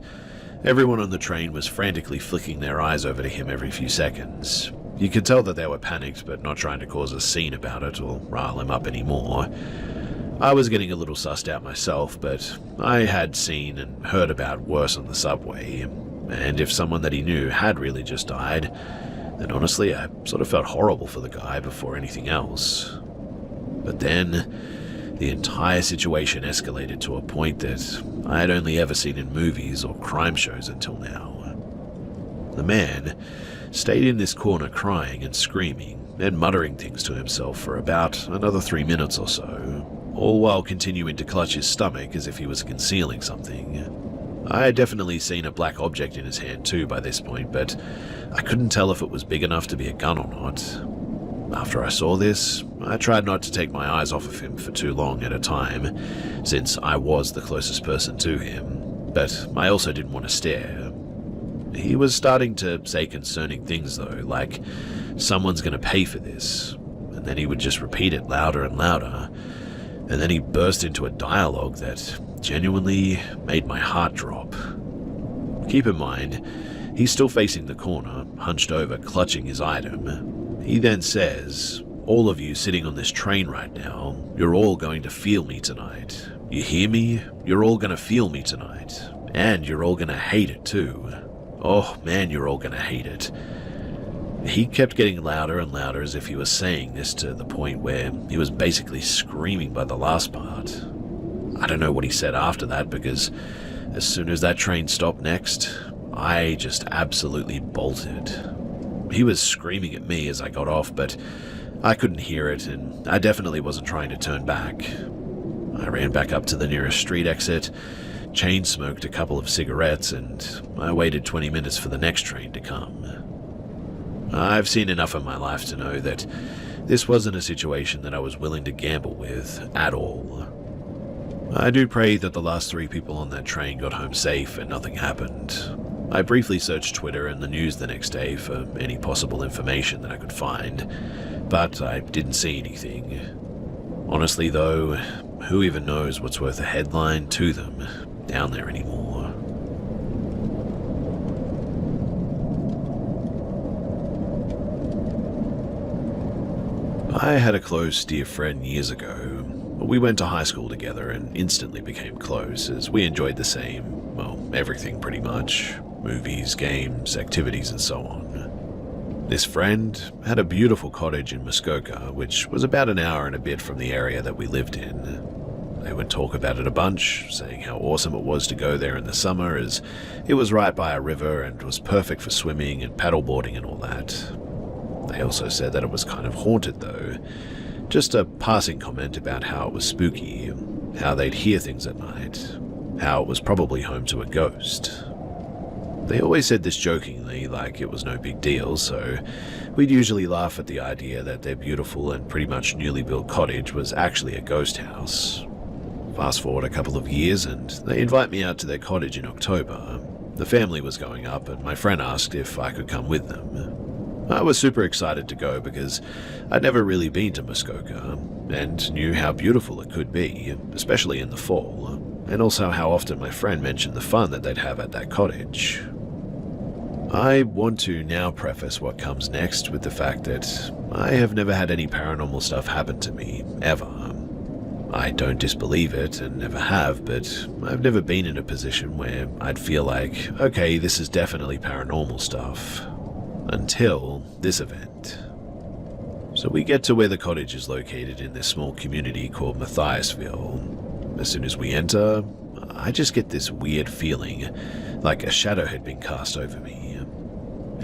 everyone on the train was frantically flicking their eyes over to him every few seconds. You could tell that they were panicked but not trying to cause a scene about it or rile him up anymore. I was getting a little sussed out myself, but I had seen and heard about worse on the subway, and if someone that he knew had really just died, then honestly I sort of felt horrible for the guy before anything else. But then, the entire situation escalated to a point that I had only ever seen in movies or crime shows until now. The man stayed in this corner crying and screaming and muttering things to himself for about another 3 minutes or so, all while continuing to clutch his stomach as if he was concealing something. I had definitely seen a black object in his hand too by this point, but I couldn't tell if it was big enough to be a gun or not. After I saw this, I tried not to take my eyes off of him for too long at a time, since I was the closest person to him, but I also didn't want to stare. He was starting to say concerning things though, like, someone's gonna pay for this, and then he would just repeat it louder and louder, and then he burst into a dialogue that genuinely made my heart drop. Keep in mind, he's still facing the corner, hunched over, clutching his item. He then says, "All of you sitting on this train right now, you're all going to feel me tonight. You hear me? You're all gonna feel me tonight. And you're all gonna hate it too. Oh man, you're all gonna hate it." He kept getting louder and louder as if he was saying this to the point where he was basically screaming by the last part. I don't know what he said after that, because as soon as that train stopped next, I just absolutely bolted. He was screaming at me as I got off, but I couldn't hear it, and I definitely wasn't trying to turn back. I ran back up to the nearest street exit, chain smoked a couple of cigarettes, and I waited 20 minutes for the next train to come. I've seen enough in my life to know that this wasn't a situation that I was willing to gamble with at all. I do pray that the last 3 people on that train got home safe and nothing happened. I briefly searched Twitter and the news the next day for any possible information that I could find, but I didn't see anything. Honestly though, who even knows what's worth a headline to them down there anymore? I had a close dear friend years ago. We went to high school together and instantly became close as we enjoyed the same, well, everything pretty much. Movies, games, activities, and so on. This friend had a beautiful cottage in Muskoka, which was about an hour and a bit from the area that we lived in. They would talk about it a bunch, saying how awesome it was to go there in the summer as it was right by a river and was perfect for swimming and paddleboarding and all that. They also said that it was kind of haunted though, just a passing comment about how it was spooky, how they'd hear things at night, how it was probably home to a ghost. They always said this jokingly, like it was no big deal, so we'd usually laugh at the idea that their beautiful and pretty much newly built cottage was actually a ghost house. Fast forward a couple of years and they invite me out to their cottage in October. The family was going up and my friend asked if I could come with them. I was super excited to go because I'd never really been to Muskoka and knew how beautiful it could be, especially in the fall, and also how often my friend mentioned the fun that they'd have at that cottage. I want to now preface what comes next with the fact that I have never had any paranormal stuff happen to me, ever. I don't disbelieve it and never have, but I've never been in a position where I'd feel like, okay, this is definitely paranormal stuff. Until this event. So we get to where the cottage is located in this small community called Matthiasville. As soon as we enter, I just get this weird feeling, like a shadow had been cast over me.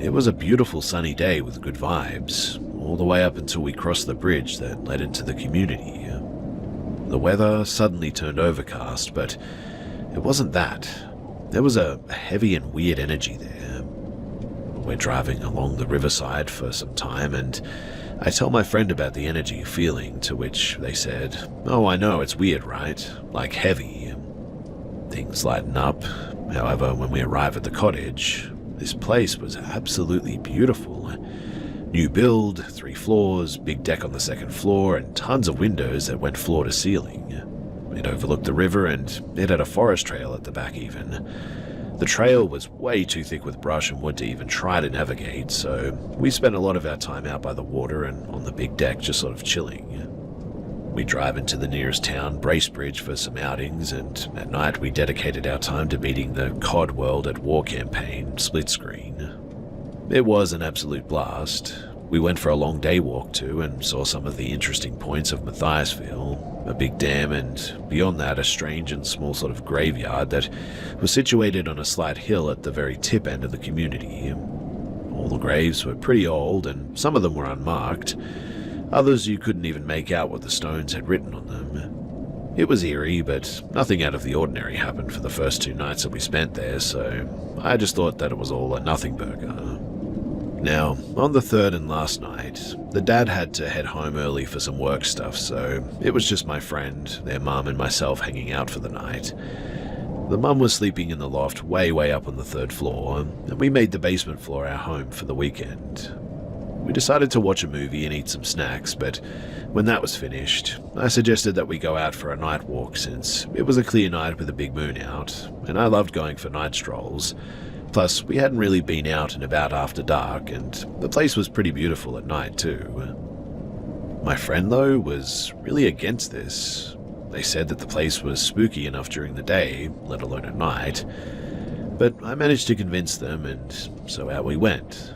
It was a beautiful sunny day with good vibes, all the way up until we crossed the bridge that led into the community. The weather suddenly turned overcast, but it wasn't that. There was a heavy and weird energy there. We're driving along the riverside for some time, and I tell my friend about the energy feeling, to which they said, "Oh, I know, it's weird, right? Like heavy." Things lighten up. However, when we arrive at the cottage, this place was absolutely beautiful. New build, 3 floors, big deck on the 2nd floor, and tons of windows that went floor to ceiling. It overlooked the river, and it had a forest trail at the back even. The trail was way too thick with brush and wood to even try to navigate, so we spent a lot of our time out by the water and on the big deck just sort of chilling. We drive into the nearest town, Bracebridge, for some outings, and at night we dedicated our time to beating the COD World at War campaign split screen. It was an absolute blast. We went for a long day walk too and saw some of the interesting points of Matthiasville, a big dam, and beyond that a strange and small sort of graveyard that was situated on a slight hill at the very tip end of the community. All the graves were pretty old and some of them were unmarked. Others you couldn't even make out what the stones had written on them. It was eerie, but nothing out of the ordinary happened for the first 2 nights that we spent there, so I just thought that it was all a nothing burger. Now, on the third and last night, the dad had to head home early for some work stuff, so it was just my friend, their mum, and myself hanging out for the night. The mum was sleeping in the loft way up on the 3rd floor, and we made the basement floor our home for the weekend. We decided to watch a movie and eat some snacks, but when that was finished, I suggested that we go out for a night walk since it was a clear night with a big moon out, and I loved going for night strolls. Plus, we hadn't really been out and about after dark, and the place was pretty beautiful at night too. My friend, though, was really against this. They said that the place was spooky enough during the day, let alone at night, but I managed to convince them, and so out we went.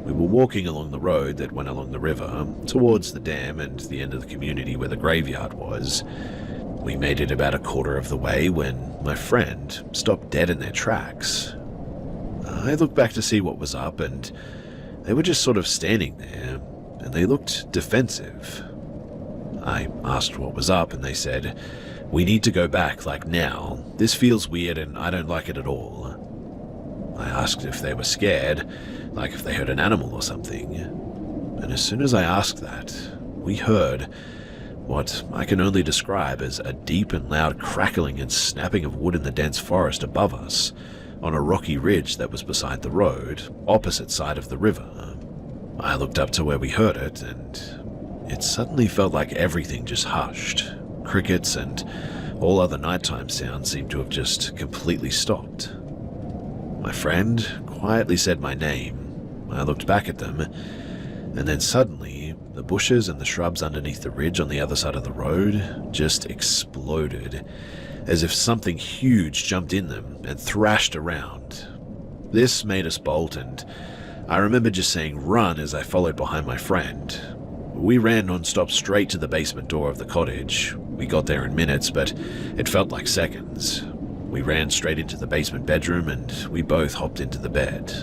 We were walking along the road that went along the river, towards the dam and the end of the community where the graveyard was. We made it about a quarter of the way when my friend stopped dead in their tracks. I looked back to see what was up, and they were just sort of standing there, and they looked defensive. I asked what was up, and they said, "We need to go back, like now. This feels weird and I don't like it at all." I asked if they were scared, like if they heard an animal or something. And as soon as I asked that, we heard what I can only describe as a deep and loud crackling and snapping of wood in the dense forest above us, on a rocky ridge that was beside the road, opposite side of the river. I looked up to where we heard it, and it suddenly felt like everything just hushed. Crickets and all other nighttime sounds seemed to have just completely stopped. My friend quietly said my name. I looked back at them, and then suddenly, the bushes and the shrubs underneath the ridge on the other side of the road just exploded, as if something huge jumped in them and thrashed around. This made us bolt, and I remember just saying run as I followed behind my friend. We ran non-stop straight to the basement door of the cottage. We got there in minutes, but it felt like seconds. We ran straight into the basement bedroom, and we both hopped into the bed.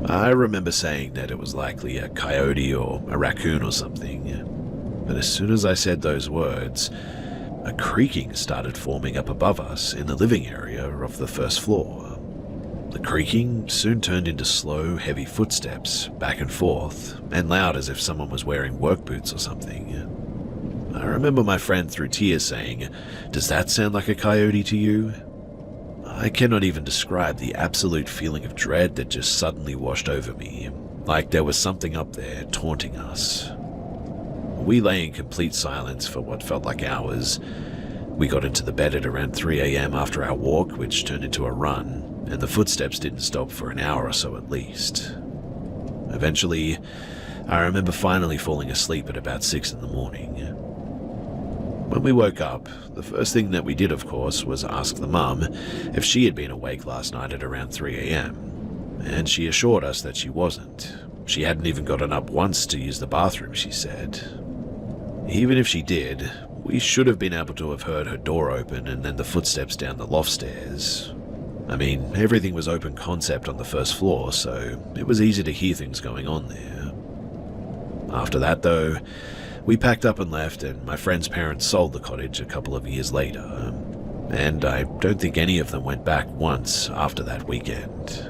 I remember saying that it was likely a coyote or a raccoon or something, but as soon as I said those words, a creaking started forming up above us in the living area of the 1st floor. The creaking soon turned into slow, heavy footsteps, back and forth, and loud as if someone was wearing work boots or something. I remember my friend through tears saying, "Does that sound like a coyote to you?" I cannot even describe the absolute feeling of dread that just suddenly washed over me, like there was something up there taunting us. We lay in complete silence for what felt like hours. We got into the bed at around 3 a.m. after our walk, which turned into a run, and the footsteps didn't stop for an hour or so at least. Eventually, I remember finally falling asleep at about 6 in the morning. When we woke up, the first thing that we did, of course, was ask the mum if she had been awake last night at around 3 a.m., and she assured us that she wasn't. She hadn't even gotten up once to use the bathroom, she said. Even if she did, we should have been able to have heard her door open and then the footsteps down the loft stairs. I mean, everything was open concept on the 1st floor, so it was easy to hear things going on there. After that, though, we packed up and left, and my friend's parents sold the cottage a couple of years later, and I don't think any of them went back once after that weekend.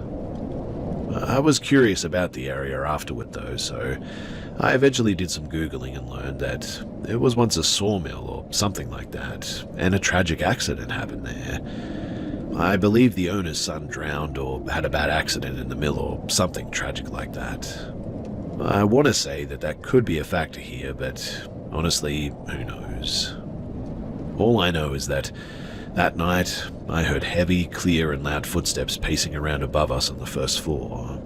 I was curious about the area afterward, though, so I eventually did some Googling and learned that there was once a sawmill or something like that, and a tragic accident happened there. I believe the owner's son drowned or had a bad accident in the mill or something tragic like that. I want to say that that could be a factor here, but honestly, who knows? All I know is that night, I heard heavy, clear and loud footsteps pacing around above us on the 1st floor.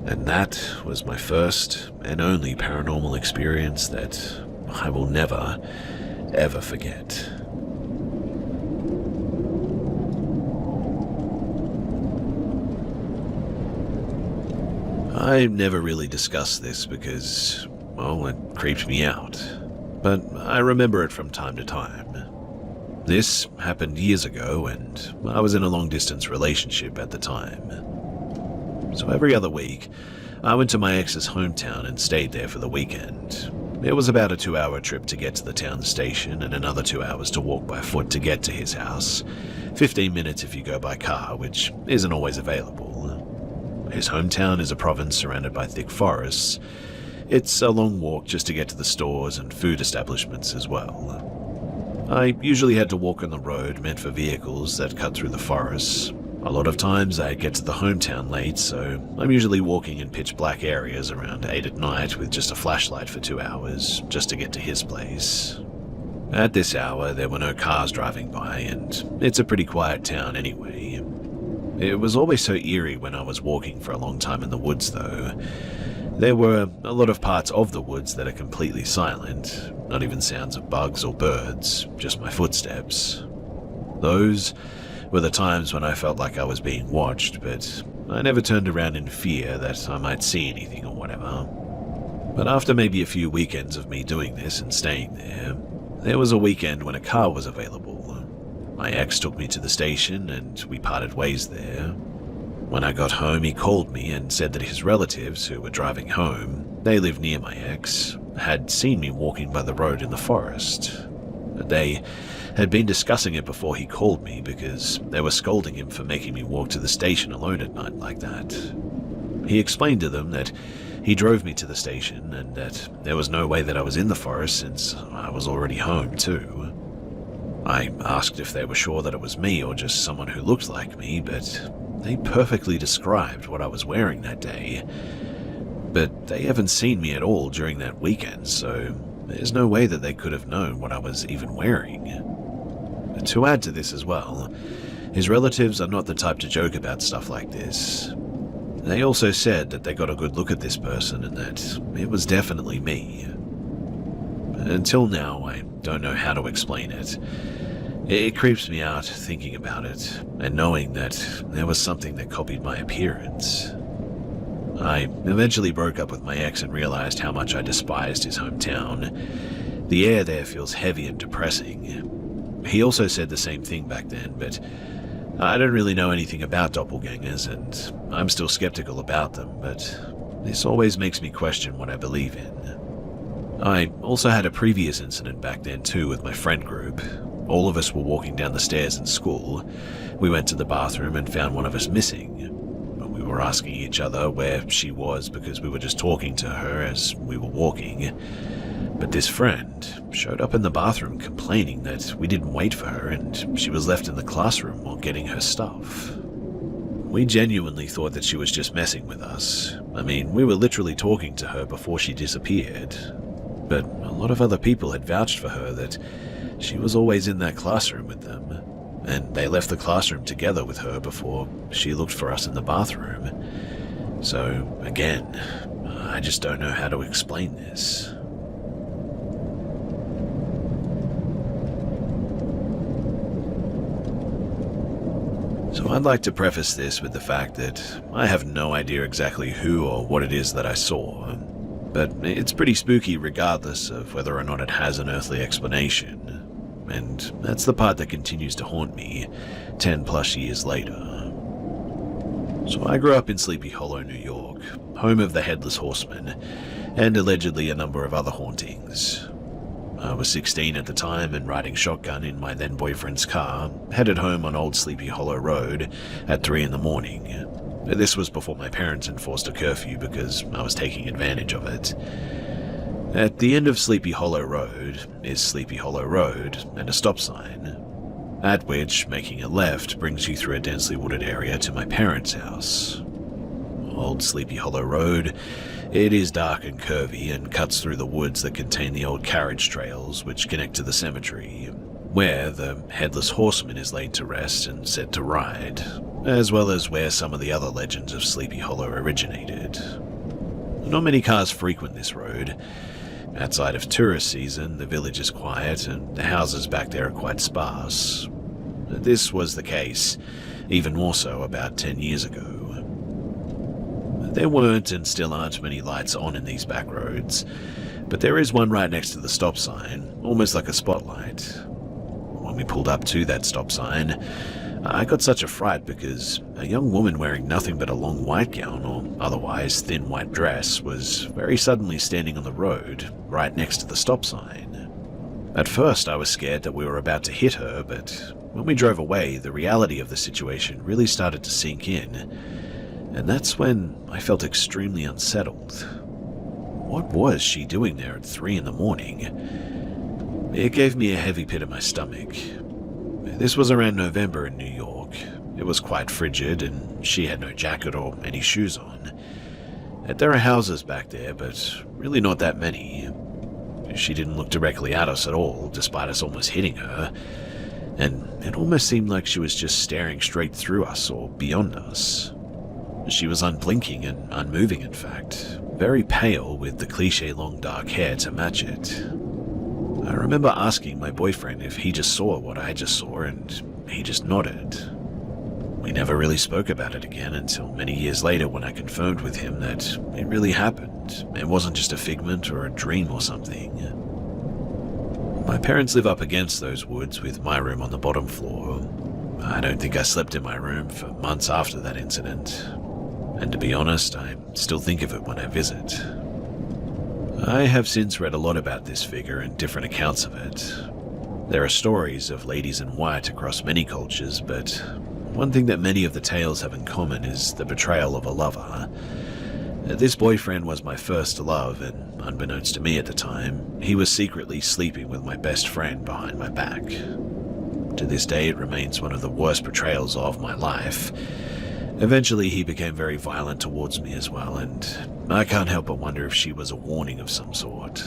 And that was my first and only paranormal experience that I will never, ever forget. I never really discussed this because, well, it creeped me out, but I remember it from time to time. This happened years ago, and I was in a long-distance relationship at the time. So every other week, I went to my ex's hometown and stayed there for the weekend. It was about a 2-hour trip to get to the town station and another 2 hours to walk by foot to get to his house. 15 minutes if you go by car, which isn't always available. His hometown is a province surrounded by thick forests. It's a long walk just to get to the stores and food establishments as well. I usually had to walk on the road meant for vehicles that cut through the forests. A lot of times I get to the hometown late, so I'm usually walking in pitch black areas around 8 at night with just a flashlight for 2 hours just to get to his place. At this hour there were no cars driving by, and it's a pretty quiet town anyway. It was always so eerie when I was walking for a long time in the woods though. There were a lot of parts of the woods that are completely silent, not even sounds of bugs or birds, just my footsteps. Those were the times when I felt like I was being watched, but I never turned around in fear that I might see anything or whatever. But after maybe a few weekends of me doing this and staying there was a weekend when a car was available. My ex took me to the station and we parted ways there. When I got home, he called me and said that his relatives who were driving home, they live near my ex, had seen me walking by the road in the forest. They had been discussing it before he called me because they were scolding him for making me walk to the station alone at night like that. He explained to them that he drove me to the station and that there was no way that I was in the forest since I was already home too. I asked if they were sure that it was me or just someone who looked like me, but they perfectly described what I was wearing that day. But they haven't seen me at all during that weekend, so there's no way that they could have known what I was even wearing. To add to this as well, his relatives are not the type to joke about stuff like this. They also said that they got a good look at this person and that it was definitely me. Until now, I don't know how to explain it. It creeps me out thinking about it and knowing that there was something that copied my appearance. I eventually broke up with my ex and realized how much I despised his hometown. The air there feels heavy and depressing. He also said the same thing back then, but I don't really know anything about doppelgangers and I'm still skeptical about them, but this always makes me question what I believe in. I also had a previous incident back then too with my friend group. All of us were walking down the stairs in school. We went to the bathroom and found one of us missing. We were asking each other where she was because we were just talking to her as we were walking. But this friend showed up in the bathroom complaining that we didn't wait for her and she was left in the classroom while getting her stuff. We genuinely thought that she was just messing with us. I mean, we were literally talking to her before she disappeared. But a lot of other people had vouched for her that she was always in that classroom with them, and they left the classroom together with her before she looked for us in the bathroom. So, again, I just don't know how to explain this. So I'd like to preface this with the fact that I have no idea exactly who or what it is that I saw, but it's pretty spooky regardless of whether or not it has an earthly explanation. And that's the part that continues to haunt me 10 plus years later. So I grew up in Sleepy Hollow, New York, home of the Headless Horseman, and allegedly a number of other hauntings. I was 16 at the time and riding shotgun in my then boyfriend's car, headed home on Old Sleepy Hollow Road at 3 in the morning. This was before my parents enforced a curfew because I was taking advantage of it. At the end of Sleepy Hollow Road is Sleepy Hollow Road and a stop sign, at which making a left brings you through a densely wooded area to my parents' house. Old Sleepy Hollow Road, it is dark and curvy and cuts through the woods that contain the old carriage trails which connect to the cemetery, where the Headless Horseman is laid to rest and said to ride, as well as where some of the other legends of Sleepy Hollow originated. Not many cars frequent this road. Outside of tourist season, the village is quiet and the houses back there are quite sparse. This was the case, even more so about 10 years ago. There weren't and still aren't many lights on in these back roads, but there is one right next to the stop sign, almost like a spotlight. When we pulled up to that stop sign, I got such a fright because a young woman wearing nothing but a long white gown or otherwise thin white dress was very suddenly standing on the road right next to the stop sign. At first I was scared that we were about to hit her, but when we drove away, the reality of the situation really started to sink in, and that's when I felt extremely unsettled. What was she doing there at 3 in the morning? It gave me a heavy pit in my stomach. This was around November in New York. It was quite frigid, and she had no jacket or any shoes on. There are houses back there, but really not that many. She didn't look directly at us at all, despite us almost hitting her, and it almost seemed like she was just staring straight through us or beyond us. She was unblinking and unmoving, in fact, very pale with the cliché long dark hair to match it. I remember asking my boyfriend if he just saw what I just saw, and he just nodded. We never really spoke about it again until many years later when I confirmed with him that it really happened. It wasn't just a figment or a dream or something. My parents live up against those woods with my room on the bottom floor. I don't think I slept in my room for months after that incident. And to be honest, I still think of it when I visit. I have since read a lot about this figure and different accounts of it. There are stories of ladies in white across many cultures, but one thing that many of the tales have in common is the betrayal of a lover. This boyfriend was my first love, and unbeknownst to me at the time, he was secretly sleeping with my best friend behind my back. To this day, it remains one of the worst betrayals of my life. Eventually, he became very violent towards me as well, and I can't help but wonder if she was a warning of some sort.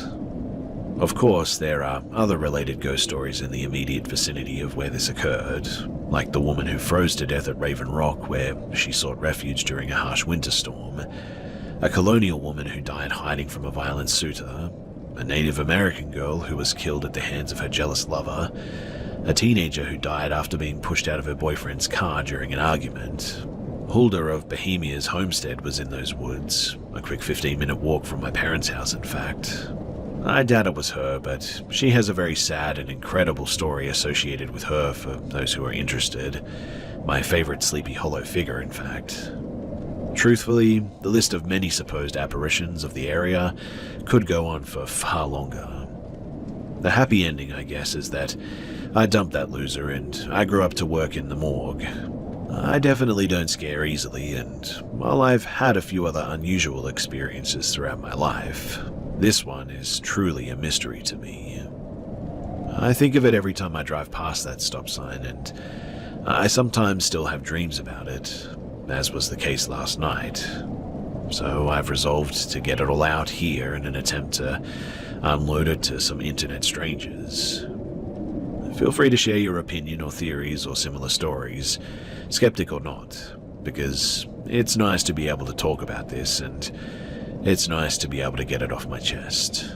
Of course, there are other related ghost stories in the immediate vicinity of where this occurred, like the woman who froze to death at Raven Rock, where she sought refuge during a harsh winter storm, a colonial woman who died hiding from a violent suitor, a Native American girl who was killed at the hands of her jealous lover, a teenager who died after being pushed out of her boyfriend's car during an argument. Hulda of Bohemia's homestead was in those woods, a quick 15-minute walk from my parents' house, in fact. I doubt it was her, but she has a very sad and incredible story associated with her for those who are interested. My favorite Sleepy Hollow figure, in fact. Truthfully, the list of many supposed apparitions of the area could go on for far longer. The happy ending, I guess, is that I dumped that loser and I grew up to work in the morgue. I definitely don't scare easily, and while I've had a few other unusual experiences throughout my life, this one is truly a mystery to me. I think of it every time I drive past that stop sign, and I sometimes still have dreams about it, as was the case last night. So I've resolved to get it all out here in an attempt to unload it to some internet strangers. Feel free to share your opinion or theories or similar stories, skeptic or not, because it's nice to be able to talk about this, and it's nice to be able to get it off my chest.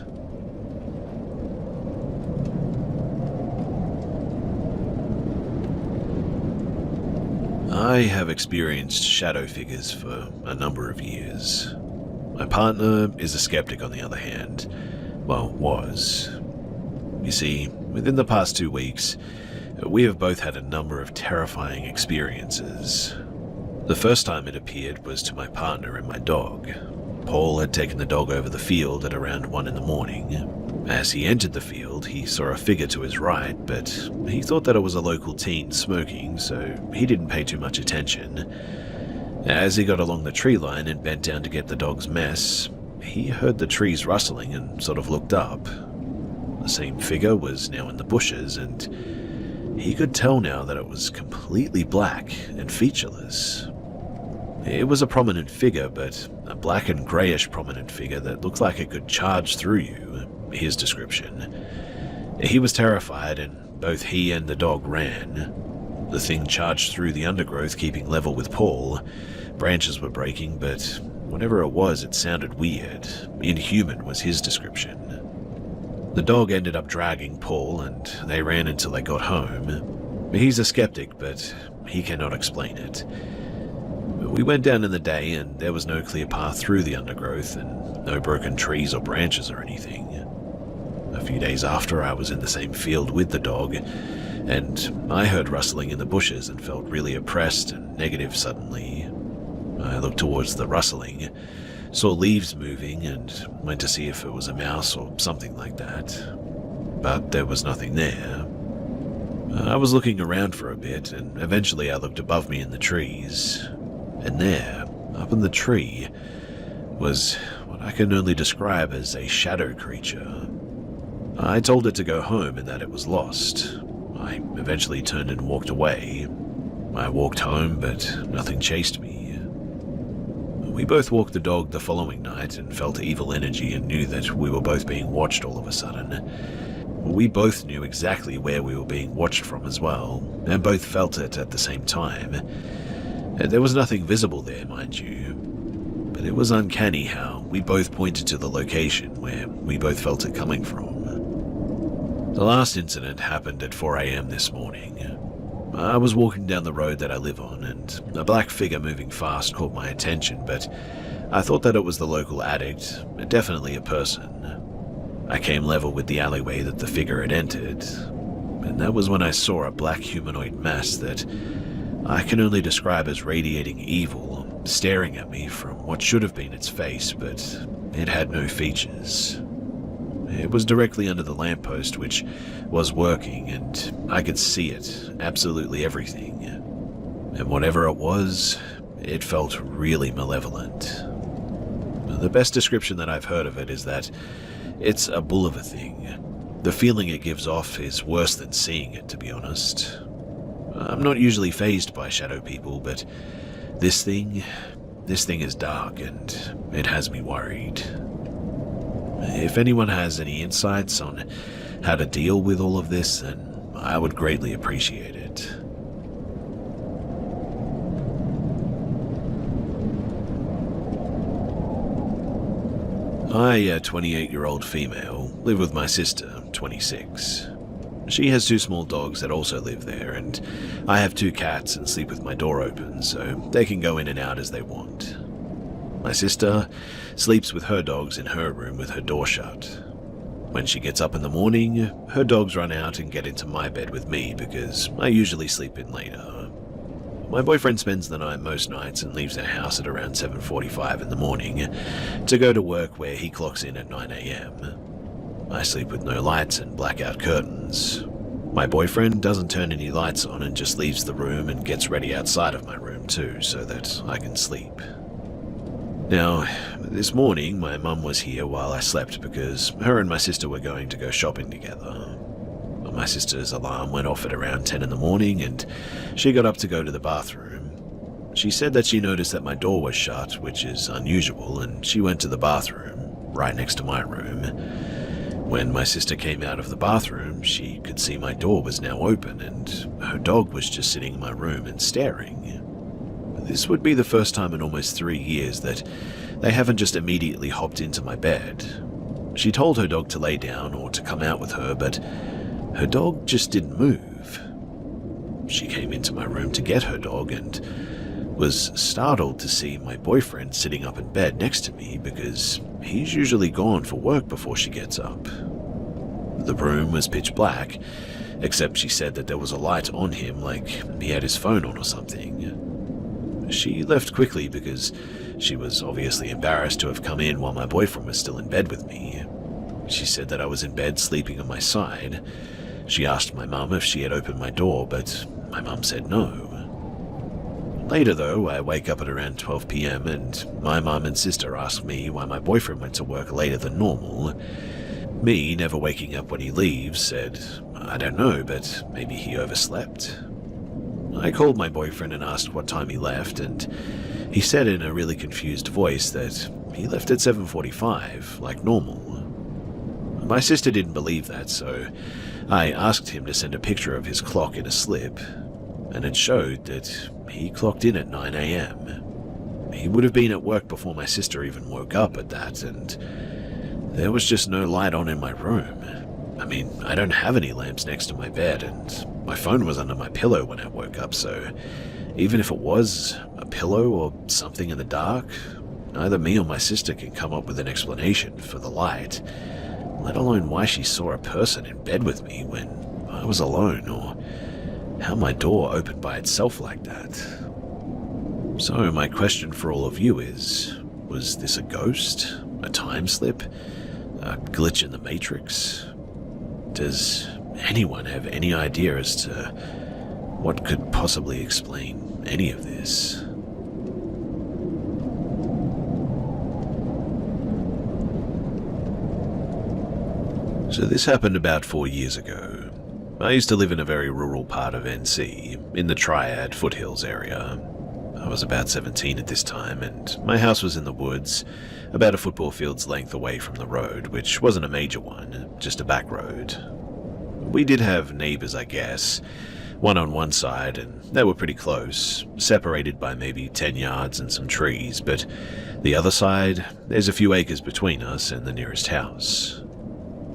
I have experienced shadow figures for a number of years. My partner is a skeptic, on the other hand. Well, was. You see, within the past 2 weeks, we have both had a number of terrifying experiences. The first time it appeared was to my partner and my dog. Paul had taken the dog over the field at around 1 in the morning. As he entered the field, he saw a figure to his right, but he thought that it was a local teen smoking, so he didn't pay too much attention. As he got along the tree line and bent down to get the dog's mess, he heard the trees rustling and sort of looked up. The same figure was now in the bushes, and he could tell now that it was completely black and featureless. It was a prominent figure, but a black and greyish prominent figure that looked like it could charge through you, his description. He was terrified, and both he and the dog ran. The thing charged through the undergrowth, keeping level with Paul. Branches were breaking, but whatever it was, it sounded weird. Inhuman was his description. The dog ended up dragging Paul, and they ran until they got home. He's a skeptic, but he cannot explain it. We went down in the day, and there was no clear path through the undergrowth, and no broken trees or branches or anything. A few days after, I was in the same field with the dog, and I heard rustling in the bushes and felt really oppressed and negative suddenly. I looked towards the rustling, saw leaves moving, and went to see if it was a mouse or something like that. But there was nothing there. I was looking around for a bit, and eventually I looked above me in the trees. And there, up in the tree, was what I can only describe as a shadow creature. I told it to go home and that it was lost. I eventually turned and walked away. I walked home, but nothing chased me. We both walked the dog the following night and felt evil energy and knew that we were both being watched all of a sudden. We both knew exactly where we were being watched from as well, and both felt it at the same time. There was nothing visible there, mind you, but it was uncanny how we both pointed to the location where we both felt it coming from. The last incident happened at 4 a.m. this morning. I was walking down the road that I live on, and a black figure moving fast caught my attention, but I thought that it was the local addict, definitely a person. I came level with the alleyway that the figure had entered, and that was when I saw a black humanoid mass that I can only describe as radiating evil, staring at me from what should have been its face, but it had no features. It was directly under the lamppost, which was working, and I could see it, absolutely everything. And whatever it was, it felt really malevolent. The best description that I've heard of it is that it's a bull of a thing. The feeling it gives off is worse than seeing it, to be honest. I'm not usually fazed by shadow people, but this thing is dark, and it has me worried. If anyone has any insights on how to deal with all of this, then I would greatly appreciate it. I, a 28-year-old female, live with my sister, 26. She has 2 small dogs that also live there, and I have 2 cats and sleep with my door open, so they can go in and out as they want. My sister sleeps with her dogs in her room with her door shut. When she gets up in the morning, her dogs run out and get into my bed with me because I usually sleep in later. My boyfriend spends the night most nights and leaves the house at around 7:45 in the morning to go to work, where he clocks in at 9 a.m. I sleep with no lights and blackout curtains. My boyfriend doesn't turn any lights on and just leaves the room and gets ready outside of my room too so that I can sleep. Now, this morning my mum was here while I slept because her and my sister were going to go shopping together. My sister's alarm went off at around 10 in the morning and she got up to go to the bathroom. She said that she noticed that my door was shut, which is unusual, and she went to the bathroom, right next to my room. When my sister came out of the bathroom, she could see my door was now open and her dog was just sitting in my room and staring. This would be the first time in almost 3 years that they haven't just immediately hopped into my bed. She told her dog to lay down or to come out with her, but her dog just didn't move. She came into my room to get her dog and was startled to see my boyfriend sitting up in bed next to me because he's usually gone for work before she gets up. The room was pitch black, except she said that there was a light on him like he had his phone on or something. She left quickly because she was obviously embarrassed to have come in while my boyfriend was still in bed with me. She said that I was in bed sleeping on my side. She asked my mum if she had opened my door, but my mum said no. Later though, I wake up at around 12 p.m. and my mum and sister ask me why my boyfriend went to work later than normal. Me, never waking up when he leaves, said, I don't know, but maybe he overslept. I called my boyfriend and asked what time he left, and he said in a really confused voice that he left at 7:45, like normal. My sister didn't believe that, so I asked him to send a picture of his clock in a slip, and it showed that he clocked in at 9 a.m. He would have been at work before my sister even woke up at that, and there was just no light on in my room. I mean, I don't have any lamps next to my bed, and my phone was under my pillow when I woke up, so even if it was a pillow or something in the dark, neither me or my sister can come up with an explanation for the light, let alone why she saw a person in bed with me when I was alone or how my door opened by itself like that. So my question for all of you is, was this a ghost? A time slip? A glitch in the Matrix? Does anyone have any idea as to what could possibly explain any of this? So this happened about 4 years ago. I used to live in a very rural part of NC, in the Triad foothills area. I was about 17 at this time, and my house was in the woods, about a football field's length away from the road, which wasn't a major one, just a back road. We did have neighbors, I guess, one on one side, and they were pretty close, separated by maybe 10 yards and some trees, but the other side, there's a few acres between us and the nearest house.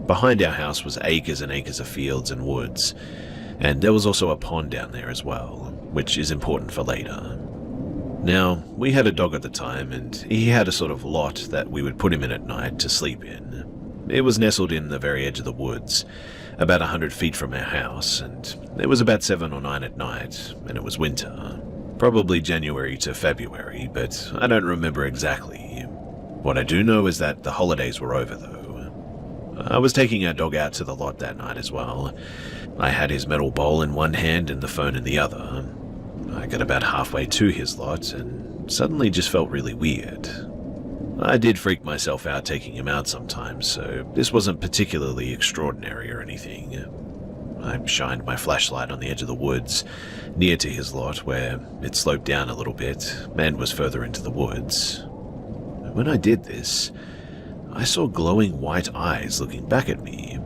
Behind our house was acres and acres of fields and woods, and there was also a pond down there as well, which is important for later. Now, we had a dog at the time, and he had a sort of lot that we would put him in at night to sleep in. It was nestled in the very edge of the woods, about 100 feet from our house, and it was about 7 or 9 at night, and it was winter. Probably January to February, but I don't remember exactly. What I do know is that the holidays were over, though. I was taking our dog out to the lot that night as well. I had his metal bowl in one hand and the phone in the other. I got about halfway to his lot and suddenly just felt really weird. I did freak myself out taking him out sometimes, so this wasn't particularly extraordinary or anything. I shined my flashlight on the edge of the woods, near to his lot, where it sloped down a little bit and was further into the woods. When I did this, I saw glowing white eyes looking back at me.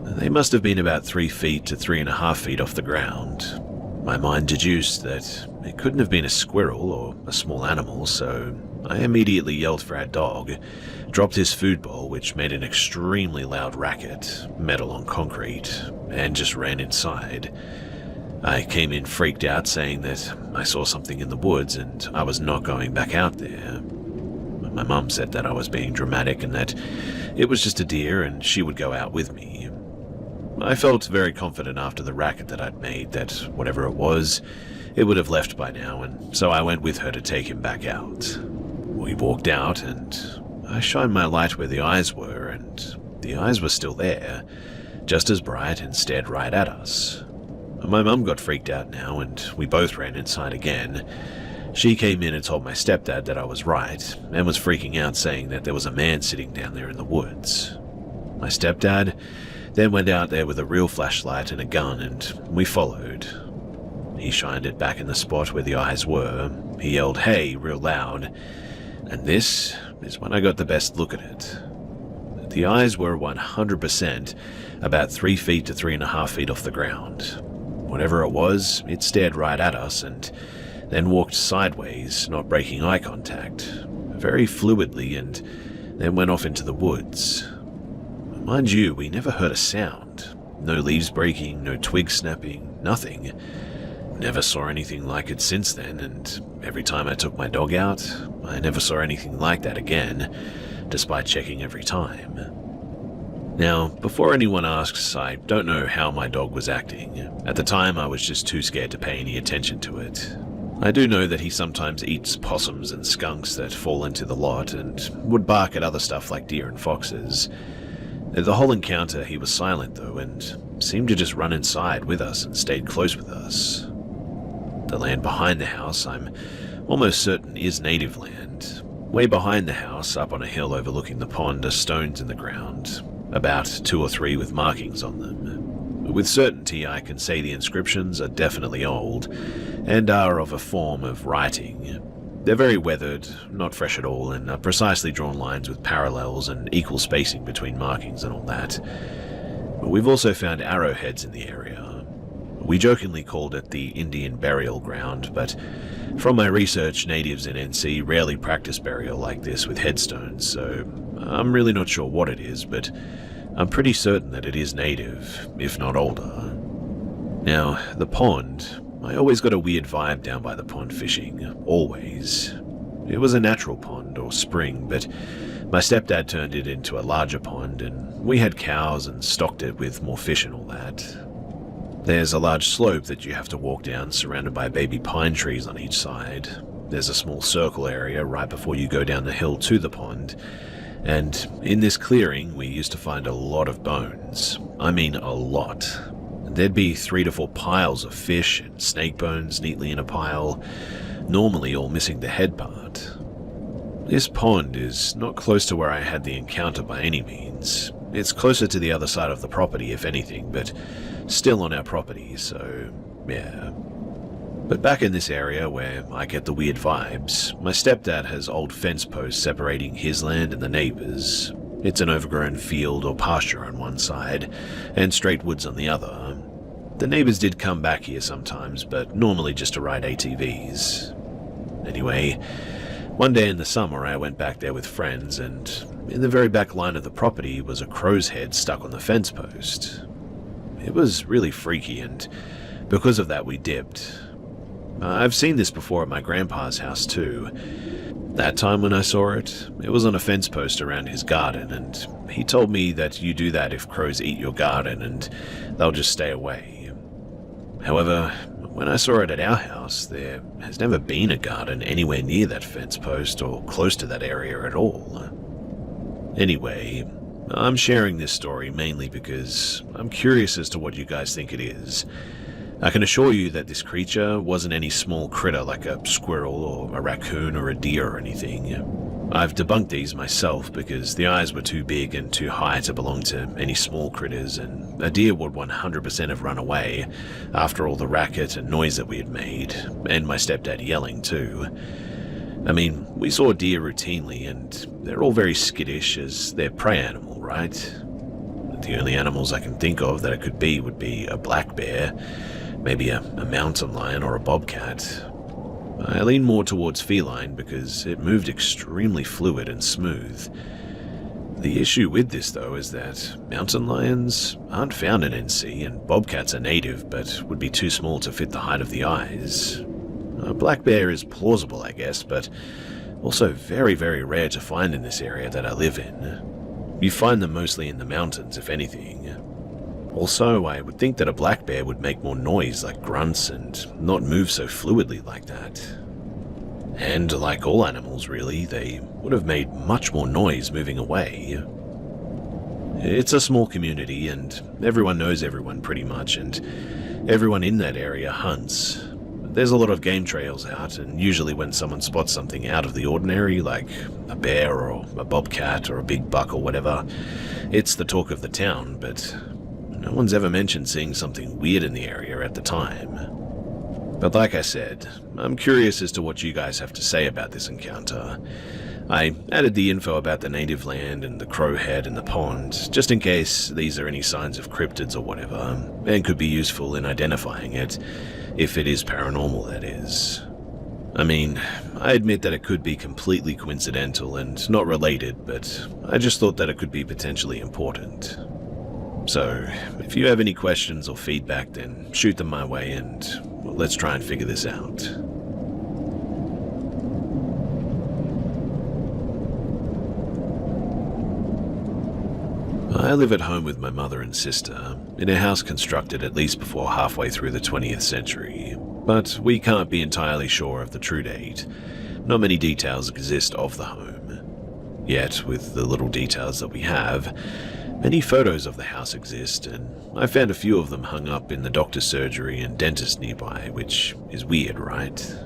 They must have been about 3 feet to 3.5 feet off the ground. My mind deduced that it couldn't have been a squirrel or a small animal, so I immediately yelled for our dog, dropped his food bowl, which made an extremely loud racket, metal on concrete, and just ran inside. I came in freaked out, saying that I saw something in the woods and I was not going back out there. My mum said that I was being dramatic and that it was just a deer and she would go out with me. I felt very confident after the racket that I'd made that whatever it was, it would have left by now, and so I went with her to take him back out. We walked out and I shined my light where the eyes were, and the eyes were still there, just as bright, and stared right at us. My mum got freaked out now and we both ran inside again. She came in and told my stepdad that I was right, and was freaking out, saying that there was a man sitting down there in the woods. My stepdad then went out there with a real flashlight and a gun, and we followed. He shined it back in the spot where the eyes were. He yelled, "Hey," real loud, and this is when I got the best look at it. The eyes were 100% about 3 feet to 3.5 feet off the ground. Whatever it was, it stared right at us and then walked sideways, not breaking eye contact, very fluidly, and then went off into the woods. Mind you, we never heard a sound. No leaves breaking, no twigs snapping, nothing. Never saw anything like it since then, and every time I took my dog out, I never saw anything like that again, despite checking every time. Now, before anyone asks, I don't know how my dog was acting. At the time, I was just too scared to pay any attention to it. I do know that he sometimes eats possums and skunks that fall into the lot, and would bark at other stuff like deer and foxes. The whole encounter, he was silent though, and seemed to just run inside with us and stayed close with us. The land behind the house, I'm almost certain, is native land. Way behind the house, up on a hill overlooking the pond, are stones in the ground, about 2 or 3 with markings on them. With certainty, I can say the inscriptions are definitely old, and are of a form of writing. They're very weathered, not fresh at all, and are precisely drawn lines with parallels and equal spacing between markings and all that. But we've also found arrowheads in the area. We jokingly called it the Indian burial ground, but from my research, natives in NC rarely practice burial like this with headstones, so I'm really not sure what it is, but I'm pretty certain that it is native, if not older. Now, the pond, I always got a weird vibe down by the pond fishing, always. It was a natural pond or spring, but my stepdad turned it into a larger pond, and we had cows and stocked it with more fish and all that. There's a large slope that you have to walk down, surrounded by baby pine trees on each side. There's a small circle area right before you go down the hill to the pond, and in this clearing we used to find a lot of bones. I mean a lot. There'd be 3 to 4 piles of fish and snake bones neatly in a pile, normally all missing the head part. This pond is not close to where I had the encounter by any means. It's closer to the other side of the property if anything, but still on our property, so yeah. But back in this area where I get the weird vibes, my stepdad has old fence posts separating his land and the neighbors. It's an overgrown field or pasture on one side, and straight woods on the other. The neighbors did come back here sometimes, but normally just to ride ATVs. Anyway, one day in the summer I went back there with friends, and in the very back line of the property was a crow's head stuck on the fence post. It was really freaky, and because of that we dipped. I've seen this before at my grandpa's house too. That time when I saw it, it was on a fence post around his garden, and he told me that you do that if crows eat your garden and they'll just stay away. However, when I saw it at our house, there has never been a garden anywhere near that fence post or close to that area at all. Anyway, I'm sharing this story mainly because I'm curious as to what you guys think it is. I can assure you that this creature wasn't any small critter like a squirrel or a raccoon or a deer or anything. I've debunked these myself because the eyes were too big and too high to belong to any small critters, and a deer would 100% have run away after all the racket and noise that we had made, and my stepdad yelling too. I mean, we saw deer routinely, and they're all very skittish as they're prey animal, right? The only animals I can think of that it could be would be a black bear, maybe a mountain lion or a bobcat. I lean more towards feline because it moved extremely fluid and smooth. The issue with this though is that mountain lions aren't found in NC, and bobcats are native but would be too small to fit the height of the eyes. A black bear is plausible, I guess, but also very, very rare to find in this area that I live in. You find them mostly in the mountains, if anything. Also, I would think that a black bear would make more noise like grunts and not move so fluidly like that. And like all animals really, they would have made much more noise moving away. It's a small community and everyone knows everyone pretty much, and everyone in that area hunts. There's a lot of game trails out, and usually when someone spots something out of the ordinary, like a bear or a bobcat or a big buck or whatever, it's the talk of the town, but no one's ever mentioned seeing something weird in the area at the time. But like I said, I'm curious as to what you guys have to say about this encounter. I added the info about the native land and the crow head and the pond, just in case these are any signs of cryptids or whatever, and could be useful in identifying it, if it is paranormal, that is. I mean, I admit that it could be completely coincidental and not related, but I just thought that it could be potentially important. So, if you have any questions or feedback, then shoot them my way and let's try and figure this out. I live at home with my mother and sister, in a house constructed at least before halfway through the 20th century, but we can't be entirely sure of the true date. Not many details exist of the home. Yet, with the little details that we have, many photos of the house exist, and I found a few of them hung up in the doctor's surgery and dentist nearby, which is weird, right?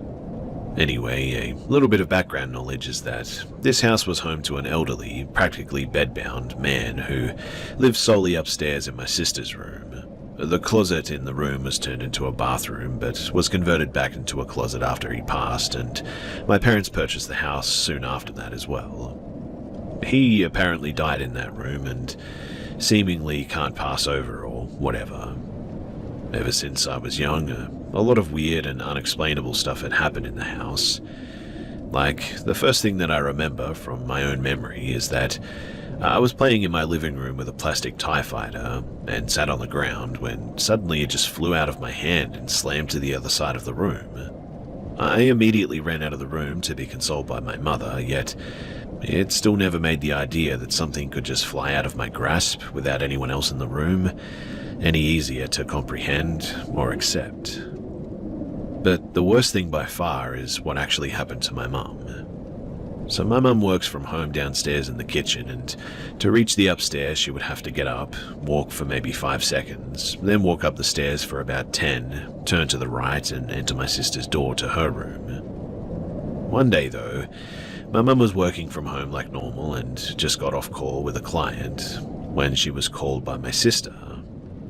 Anyway, a little bit of background knowledge is that this house was home to an elderly, practically bedbound man who lived solely upstairs in my sister's room. The closet in the room was turned into a bathroom, but was converted back into a closet after he passed, and my parents purchased the house soon after that as well. He apparently died in that room and seemingly can't pass over or whatever. Ever since I was young, a lot of weird and unexplainable stuff had happened in the house. Like, the first thing that I remember from my own memory is that I was playing in my living room with a plastic TIE fighter and sat on the ground when suddenly it just flew out of my hand and slammed to the other side of the room. I immediately ran out of the room to be consoled by my mother, yet it still never made the idea that something could just fly out of my grasp without anyone else in the room any easier to comprehend or accept. But the worst thing by far is what actually happened to my mum. So my mum works from home downstairs in the kitchen, and to reach the upstairs she would have to get up, walk for maybe 5 seconds, then walk up the stairs for about 10, turn to the right and enter my sister's door to her room. One day though, my mum was working from home like normal and just got off call with a client when she was called by my sister.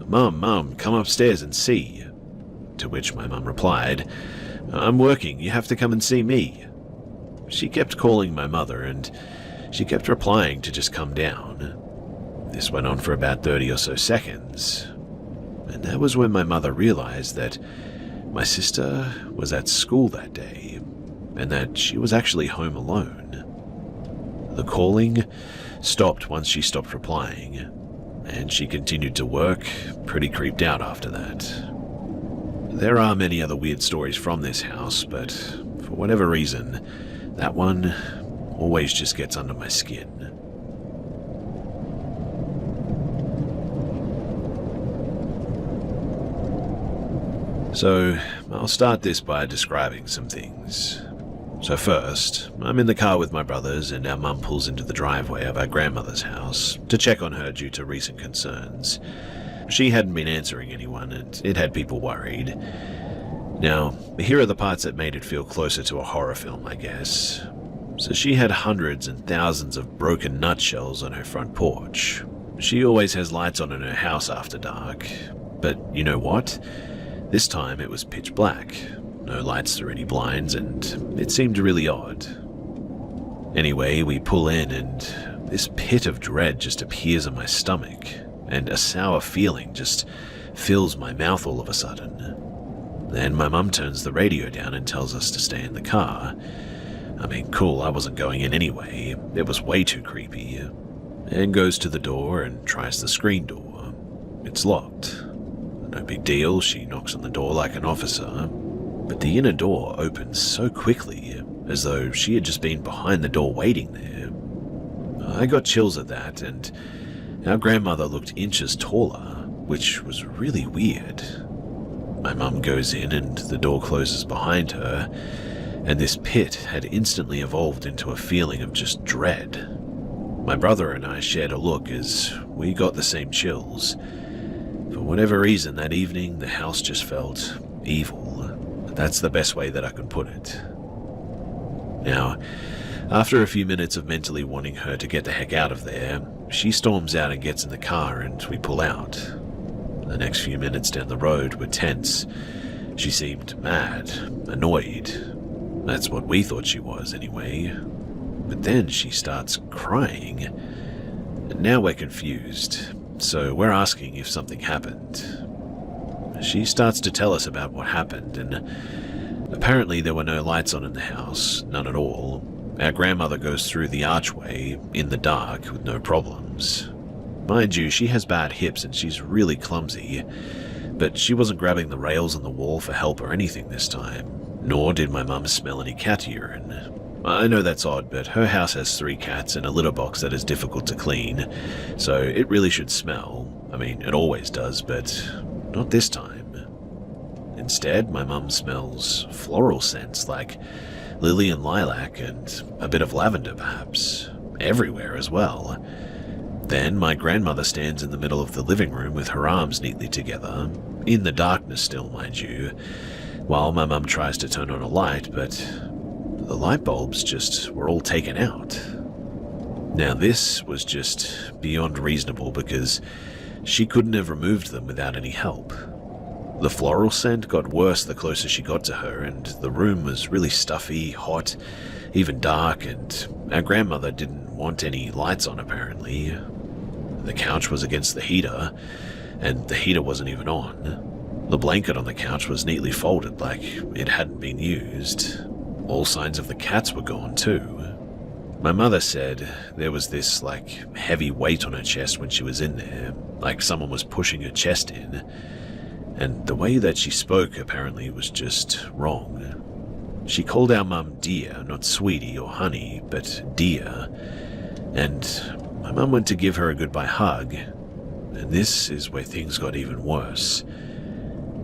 Mum, come upstairs and see." To which my mum replied, "I'm working, you have to come and see me." She kept calling my mother and she kept replying to just come down. This went on for about 30 or so seconds. And that was when my mother realized that my sister was at school that day and that she was actually home alone. The calling stopped once she stopped replying, and she continued to work, pretty creeped out after that. There are many other weird stories from this house, but for whatever reason, that one always just gets under my skin. So, I'll start this by describing some things. So first, I'm in the car with my brothers and our mum pulls into the driveway of our grandmother's house to check on her due to recent concerns. She hadn't been answering anyone and it had people worried. Now, here are the parts that made it feel closer to a horror film, I guess. So she had hundreds and thousands of broken nutshells on her front porch. She always has lights on in her house after dark. But you know what? This time it was pitch black. No lights through any blinds, and it seemed really odd. Anyway, we pull in and this pit of dread just appears in my stomach, and a sour feeling just fills my mouth all of a sudden. Then my mum turns the radio down and tells us to stay in the car. I mean, cool, I wasn't going in anyway. It was way too creepy. And goes to the door and tries the screen door. It's locked. No big deal, she knocks on the door like an officer. But the inner door opens so quickly, as though she had just been behind the door waiting there. I got chills at that, and our grandmother looked inches taller, which was really weird. My mum goes in and the door closes behind her, and this pit had instantly evolved into a feeling of just dread. My brother and I shared a look as we got the same chills. For whatever reason that evening, the house just felt evil. That's the best way that I can put it. Now, after a few minutes of mentally wanting her to get the heck out of there, she storms out and gets in the car and we pull out. The next few minutes down the road were tense. She seemed mad, annoyed. That's what we thought she was anyway. But then she starts crying. And now we're confused, so we're asking if something happened. She starts to tell us about what happened, and apparently there were no lights on in the house, none at all. Our grandmother goes through the archway in the dark with no problems. Mind you, she has bad hips and she's really clumsy, but she wasn't grabbing the rails on the wall for help or anything this time, nor did my mum smell any cat urine. I know that's odd, but her house has 3 cats and a litter box that is difficult to clean, so it really should smell. I mean, it always does, but not this time. Instead, my mum smells floral scents like lily and lilac and a bit of lavender perhaps, everywhere as well. Then my grandmother stands in the middle of the living room with her arms neatly together, in the darkness still, mind you, while my mum tries to turn on a light, but the light bulbs just were all taken out. Now this was just beyond reasonable because she couldn't have removed them without any help. The floral scent got worse the closer she got to her, and the room was really stuffy, hot, even dark, and our grandmother didn't want any lights on apparently. The couch was against the heater, and the heater wasn't even on. The blanket on the couch was neatly folded like it hadn't been used. All signs of the cats were gone too. My mother said there was this heavy weight on her chest when she was in there, like someone was pushing her chest in. And the way that she spoke apparently was just wrong. She called our mum dear, not sweetie or honey, but dear. And my mum went to give her a goodbye hug. And this is where things got even worse.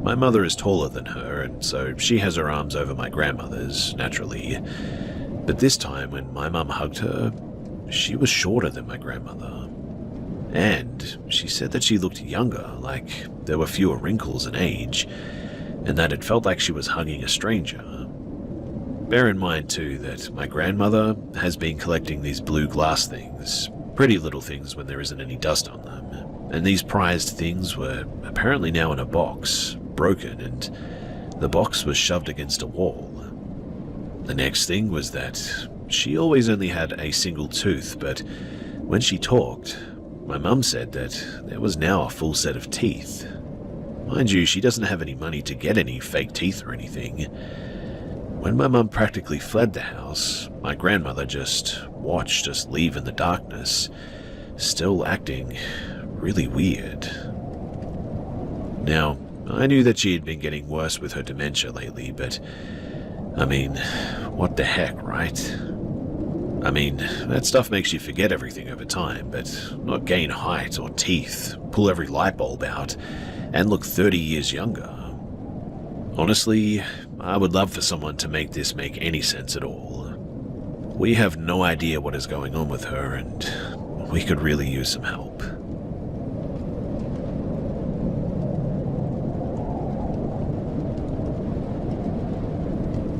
My mother is taller than her, and so she has her arms over my grandmother's, naturally. But this time, when my mum hugged her, she was shorter than my grandmother. And she said that she looked younger, like there were fewer wrinkles in age, and that it felt like she was hugging a stranger. Bear in mind, too, that my grandmother has been collecting these blue glass things, pretty little things when there isn't any dust on them, and these prized things were apparently now in a box, broken, and the box was shoved against a wall. The next thing was that she always only had a single tooth, but when she talked, my mum said that there was now a full set of teeth. Mind you, she doesn't have any money to get any fake teeth or anything. When my mum practically fled the house, my grandmother just watched us leave in the darkness, still acting really weird. Now, I knew that she had been getting worse with her dementia lately, but I mean, what the heck, right? I mean, that stuff makes you forget everything over time, but not gain height or teeth, pull every light bulb out, and look 30 years younger. Honestly, I would love for someone to make this make any sense at all. We have no idea what is going on with her, and we could really use some help.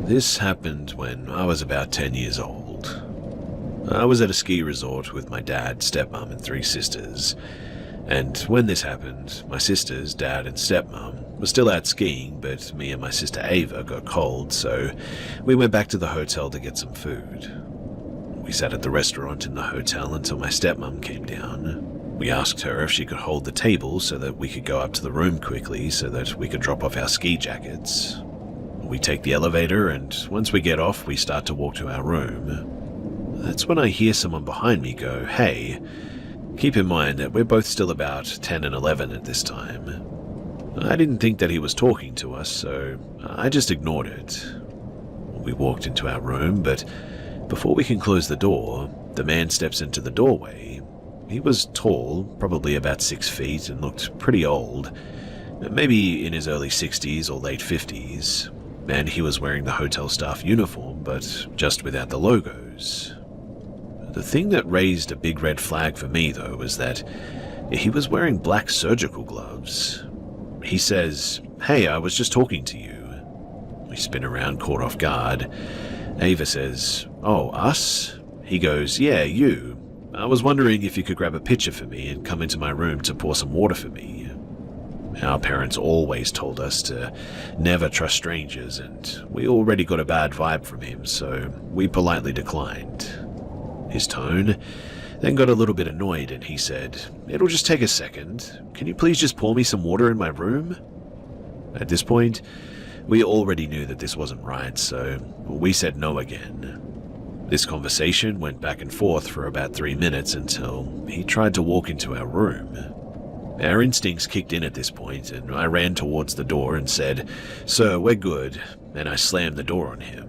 This happened when I was about 10 years old. I was at a ski resort with my dad, stepmom, and 3 sisters. And when this happened, my sisters, dad, and stepmom were still out skiing, but me and my sister Ava got cold, so we went back to the hotel to get some food. We sat at the restaurant in the hotel until my stepmom came down. We asked her if she could hold the table so that we could go up to the room quickly so that we could drop off our ski jackets. We take the elevator, and once we get off, we start to walk to our room. That's when I hear someone behind me go, "Hey." Keep in mind that we're both still about 10 and 11 at this time. I didn't think that he was talking to us, so I just ignored it. We walked into our room, but before we can close the door, the man steps into the doorway. He was tall, probably about 6 feet, and looked pretty old, maybe in his early 60s or late 50s, and he was wearing the hotel staff uniform, but just without the logos. The thing that raised a big red flag for me, though, was that he was wearing black surgical gloves. He says, "Hey, I was just talking to you." We spin around, caught off guard. Ava says, "Oh, us?" He goes, "Yeah, you. I was wondering if you could grab a picture for me and come into my room to pour some water for me." Our parents always told us to never trust strangers, and we already got a bad vibe from him, so we politely declined. His tone then got a little bit annoyed, and he said, "It'll just take a second. Can you please just pour me some water in my room?" At this point, we already knew that this wasn't right, so we said no again. This conversation went back and forth for about 3 minutes until he tried to walk into our room. Our instincts kicked in at this point, and I ran towards the door and said, "Sir, we're good," and I slammed the door on him.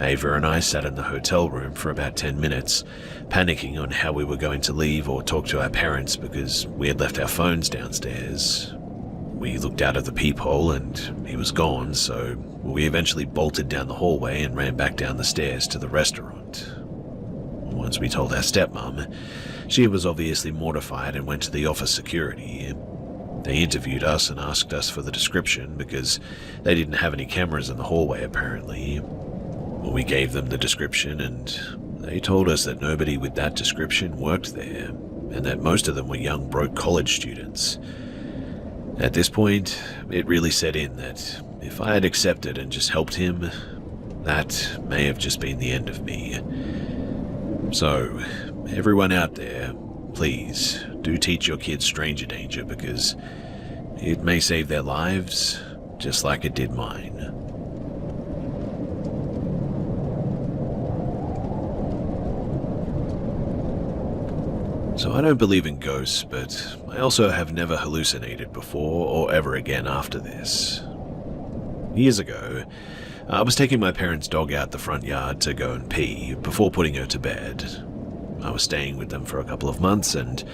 Ava and I sat in the hotel room for about 10 minutes, panicking on how we were going to leave or talk to our parents because we had left our phones downstairs. We looked out of the peephole and he was gone, so we eventually bolted down the hallway and ran back down the stairs to the restaurant. Once we told our stepmom, she was obviously mortified and went to the office security. They interviewed us and asked us for the description because they didn't have any cameras in the hallway apparently. We gave them the description, and they told us that nobody with that description worked there, and that most of them were young, broke college students. At this point, it really set in that if I had accepted and just helped him, that may have just been the end of me. So, everyone out there, please do teach your kids stranger danger because it may save their lives just like it did mine. So I don't believe in ghosts, but I also have never hallucinated before or ever again after this. Years ago, I was taking my parents' dog out the front yard to go and pee before putting her to bed. I was staying with them for a couple of months and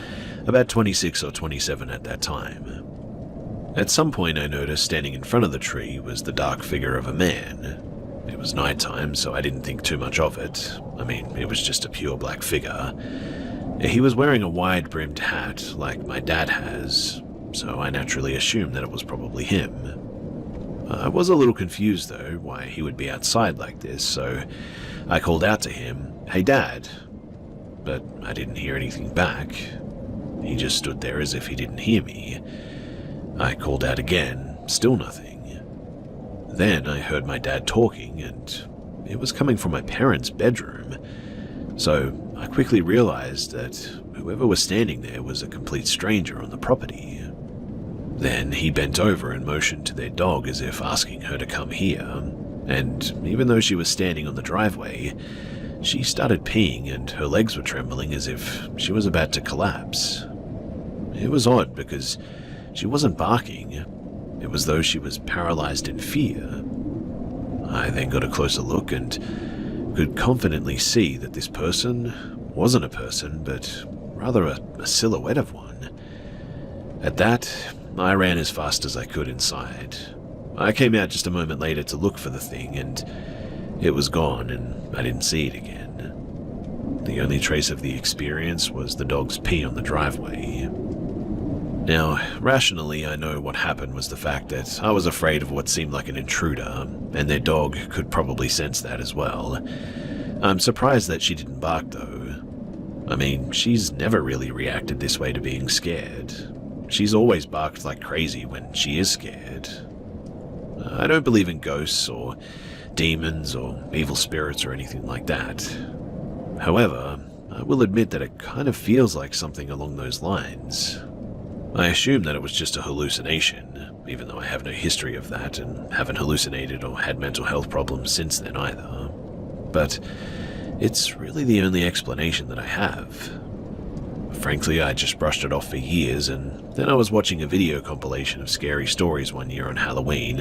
about 26 or 27 at that time. At some point I noticed standing in front of the tree was the dark figure of a man. It was nighttime, so I didn't think too much of it. I mean, it was just a pure black figure. He was wearing a wide-brimmed hat like my dad has, so I naturally assumed that it was probably him. I was a little confused though why he would be outside like this, so I called out to him, "Hey Dad," but I didn't hear anything back. He just stood there as if he didn't hear me. I called out again, still nothing. Then I heard my dad talking, and it was coming from my parents' bedroom, so I quickly realized that whoever was standing there was a complete stranger on the property. Then he bent over and motioned to their dog as if asking her to come here, and even though she was standing on the driveway, she started peeing and her legs were trembling as if she was about to collapse. It was odd because she wasn't barking. It was as though she was paralyzed in fear. I then got a closer look and could confidently see that this person wasn't a person, but rather a silhouette of one. At that, I ran as fast as I could inside. I came out just a moment later to look for the thing, and it was gone, and I didn't see it again. The only trace of the experience was the dog's pee on the driveway. Now, rationally, I know what happened was the fact that I was afraid of what seemed like an intruder, and their dog could probably sense that as well. I'm surprised that she didn't bark, though. I mean, she's never really reacted this way to being scared. She's always barked like crazy when she is scared. I don't believe in ghosts or demons or evil spirits or anything like that. However, I will admit that it kind of feels like something along those lines. I assumed that it was just a hallucination, even though I have no history of that and haven't hallucinated or had mental health problems since then either. But it's really the only explanation that I have. Frankly, I just brushed it off for years, and then I was watching a video compilation of scary stories one year on Halloween,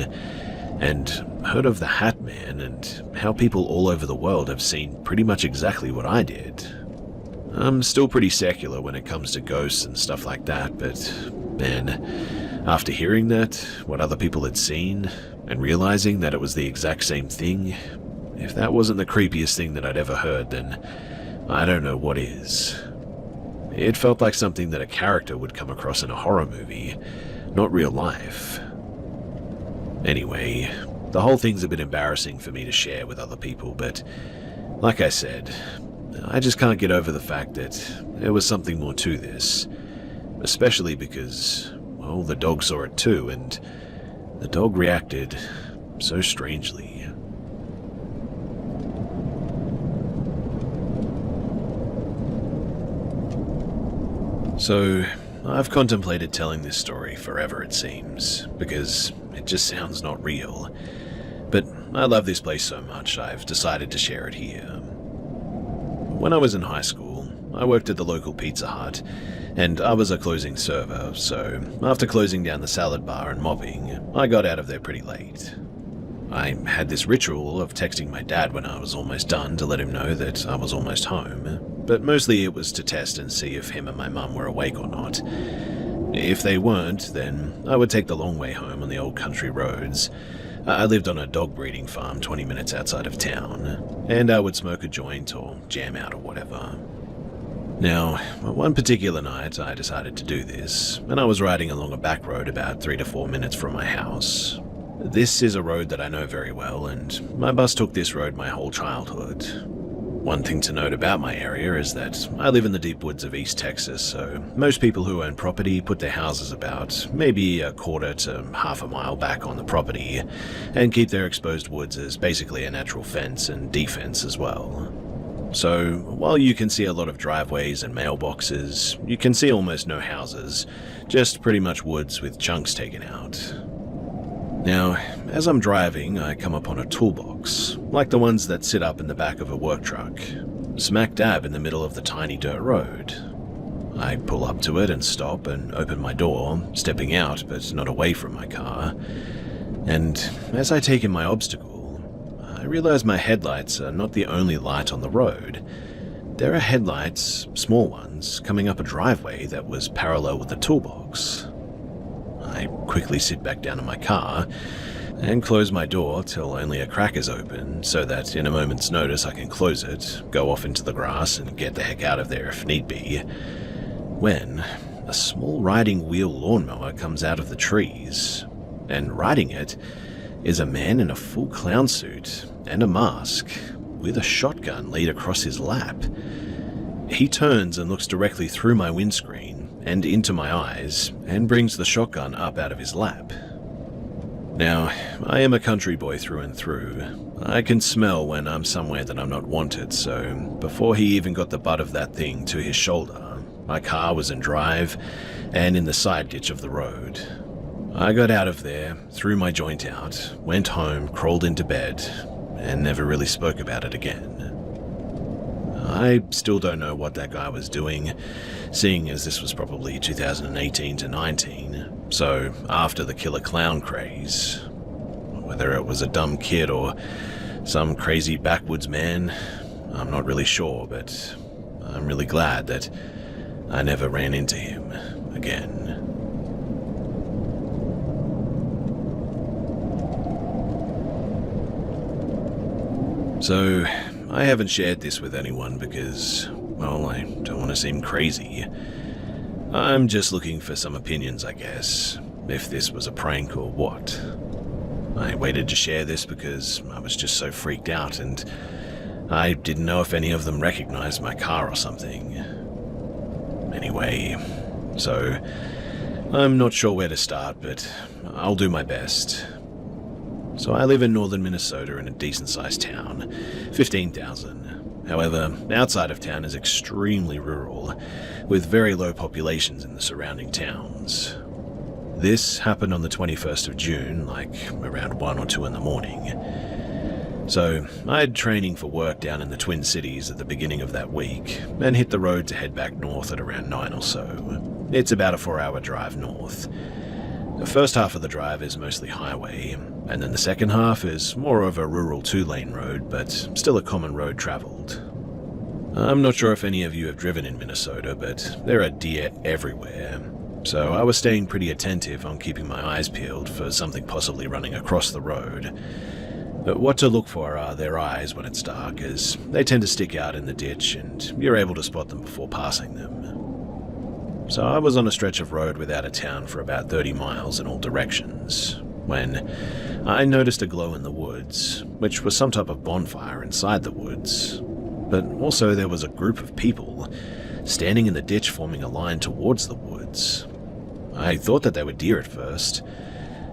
and heard of the Hat Man and how people all over the world have seen pretty much exactly what I did. I'm still pretty secular when it comes to ghosts and stuff like that, but man, after hearing that, what other people had seen, and realizing that it was the exact same thing, if that wasn't the creepiest thing that I'd ever heard, then I don't know what is. It felt like something that a character would come across in a horror movie, not real life. Anyway, the whole thing's a bit embarrassing for me to share with other people, but like I said, I just can't get over the fact that there was something more to this, especially because, well, the dog saw it too, and the dog reacted so strangely. So, I've contemplated telling this story forever, it seems, because it just sounds not real. But I love this place so much, I've decided to share it here. When I was in high school, I worked at the local Pizza Hut, and I was a closing server, so after closing down the salad bar and mopping, I got out of there pretty late. I had this ritual of texting my dad when I was almost done to let him know that I was almost home, but mostly it was to test and see if him and my mum were awake or not. If they weren't, then I would take the long way home on the old country roads. I lived on a dog breeding farm 20 minutes outside of town, and I would smoke a joint or jam out or whatever. Now, one particular night I decided to do this, and I was riding along a back road about 3 to 4 minutes from my house. This is a road that I know very well, and my bus took this road my whole childhood. One thing to note about my area is that I live in the deep woods of East Texas, so most people who own property put their houses about maybe a quarter to half a mile back on the property, and keep their exposed woods as basically a natural fence and defense as well. So, while you can see a lot of driveways and mailboxes, you can see almost no houses, just pretty much woods with chunks taken out. Now, as I'm driving, I come upon a toolbox, like the ones that sit up in the back of a work truck, smack dab in the middle of the tiny dirt road. I pull up to it and stop and open my door, stepping out but not away from my car, and as I take in my obstacle, I realize my headlights are not the only light on the road. there are headlights, small ones, coming up a driveway that was parallel with the toolbox. I quickly sit back down in my car and close my door till only a crack is open so that in a moment's notice I can close it, go off into the grass and get the heck out of there if need be, when a small riding wheel lawnmower comes out of the trees, and riding it is a man in a full clown suit and a mask with a shotgun laid across his lap. He turns and looks directly through my windscreen and into my eyes and brings the shotgun up out of his lap. Now, I am a country boy through and through. I can smell when I'm somewhere that I'm not wanted, so before he even got the butt of that thing to his shoulder, my car was in drive and in the side ditch of the road. I got out of there, threw my joint out, went home, crawled into bed, and never really spoke about it again. I still don't know what that guy was doing, seeing as this was probably 2018 to 19, so after the killer clown craze. Whether it was a dumb kid or some crazy backwoods man, I'm not really sure, but I'm really glad that I never ran into him again. So, I haven't shared this with anyone because, well, I don't want to seem crazy. I'm just looking for some opinions, I guess, if this was a prank or what. I waited to share this because I was just so freaked out and I didn't know if any of them recognized my car or something. Anyway, so I'm not sure where to start, but I'll do my best. So I live in northern Minnesota in a decent-sized town, 15,000. However, outside of town is extremely rural, with very low populations in the surrounding towns. This happened on the 21st of June, like around 1 or 2 in the morning. So I had training for work down in the Twin Cities at the beginning of that week, and hit the road to head back north at around 9 or so. It's about a 4-hour drive north. The first half of the drive is mostly highway, and then the second half is more of a rural 2-lane road, but still a common road traveled. I'm not sure if any of you have driven in Minnesota, but there are deer everywhere, so I was staying pretty attentive on keeping my eyes peeled for something possibly running across the road. But what to look for are their eyes when it's dark, as they tend to stick out in the ditch and you're able to spot them before passing them. So I was on a stretch of road without a town for about 30 miles in all directions, when I noticed a glow in the woods, which was some type of bonfire inside the woods. But also there was a group of people standing in the ditch forming a line towards the woods. I thought that they were deer at first.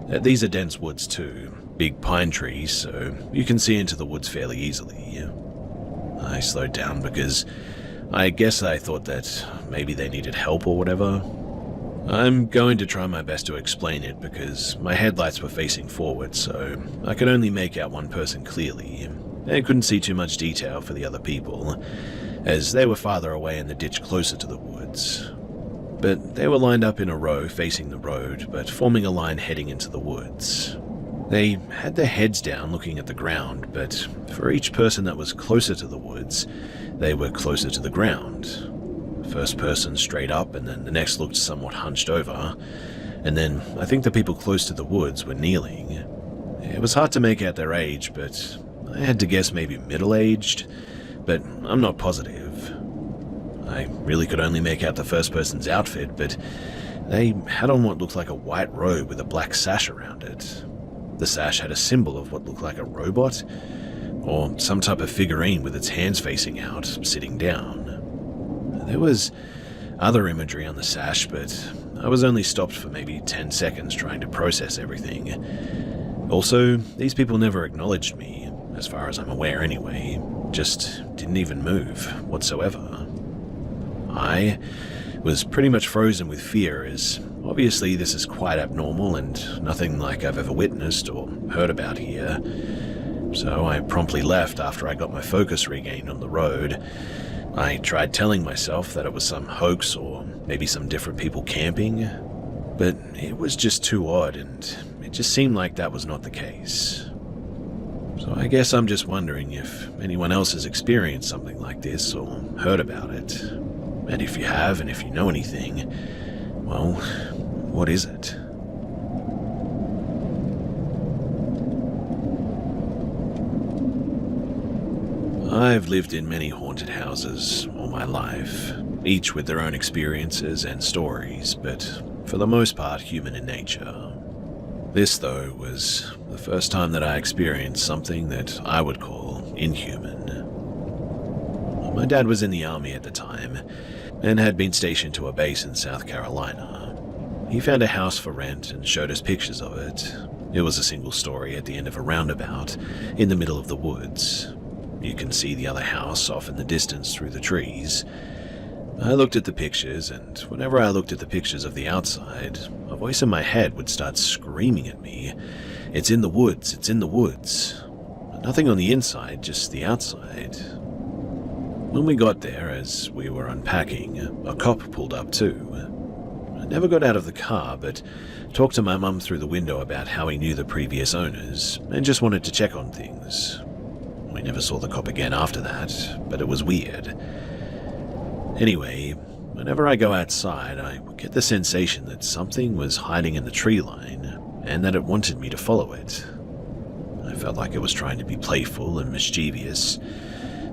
These are dense woods too, big pine trees, so you can see into the woods fairly easily. I slowed down because I guess I thought that maybe they needed help or whatever. I'm going to try my best to explain it because my headlights were facing forward, so I could only make out one person clearly, and couldn't see too much detail for the other people, as they were farther away in the ditch closer to the woods. But they were lined up in a row facing the road, but forming a line heading into the woods. They had their heads down looking at the ground, but for each person that was closer to the woods, they were closer to the ground. First person straight up, and then the next looked somewhat hunched over, and then I think the people close to the woods were kneeling. It was hard to make out their age, but I had to guess maybe middle-aged, but I'm not positive. I really could only make out the first person's outfit, but they had on what looked like a white robe with a black sash around it. The sash had a symbol of what looked like a robot, or some type of figurine with its hands facing out, sitting down. There was other imagery on the sash, but I was only stopped for maybe 10 seconds trying to process everything. Also, these people never acknowledged me, as far as I'm aware anyway, just didn't even move whatsoever. I was pretty much frozen with fear, as obviously this is quite abnormal and nothing like I've ever witnessed or heard about here. So I promptly left after I got my focus regained on the road. I tried telling myself that it was some hoax or maybe some different people camping, but it was just too odd and it just seemed like that was not the case. So I guess I'm just wondering if anyone else has experienced something like this or heard about it. And if you have, and if you know anything, well, what is it? I've lived in many haunted houses all my life, each with their own experiences and stories, but for the most part human in nature. This, though, was the first time that I experienced something that I would call inhuman. My dad was in the army at the time, and had been stationed to a base in South Carolina. He found a house for rent and showed us pictures of it. It was a single story at the end of a roundabout, in the middle of the woods. You can see the other house off in the distance through the trees. I looked at the pictures, and whenever I looked at the pictures of the outside, a voice in my head would start screaming at me, "It's in the woods, it's in the woods." Nothing on the inside, just the outside. When we got there, as we were unpacking, a cop pulled up too. I never got out of the car, but talked to my mum through the window about how he knew the previous owners, and just wanted to check on things. We never saw the cop again after that, but it was weird. Anyway, whenever I go outside, I get the sensation that something was hiding in the tree line, and that it wanted me to follow it. I felt like it was trying to be playful and mischievous.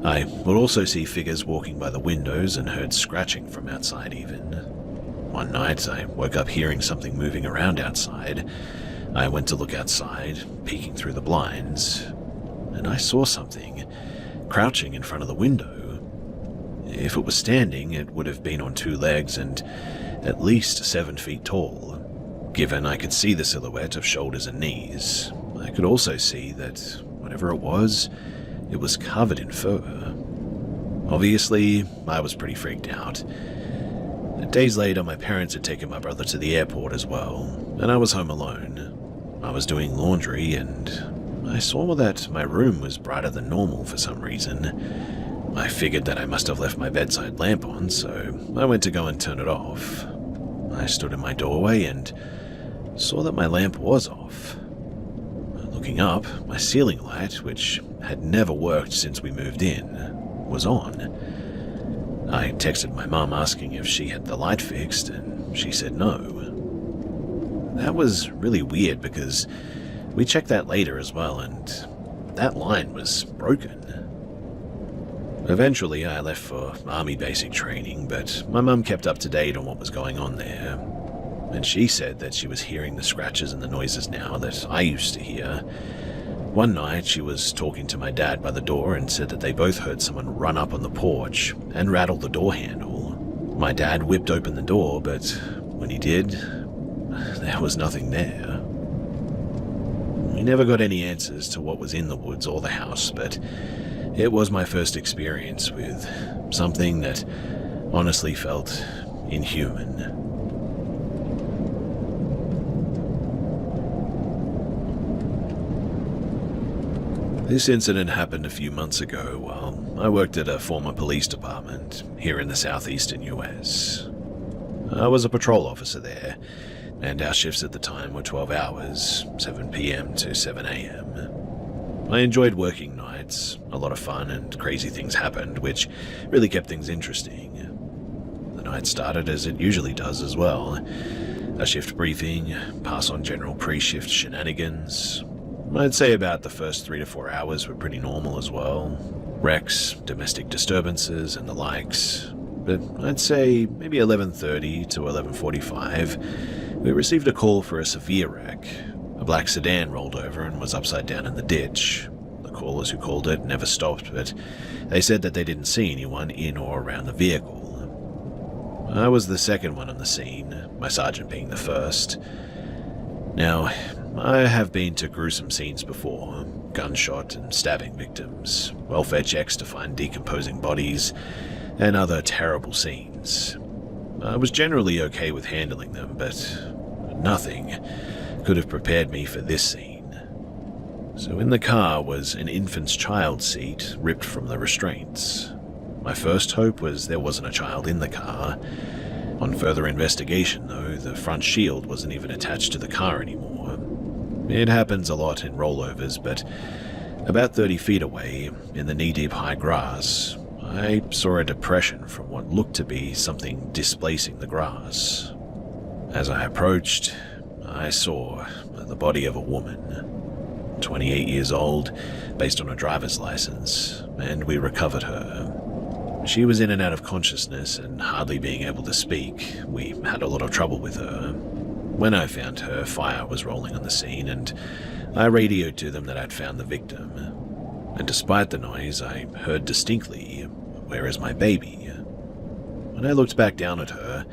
I would also see figures walking by the windows and heard scratching from outside even. One night, I woke up hearing something moving around outside. I went to look outside, peeking through the blinds, and I saw something crouching in front of the window. If it was standing, it would have been on two legs and at least 7 feet tall. Given I could see the silhouette of shoulders and knees, I could also see that whatever it was covered in fur. Obviously, I was pretty freaked out. Days later, my parents had taken my brother to the airport as well, and I was home alone. I was doing laundry, and I saw that my room was brighter than normal for some reason. I figured that I must have left my bedside lamp on, so I went to go and turn it off. I stood in my doorway and saw that my lamp was off. Looking up, my ceiling light, which had never worked since we moved in, was on. I texted my mum asking if she had the light fixed, and she said no. That was really weird because we checked that later as well, and that line was broken. Eventually, I left for army basic training, but my mum kept up to date on what was going on there. And she said that she was hearing the scratches and the noises now that I used to hear. One night, she was talking to my dad by the door and said that they both heard someone run up on the porch and rattle the door handle. My dad whipped open the door, but when he did, there was nothing there. We never got any answers to what was in the woods or the house, but it was my first experience with something that honestly felt inhuman. This incident happened a few months ago while I worked at a former police department here in the southeastern US. I was a patrol officer there, and our shifts at the time were 12 hours, 7 p.m. to 7 a.m. I enjoyed working nights, a lot of fun and crazy things happened, which really kept things interesting. The night started as it usually does as well. A shift briefing, pass on general pre-shift shenanigans. I'd say about the first 3 to 4 hours were pretty normal as well. Wrecks, domestic disturbances, and the likes. But I'd say maybe 11:30 to 11:45, we received a call for a severe wreck. A black sedan rolled over and was upside down in the ditch. The callers who called it never stopped, but they said that they didn't see anyone in or around the vehicle. I was the second one on the scene, my sergeant being the first. Now, I have been to gruesome scenes before, gunshot and stabbing victims, welfare checks to find decomposing bodies, and other terrible scenes. I was generally okay with handling them, but nothing could have prepared me for this scene. So in the car was an infant's child seat ripped from the restraints. My first hope was there wasn't a child in the car. On further investigation, though, the front shield wasn't even attached to the car anymore. It happens a lot in rollovers, but About 30 feet away, in the knee-deep high grass, I saw a depression from what looked to be something displacing the grass. As I approached, I saw the body of a woman, 28 years old, based on a driver's license, and we recovered her. She was in and out of consciousness and hardly being able to speak. We had a lot of trouble with her. When I found her, fire was rolling on the scene, and I radioed to them that I'd found the victim. And despite the noise, I heard distinctly, "Where is my baby?" When I looked back down at her,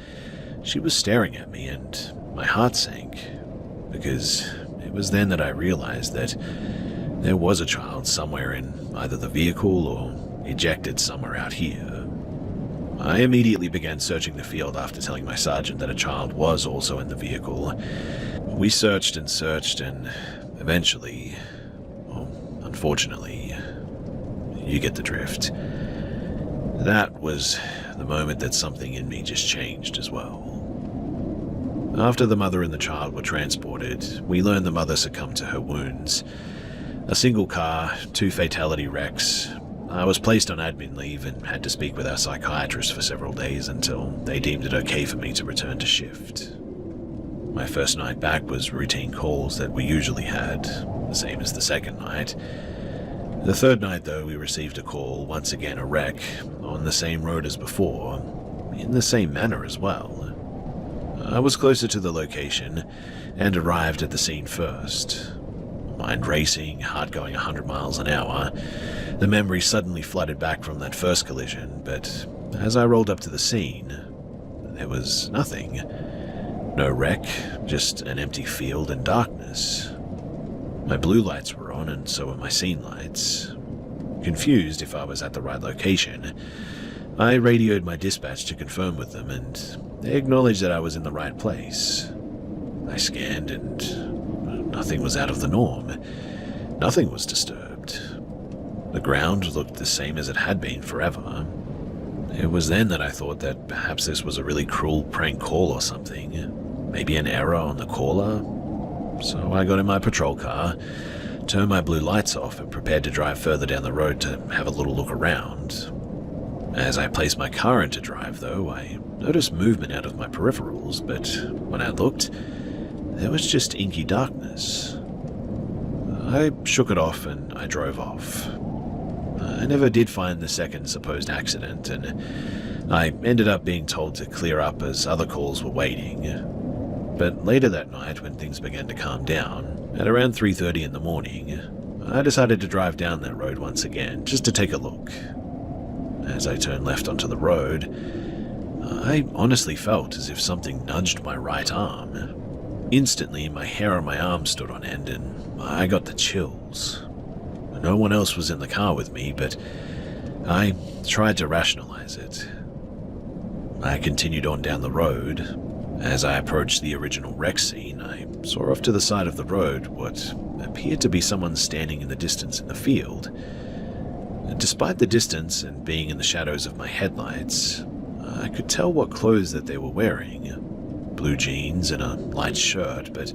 she was staring at me, and my heart sank, because it was then that I realized that there was a child somewhere in either the vehicle or ejected somewhere out here. I immediately began searching the field after telling my sergeant that a child was also in the vehicle. We searched, and eventually, well, unfortunately, you get the drift. That was the moment that something in me just changed as well. After the mother and the child were transported, we learned the mother succumbed to her wounds. A single car, 2 fatality wrecks. I was placed on admin leave and had to speak with our psychiatrist for several days until they deemed it okay for me to return to shift. My first night back was routine calls that we usually had, the same as the second night. The third night, though, we received a call, once again a wreck, on the same road as before, in the same manner as well. I was closer to the location and arrived at the scene first. Mind racing, heart going 100 miles an hour. The memory suddenly flooded back from that first collision, but as I rolled up to the scene, there was nothing. No wreck, just an empty field and darkness. My blue lights were on, and so were my scene lights. Confused if I was at the right location, I radioed my dispatch to confirm with them, and they acknowledged that I was in the right place. I scanned, and nothing was out of the norm. Nothing was disturbed. The ground looked the same as it had been forever. It was then that I thought that perhaps this was a really cruel prank call or something. Maybe an error on the caller. So I got in my patrol car, turned my blue lights off, and prepared to drive further down the road to have a little look around. As I placed my car into drive, though, I noticed movement out of my peripherals, but when I looked, there was just inky darkness. I shook it off and I drove off. I never did find the second supposed accident, and I ended up being told to clear up as other calls were waiting. But later that night, when things began to calm down, at around 3:30 in the morning, I decided to drive down that road once again, just to take a look. As I turned left onto the road, I honestly felt as if something nudged my right arm. Instantly, my hair on my arm stood on end, and I got the chills. No one else was in the car with me, but I tried to rationalize it. I continued on down the road. As I approached the original wreck scene, I saw off to the side of the road what appeared to be someone standing in the distance in the field. Despite the distance and being in the shadows of my headlights, I could tell what clothes that they were wearing. Blue jeans and a light shirt, but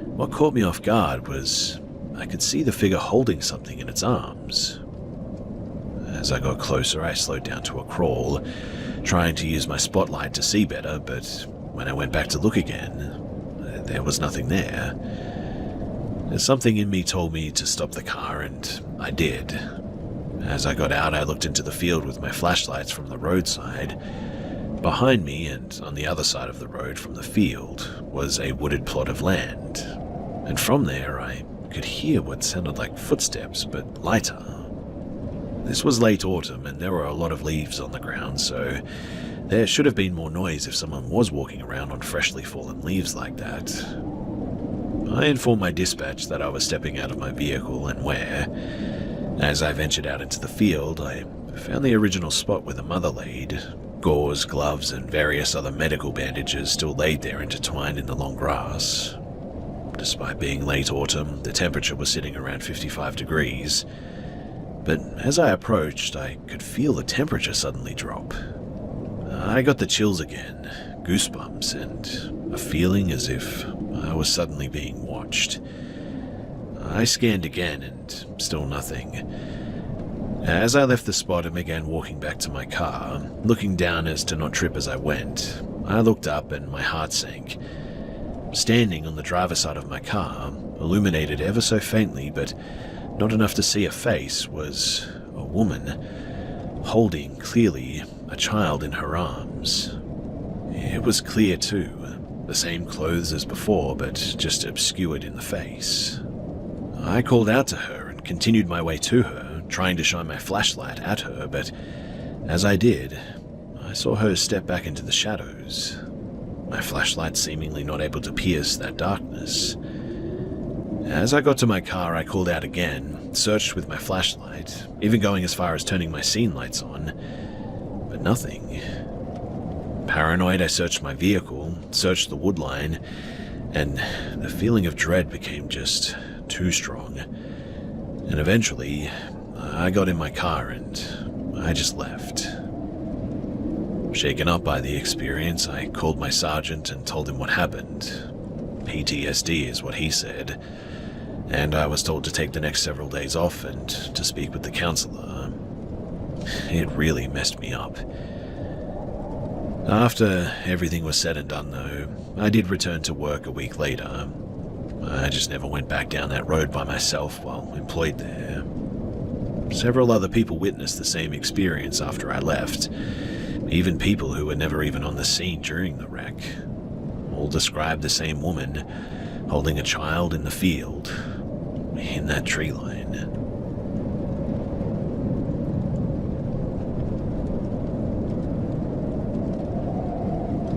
what caught me off guard was I could see the figure holding something in its arms. As I got closer, I slowed down to a crawl, trying to use my spotlight to see better, but when I went back to look again, there was nothing there. Something in me told me to stop the car, and I did. As I got out, I looked into the field with my flashlights from the roadside. Behind me, and on the other side of the road from the field, was a wooded plot of land, and from there I could hear what sounded like footsteps, but lighter. This was late autumn, and there were a lot of leaves on the ground, so there should have been more noise if someone was walking around on freshly fallen leaves like that. I informed my dispatch that I was stepping out of my vehicle and where. As I ventured out into the field, I found the original spot where the mother laid. Gauze, gloves, and various other medical bandages still laid there intertwined in the long grass. Despite being late autumn, the temperature was sitting around 55 degrees. But as I approached, I could feel the temperature suddenly drop. I got the chills again, goosebumps, and a feeling as if I was suddenly being watched. I scanned again and still nothing. As I left the spot and began walking back to my car, looking down as to not trip as I went, I looked up and my heart sank. Standing on the driver's side of my car, illuminated ever so faintly but not enough to see a face, was a woman, holding, clearly, a child in her arms. It was clear too, the same clothes as before but just obscured in the face. I called out to her and continued my way to her, trying to shine my flashlight at her, but as I did, I saw her step back into the shadows, my flashlight seemingly not able to pierce that darkness. As I got to my car, I called out again, searched with my flashlight, even going as far as turning my scene lights on, but nothing. Paranoid, I searched my vehicle, searched the wood line, and the feeling of dread became just too strong. And eventually, I got in my car and I just left. Shaken up by the experience, I called my sergeant and told him what happened. PTSD is what he said, and I was told to take the next several days off and to speak with the counselor. It really messed me up. After everything was said and done, though, I did return to work a week later. I just never went back down that road by myself while employed there. Several other people witnessed the same experience after I left, even people who were never even on the scene during the wreck. All described the same woman holding a child in the field, in that tree line.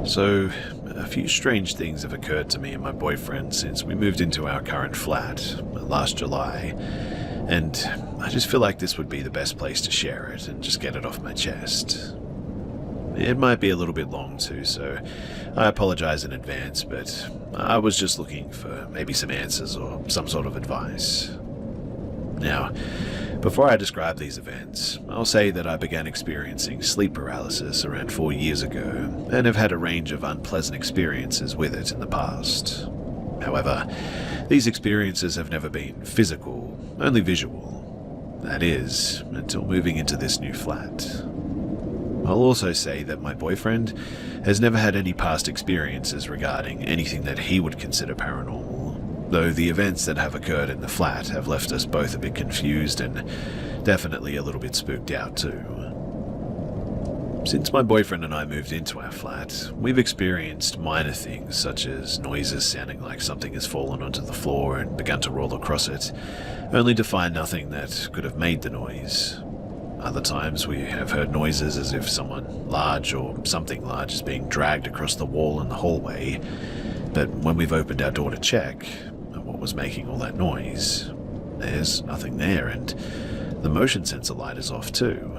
So, a few strange things have occurred to me and my boyfriend since we moved into our current flat last July, and I just feel like this would be the best place to share it and just get it off my chest. It might be a little bit long too, so I apologize in advance, but I was just looking for maybe some answers or some sort of advice. Now, before I describe these events, I'll say that I began experiencing sleep paralysis around 4 years ago and have had a range of unpleasant experiences with it in the past. However, these experiences have never been physical, only visual. That is, until moving into this new flat. I'll also say that my boyfriend has never had any past experiences regarding anything that he would consider paranormal, though the events that have occurred in the flat have left us both a bit confused and definitely a little bit spooked out too. Since my boyfriend and I moved into our flat, we've experienced minor things such as noises sounding like something has fallen onto the floor and begun to roll across it, only to find nothing that could have made the noise. Other times we have heard noises as if someone large or something large is being dragged across the wall in the hallway, but when we've opened our door to check what was making all that noise, there's nothing there, and the motion sensor light is off too.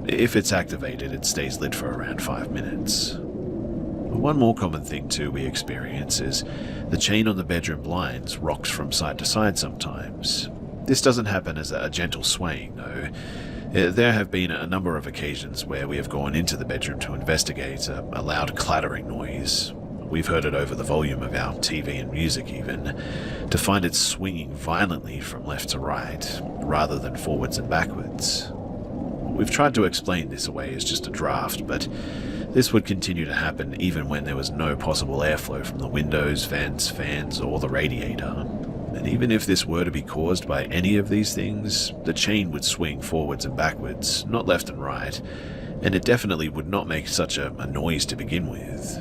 If it's activated, it stays lit for around 5 minutes. One more common thing too we experience is the chain on the bedroom blinds rocks from side to side sometimes. This doesn't happen as a gentle swaying though. There have been a number of occasions where we have gone into the bedroom to investigate a loud clattering noise. We've heard it over the volume of our TV and music even, to find it swinging violently from left to right, rather than forwards and backwards. We've tried to explain this away as just a draft, but this would continue to happen even when there was no possible airflow from the windows, vents, fans, or the radiator. And even if this were to be caused by any of these things, the chain would swing forwards and backwards, not left and right, and it definitely would not make such a noise to begin with.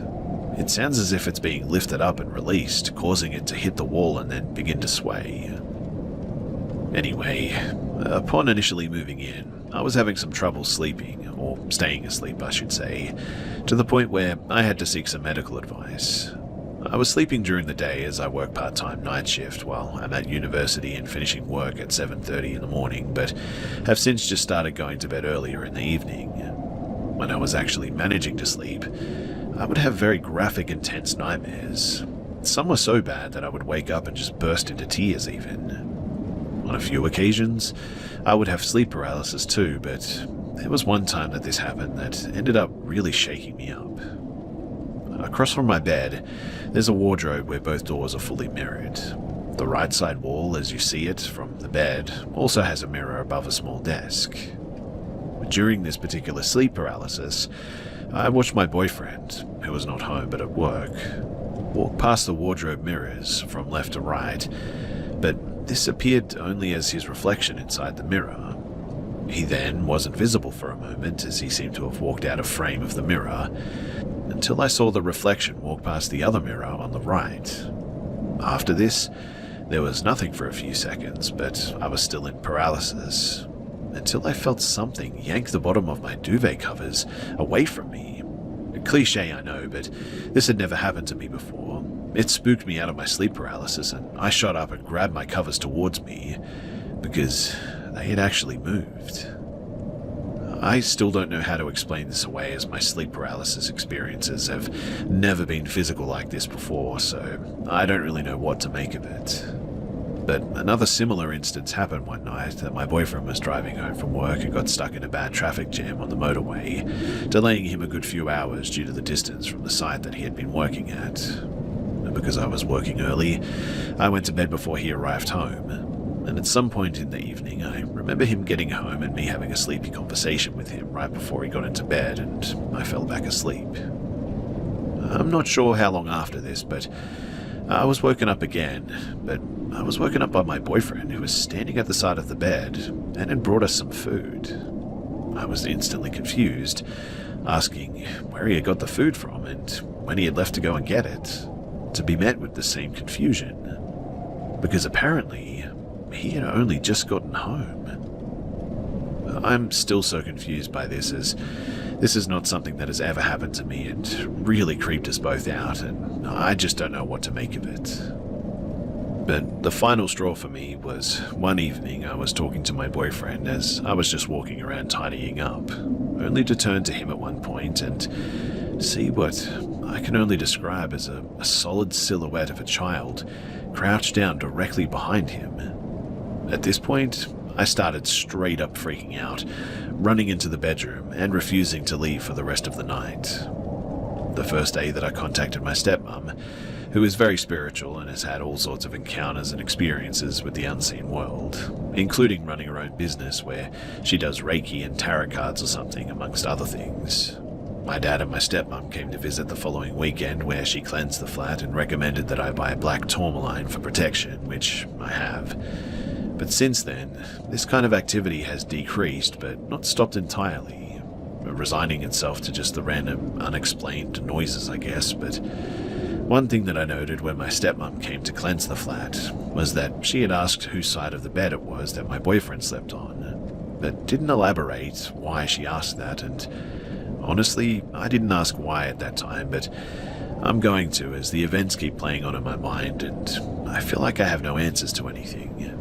It sounds as if it's being lifted up and released, causing it to hit the wall and then begin to sway. Anyway, upon initially moving in, I was having some trouble sleeping, or staying asleep I should say, to the point where I had to seek some medical advice. I was sleeping during the day as I work part-time night shift while I'm at university and finishing work at 7:30 in the morning, but have since just started going to bed earlier in the evening. When I was actually managing to sleep, I would have very graphic, intense nightmares. Some were so bad that I would wake up and just burst into tears even. On a few occasions, I would have sleep paralysis too, but there was one time that this happened that ended up really shaking me up. Across from my bed, there's a wardrobe where both doors are fully mirrored. The right side wall, as you see it from the bed, also has a mirror above a small desk. During this particular sleep paralysis, I watched my boyfriend, who was not home but at work, walk past the wardrobe mirrors from left to right, but this appeared only as his reflection inside the mirror. He then wasn't visible for a moment, as he seemed to have walked out of frame of the mirror, until I saw the reflection walk past the other mirror on the right. After this, there was nothing for a few seconds, but I was still in paralysis, until I felt something yank the bottom of my duvet covers away from me. A cliche, I know, but this had never happened to me before. It spooked me out of my sleep paralysis, and I shot up and grabbed my covers towards me, because they had actually moved. I still don't know how to explain this away, as my sleep paralysis experiences have never been physical like this before, so I don't really know what to make of it. But another similar instance happened one night that my boyfriend was driving home from work and got stuck in a bad traffic jam on the motorway, delaying him a good few hours due to the distance from the site that he had been working at. And because I was working early, I went to bed before he arrived home. And at some point in the evening, I remember him getting home and me having a sleepy conversation with him right before he got into bed, and I fell back asleep. I'm not sure how long after this, but I was woken up again, but I was woken up by my boyfriend, who was standing at the side of the bed and had brought us some food. I was instantly confused, asking where he had got the food from and when he had left to go and get it, to be met with the same confusion, because apparently he had only just gotten home. I'm still so confused by this, as this is not something that has ever happened to me and really creeped us both out, and I just don't know what to make of it. But the final straw for me was one evening I was talking to my boyfriend as I was just walking around tidying up, only to turn to him at one point and see what I can only describe as a solid silhouette of a child crouched down directly behind him. At this point, I started straight up freaking out, running into the bedroom and refusing to leave for the rest of the night. The first day that I contacted my stepmom, who is very spiritual and has had all sorts of encounters and experiences with the unseen world, including running her own business where she does Reiki and tarot cards or something, amongst other things. My dad and my stepmom came to visit the following weekend, where she cleansed the flat and recommended that I buy black tourmaline for protection, which I have. But since then, this kind of activity has decreased, but not stopped entirely, resigning itself to just the random, unexplained noises, I guess. But one thing that I noted when my stepmom came to cleanse the flat was that she had asked whose side of the bed it was that my boyfriend slept on, but didn't elaborate why she asked that, and honestly, I didn't ask why at that time, but I'm going to, as the events keep playing on in my mind, and I feel like I have no answers to anything.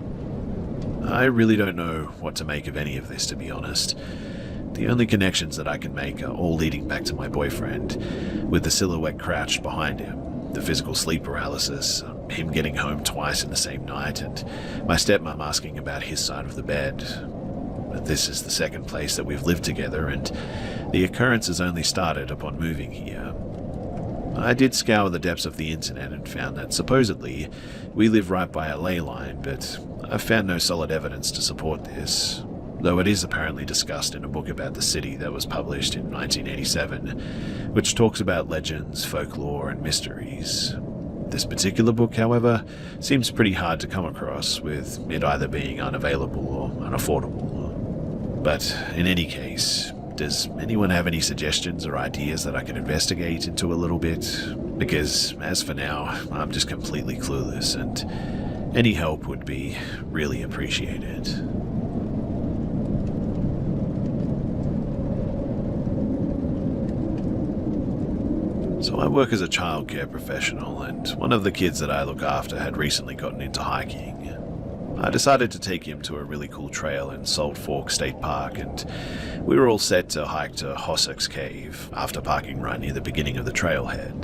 I really don't know what to make of any of this, to be honest. The only connections that I can make are all leading back to my boyfriend, with the silhouette crouched behind him, the physical sleep paralysis, him getting home twice in the same night, and my stepmom asking about his side of the bed. But this is the second place that we've lived together, and the occurrences only started upon moving here. I did scour the depths of the internet and found that supposedly we live right by a ley line, but I've found no solid evidence to support this, though it is apparently discussed in a book about the city that was published in 1987, which talks about legends, folklore, and mysteries. This particular book, however, seems pretty hard to come across, with it either being unavailable or unaffordable. But in any case, does anyone have any suggestions or ideas that I can investigate into a little bit? Because, as for now, I'm just completely clueless, and any help would be really appreciated. So I work as a childcare professional, and one of the kids that I look after had recently gotten into hiking. I decided to take him to a really cool trail in Salt Fork State Park, and we were all set to hike to Hossack's Cave after parking right near the beginning of the trailhead.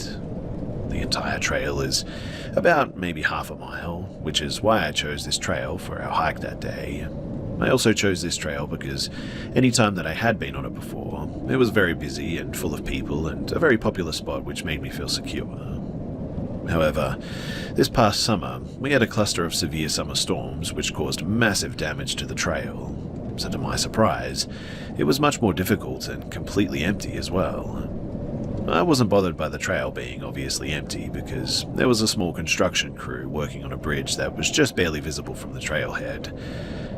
The entire trail is about maybe half a mile, which is why I chose this trail for our hike that day. I also chose this trail because any time that I had been on it before, it was very busy and full of people, and a very popular spot which made me feel secure. However, this past summer, we had a cluster of severe summer storms which caused massive damage to the trail. So to my surprise, it was much more difficult and completely empty as well. I wasn't bothered by the trail being obviously empty because there was a small construction crew working on a bridge that was just barely visible from the trailhead.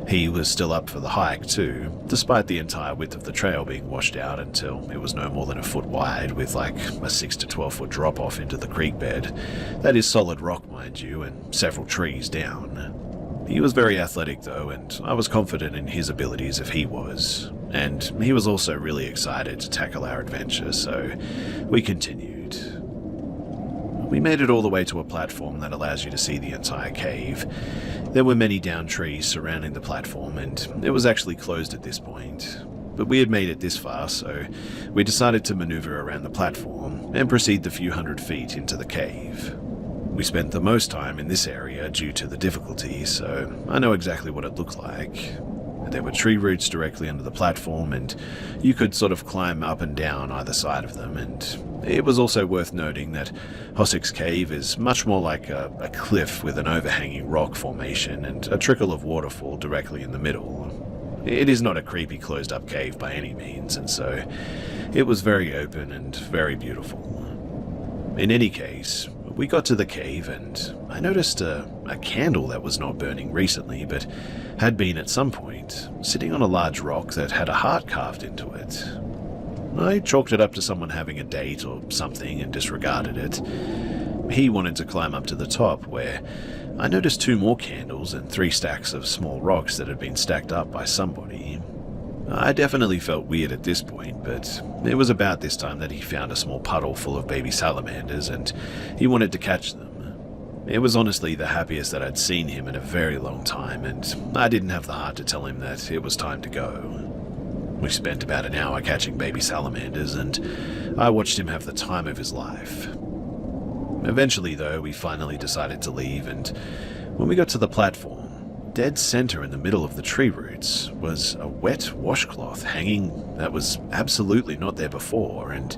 He was still up for the hike too, despite the entire width of the trail being washed out until it was no more than a foot wide with like a 6 to 12 foot drop off into the creek bed. That is solid rock, mind you, and several trees down. He was very athletic though, and I was confident in his abilities if he was. And he was also really excited to tackle our adventure, so we continued. We made it all the way to a platform that allows you to see the entire cave. There were many downed trees surrounding the platform, and it was actually closed at this point. But we had made it this far, so we decided to maneuver around the platform and proceed the few hundred feet into the cave. We spent the most time in this area due to the difficulty, so I know exactly what it looked like. There were tree roots directly under the platform, and you could sort of climb up and down either side of them, and it was also worth noting that Hossack's Cave is much more like a cliff with an overhanging rock formation and a trickle of waterfall directly in the middle. It is not a creepy closed-up cave by any means, and so it was very open and very beautiful. In any case, we got to the cave and I noticed a candle that was not burning recently but had been at some point, sitting on a large rock that had a heart carved into it. I chalked it up to someone having a date or something and disregarded it. He wanted to climb up to the top where I noticed 2 more candles and 3 stacks of small rocks that had been stacked up by somebody. I definitely felt weird at this point, but it was about this time that he found a small puddle full of baby salamanders and he wanted to catch them. It was honestly the happiest that I'd seen him in a very long time, and I didn't have the heart to tell him that it was time to go. We spent about an hour catching baby salamanders, and I watched him have the time of his life. Eventually, though, we finally decided to leave, and when we got to the platform, dead center in the middle of the tree roots was a wet washcloth hanging that was absolutely not there before, and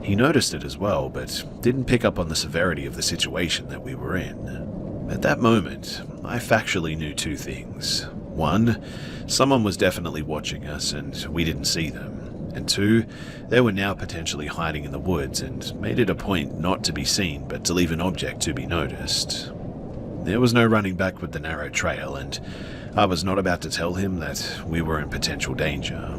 he noticed it as well, but didn't pick up on the severity of the situation that we were in. At that moment, I factually knew 2 things. 1, someone was definitely watching us and we didn't see them. And 2, they were now potentially hiding in the woods and made it a point not to be seen but to leave an object to be noticed. There was no running back with the narrow trail, and I was not about to tell him that we were in potential danger.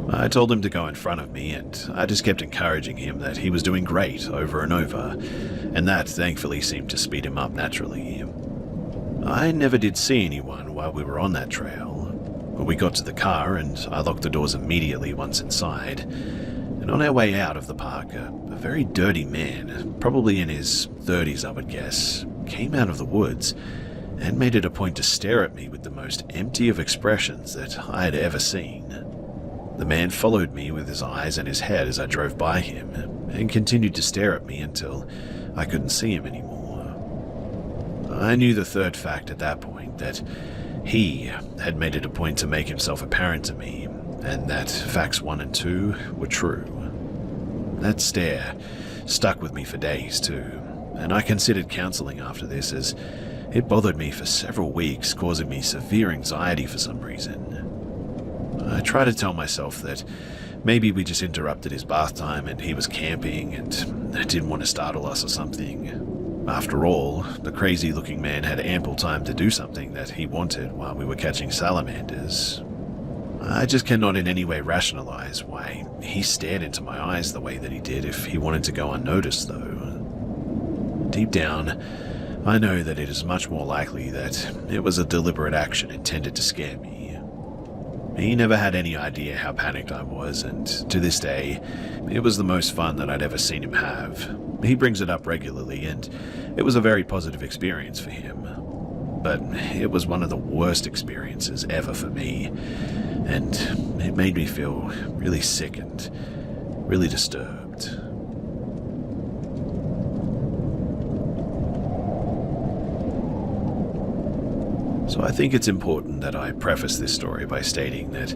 I told him to go in front of me, and I just kept encouraging him that he was doing great over and over, and that thankfully seemed to speed him up naturally. I never did see anyone while we were on that trail. We got to the car, and I locked the doors immediately once inside, and on our way out of the park, a very dirty man, probably in his 30s I would guess, came out of the woods and made it a point to stare at me with the most empty of expressions that I had ever seen. The man followed me with his eyes and his head as I drove by him and continued to stare at me until I couldn't see him anymore. I knew the third fact at that point, that he had made it a point to make himself apparent to me, and that facts 1 and 2 were true. That stare stuck with me for days too, and I considered counseling after this as it bothered me for several weeks, causing me severe anxiety for some reason. I tried to tell myself that maybe we just interrupted his bath time and he was camping and didn't want to startle us or something. After all, the crazy-looking man had ample time to do something that he wanted while we were catching salamanders. I just cannot in any way rationalize why he stared into my eyes the way that he did if he wanted to go unnoticed, though. Deep down, I know that it is much more likely that it was a deliberate action intended to scare me. He never had any idea how panicked I was, and to this day, it was the most fun that I'd ever seen him have. He brings it up regularly, and it was a very positive experience for him. But it was one of the worst experiences ever for me, and it made me feel really sick and really disturbed. So I think it's important that I preface this story by stating that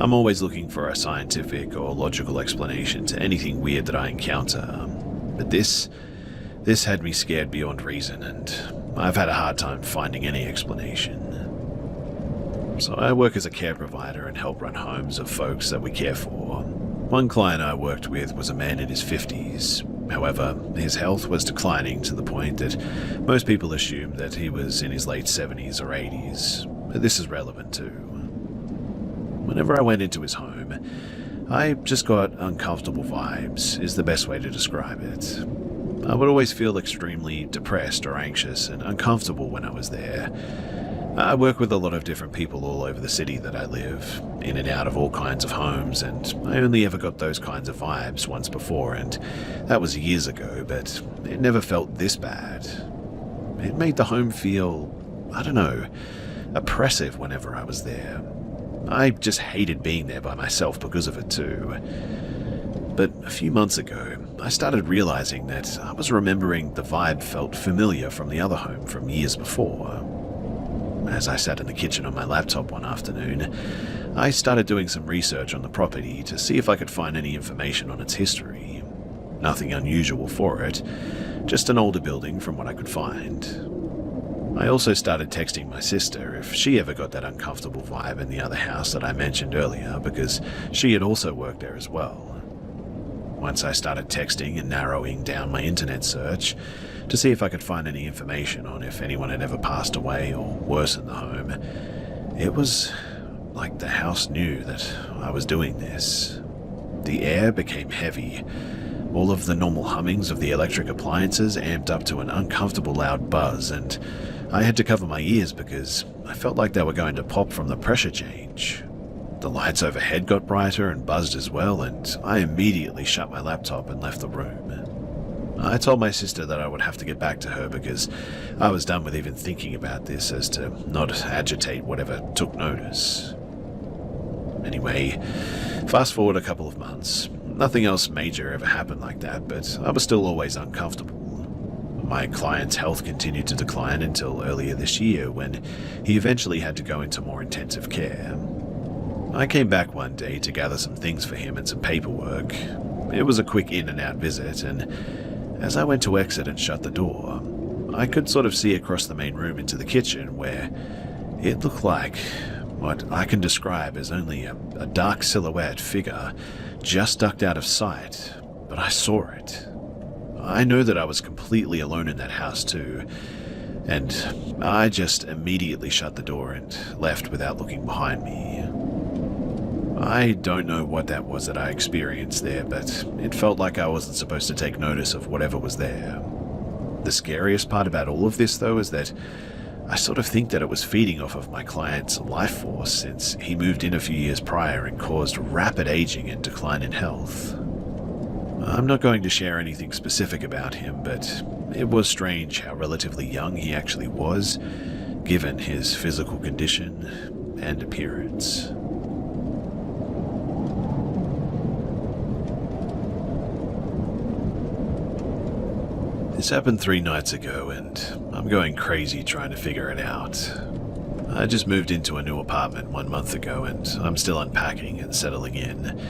I'm always looking for a scientific or logical explanation to anything weird that I encounter, but this This had me scared beyond reason, and I've had a hard time finding any explanation. So I work as a care provider and help run homes of folks that we care for. One client I worked with was a man in his 50s. However, his health was declining to the point that most people assumed that he was in his late 70s or 80s. This is relevant too. Whenever I went into his home, I just got uncomfortable vibes, is the best way to describe it. I would always feel extremely depressed or anxious and uncomfortable when I was there. I work with a lot of different people all over the city that I live, in and out of all kinds of homes, and I only ever got those kinds of vibes once before, and that was years ago, but it never felt this bad. It made the home feel, I don't know, oppressive whenever I was there. I just hated being there by myself because of it too. But a few months ago, I started realizing that I was remembering the vibe felt familiar from the other home from years before. As I sat in the kitchen on my laptop one afternoon, I started doing some research on the property to see if I could find any information on its history. Nothing unusual for it, just an older building from what I could find. I also started texting my sister if she ever got that uncomfortable vibe in the other house that I mentioned earlier, because she had also worked there as well. Once I started texting and narrowing down my internet search to see if I could find any information on if anyone had ever passed away or worse in the home, it was like the house knew that I was doing this. The air became heavy. All of the normal hummings of the electric appliances amped up to an uncomfortable loud buzz, and I had to cover my ears because I felt like they were going to pop from the pressure change. The lights overhead got brighter and buzzed as well, and I immediately shut my laptop and left the room. I told my sister that I would have to get back to her because I was done with even thinking about this, as to not agitate whatever took notice. Anyway, fast forward a couple of months. Nothing else major ever happened like that, but I was still always uncomfortable. My client's health continued to decline until earlier this year, when he eventually had to go into more intensive care. I came back one day to gather some things for him and some paperwork. It was a quick in and out visit, and as I went to exit and shut the door, I could sort of see across the main room into the kitchen, where it looked like what I can describe as only a dark silhouette figure just ducked out of sight, but I saw it. I know that I was completely alone in that house too, and I just immediately shut the door and left without looking behind me. I don't know what that was that I experienced there, but it felt like I wasn't supposed to take notice of whatever was there. The scariest part about all of this, though, is that I sort of think that it was feeding off of my client's life force, since he moved in a few years prior and caused rapid aging and decline in health. I'm not going to share anything specific about him, but it was strange how relatively young he actually was, given his physical condition and appearance. This happened 3 nights ago, and I'm going crazy trying to figure it out. I just moved into a new apartment 1 month ago, and I'm still unpacking and settling in.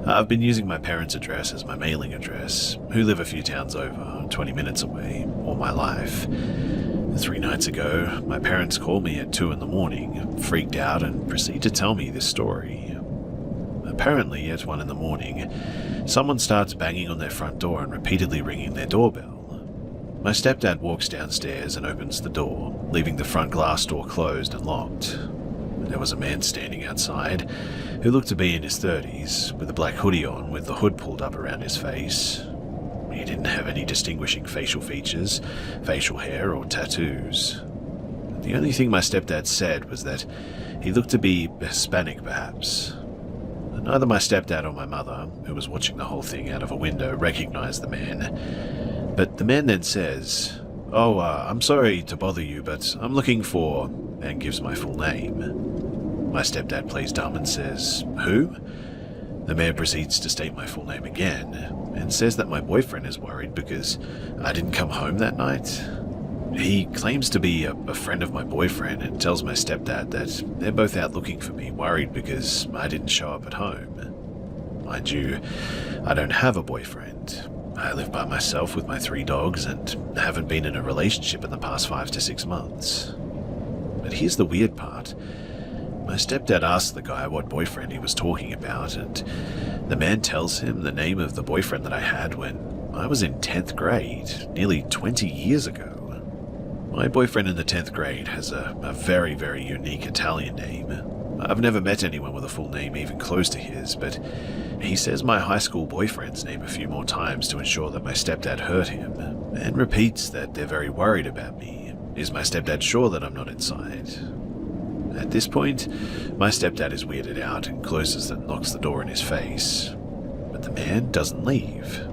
I've been using my parents' address as my mailing address, who live a few towns over, 20 minutes away, all my life. 3 nights ago, my parents called me at 2 in the morning, freaked out, and proceed to tell me this story. Apparently, at 1 in the morning, someone starts banging on their front door and repeatedly ringing their doorbell. My stepdad walks downstairs and opens the door, leaving the front glass door closed and locked. There was a man standing outside, who looked to be in his 30s, with a black hoodie on with the hood pulled up around his face. He didn't have any distinguishing facial features, facial hair, or tattoos. The only thing my stepdad said was that he looked to be Hispanic, perhaps. Neither my stepdad or my mother, who was watching the whole thing out of a window, recognized the man. But the man then says, "Oh, I'm sorry to bother you, but I'm looking for," and gives my full name. My stepdad plays dumb and says, "Who?" The man proceeds to state my full name again, and says that my boyfriend is worried because I didn't come home that night. He claims to be a friend of my boyfriend and tells my stepdad that they're both out looking for me, worried because I didn't show up at home. Mind you, I don't have a boyfriend. I live by myself with my 3 dogs and haven't been in a relationship in the past 5 to 6 months. But here's the weird part. My stepdad asks the guy what boyfriend he was talking about, and the man tells him the name of the boyfriend that I had when I was in 10th grade, nearly 20 years ago. My boyfriend in the 10th grade has a very, very unique Italian name. I've never met anyone with a full name even close to his, but he says my high school boyfriend's name a few more times to ensure that my stepdad heard him, and repeats that they're very worried about me. Is my stepdad sure that I'm not inside? At this point, my stepdad is weirded out and closes and locks the door in his face. But the man doesn't leave.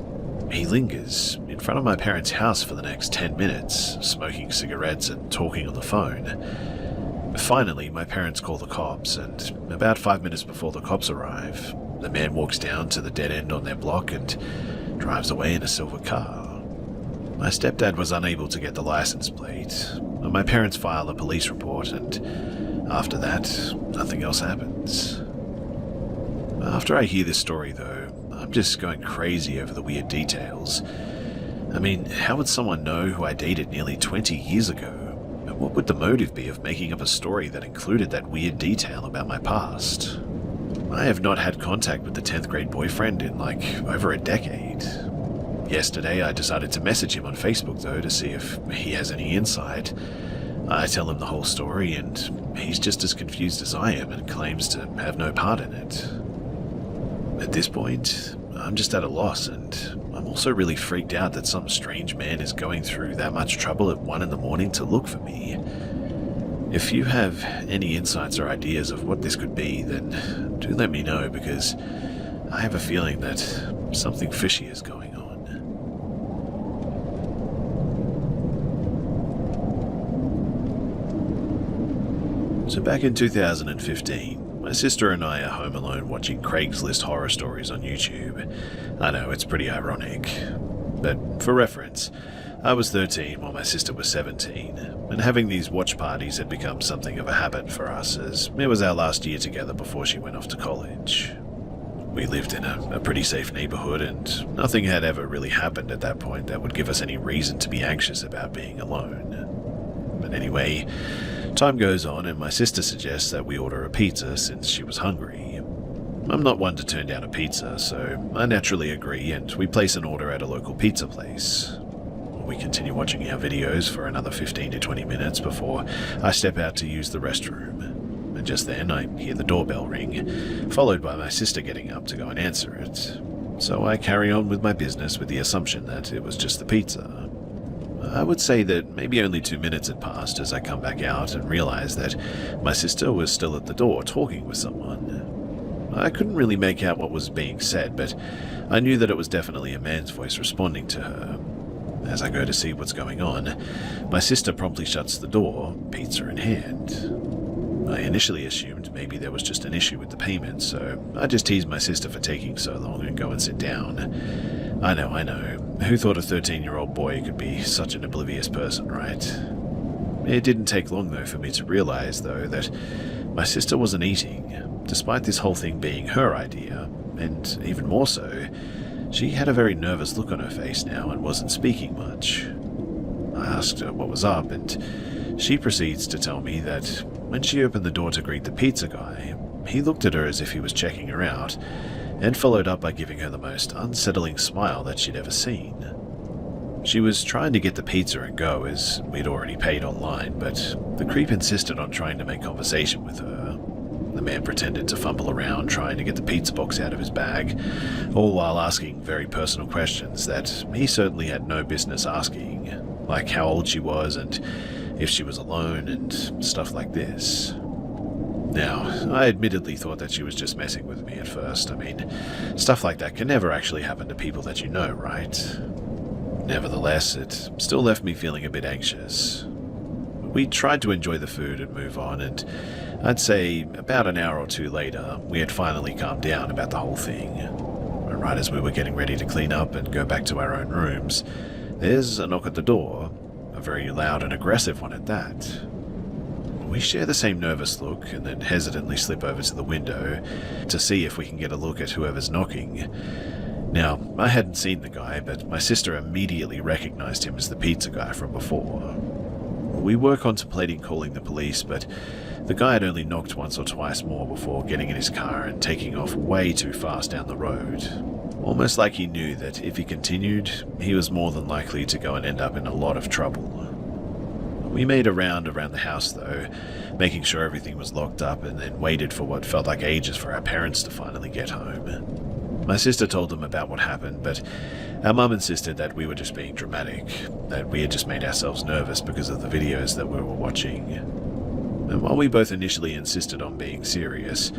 He lingers in front of my parents' house for the next 10 minutes, smoking cigarettes and talking on the phone. Finally, my parents call the cops, and about 5 minutes before the cops arrive, the man walks down to the dead end on their block and drives away in a silver car. My stepdad was unable to get the license plate. My parents file a police report, and after that, nothing else happens. After I hear this story, though, I'm just going crazy over the weird details. I mean, how would someone know who I dated nearly 20 years ago? And what would the motive be of making up a story that included that weird detail about my past? I have not had contact with the 10th grade boyfriend in over a decade. Yesterday, I decided to message him on Facebook, though, to see if he has any insight. I tell him the whole story, and he's just as confused as I am and claims to have no part in it. At this point, I'm just at a loss, and I'm also really freaked out that some strange man is going through that much trouble at 1 in the morning to look for me. If you have any insights or ideas of what this could be, then do let me know, because I have a feeling that something fishy is going on. So back in 2015, my sister and I are home alone watching Craigslist horror stories on YouTube. I know, it's pretty ironic. But for reference, I was 13 while my sister was 17, and having these watch parties had become something of a habit for us, as it was our last year together before she went off to college. We lived in a pretty safe neighborhood, and nothing had ever really happened at that point that would give us any reason to be anxious about being alone. But anyway, time goes on, and my sister suggests that we order a pizza since she was hungry. I'm not one to turn down a pizza, so I naturally agree, and we place an order at a local pizza place. We continue watching our videos for another 15 to 20 minutes before I step out to use the restroom. And just then, I hear the doorbell ring, followed by my sister getting up to go and answer it. So I carry on with my business with the assumption that it was just the pizza. I would say that maybe only 2 minutes had passed as I come back out and realize that my sister was still at the door talking with someone. I couldn't really make out what was being said, but I knew that it was definitely a man's voice responding to her. As I go to see what's going on, my sister promptly shuts the door, pizza in hand. I initially assumed maybe there was just an issue with the payment, so I just teased my sister for taking so long and go and sit down. I know. Who thought a 13-year-old boy could be such an oblivious person, right? It didn't take long, though, for me to realize, though, that my sister wasn't eating, despite this whole thing being her idea, and even more so, she had a very nervous look on her face now and wasn't speaking much. I asked her what was up, and she proceeds to tell me that when she opened the door to greet the pizza guy, he looked at her as if he was checking her out, and followed up by giving her the most unsettling smile that she'd ever seen. She was trying to get the pizza and go as we'd already paid online, but the creep insisted on trying to make conversation with her. The man pretended to fumble around trying to get the pizza box out of his bag, all while asking very personal questions that he certainly had no business asking, like how old she was and if she was alone and stuff like this. Now, I admittedly thought that she was just messing with me at first. I mean, stuff like that can never actually happen to people that you know, right? Nevertheless, it still left me feeling a bit anxious. We tried to enjoy the food and move on, and I'd say about an hour or two later, we had finally calmed down about the whole thing. Right as we were getting ready to clean up and go back to our own rooms, there's a knock at the door, a very loud and aggressive one at that. We share the same nervous look and then hesitantly slip over to the window to see if we can get a look at whoever's knocking. Now, I hadn't seen the guy, but my sister immediately recognized him as the pizza guy from before. We were contemplating calling the police, but the guy had only knocked once or twice more before getting in his car and taking off way too fast down the road. Almost like he knew that if he continued, he was more than likely to go and end up in a lot of trouble. We made a round around the house though, making sure everything was locked up, and then waited for what felt like ages for our parents to finally get home. My sister told them about what happened, but our mum insisted that we were just being dramatic, that we had just made ourselves nervous because of the videos that we were watching. And while we both initially insisted on being serious,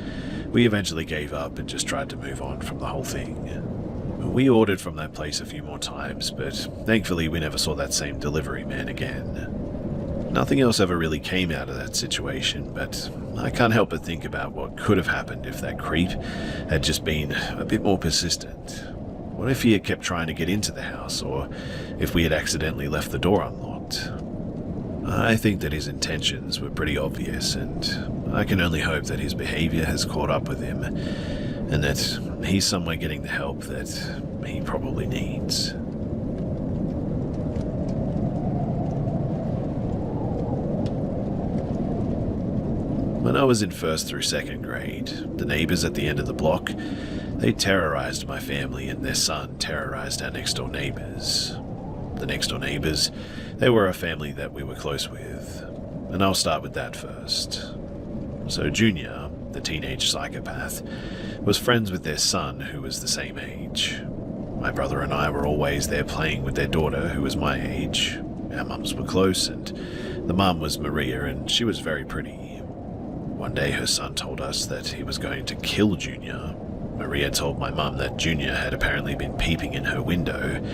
we eventually gave up and just tried to move on from the whole thing. We ordered from that place a few more times, but thankfully we never saw that same delivery man again. Nothing else ever really came out of that situation, but I can't help but think about what could have happened if that creep had just been a bit more persistent. What if he had kept trying to get into the house, or if we had accidentally left the door unlocked? I think that his intentions were pretty obvious, and I can only hope that his behavior has caught up with him, and that he's somewhere getting the help that he probably needs. When I was in 1st through 2nd grade, the neighbors at the end of the block, they terrorized my family, and their son terrorized our next-door neighbors. The next-door neighbors, they were a family that we were close with, and I'll start with that first. So Junior, the teenage psychopath, was friends with their son, who was the same age. My brother and I were always there playing with their daughter, who was my age. Our mums were close, and the mum was Maria, and she was very pretty. One day her son told us that he was going to kill Junior. Maria told my mum that Junior had apparently been peeping in her window,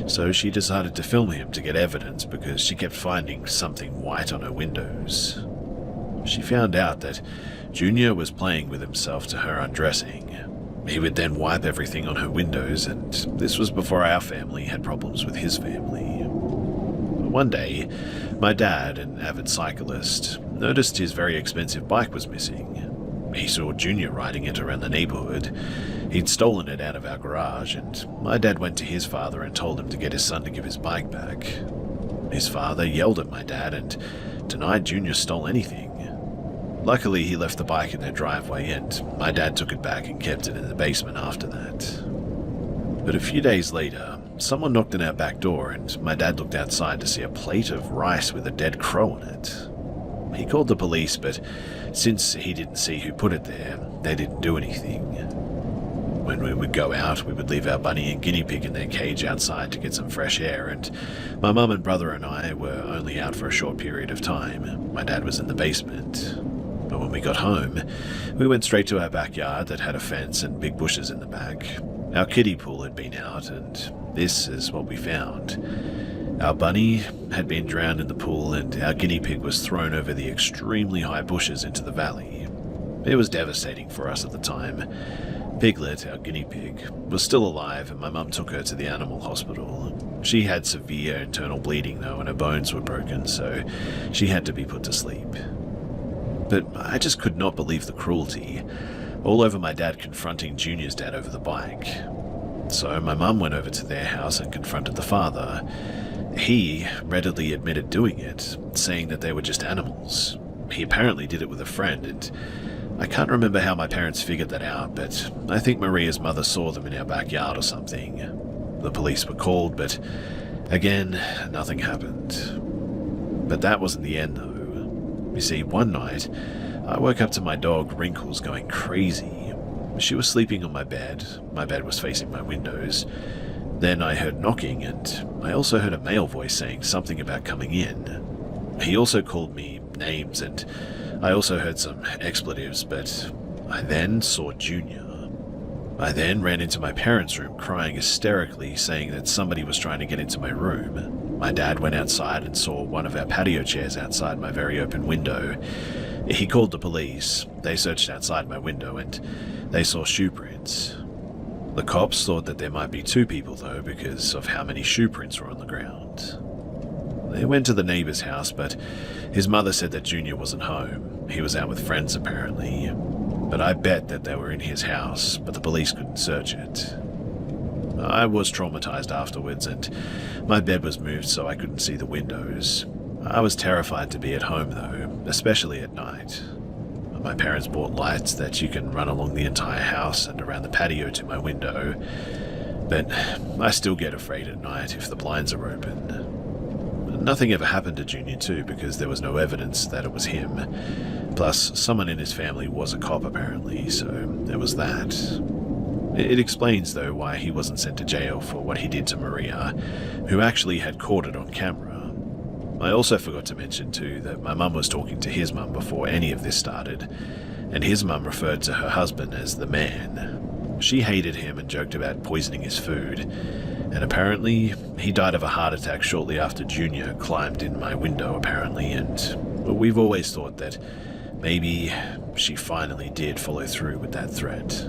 so she decided to film him to get evidence because she kept finding something white on her windows. She found out that Junior was playing with himself to her undressing. He would then wipe everything on her windows, and this was before our family had problems with his family. One day, my dad, an avid cyclist, noticed his very expensive bike was missing. He saw Junior riding it around the neighborhood. He'd stolen it out of our garage, and my dad went to his father and told him to get his son to give his bike back. His father yelled at my dad and denied Junior stole anything. Luckily, he left the bike in their driveway, and my dad took it back and kept it in the basement after that. But a few days later, someone knocked on our back door, and my dad looked outside to see a plate of rice with a dead crow on it. He called the police, but since he didn't see who put it there, they didn't do anything. When we would go out, we would leave our bunny and guinea pig in their cage outside to get some fresh air, and my mum and brother and I were only out for a short period of time. My dad was in the basement. But when we got home, we went straight to our backyard that had a fence and big bushes in the back. Our kiddie pool had been out, and this is what we found. Our bunny had been drowned in the pool, and our guinea pig was thrown over the extremely high bushes into the valley. It was devastating for us at the time. Piglet, our guinea pig, was still alive, and my mum took her to the animal hospital. She had severe internal bleeding though, and her bones were broken, so she had to be put to sleep. But I just could not believe the cruelty, all over my dad confronting Junior's dad over the bike. So my mum went over to their house and confronted the father. He readily admitted doing it, saying that they were just animals. He apparently did it with a friend, and I can't remember how my parents figured that out, but I think Maria's mother saw them in our backyard or something. The police were called, but again, nothing happened. But that wasn't the end though. You see, one night, I woke up to my dog Wrinkles going crazy. She was sleeping on my bed. My bed was facing my windows. Then I heard knocking, and I also heard a male voice saying something about coming in. He also called me names, and I also heard some expletives, but I then saw Junior. I then ran into my parents' room crying hysterically, saying that somebody was trying to get into my room. My dad went outside and saw one of our patio chairs outside my very open window. He called the police. They searched outside my window and they saw shoe prints. The cops thought that there might be two people though because of how many shoe prints were on the ground. They went to the neighbor's house, but his mother said that Junior wasn't home. He was out with friends apparently. But I bet that they were in his house, but the police couldn't search it. I was traumatized afterwards, and my bed was moved so I couldn't see the windows. I was terrified to be at home though, especially at night. My parents bought lights that you can run along the entire house and around the patio to my window, but I still get afraid at night if the blinds are open. Nothing ever happened to Junior too because there was no evidence that it was him. Plus, someone in his family was a cop apparently, so there was that. It explains though why he wasn't sent to jail for what he did to Maria, who actually had caught it on camera. I also forgot to mention too that my mum was talking to his mum before any of this started, and his mum referred to her husband as the man. She hated him and joked about poisoning his food, and apparently he died of a heart attack shortly after Junior climbed in my window apparently, and we've always thought that maybe she finally did follow through with that threat.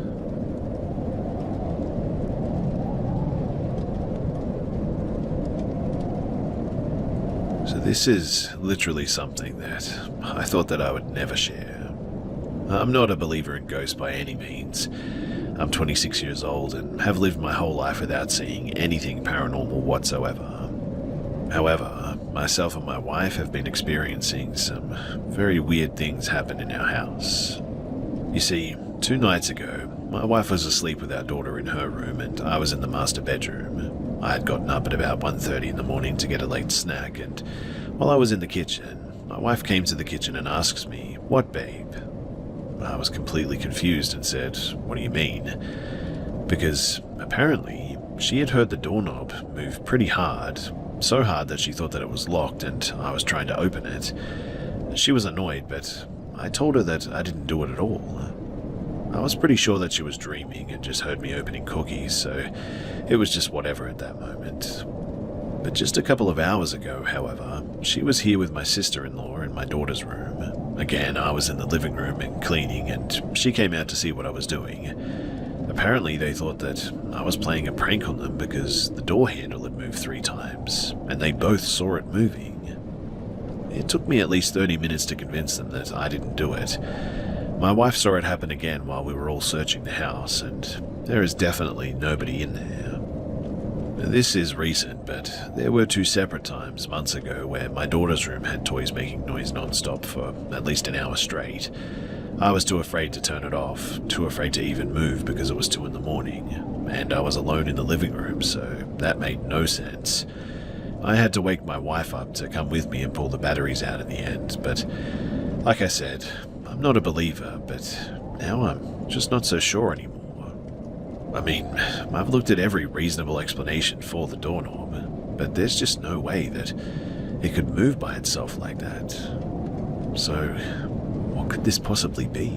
So this is literally something that I thought that I would never share. I'm not a believer in ghosts by any means. I'm 26 years old and have lived my whole life without seeing anything paranormal whatsoever. However, myself and my wife have been experiencing some very weird things happen in our house. You see, 2 nights ago, my wife was asleep with our daughter in her room and I was in the master bedroom. I had gotten up at about 1:30 in the morning to get a late snack, and while I was in the kitchen, my wife came to the kitchen and asks me, "What, babe?" I was completely confused and said, "What do you mean?" Because apparently she had heard the doorknob move pretty hard, so hard that she thought that it was locked and I was trying to open it. She was annoyed, but I told her that I didn't do it at all. I was pretty sure that she was dreaming and just heard me opening cookies, so it was just whatever at that moment. But just a couple of hours ago, however, she was here with my sister-in-law in my daughter's room. Again, I was in the living room and cleaning, and she came out to see what I was doing. Apparently, they thought that I was playing a prank on them because the door handle had moved 3 times, and they both saw it moving. It took me at least 30 minutes to convince them that I didn't do it. My wife saw it happen again while we were all searching the house, and there is definitely nobody in there. This is recent, but there were 2 separate times months ago where my daughter's room had toys making noise non-stop for at least an hour straight. I was too afraid to turn it off, too afraid to even move because it was 2 in the morning, and I was alone in the living room, so that made no sense. I had to wake my wife up to come with me and pull the batteries out in the end, but like I said, I'm not a believer, but now I'm just not so sure anymore. I mean, I've looked at every reasonable explanation for the doorknob, but there's just no way that it could move by itself like that. So, what could this possibly be?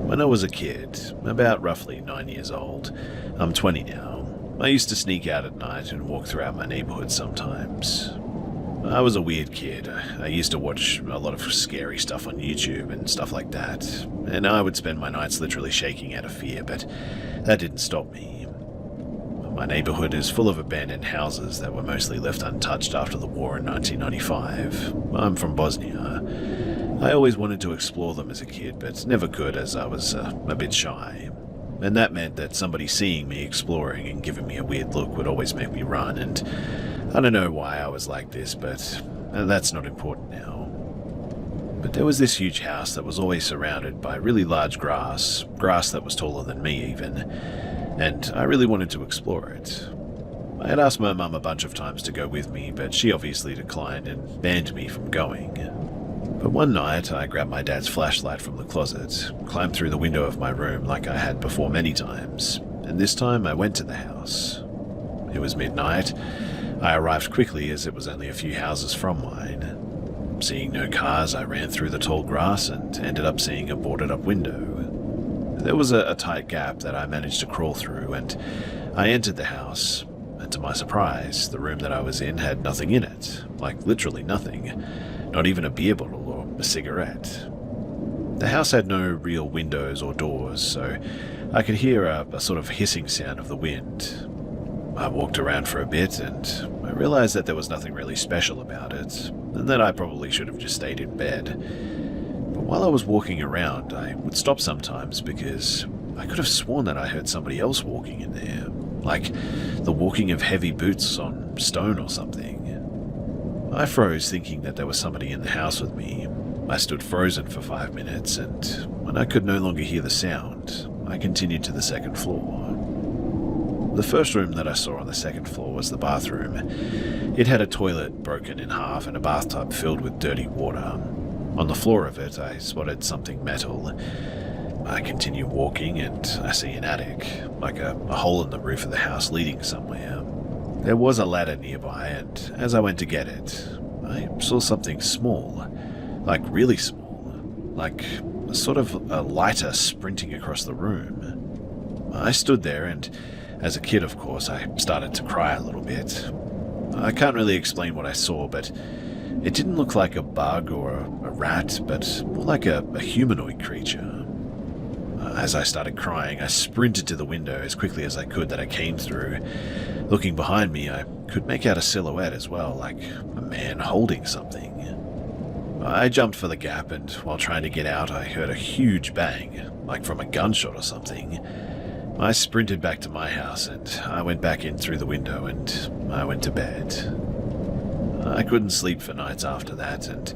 When I was a kid, about roughly 9 years old, I'm 20 now, I used to sneak out at night and walk throughout my neighborhood sometimes. I was a weird kid. I used to watch a lot of scary stuff on YouTube and stuff like that, and I would spend my nights literally shaking out of fear, but that didn't stop me. My neighborhood is full of abandoned houses that were mostly left untouched after the war in 1995. I'm from Bosnia. I always wanted to explore them as a kid, but never could as I was a bit shy. And that meant that somebody seeing me exploring and giving me a weird look would always make me run, and I don't know why I was like this, but that's not important now. But there was this huge house that was always surrounded by really large grass that was taller than me even, and I really wanted to explore it. I had asked my mum a bunch of times to go with me, but she obviously declined and banned me from going. But one night, I grabbed my dad's flashlight from the closet, climbed through the window of my room like I had before many times, and this time I went to the house. It was midnight. I arrived quickly as it was only a few houses from mine. Seeing no cars, I ran through the tall grass and ended up seeing a boarded-up window. There was a tight gap that I managed to crawl through, and I entered the house, and to my surprise, the room that I was in had nothing in it, like literally nothing, not even a beer bottle or a cigarette. The house had no real windows or doors, so I could hear a sort of hissing sound of the wind. I walked around for a bit, and I realized that there was nothing really special about it, and that I probably should have just stayed in bed. But while I was walking around, I would stop sometimes because I could have sworn that I heard somebody else walking in there, like the walking of heavy boots on stone or something. I froze, thinking that there was somebody in the house with me. I stood frozen for 5 minutes, and when I could no longer hear the sound, I continued to the second floor. The first room that I saw on the second floor was the bathroom. It had a toilet broken in half and a bathtub filled with dirty water. On the floor of it, I spotted something metal. I continue walking and I see an attic, like a hole in the roof of the house leading somewhere. There was a ladder nearby, and as I went to get it, I saw something small, like really small, like a sort of a lighter sprinting across the room. I stood there, and as a kid, of course, I started to cry a little bit. I can't really explain what I saw, but it didn't look like a bug or a rat, but more like a humanoid creature. As I started crying, I sprinted to the window as quickly as I could that I came through. Looking behind me, I could make out a silhouette as well, like a man holding something. I jumped for the gap, and while trying to get out, I heard a huge bang, like from a gunshot or something. I sprinted back to my house, and I went back in through the window, and I went to bed. I couldn't sleep for nights after that, and